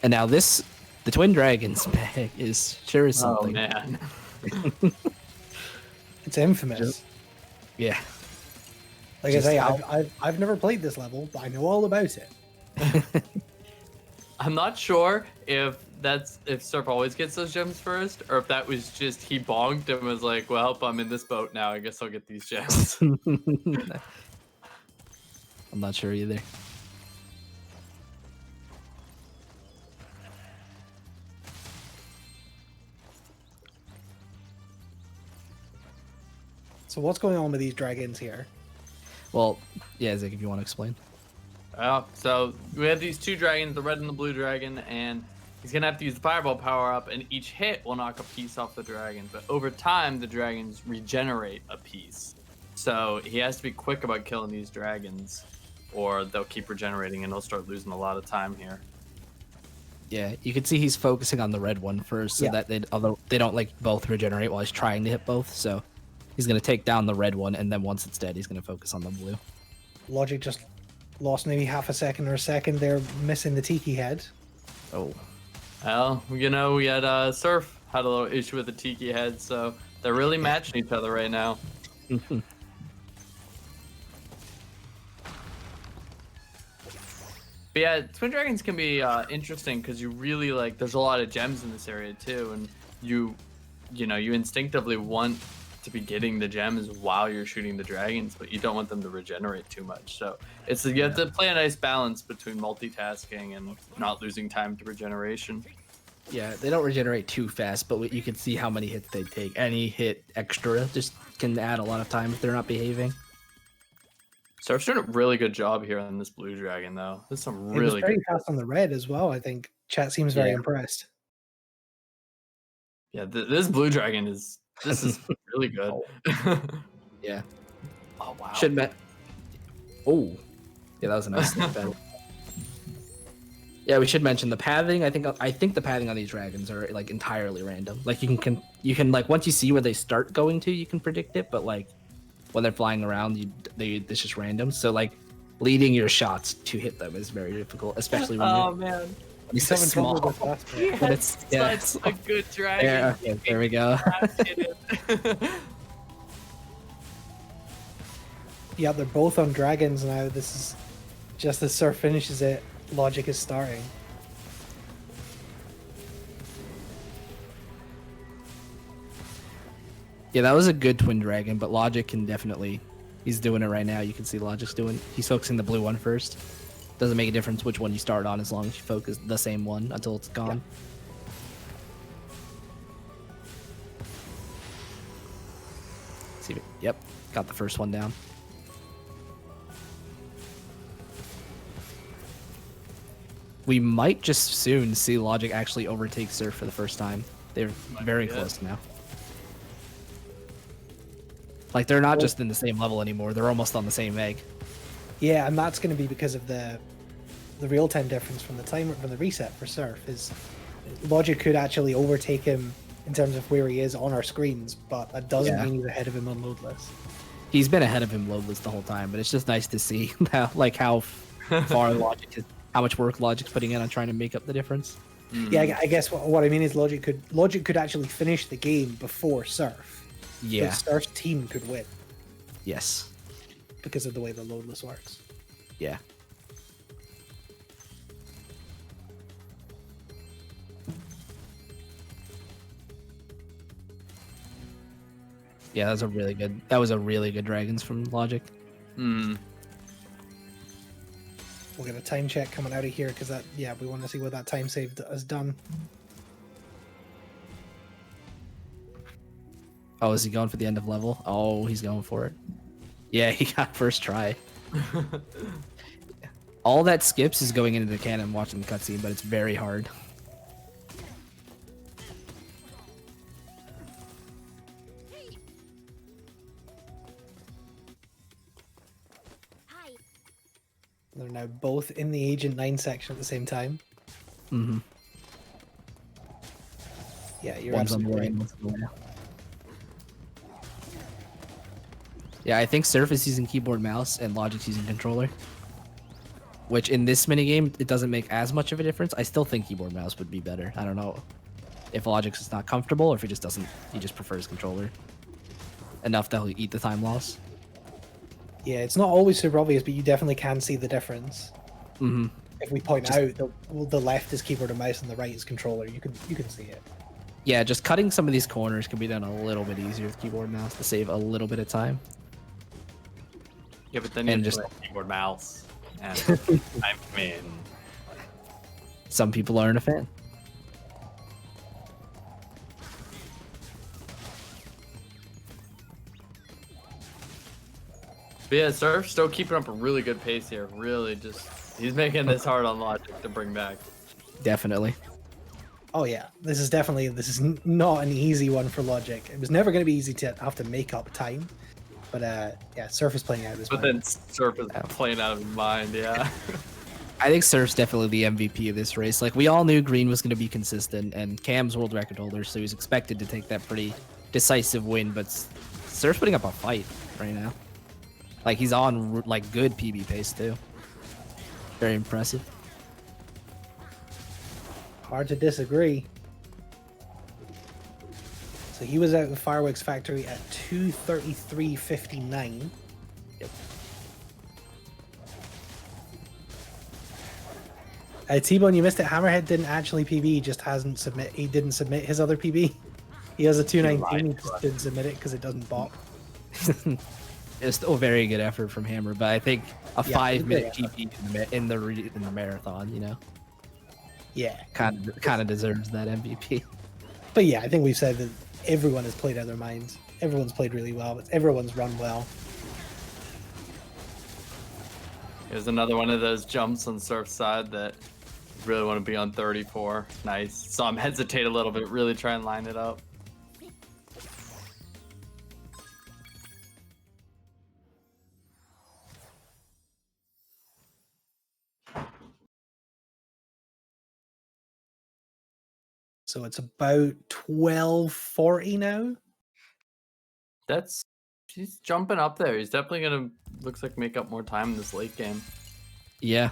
And now the twin dragon's bag is sure is Oh something. man. It's infamous. Yeah. Like Just I say, how- I've never played this level, but I know all about it. I'm not sure if that's if Surf always gets those gems first, or if that was just he bonked and was like, well, I'm in this boat now. I guess I'll get these gems. I'm not sure either. So what's going on with these dragons here? Well, yeah, Zach, if you want to explain. So we have these two dragons, the red and the blue dragon, and he's gonna have to use the fireball power up, and each hit will knock a piece off the dragon. But over time, the dragons regenerate a piece. So he has to be quick about killing these dragons, or they'll keep regenerating, and he'll start losing a lot of time here. Yeah, you can see he's focusing on the red one first, so that although they don't like both regenerate while he's trying to hit both, so he's gonna take down the red one, and then once it's dead, he's gonna focus on the blue. Logic just lost maybe half a second or a second there, missing the tiki head. Oh. Well, you know, we had Surf had a little issue with the tiki head, so they're really matching each other right now. But yeah, Twin Dragons can be interesting because you really like. There's a lot of gems in this area too, and you instinctively want to be getting the gems while you're shooting the dragons, but you don't want them to regenerate too much. So you have to play a nice balance between multitasking and not losing time to regeneration. Yeah, they don't regenerate too fast, but you can see how many hits they take. Any hit extra just can add a lot of time if they're not behaving. Surf's doing a really good job here on this blue dragon, though. There's some really It was very good. fast on the red as well. I think chat seems very impressed. Yeah, this blue dragon is really good. Yeah. Oh wow. Should bet. Oh, yeah, that was a nice snap bet. Yeah, we should mention the pathing. I think the pathing on these dragons are like entirely random. Like you can like once you see where they start going to, you can predict it. But like when they're flying around, it's just random. So like leading your shots to hit them is very difficult, especially when man. he's so small. But it's Such a good dragon. Yeah, okay, there we go. Yeah, they're both on dragons now. This is just as Surf finishes it, Logic is starting. Yeah, that was a good twin dragon, but Logic can definitely. He's doing it right now. You can see Logic's doing. He's focusing the blue one first. Doesn't make a difference which one you start on as long as you focus the same one until it's gone. See, yep, got the first one down. We might just soon see Logic actually overtake Surf for the first time. They're very close now. Like they're not just in the same level anymore. They're almost on the same egg. Yeah, and that's going to be because of the real time difference from the reset for Surf. Is Logic could actually overtake him in terms of where he is on our screens, but that doesn't mean he's ahead of him on loadless. He's been ahead of him loadless the whole time, but it's just nice to see how far Logic is, how much work Logic's putting in on trying to make up the difference. Yeah, I guess what I mean is Logic could actually finish the game before Surf. Yeah. But Surf's team could win Yes. because of the way the loadless works. Yeah. Yeah, that was a really good dragons from Logic. We'll get a time check coming out of here because we want to see what that time save has done. Oh, is he going for the end of level? Oh, he's going for it. Yeah, he got first try. All that skips is going into the cannon watching the cutscene, but it's very hard. They're now both in the Agent 9 section at the same time. Mm-hmm. Yeah, you're One's on the absolutely way, right. one's on the way. Yeah, I think Surf is using keyboard mouse and Logic's using controller. Which in this minigame, it doesn't make as much of a difference. I still think keyboard mouse would be better. I don't know if Logic's is not comfortable or if he just prefers controller. Enough that he'll eat the time loss. Yeah, it's not always super obvious, but you definitely can see the difference. Mm-hmm. if we point Just- out the left is keyboard and mouse and the right is controller, you can see it. Yeah, just cutting some of these corners can be done a little bit easier with keyboard and mouse to save a little bit of time. Yeah, but then you And just just- keyboard mouse, and I mean, Some people aren't a fan. but yeah, Surf still keeping up a really good pace here. Really, just he's making this hard on Logic to bring back. Definitely. Oh yeah, this is not an easy one for Logic. It was never going to be easy to have to make up time, but yeah, Surf is playing out of his But mind. then Surf is playing out of his mind. Yeah. I think Surf's definitely the MVP of this race. Like, we all knew Green was going to be consistent, and Cam's world record holder, so he was expected to take that pretty decisive win, but Surf's putting up a fight right now. Like, he's on, like, good PB pace, too. Very impressive. Hard to disagree. So he was out of the Fireworks Factory at 2:33.59. Yep. T-Bone, you missed it. Hammerhead didn't actually PB. He just hasn't submit. He didn't submit his other PB. He has a 2:19. He just didn't submit it because it doesn't bop. It's still a very good effort from Hammer, but I think a Yeah, 5-minute good PB in the marathon, you know, Yeah, kind of deserves that MVP. but yeah, I think we've said that everyone has played out of their minds. Everyone's played really well. But everyone's run well. Here's another one of those jumps on Surf's side that you really want to be on 34. Nice. Saw him hesitate a little bit, really try and line it up. So it's about 12:40 now. He's jumping up there. He's definitely gonna looks like make up more time in this late game. Yeah,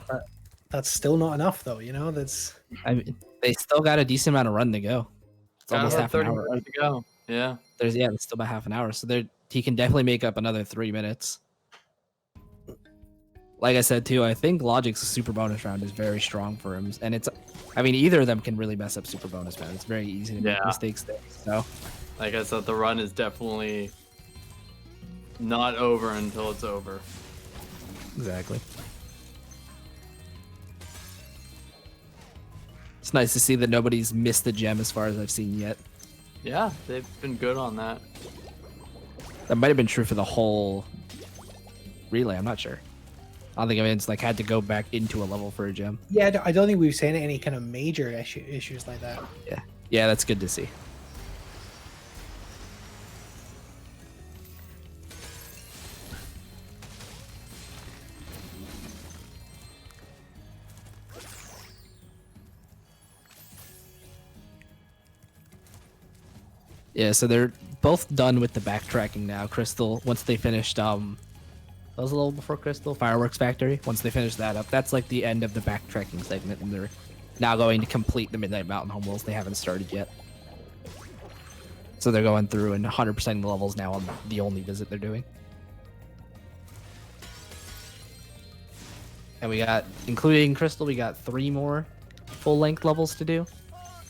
That's still not enough, though. You know, that's I mean, they still got a decent amount of run to go. It's Got almost about half an 30 hour. minutes to go. Yeah. It's still about half an hour, so he can definitely make up another 3 minutes. Like I said too, I think Logic's super bonus round is very strong for him, and either of them can really mess up super bonus round. It's very easy to make Yeah. mistakes there. So Like I said, the run is definitely not over until it's over. exactly. It's nice to see that nobody's missed the gem as far as I've seen yet. Yeah, they've been good on that. That might have been true for the whole relay. I'm not sure. I don't think anyone's had to go back into a level for a gem. yeah. I don't think we've seen any kind of major issues like that. Yeah, that's good to see. Yeah, so they're both done with the backtracking now. Crystal, once they finished, that was a little before Crystal, Fireworks Factory. Once they finish that up, that's like the end of the backtracking segment, and they're now going to complete the Midnight Mountain homeworlds. They haven't started yet. So they're going through and 100% of the levels now on the only visit they're doing. And we got, including Crystal, we got 3 more full-length levels to do.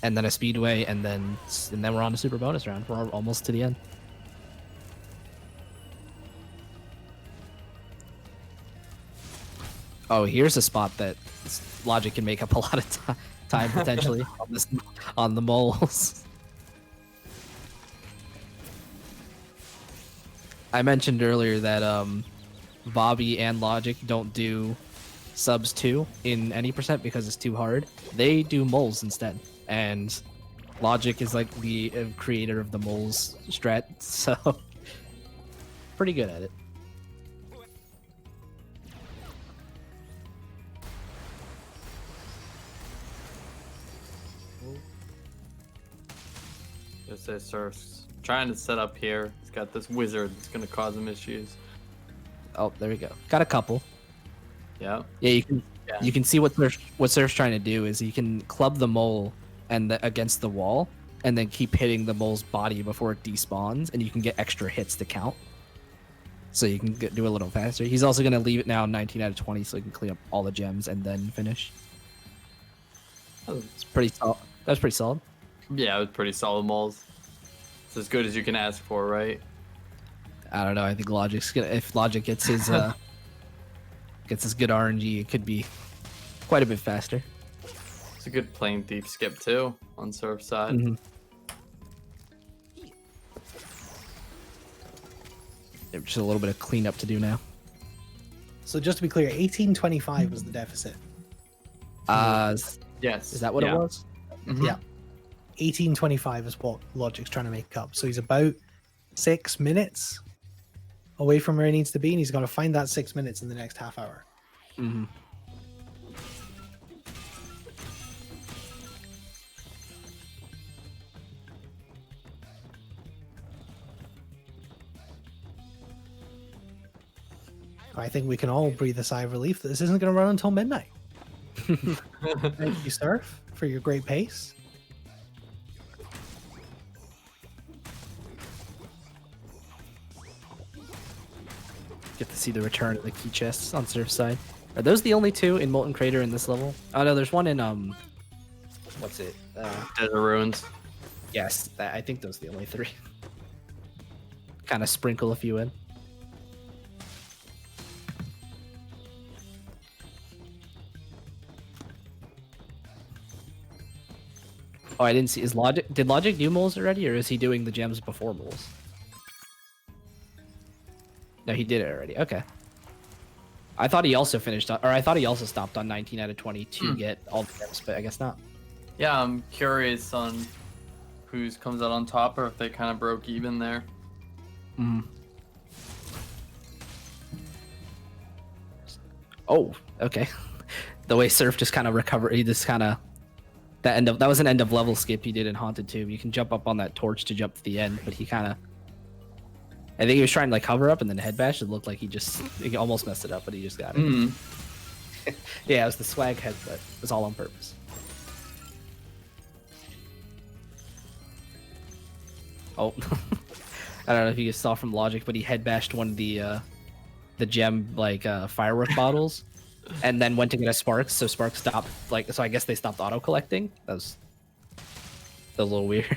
And then a speedway, and then we're on a super bonus round. We're almost to the end. Oh, here's a spot that Logic can make up a lot of time potentially on the moles. I mentioned earlier that Bobby and Logic don't do subs 2 in any percent because it's too hard. They do moles instead. And Logic is like the creator of the moles strat, so pretty good at it. Just say Surf's trying to set up here. He's got this wizard that's gonna cause him issues. Oh, there we go. Got a couple. Yeah. Yeah, Yeah. you can see what Surf's trying to do is he can club the mole against the wall, and then keep hitting the mole's body before it despawns, and you can get extra hits to count. So you can do a little faster. He's also going to leave it now 19 out of 20, so he can clean up all the gems and then finish. It's pretty solid. That was pretty solid. Yeah, it was pretty solid moles. It's as good as you can ask for, right? I don't know. I think Logic's gonna. If Logic gets his good RNG, it could be quite a bit faster. It's a good plane thief skip too on Surf's side. Mm-hmm. Just a little bit of cleanup to do now. So just to be clear, 1825 was the deficit. Yes. Is that what it was? Mhm. Yeah. 1825 is what Logic's trying to make up. So he's about 6 minutes away from where he needs to be, and he's got to find that 6 minutes in the next half hour. Mm-hmm. I think we can all breathe a sigh of relief that this isn't going to run until midnight. Thank you, Surf, for your great pace. Get to see the return of the key chests on Surf's side. Are those the only two in Molten Crater in this level? Oh no, there's one in what's it? Desert Ruins. Yes, I think those are the only three. Kind of sprinkle a few in. Oh, I didn't see. Did Logic do moles already, or is he doing the gems before moles? No, he did it already. Okay. I thought he also finished on, or I thought he also stopped on 19 out of 20 to get all the gems, but I guess not. Yeah, I'm curious on whose comes out on top or if they kind of broke even there. Mm. Oh, okay. The way Surf just kind of recovered, he just kind of that was an end of level skip he did in Haunted Tomb. You can jump up on that torch to jump to the end, but he kind of, I think he was trying to like hover up and then head bash. It looked like he almost messed it up, but he just got it. Mm. Yeah, it was the swag headbutt. It was all on purpose. Oh, I don't know if you guys saw from Logic, but he head bashed one of the gem like firework bottles, and then went to get a Sparks. So Sparks stopped. So I guess they stopped auto collecting. That was a little weird.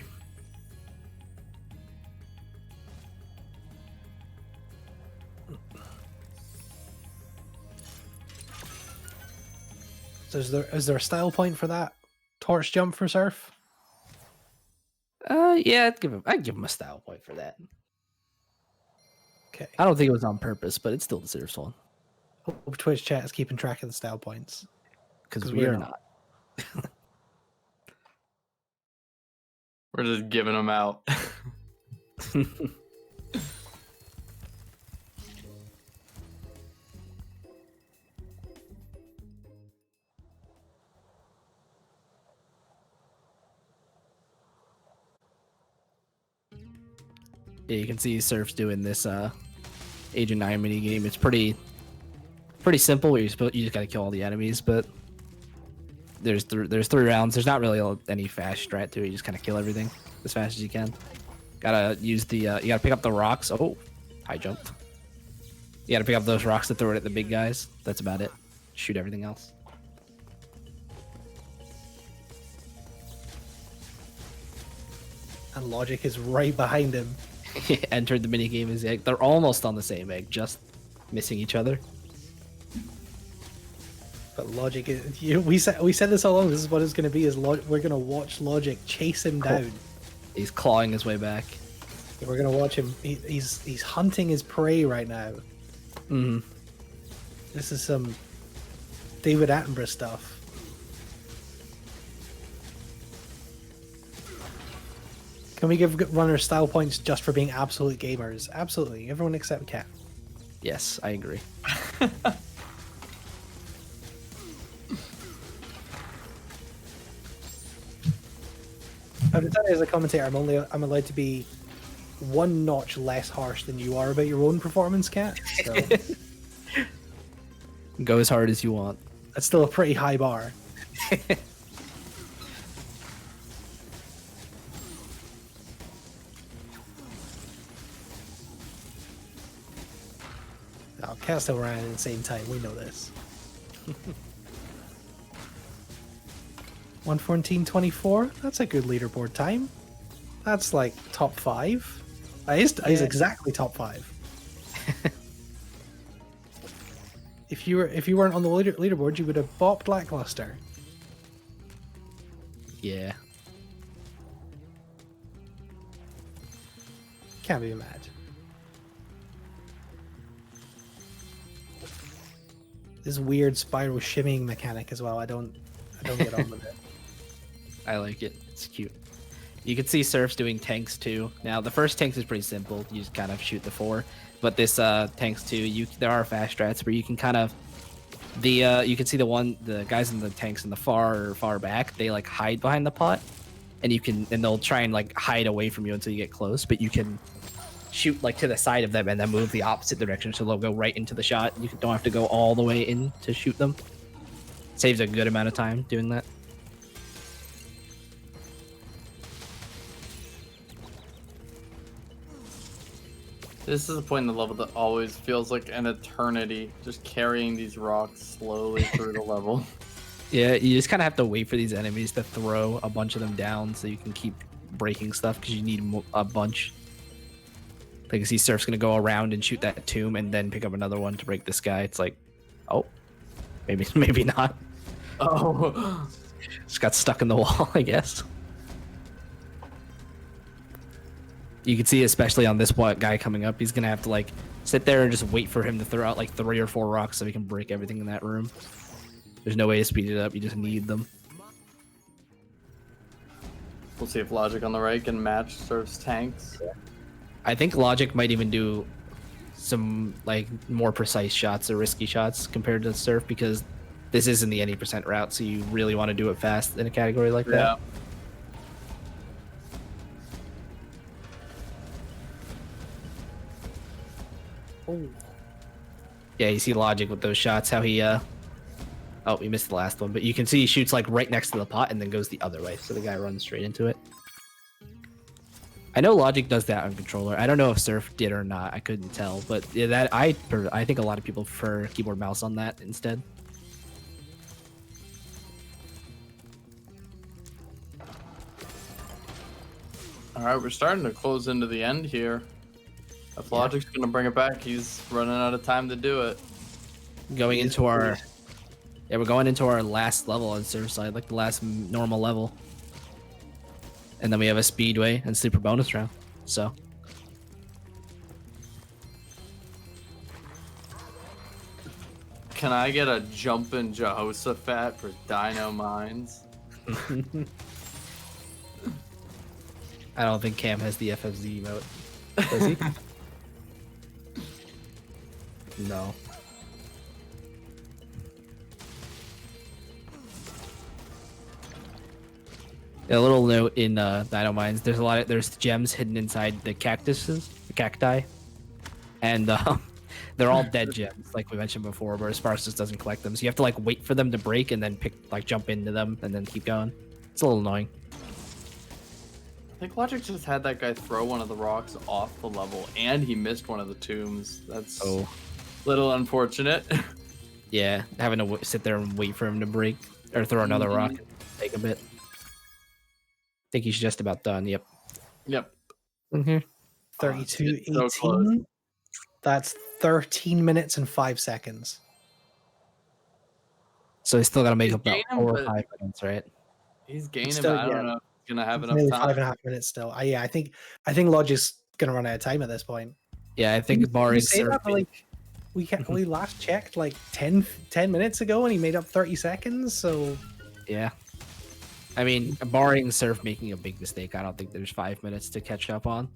So is there a style point for that torch jump for Surf? Yeah, I'd give him a style point for that. Okay. I don't think it was on purpose, but it still deserves one. Hope Twitch chat is keeping track of the style points. Because we are not. We're just giving them out. Yeah, you can see Surf's doing this Agent 9 mini game. It's pretty simple. Where you just gotta kill all the enemies, but there's 3 rounds. There's not really any fast strat to it. You just kind of kill everything as fast as you can. Gotta use the you gotta pick up the rocks. Oh, high jump. You gotta pick up those rocks to throw it at the big guys. That's about it. Shoot everything else. And Logic is right behind him. Entered the mini game as egg. They're almost on the same egg, just missing each other. But Logic is. We said this all along. This is what it's going to be. We're going to watch Logic chase him down. He's clawing his way back. We're going to watch him. He's hunting his prey right now. Mm-hmm. This is some David Attenborough stuff. Can we give runners style points just for being absolute gamers? Absolutely. Everyone except Cat. Yes, I agree. I would tell you as a commentator, I'm allowed to be one notch less harsh than you are about your own performance, Cat. So Go as hard as you want. that's still a pretty high bar. No, Cat's still ran at an insane time. We know this. 1:14.24. That's a good leaderboard time. That's like top 5. That is exactly top 5. If you weren't on the leaderboard, you would have bopped Lackluster. Yeah. Can't be mad. This weird Spyro shimmying mechanic as well. I don't get on with it. I like it. It's cute. You can see Surf's doing tanks too. Now the first tanks is pretty simple. You just kind of shoot the 4. But this tanks too, there are fast strats where you can kind of you can see the guys in the tanks in the far back, they like hide behind the pot, and they'll try and like hide away from you until you get close, but you can shoot like to the side of them and then move the opposite direction so they'll go right into the shot. You don't have to go all the way in to shoot them. Saves a good amount of time doing that. This is a point in the level that always feels like an eternity, just carrying these rocks slowly through the level. Yeah, you just kind of have to wait for these enemies to throw a bunch of them down so you can keep breaking stuff because you need a bunch. Like, see Surf's going to go around and shoot that tomb and then pick up another one to break this guy. It's like, oh, maybe not. Oh. Just got stuck in the wall, I guess. You can see, especially on this guy coming up, he's going to have to, like, sit there and just wait for him to throw out, like, 3 or 4 rocks so he can break everything in that room. There's no way to speed it up. You just need them. We'll see if Logic on the right can match Surf's tanks. I think Logic might even do some, like, more precise shots or risky shots compared to Surf because this isn't the any percent route, so you really want to do it fast in a category like that. Yeah. Oh, Yeah, you see Logic with those shots, how he, oh, he missed the last one, but you can see he shoots, like, right next to the pot and then goes the other way, so the guy runs straight into it. I know Logic does that on controller. I don't know if Surf did or not. I couldn't tell, but yeah, that I think a lot of people prefer keyboard mouse on that instead. All right, we're starting to close into the end here. If Logic's going to bring it back, he's running out of time to do it. Going into our... Yeah, we're going into our last level on Surf side, like the last normal level. And then we have a Speedway and Super Bonus round, so... Can I get a jumpin' Jehoshaphat for Dino Mines? I don't think Cam has the FFZ emote. Does he? No. A little note in Dino Mines, there's gems hidden inside the cacti, and they're all dead gems, like we mentioned before, where Sparse just doesn't collect them. So you have to like wait for them to break and then jump into them and then keep going. It's a little annoying. I think Logic just had that guy throw one of the rocks off the level, and he missed one of the tombs. That's a little unfortunate. Yeah, having to sit there and wait for him to break or throw another rock and take a bit. I think he's just about done. Yep. Yep. 32:18. So That's 13 minutes and 5 seconds. So he's still got to make He's up about gaining, 4 or but- 5 minutes, right? He's gaining, Still, but I yeah. don't know if he's going to have It's enough nearly time. 5.5 minutes still. Yeah, I think Logic's gonna run out of time at this point. Yeah, I think You barring say Surf, that, but, like we last checked like 10 minutes ago, and he made up 30 seconds. So yeah. I mean, barring Surf making a big mistake, I don't think there's 5 minutes to catch up on.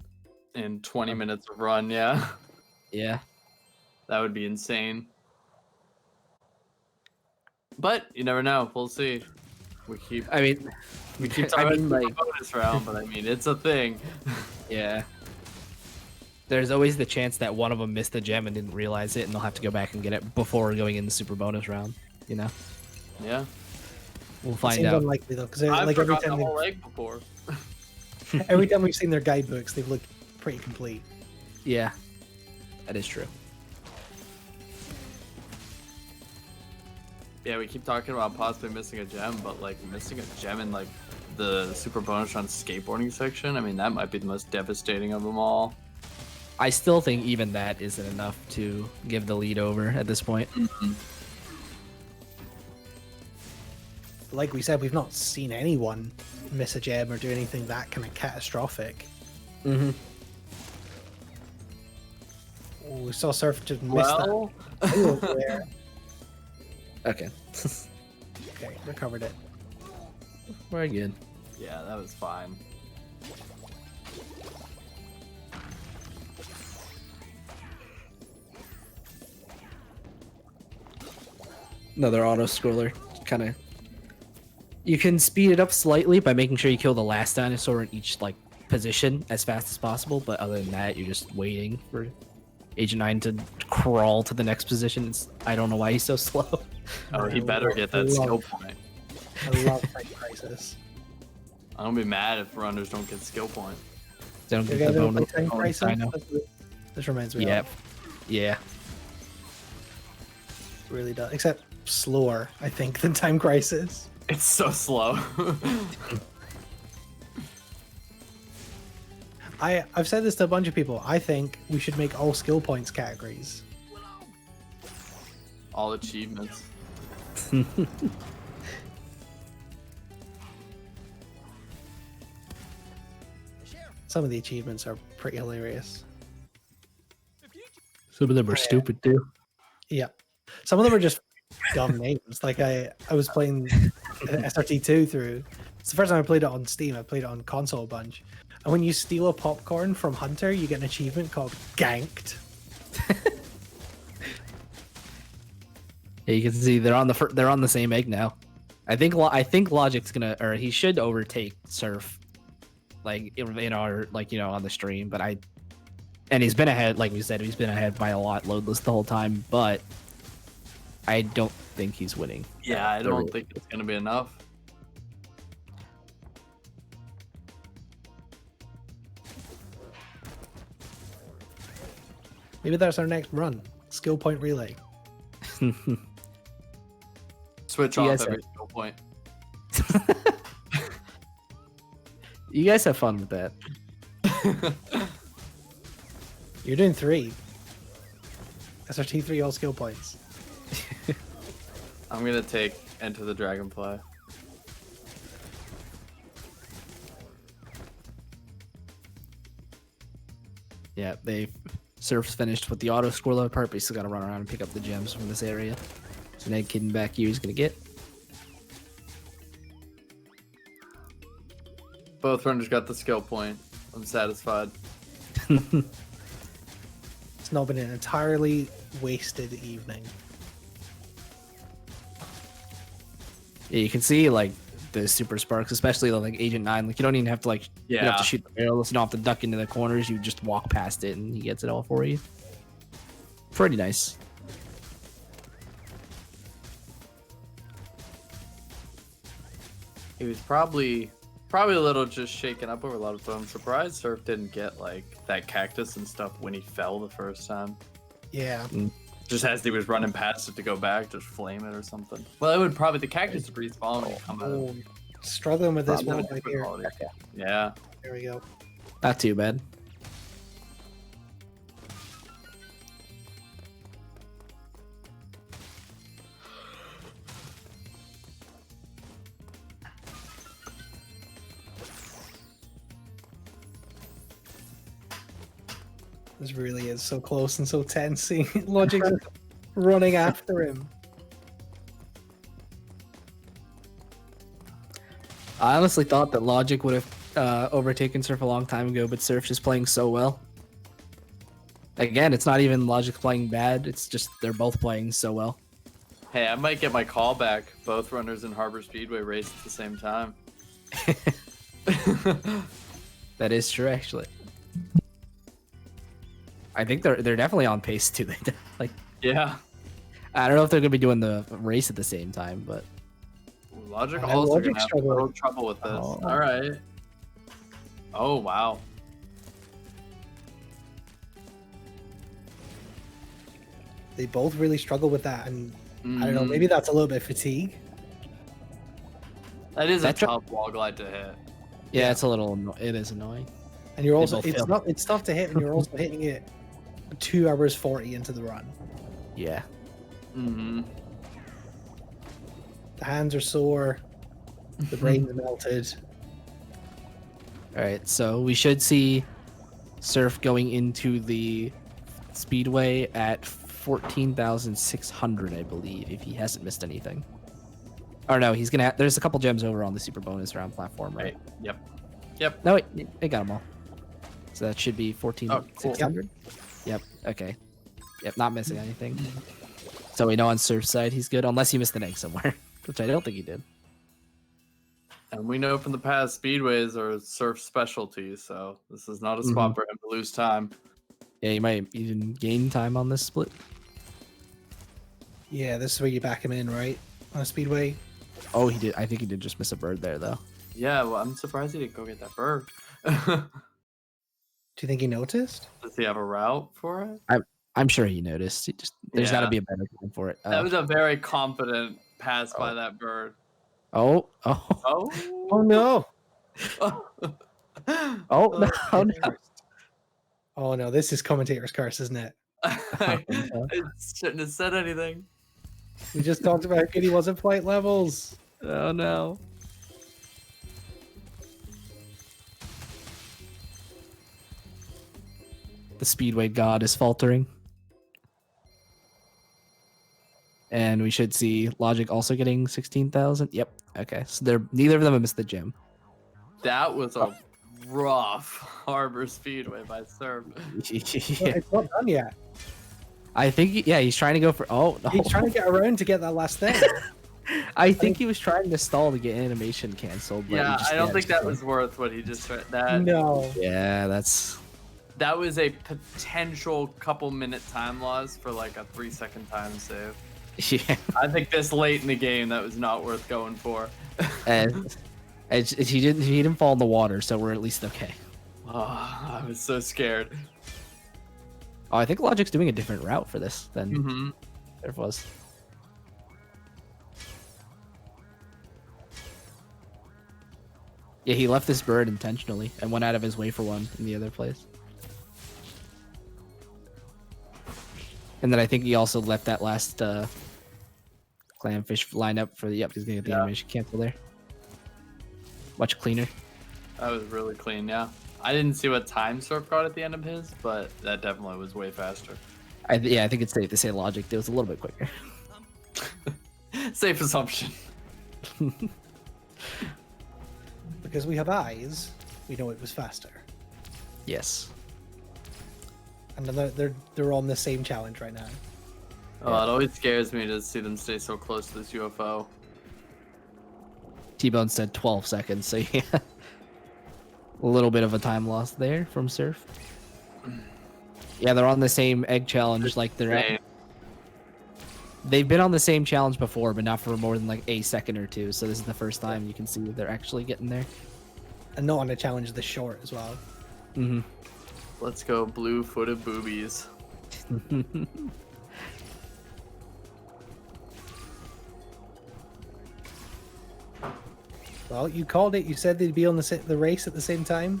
In 20 minutes of run, yeah. Yeah. That would be insane. But you never know. We'll see. We keep talking about the bonus round, but I mean, it's a thing. Yeah. There's always the chance that one of them missed the gem and didn't realize it, and they'll have to go back and get it before going in the super bonus round. You know, Yeah. we'll it find seems out. unlikely though, because I've like every forgotten time the whole egg before. every time we've seen their guidebooks, they've looked pretty complete. Yeah, that is true. Yeah, we keep talking about possibly missing a gem, but like missing a gem in like the super bonus on skateboarding section, I mean that might be the most devastating of them all. I still think even that isn't enough to give the lead over at this point. Like we said, we've not seen anyone miss a gem or do anything that kind of catastrophic. Mm-hmm. Oh, we saw Surf just miss that. Over there. Okay. Okay, recovered it. We're good. Yeah, that was fine. Another auto scroller. Kind of. You can speed it up slightly by making sure you kill the last dinosaur in each like position as fast as possible. But other than that, you're just waiting for Agent 9 to crawl to the next position. I don't know why he's so slow. Oh, he better get that skill point. I love Time Crisis. I don't be mad if runners don't get skill point. They don't You get guys the ever play bonus. Time Crisis? I know. This reminds me Yeah. of. Yeah. Really does. Except slower, I think, than Time Crisis. It's so slow. I've said this to a bunch of people. I think we should make all skill points categories. All achievements. Some of the achievements are pretty hilarious. Some of them are stupid too. Yeah. Some of them are just dumb names. Like I was playing SRT2 through. It's the first time I played it on Steam. I played it on console a bunch. And when you steal a popcorn from Hunter, you get an achievement called Ganked. Yeah, you can see they're on the same egg now. I think Logic's gonna, or he should overtake Surf, like in our on the stream. But and he's been ahead, like we said, he's been ahead by a lot, loadless the whole time. But I don't think he's winning. Yeah, I don't think it's gonna be enough. Maybe that's our next run. Skill point relay. Switch You off guys every have- skill point. You guys have fun with that. You're doing 3. SRT3 all skill points. I'm gonna take Enter the Dragonfly. Yeah, Surf's finished with the auto scroller part, but he's still got to run around and pick up the gems from this area. So Ned Kidden back here he's gonna get. Both runners got the skill point. I'm satisfied. It's not been an entirely wasted evening. Yeah, you can see like the super sparks, especially like Agent 9. Like you don't even have to you don't have Yeah. to shoot the barrels, you don't have to duck into the corners, you just walk past it and he gets it all for you. Pretty nice. He was probably a little just shaken up over a lot of stuff. I'm surprised Surf didn't get like that cactus and stuff when he fell the first time. Yeah. Just as he was running past it to go back, just flame it or something. Well, it would probably the cactus would respawn when you come out. Oh, struggling with this Probably one right here. quality. Yeah. There we go. Not too bad. This really is so close and so tense. Seeing Logic running after him. I honestly thought that Logic would have overtaken Surf a long time ago, but Surf just playing so well. Again, it's not even Logic playing bad, it's just they're both playing so well. Hey, I might get my call back. Both runners in Harbor Speedway race at the same time. That is true, actually. I think they're definitely on pace too. Like, Yeah. I don't know if they're gonna be doing the race at the same time, but Logic Yeah, also Logic's gonna have a struggling. little trouble with this. Oh. All right. Oh wow. They both really struggle with that, and I don't know. Maybe that's a little bit fatigue. That is a That tr- tough wall glide to hit. Yeah, it's a little. It is annoying. And you're also both it's fail. not it's tough to hit, and you're also hitting it 2 hours 40 into the run. Yeah. Mm-hmm. The hands are sore. The brain's melted. All right, so we should see Surf going into the speedway at 14,600, I believe, if he hasn't missed anything. Or no, he's gonna. There's a couple gems over on the super bonus round platform, right? Yep. Yep. No, wait, I got them all. So that should be 14,600. Yep. Okay. Yep, not missing anything. So we know on Surf's side he's good, unless he missed an egg somewhere, which I don't think he did. And we know from the past, speedways are Surf specialty, so this is not a spot for him to lose time. Yeah, you might even gain time on this split. Yeah, this is where you back him in, right? On a speedway. Oh, he did. I think he did just miss a bird there, though. Yeah, well, I'm surprised he didn't go get that bird. Do you think he noticed? Does he have a route for it? I'm sure he noticed. There's got to Yeah. be a better time for it. That was a very confident pass by that bird. Oh. Oh. Oh no! Oh, no, oh, no. Oh no! This is commentator's curse, isn't it? I shouldn't have said anything. We just talked about how good he was at flight levels. Oh, no. The speedway god is faltering. And we should see Logic also getting 16,000. Yep. Okay. So neither of them have missed the gem. That was a rough Harbor Speedway by Surf. Yeah. It's not done yet. I think, he's trying to go for. Oh, no. He's trying to get around to get that last thing. I think he was trying to stall to get animation canceled. But Yeah, he just I don't think that managed was worth what he just tried. That No. to. Yeah, that's. that was a potential couple minute time loss for like a 3-second time save. Yeah. I think this late in the game that was not worth going for. And he didn't fall in the water, so we're at least okay. Oh, I was so scared. Oh, I think Logic's doing a different route for this than Mm-hmm. Surf was. Yeah, he left this bird intentionally and went out of his way for one in the other place. And then I think he also left that last clamfish line up for the. Yep, he's gonna get the animation cancel there. Much cleaner. That was really clean, yeah. I didn't see what time Surf got at the end of his, but that definitely was way faster. I think it's safe to say Logic did was a little bit quicker. Safe assumption. Because we have eyes, we know it was faster. Yes. And they're on the same challenge right now. Oh, it always scares me to see them stay so close to this UFO. T-Bone said 12 seconds, so yeah. A little bit of a time loss there from Surf. Yeah, they're on the same egg challenge like they're at. Same. They've been on the same challenge before, but not for more than like a second or two. So this is the first time you can see they're actually getting there. And not on a challenge this short as well. Mm-hmm. Let's go blue-footed boobies. Well, you called it. You said they'd be on the race at the same time.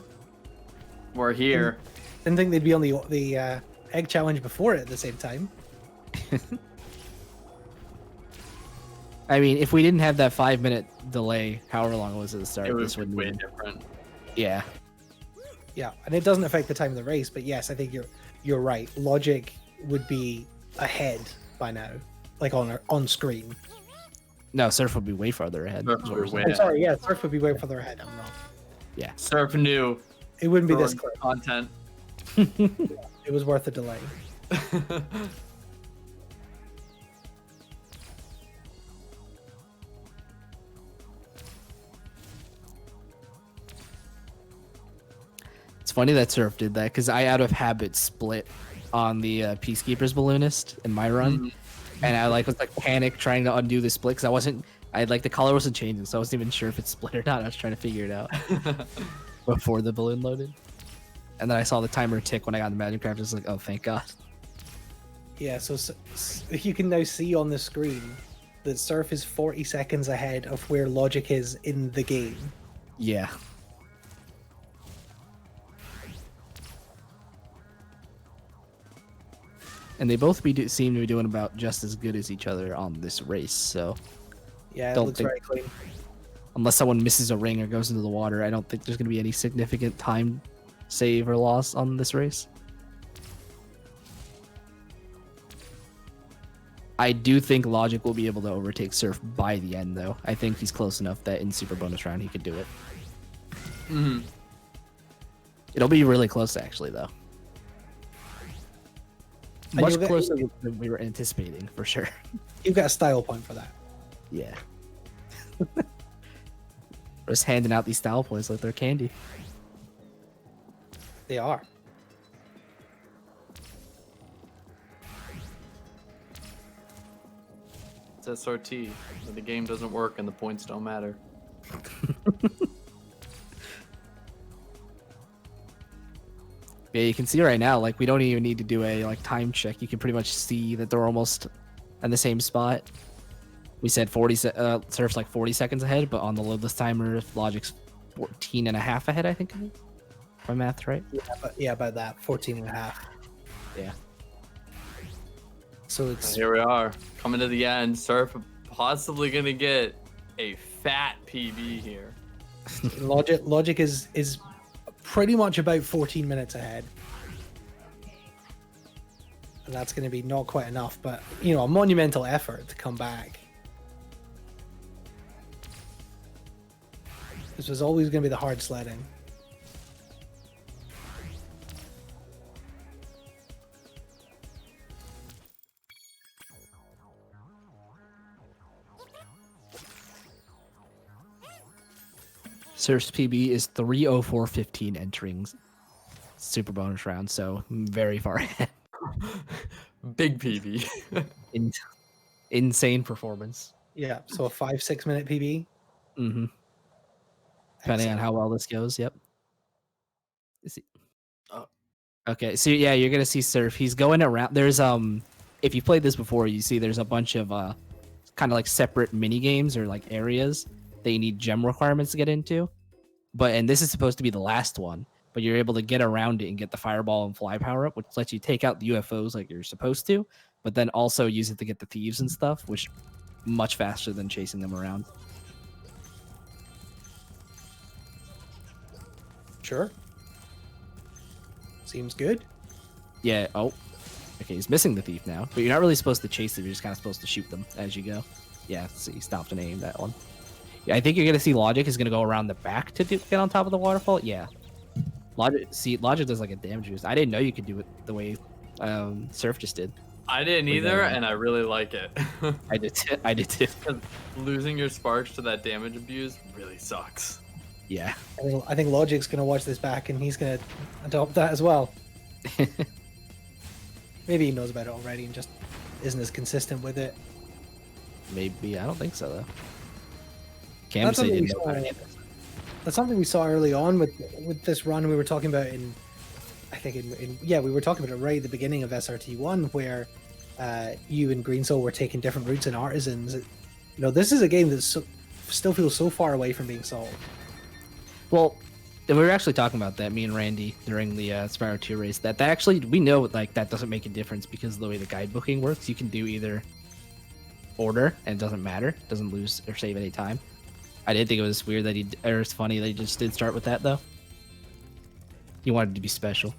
We're here. Didn't think they'd be on the egg challenge before it at the same time. I mean, if we didn't have that 5-minute delay, however long it was at the start, It this was wouldn't way even. different. Yeah. Yeah, and it doesn't affect the time of the race, but yes, I think you're right. Logic would be ahead by now, like on screen. No, Surf would be way farther ahead. Surf is what would we're be saying. way I'm sorry, yeah, Surf would be way further ahead. I'm wrong. Yeah. Surf knew. It wouldn't be this for quick. content. It was worth the delay. It's funny that Surf did that because I, out of habit, split on the Peacekeepers Balloonist in my run, and I was panic trying to undo the split because the color wasn't changing, so I wasn't even sure if it split or not. I was trying to figure it out before the balloon loaded, and then I saw the timer tick when I got the Magic Craft. I was like, oh, thank God. Yeah, so you can now see on the screen that Surf is 40 seconds ahead of where Logic is in the game. Yeah. And they both seem to be doing about just as good as each other on this race. So Yeah, it Don't looks think- very clean. unless someone misses a ring or goes into the water, I don't think there's going to be any significant time save or loss on this race. I do think Logic will be able to overtake Surf by the end, though. I think he's close enough that in Super Bonus Round he could do it. Hmm. It'll be really close, actually, though. And Much you'll get- closer than we were anticipating, for sure. You've got a style point for that. Yeah. Just handing out these style points like they're candy. They are. It's SRT. Where the game doesn't work and the points don't matter. Yeah, you can see right now, like, we don't even need to do a like time check. You can pretty much see that they're almost in the same spot. We said Surf's like 40 seconds ahead, but on the loadless timer, Logic's 14 and a half ahead, I think it is. If my math's right. Yeah, about that. 14 and a half. Yeah. So it's Here we are, coming to the end. Surf possibly gonna get a fat PB here. Logic is pretty much about 14 minutes ahead. And that's going to be not quite enough, but you know, a monumental effort to come back. This was always going to be the hard sledding. Surf's PB is 3:04:15 entering Super Bonus Round, so very far ahead. Big PB. Insane performance. Yeah, so a 5-6 minute PB. Mm-hmm. Depending on how well this goes, yep. Is he... Oh. Okay, so yeah, you're gonna see Surf. He's going around. There's if you played this before, you see there's a bunch of kind of like separate mini games or like areas that you need gem requirements to get into. And this is supposed to be the last one, but you're able to get around it and get the fireball and fly power up, which lets you take out the UFOs like you're supposed to, but then also use it to get the thieves and stuff, which much faster than chasing them around. Sure. Seems good. Yeah. Oh, okay. He's missing the thief now, but you're not really supposed to chase them. You're just kind of supposed to shoot them as you go. Yeah. So you stopped and aimed that one. Yeah, I think you're gonna see Logic is gonna go around the back to get on top of the waterfall. Yeah. Logic does like a damage boost. I didn't know you could do it the way Surf just did. I didn't either, and I really like it. I did too. I did too. Losing your sparks to that damage abuse really sucks. Yeah. I think Logic's going to watch this back and he's going to adopt that as well. Maybe he knows about it already and just isn't as consistent with it. Maybe. I don't think so though. Cam That's said he something, didn't know about any of this. that's something we saw early on with this run we were talking about we were talking about it right at the beginning of SRT1 where you and Green Soul were taking different routes in Artisans. You know, this is a game that still feels so far away from being solved. Well, we were actually talking about that, me and Randy, during the Spyro 2 race. That actually, we know like that doesn't make a difference because of the way the guidebooking works. You can do either order and it doesn't matter, doesn't lose or save any time. I did think it was weird that it's funny that he just did start with that though. He wanted to be special.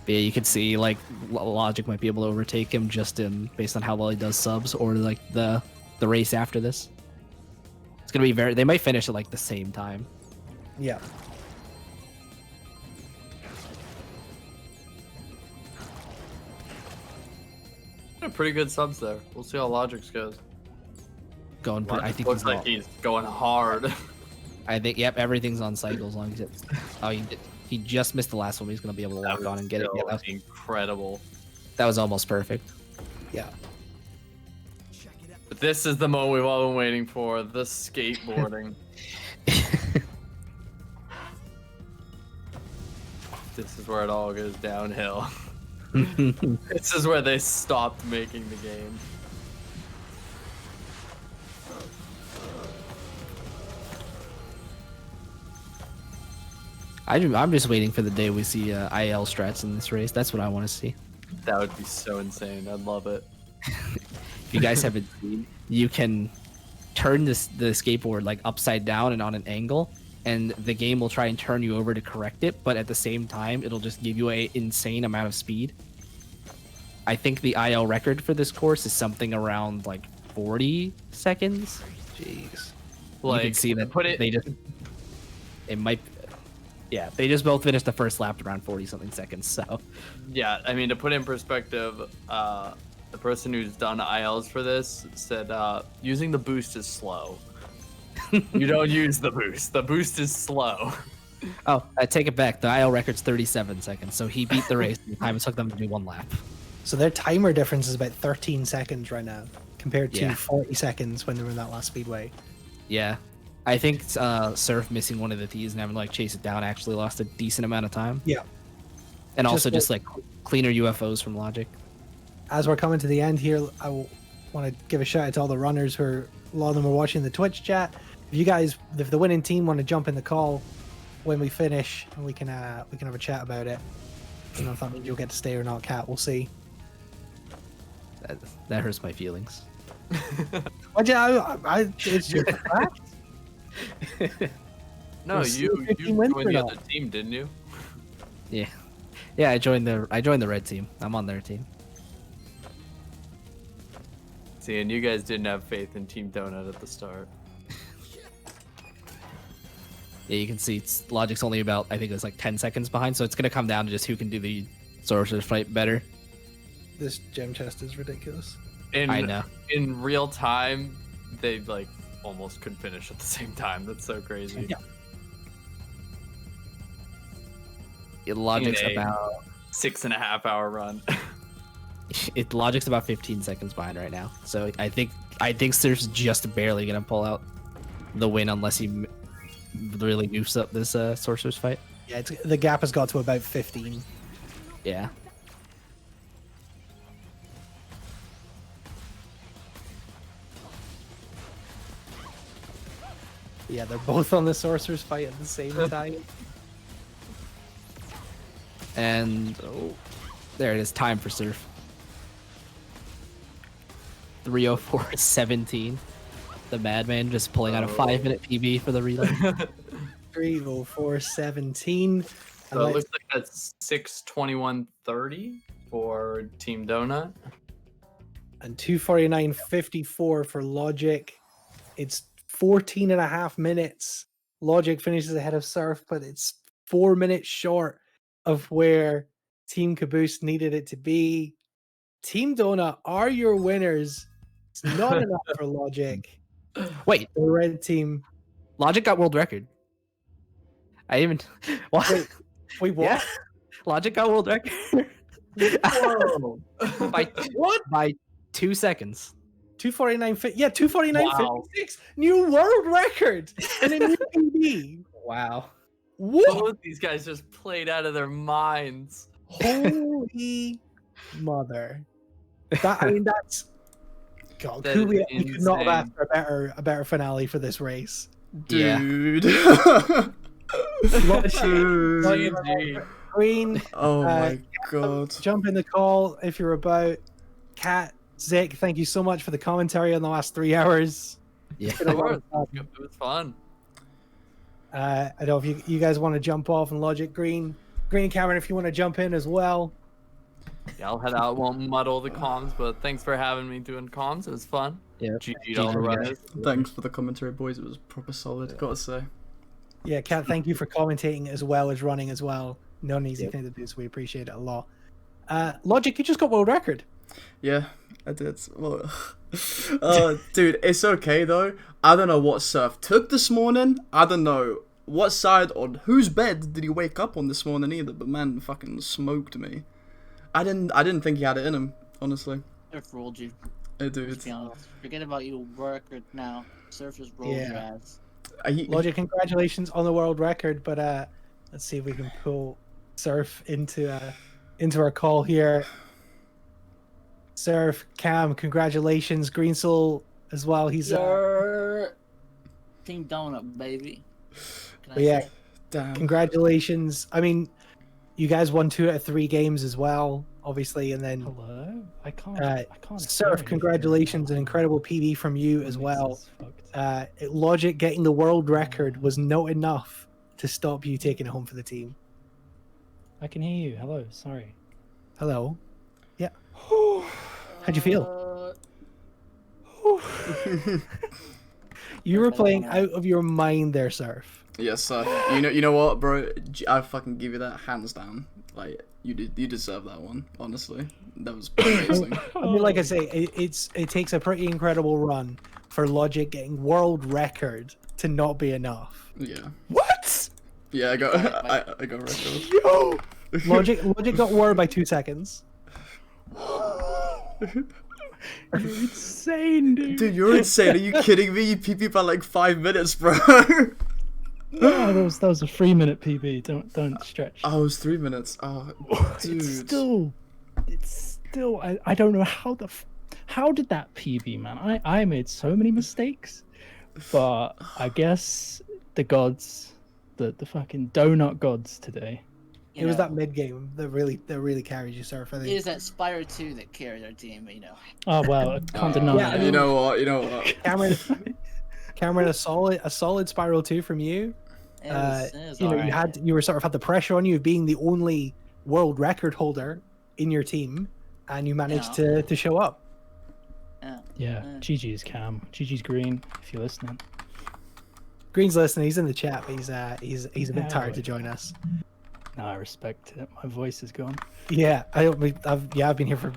But yeah, you could see like Logic might be able to overtake him just based on how well he does subs or like the race after this. It's gonna be they might finish at like the same time. Yeah. Pretty good subs there. We'll see how Logic's goes. I think looks like he's going hard. I think everything's on cycle as long as it's. Oh, he just missed the last one. But he's gonna be able to lock on and get it. Yeah, that was incredible. That was almost perfect. Yeah. But this is the moment we've all been waiting for: the skateboarding. This is where it all goes downhill. This is where they stopped making the game. I'm just waiting for the day we see IL strats in this race. That's what I want to see. That would be so insane. I'd love it. If you guys haven't seen, you can turn the skateboard like upside down and on an angle, and the game will try and turn you over to correct it, but at the same time, it'll just give you an insane amount of speed. I think the IL record for this course is something around like 40 seconds. Jeez. Like, you can see that they just both finished the first lap around 40 something seconds. So Yeah, I mean, to put in perspective, the person who's done ILs for this said using the boost is slow. You don't use the boost. The boost is slow. oh, I take it back. The IL record's 37 seconds, so he beat the race in the time it took them to do one lap. So their timer difference is about 13 seconds right now, compared to Yeah. 40 seconds when they were in that last speedway. Yeah, I think Surf missing one of the T's and having to like chase it down actually lost a decent amount of time. Yeah. And Just also what- just like cleaner UFOs from Logic. As we're coming to the end here, I want to give a shout out to all the runners who are, a lot of them are watching the Twitch chat. If the winning team want to jump in the call when we finish, and we can have a chat about it. I don't know if that means you'll get to stay or not, Kat. We'll see. That hurts my feelings. It's your fact. No, We'll see you if your team wins joined or the not. other team, didn't you? Yeah, I joined the red team. I'm on their team. See, and you guys didn't have faith in Team Donut at the start. Yeah, you can see Logic's only about, I think it's like 10 seconds behind, so it's gonna come down to just who can do the sorcerer's fight better. This gem chest is ridiculous. I know. In real time, they like almost could finish at the same time. That's so crazy. Yeah, Logic's In a about 6.5 hour run. Logic's about 15 seconds behind right now. So I think Surf's just barely gonna pull out the win unless he really goofs up this sorcerer's fight. Yeah, the gap has got to about 15. Yeah. Yeah, they're both on the sorcerer's fight at the same time. And there it is, time for Surf. 3:04:17. The Madman just pulling out a 5-minute PB for the relay. 3:04:17. So it looks like that's 6:21:30 for Team Donut. And 2:49:54 for Logic. It's 14 and a half minutes. Logic finishes ahead of Surf, but it's 4 minutes short of where Team Caboose needed it to be. Team Donut are your winners. It's not enough for Logic. Wait, The red team. Logic got world record. I even what? Wait, what? Yeah. Logic got world record. Whoa. by What? by 2 seconds. 2:49. Yeah, 2:49:56. Wow. New world record and a new PB. Wow. What? Both these guys just played out of their minds. Holy mother! That's God. That Could we is could not have asked insane. for a better finale for this race. Yeah. Dude. GG. Green, Oh my god. jump in the call if you're about. Kat, Zick, thank you so much for the commentary on the last 3 hours. Yeah. It's been a lot of fun. It was fun. I don't know if you guys want to jump off and Logic, Green and Cameron, if you want to jump in as well. Yeah, I'll head out. Won't muddle the comms, but thanks for having me doing comms. It was fun. Yeah. GG to all the GG, guys. runners. Thanks for the commentary, boys. It was proper solid, gotta say. Yeah, Kat, thank you for commentating as well as running as well. Not an easy thing to do, so we appreciate it a lot. Logic, you just got world record. Yeah, I did. Well, dude, it's okay though. I don't know what Surf took this morning. I don't know what side on whose bed did he wake up on this morning either. But man, fucking smoked me. I didn't think he had it in him, honestly. Surf rolled you. Hey, dude. Let's be honest. Forget about you record now. Surf just rolled your ass. Logic, congratulations on the world record, but let's see if we can pull Surf into our call here. Surf, Cam, congratulations. Green Soul as well. He's Your Team Donut, baby. Can I but yeah, say? Damn. congratulations. I mean, you guys won 2 out of 3 games as well, obviously, and then Hello? I can't. Uh, I can't. hear Surf, anything congratulations, an right now. incredible PB from you My as mix well. is fucked. Logic getting the world record was not enough to stop you taking it home for the team. I can hear you. Hello. Sorry. Hello. Yeah. How'd you feel? You were playing out of your mind there, Surf. Yes, sir. You know what, bro? I fucking give you that hands down. Like you deserve that one. Honestly, that was amazing. I mean, like I say, it takes a pretty incredible run for Logic getting world record to not be enough. Yeah. What? Yeah, I got I got record. Yo! Logic got world by 2 seconds. You're insane, dude. Dude, you're insane. Are you kidding me? You PB by like 5 minutes, bro. No, that was a 3-minute PB. Don't stretch. Oh, it was 3 minutes. Oh, dude. It's still. I don't know how did that PB, man? I made so many mistakes, but I guess the gods, the fucking donut gods today. It was that mid game that really carried you, Surf. I It think. is that Spyro 2 that carried our team, you know. Oh well, I can't deny. Yeah, I it. mean- You know what? Cameron, a solid Spyro 2 from you. It was You know, alright. you were sort of had the pressure on you of being the only world record holder in your team, and you managed to show up. Yeah, GG's Cam, GG's Green, if you're listening. Green's listening. He's in the chat, but he's a bit Yeah, tired to join us. No, I respect it. My voice is gone. Yeah, I've been here for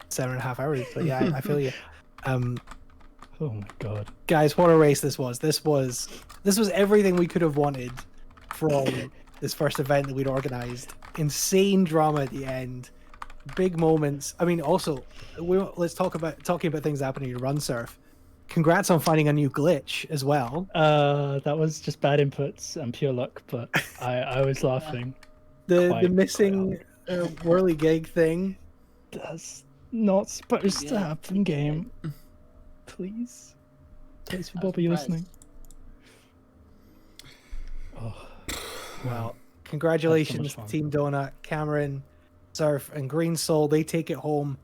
7.5 hours, but yeah, I feel you. Oh my god. Guys, what a race this was. This was everything we could have wanted from this first event that we'd organized. Insane drama at the end, big moments. I mean, also, let's talking about things happening to Run Surf. Congrats on finding a new glitch as well. That was just bad inputs and pure luck, but I was laughing. The missing whirly gig thing. That's not supposed to happen, game. Please. Please, for Bobby, you listening? Oh, Well, congratulations fun. to Team Donut, Cameron, Surf, and Green Soul. They take it home.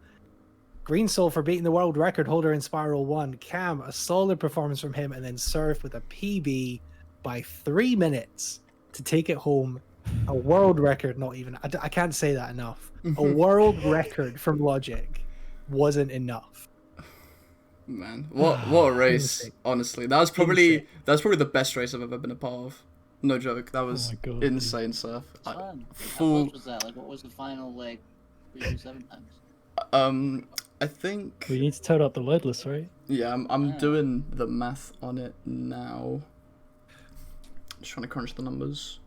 Green Soul for beating the world record holder in Spiral 1. Cam, a solid performance from him, and then Surf with a PB by 3 minutes to take it home. A world record, not even. I can't say that enough. A world record from Logic wasn't enough. Man, what a race! Insane. Honestly, that was probably the best race I've ever been a part of. No joke, that was my God, insane stuff. Fun. Full. How close was that? Like, what was the final, like, 3-7 times? I think. we need to total up the leadless, right? Yeah, I'm doing the math on it now. Just trying to crunch the numbers.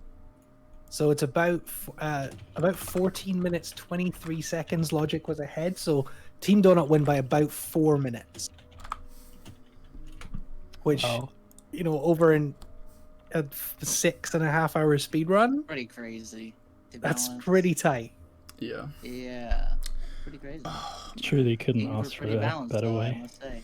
So it's about 14 minutes 23 seconds. Logic was ahead. So Team Donut win by about 4 minutes, which you know, over in a 6.5 hour speed run. Pretty crazy. To be That's honest. pretty tight. Yeah. Yeah. Pretty crazy. Truly couldn't Games were ask for pretty a balanced, better though, I way. must say.